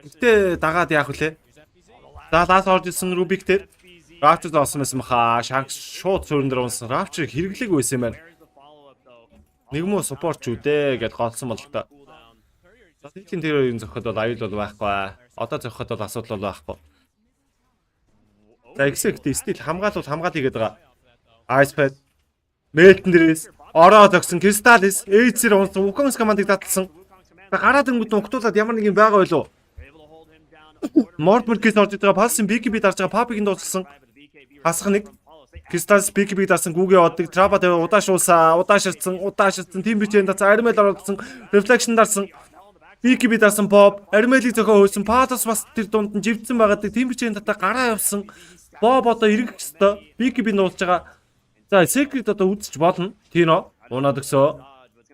Гэтэ дагаад яах вүлээ? За лаас орж ирсэн Rubik дээр Raptor олсон байсан хаа. Shanks шууд суурин дээр унсан. Raptor хэрэглэг байсан юм байна. Нэг муу support ч үдээ гэд голсон бол та. За тийм тэр хоёрын зохиод бол аюул бол байхгүй. Одоо зохиод бол асуудал бол байхгүй. За exact стил хамгаалал хийгээд байгаа. Ice Fatner Мэлтэн дээрээс ороод өгсөн Кристалис Эйцэр унсан Wukong's командыг таталсан. Гараад ирэнгүүт нугтуулаад ямар нэг юм байгаа байлоо. Мордморкис орж байгаа палсын BKB дарж байгаа Папигийн дууссан. Хасах нэг Кристалис BKB дарсан гүүгээ оддаг Трапа тавь удаашуулсан, удааширсан тим бичэн дацсан Армел оролцсон, Reflection дарсан. BKB дарсан Pop, Армелийг зөхөө хөөсөн, Палас бас тэр дунд нь живдсэн байгаад тим бичэн татаа гараа явсан. Bob одоо эргэх ёстой. BKB нуулж байгаа. За Secret одоо үзэж болно. Тино унаад өгсөө.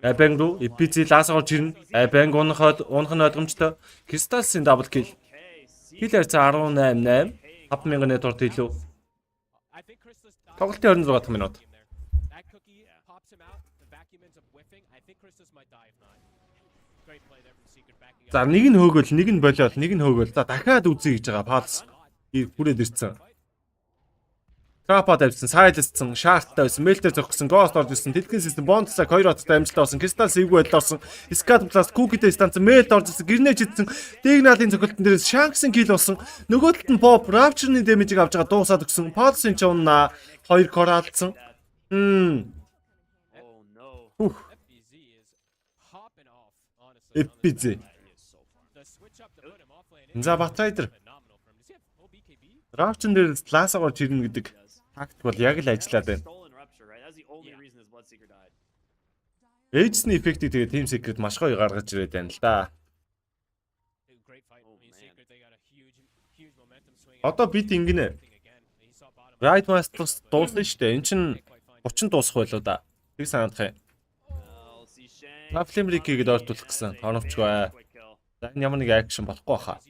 Айбанг руу EPC лаас орж ирнэ. Айбанг унах нь ойлгомжтой. Crystalsийн double kill. Хилээр за 18-8 5000 net орд илүү. Тоглолтын 26 дахь минут. За нэг нь хөөгөл, нэг нь болиол, нэг нь хөөгөл. За дахиад үзье гэж байгаа. Pulse хүрээд ирсэн. Трапа тавьсан, сайлсцсан, шаарттай байсан, мэлтер зогссон, гост орж ирсэн, тэлхэн систем, бондсаг 2 хоттой амжилттай болсон, кристалл сэвгүй байдал орсон, скат пласт, кукитэй станцсан, мэлт орж ирсэн, гэрнэж идсэн, дигналын цогцолтон дээрээс шанксын кил болсон, нөгөө талд нь Pop, Rapture-ны дэмэжийг авч байгаа дуусаад өгсөн, Pulse-ын ч унаа 2 кор алдсан. FPZ. За Батрайдер. Rapture дээр лаасаа орж ирнэ гэдэг факт бол яг л ажиллаад байна. Эйжсний эффектийг тэгээ Team Secret маш гоё гаргаж ирээд байна л да. Одоо бид ингэнэ. Right Masters дуусна шүү дээ. Энд чинь 30 дуусах байлоо да. Тэг санагдах юм. Flame-ийг ойртуулах гэсэн оновчгүй. За энэ ямар нэг акшн болохгүй хаа.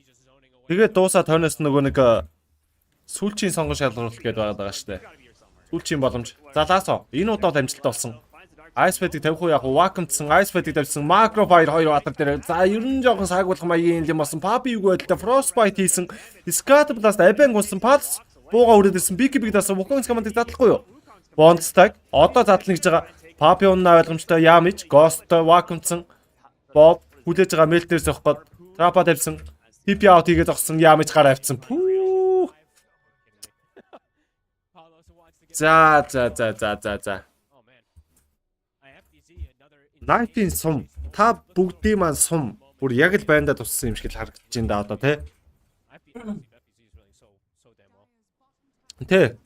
Тэгээд дуусаад хойноос нөгөө нэг сүүлчийн сонгон шалгаруулалт гэдэг байгаа шүү дээ. Сүүлчийн боломж. За лаасо. Энэ удаад амжилттай болсон. Ice Fat-ийг тавих уу яг вакуумдсан, Ice Fat-ийг тавьсан, Macro Fire 2 ватар дээр. За ер нь жоохон саагуулах маягийн юм болсон. Papi юу байдалтай Frostbite хийсэн. Scat Blast Abang гуйсан. Pulse бууга өрөөд ирсэн. BKB дасан Wukong's командыг задлахгүй юу? Bondstag одоо задлана гэж байгаа. Papi унаа ойлгомжтой Yamage, Ghost вакуумдсан. Bob хүлээж байгаа Melter зөх гот. Trapa тавьсан. TP out хийгээд зогсон Yamage гараа авцсан. За. Найпийн сум. Та бүгдийн маань сум. Бүр яг л байндаа туссан юм шиг л харагдаж байна да одоо тий. Тэ.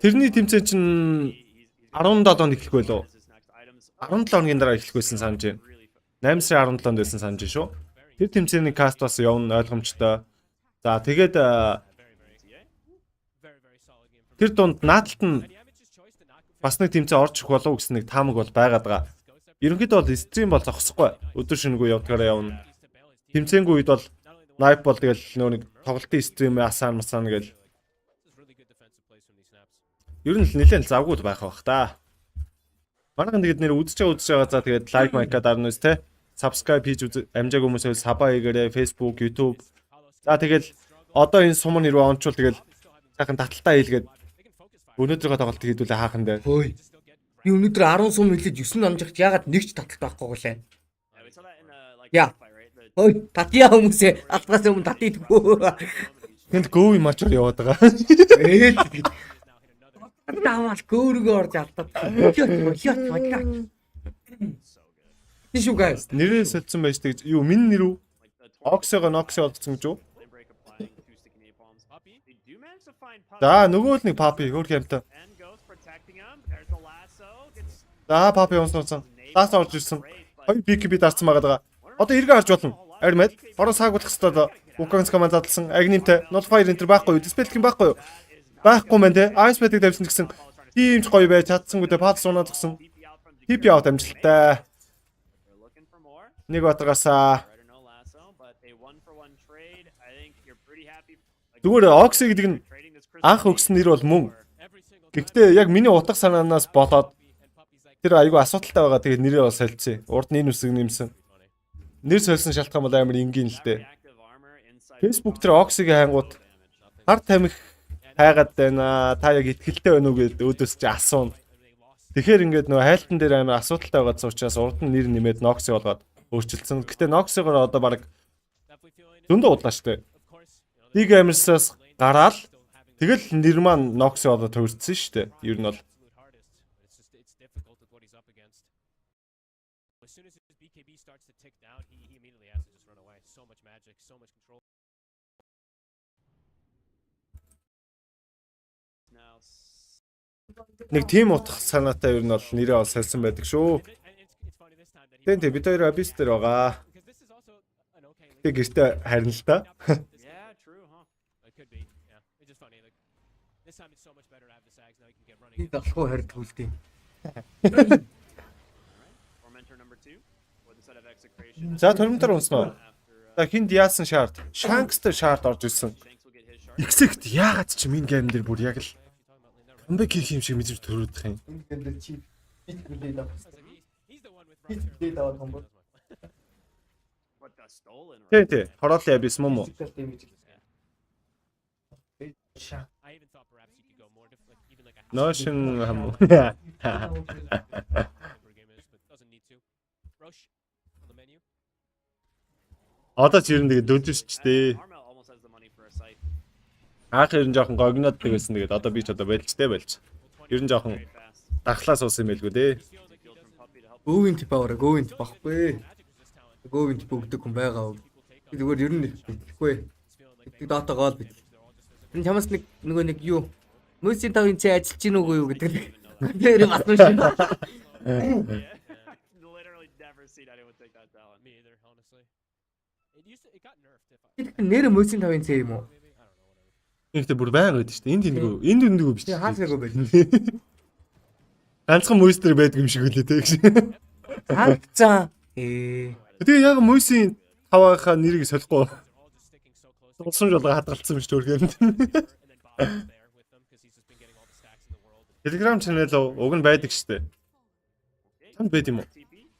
Тэрний тэмцээн чинь 17 онд эхлэх байлоо. 17 хоногийн дараа эхлэх байсан санаж байна. 8 сарын 17-нд байсан санаж байна шүү. Тэр тэмцээний каст бас явна ойлгомжтой. За тэгээд тэр дунд нааталт нь бас нэг тэмцээн орж ирэх болов гэсэн нэг таамаг бол байгаад байгаа. Ерөнхийдөө бол стрим бол зогсохгүй. Өдөр шинэгүй явдгаараа явна. Тэмцээнгүй үед бол найп бол тэгэл нөө нэг тоглолтын стрим асаан гэл. Ер нь л нэлээд завгүй байх бах та. Манайхан тэгээд нэр үзэж байгаа за тэгээд лайк майка дарнаас те. Subscribe хийж амжааг хүмүүсээ сабаа хийгээрэй. Facebook, YouTube. За тэгэл одоо энэ сумын нэрөө онцвол тэгэл сайхан таталтаа хийлгээд өнөөдрийнхөө тоглолт хийдүүлээ хаахан дээр. Хөөе. Би өнөөдөр 10 сум хэлээд 9 намжигт ягаад нэг ч таталт байхгүй гэлээ. Яа. Хөөе, татья хүмүүсээ алдгаас өмнө татъидгүй. Тэнд гөөв юм ачаар яваад байгаа. Таамал гөөргөө орж алдаад. Тишүү guys. Нэрээ солисон байж тэг. Юу минь нэр үү? Оксего олдсон гэж юу? За нөгөө л нэг папи хөөх юмтай. За папи онсон. Лаас орж ирсэн. Хоёр BKB дарсан байгаа. Одоо эргээ харж болно. Армед. Орон саагуулах хэвээр Уканс команд задлсан. Агнимтай. Nullfire enter байхгүй юу? Dispel гэх юм байхгүй юу? Байхгүй мэн те. Ice Pad-ыг тавьсан гэсэн. Тиймч гоё байж чадсангүй те. Pass унаад гсэн. TP out амжилттай. Нэг батгаасаа. Зүгээр Oxy гэдэг нь анх өгсөн нэр бол мөн. Гэхдээ яг миний утга санаанаас болоод тэр айгүй асуудалтай байгаа. Тэгээд нэрээ бол солилцсон. Урд нь энэ үсэг нэмсэн. Нэр солисон шалтгаан бол амар энгийн л дээ. Facebook тэр Oxy-гийн хангууд хар тамхи хайгаад байна. Та яг ихтгэлтэй байна уу гэдээ өөдөөс чи асууна. Тэгэхээр ингээд нөгөө хайлтан дээр амар асуудалтай байгаадсан учраас урд нь нэр нэмээд Noxy болгоод өөрчилсөн. Гэхдээ Noxy-гоор одоо баг зөндөө удлаа штэ. Dig Amers-аас гараал тэгэл нэр маань Noxy болоод төрсөн штэ. Ер нь бол нэг тим утгах санаатай ер нь бол нэрээ ол салсан байдаг шүү. Тэнтэй бид хоёр абис дээр байгаа. Тэг гэртээ харин л та. Би далхуу хард хүлдээ. За тормтор унснаа. За хинд яасан шаард? Shanks-тэй шаард орж ирсэн. Exect яагаад ч минь гейм дээр бүр яг л Амбек хийх юм шиг мэдэрч төрөөдөх юм. Тэ. Хороолын абис мөн үү? Ноошин хам. Одоо ч ер нь тэгээ дөлөвч дээ. Аах ер нь жоохон гогноддаг байсан. Тэгээд одоо би ч одоо байлжтэй болж. Ер нь жоохон дархлаа суусан юм байлгүй дээ. Өвийн тип байхгүй. Өвийн тип өгдөг хүн байгаа. Би зүгээр ер нь битгэхгүй. Битгэдэг дотоогоо л бит. Энэ чамаас нөгөө нэг юу? Мөсийн тавын цай ажиллаж гин үгүй юу гэдэг. Тэр бас нүш. Нэр мөсийн тавын цай юм уу? Ихтэй бүр байнга байдаг шүү дээ. Энд үндэггүй биш. Хаасаагүй байл. Ганцхан мөстер байдаг юм шиг үлээ те гэж. Хаагцаа. Тэгээ яг мөсийн таваахаа нэрийг солихгүй. Тулсан жолоо хадгалсан биш төрхөнд. Telegram channel уг нь байдаг шүү дээ. Танд байд юм уу?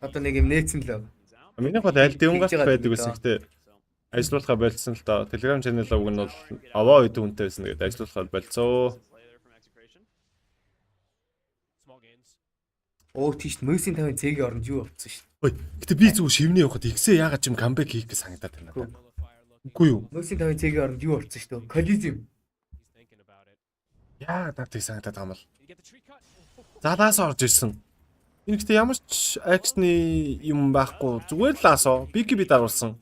Одоо нэг юм нээсэн л. Миний гол аль дэвнгаас байдаг гэсэн гэхдээ ажиллуулахаа болцсон л доо. Telegram channel уг нь бол аваа үед үнэтэй байсан. Тэгээд ажиллуулахаа болцоо. Оо тийш мөсийн тавын цэгийн оронд юу авцсан шүү. Ой, гэтээ би зүгээр шивнээ явахад ихсээ яагаад ч юм камбэк хийх гэж санагдаад байна. Үгүй юу? Мөсийн тавын цэгийн оронд юу авцсан шүү. Колизм. Яа, надад санагдаад байгаа юм бол. Залаас орж ирсэн. Энэ гэхдээ ямар ч аксны юм байхгүй. Зүгээр л асоо. BKB даруулсан.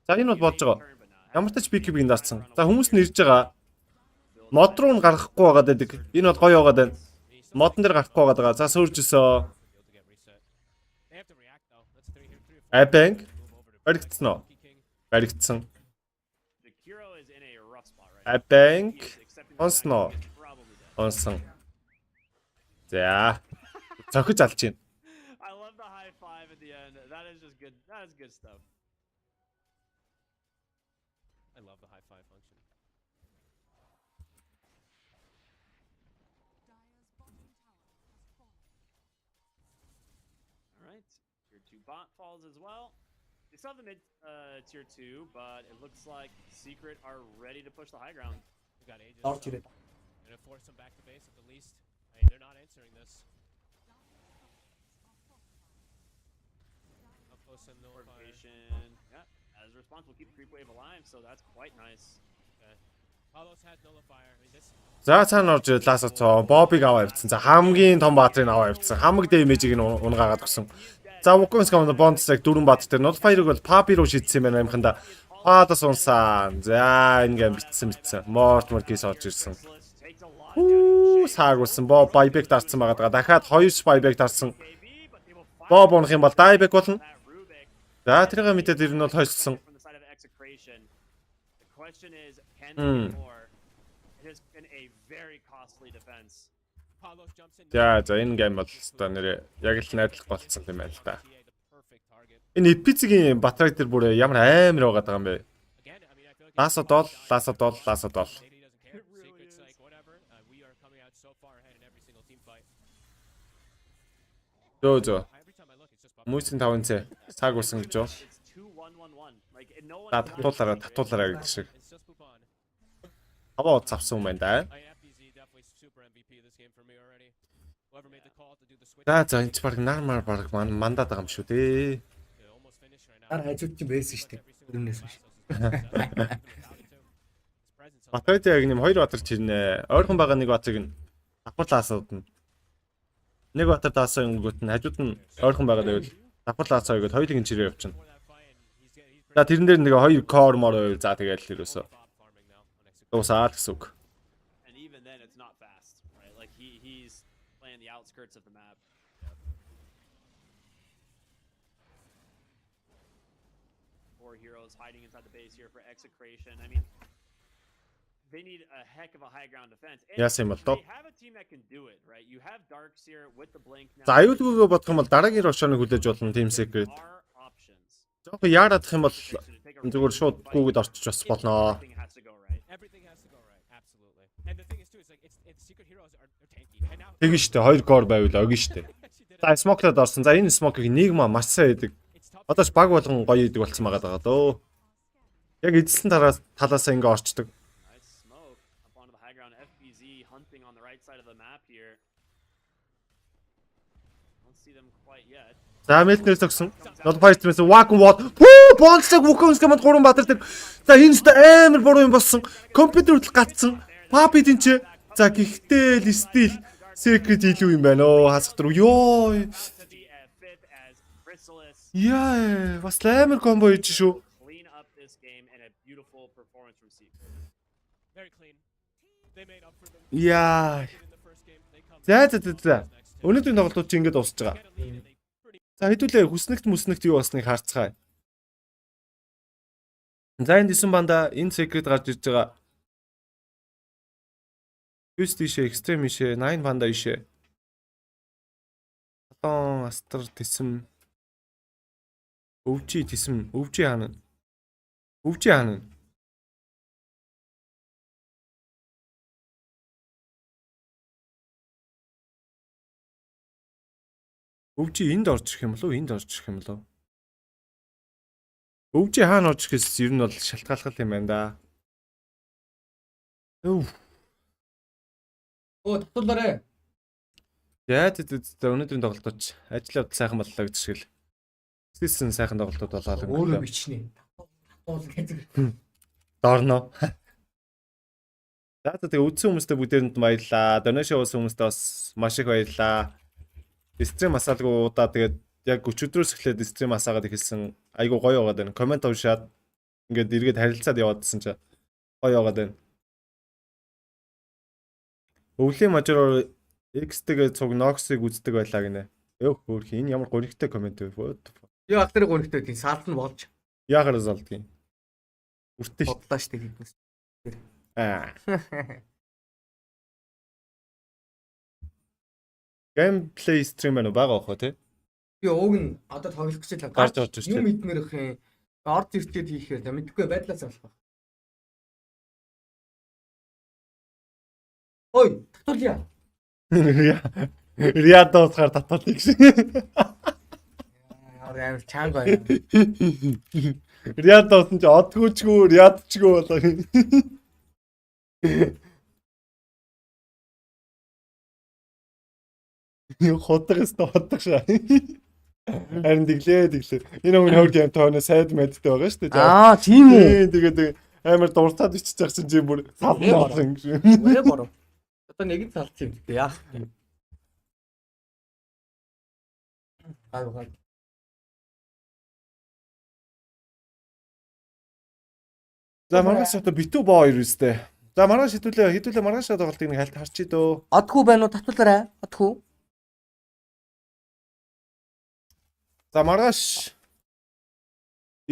За энэ бол бодож байгаа. Ямар ч BKB-ийг дарсан. За хүмүүс нь ирж байгаа. Мод руу нь гарахгүй байгаад байдаг. Энэ бол гоё байгаад байна. Модон дээр гарахгүй байгаад байгаа. За сүрж өсөө. Абэнг. Баригдсан уу? Баригдсан. Абэнг. Онсноо. Онсон. За. Цохиж алж байна. I love the high five at the end. That is just good. That is good stuff. I love the high five function. All right. Tier 2 bot falls as well. We saw the mid tier 2, but it looks like Secret are ready to push the high ground. We got Aegis. Dark Tier. Gonna force them back to base at the least. I mean, they're not answering this. Up close and no fire. Fortification. Yeah. As a response, we'll keep the creep wave alive, so that's quite nice. Okay. Palos has nullifier. I mean, this. За цаана орж ирлаасаа цоо Бобыг аваа явцсан. За хамгийн том баатрыг аваа явцсан. Хамаг дэмэжийг нь унгаагаад өгсөн. За Wukong's команд Bonds-ыг 4 баат дээр Nullifier-ыг бол Papi руу шийдсэн юм байна амханда. Падас унсaan. За ингээм битсэн. Морт Моркис орж ирсэн. Саагуулсан. Боб Buyback дарсан байгаа. Дахиад 2 Buyback дарсан. Боб унах юм бол Dieback болно. За тэрийг мэдээд ирнэ бол хойссон. За энэ гейм бол одоо нэрээ яг л найдлах болцсон юм байна л да. Энэ эпицгийн батраг дээр бүр ямар амар байгаад байгаа юм бэ? Ласад бол. Зөө. Мөсийн 5-ц цаг усан гэж юу? Татуулаараа гэдэг шиг. Аваа цавсан юм байна да. За энэ ч баг нармаар баг мандаад байгаа юм шүү дээ. Ар хажууд чинь байсан шүү дээ. Өрнөөс биш. Батраг яг нэм 2 батар чирнэ. Ойрхон байгаа нэг батрыг нь давхарлаа асуудна. Нэг батар даасан өнгөт нь хажууд нь ойрхон байгаа байвал давхарлаа асаа гэдэг хоёулыг нь чирээ явчихна. За тэрэн дээр нэг 2 core мор байвал за тэгэл ерөөсөө. Дуусаад гэсэн үг. And even then it's not fast, right? Like he's playing the outskirts of the map. Four heroes hiding inside the base here for execration. I mean, they need a heck of a high ground defense. Яасан юм бол тоо. They have a team that can do it, right? You have Darks here with the blink now. За аюулгүйгээ бодох юм бол дараагийн Рошоныг хүлээж болно Team Secret. Жохо яарадах юм бол зүгээр шууд гүгэд орчиж бас болно. Everything has to go right. Absolutely. And the thing is too, it's like it's secret heroes are tanky. And now. Тэгэн штэ 2 core байвал огн штэ. За smoke-лоод орсон. За энэ smoke-ыг нэг маа маш сайн хийдэг. Одоо ч баг болгон гоё идэг болцсон байгаа даа дөө. Яг эзэлсэн талаас ингээ орчдөг. За Мелтнер зогсон. Nullifier гэсэн Wagon Wall. Bonds-ыг Wukong's команд 3 баатар дээр. За энэ ч амар буруу юм болсон. Компьютер хөдөл гацсан. Papi тэнч. За гэхдээ л стил Secret илүү юм байна оо хасах дөрөв. Йоо. Яа, бас амар комбо хийж шүү. Яа. За. Өнөөдрийн тоглолтууд чи ингэж дуусж байгаа. За хэдүүлээ хүснэгт юу болсныг харцгаая. За энэ дэсэн банда энэ Secret гарч ирж байгаа. Twist ишээ, Extreme ишээ, 9 банда ишээ. Атон Астр тэсэм. Өвчи тэсэм, өвчи хаана. Өвчи энд орж ирэх юм болов? Өвчи хаана орж ирэхээс ер нь бол шалтгаалхал юм байна да. Татуулаарэ. Яа өнөөдрийн тоглолтооч ажил явдал сайхан боллоо гэж шиг л. Стилсэн сайхан тоглолтууд болоо л. Өөрөө бичнэ. Татуул гэдэг. Дорно. За тэгээ үзсэн хүмүүстээ бүгдээрэнд баярлалаа. Донешн уусан хүмүүстээ бас маш их баярлалаа. Стрим асаалгүй удаа тэгээд яг өчигдрөөс эхлээд стрим асаагаад эхэлсэн. Айгу гоё байгаад байна. Комент уншаад ингээд эргээд харилцаад яваадсэн чи гоё байгаад байна. Өвлийн мажороор X-тэйгээ цуг Nox-ыг үздэг байлаа гинэ. Өөх хөөх энэ ямар гонигтай комент вэ? Юу актер гонигтой тийм саалт нь болж. Яагаар залдгийг. Үртэй шүү. Бодлоо штэ гэдгээс. Gameplay stream байна уу байгаа хөө тий? Би уг нь одоо тоглох гэж л гарч орж ирж юм идмэр их юм. Орд ирчээд хийхээр мэдгүй байдлаас болох. Ой, татуулъя. Riyadh уусгаар татуулъя гэсэн. Яа чанга байна. Riyadh уусан чи одгүйчгүй Riyadhчгүй болоо. Юу хотгоос тоотгошаа. Харин тэглээ. Энэ өмнө хөр гейм тооно сайд мэдтэй байгаа шүү дээ. Аа, тийм үү. Тэгээд амар дуртаад ичиж байгаа чинь чи бүр сална болсон гэж. Үгүй бороо. Одоо нэг нь салц юм дээ яах вэ? Аа. За маргааш одоо битүү боо хоёр үстэй. За маргааш хитүүлээ маргааш тоглолтыг нэг хальт харчий дөө. Одгүй байна уу? Татуулаарай. Одгүй. За маргааш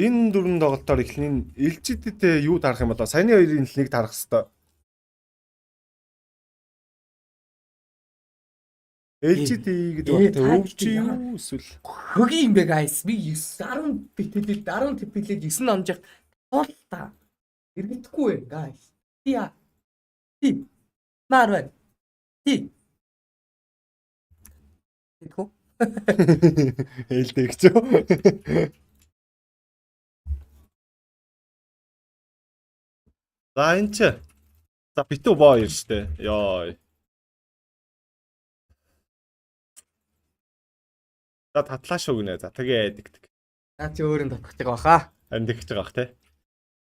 энэ дөрвөн тоглолтоор эхлэн LGD-тэй юу тарах юм бол саяны хоёрын нэг тарах хэвээр. LGD гэдэг багтаа өвч юу эсвэл хөгийн юм бэ guys. Би 10 битэлээд 10 типэлээд 9 онжих тоолта. Иргэдэхгүй guys. Тиа. Ти. Марвэн. Ти. Тэхүү. Хэлдэг ч юу. За энэ ч. За битүү боо юм штэ. Йой. За татлаа шүү гинэ. За тэгээ дигдэг. За чи өөрөнд татах гэж байгаа баха. Харин тэгж байгаа бах те.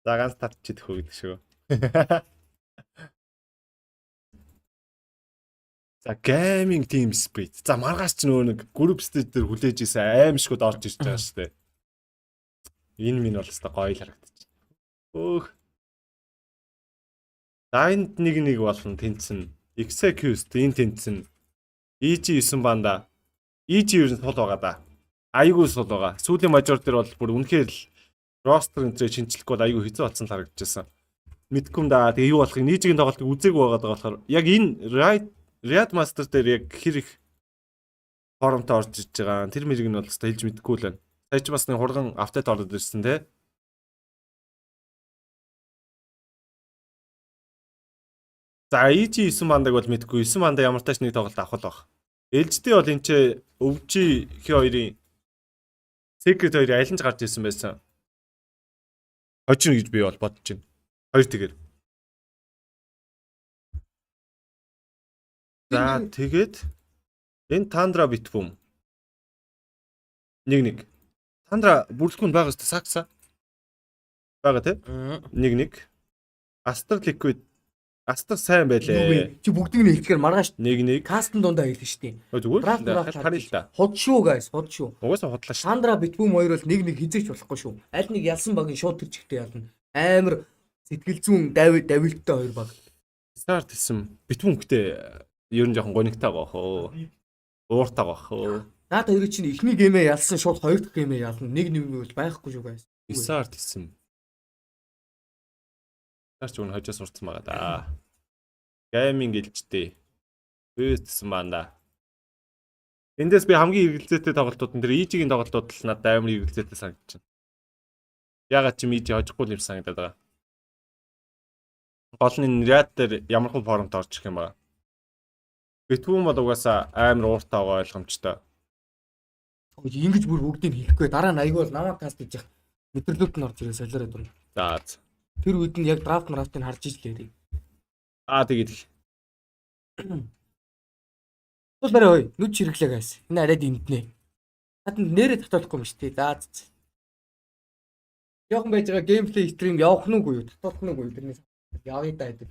За ганц татчих хөө гэдэг шүү. За gaming team spirit. За маргааш ч нөө нэг group stage дээр хүлээж исэн аимшгууд орж ирж байгаа шүү дээ. Энэ минь бол өстой гоё л харагдчих. Өөх. Дайнд нэг болно тэнцэн. Execute энэ тэнцэн. EG9 банда. EG ер нь сул байгаа да. Айгуу сул байгаа. Сүүлийн мажор дээр бол бүр үнэхээр л roster энтрээ шинжлэхгүй бол айгуу хэцүү болсон л харагдчихсан. Мэдгүй юм да. Тэгээ юу болохыг нийжийн тоглолтыг үзээгүй байгаа болохоор яг энэ Riyadh Master дээр яг хэр их форумтай орж иж байгаа. Тэр мэрийг нь бол өстой хэлж мэдэхгүй л байна. Сая ч бас нэг хурган апдейт ороод ирсэн те. За EG9 бандыг бол мэдэхгүй. 9 бандаа ямар тач нэг тоглолт авах л баг. LGD бол энэ ч өвчи хи хоёрын Secret хоёрын аль нь ч гарч ирсэн байсан. Хожин гэж би бол бодож байна. Хоёр тэгээр. За тэгээд энэ Тандра битбүм. Нэг. Тандра бүрэлдэхүүн байгаа шүү дээ сакса. Бага тий? Нэг. Астер Liquid. Астер сайн байлээ. Чи бүгдийг нь хэлэхээр маргааш нэг. кастн дундаа хэлнэ шүү дээ. Зүгээр. Харъя л да. Ход шүү guys, ход шүү. Угаасаа хотлаа шүү. Тандра битбүм хоёр бол нэг хизээч болохгүй шүү. Аль нэг ялсан багийн шууд тэр чигтээ ялна. Амар сэтгэл зүүн давилттай хоёр баг. Старт хийсэн. Битбүмгтэй ер нь жоохон гонигтай байгаа хөө. Ууртай байгаа хөө. Наад хоёрыг чинь эхний геймээ ялсан шууд хоёр дахь геймээ ялна. Нэг бол байхгүй шүү guys. Старт хийсэн. Тарч өнө хожоо сурцсан байгаа да. Гейминг гэлжтэй. Бөөссөн банда. Эндээс би хамгийн эргэлзээтэй тоглолтууд нь тэр EG-ийн тоглолтууд л надад амар эргэлзээтэй санагдчихна. Ягаад ч юм EG хожихгүй юм санагдаад байгаа. Гол нь Riyadh дээр ямар хүн форумд орж ирэх юм ба. Битүүн бол угаасаа амар ууртай байгаа ойлгомжтой. Ингэж бүр бүгдийг хэлэхгүй дараа нь аягүй бол намаа каст хийж явах. Мэдэрлүүд нь орж ирээ солиороо дүр. За. Тэр үед нь яг драфтыг харж ижлээ. Тэгээд Тул барай ой, нүд чирэглээ гайс. Энэ арайд энднэ. Хатанд нэрээ татуулахгүй юм шүү дээ. За. Явхан байж байгаа геймплей стрим явах нүггүй юу? Татуулах нүггүй юу? Тэрнээс явъя да гэдэг.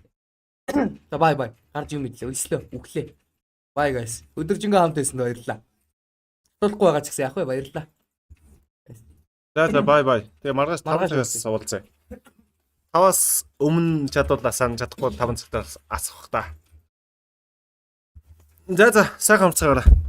За бай бай. Гарч юм идлээ. Өслөө. Үглээ. Bye guys. Өдөржингөө хамт байсан баярлалаа. Тулахгүй байгаа ч гэсэн яах вэ? Баярлалаа. За бай. Тэгээ маргааш 5 цагаас уулзъя. 5-аас өмнө чадвалаа сан чадахгүй 5 цагтаа асах та. За сайхан хамцгаараа.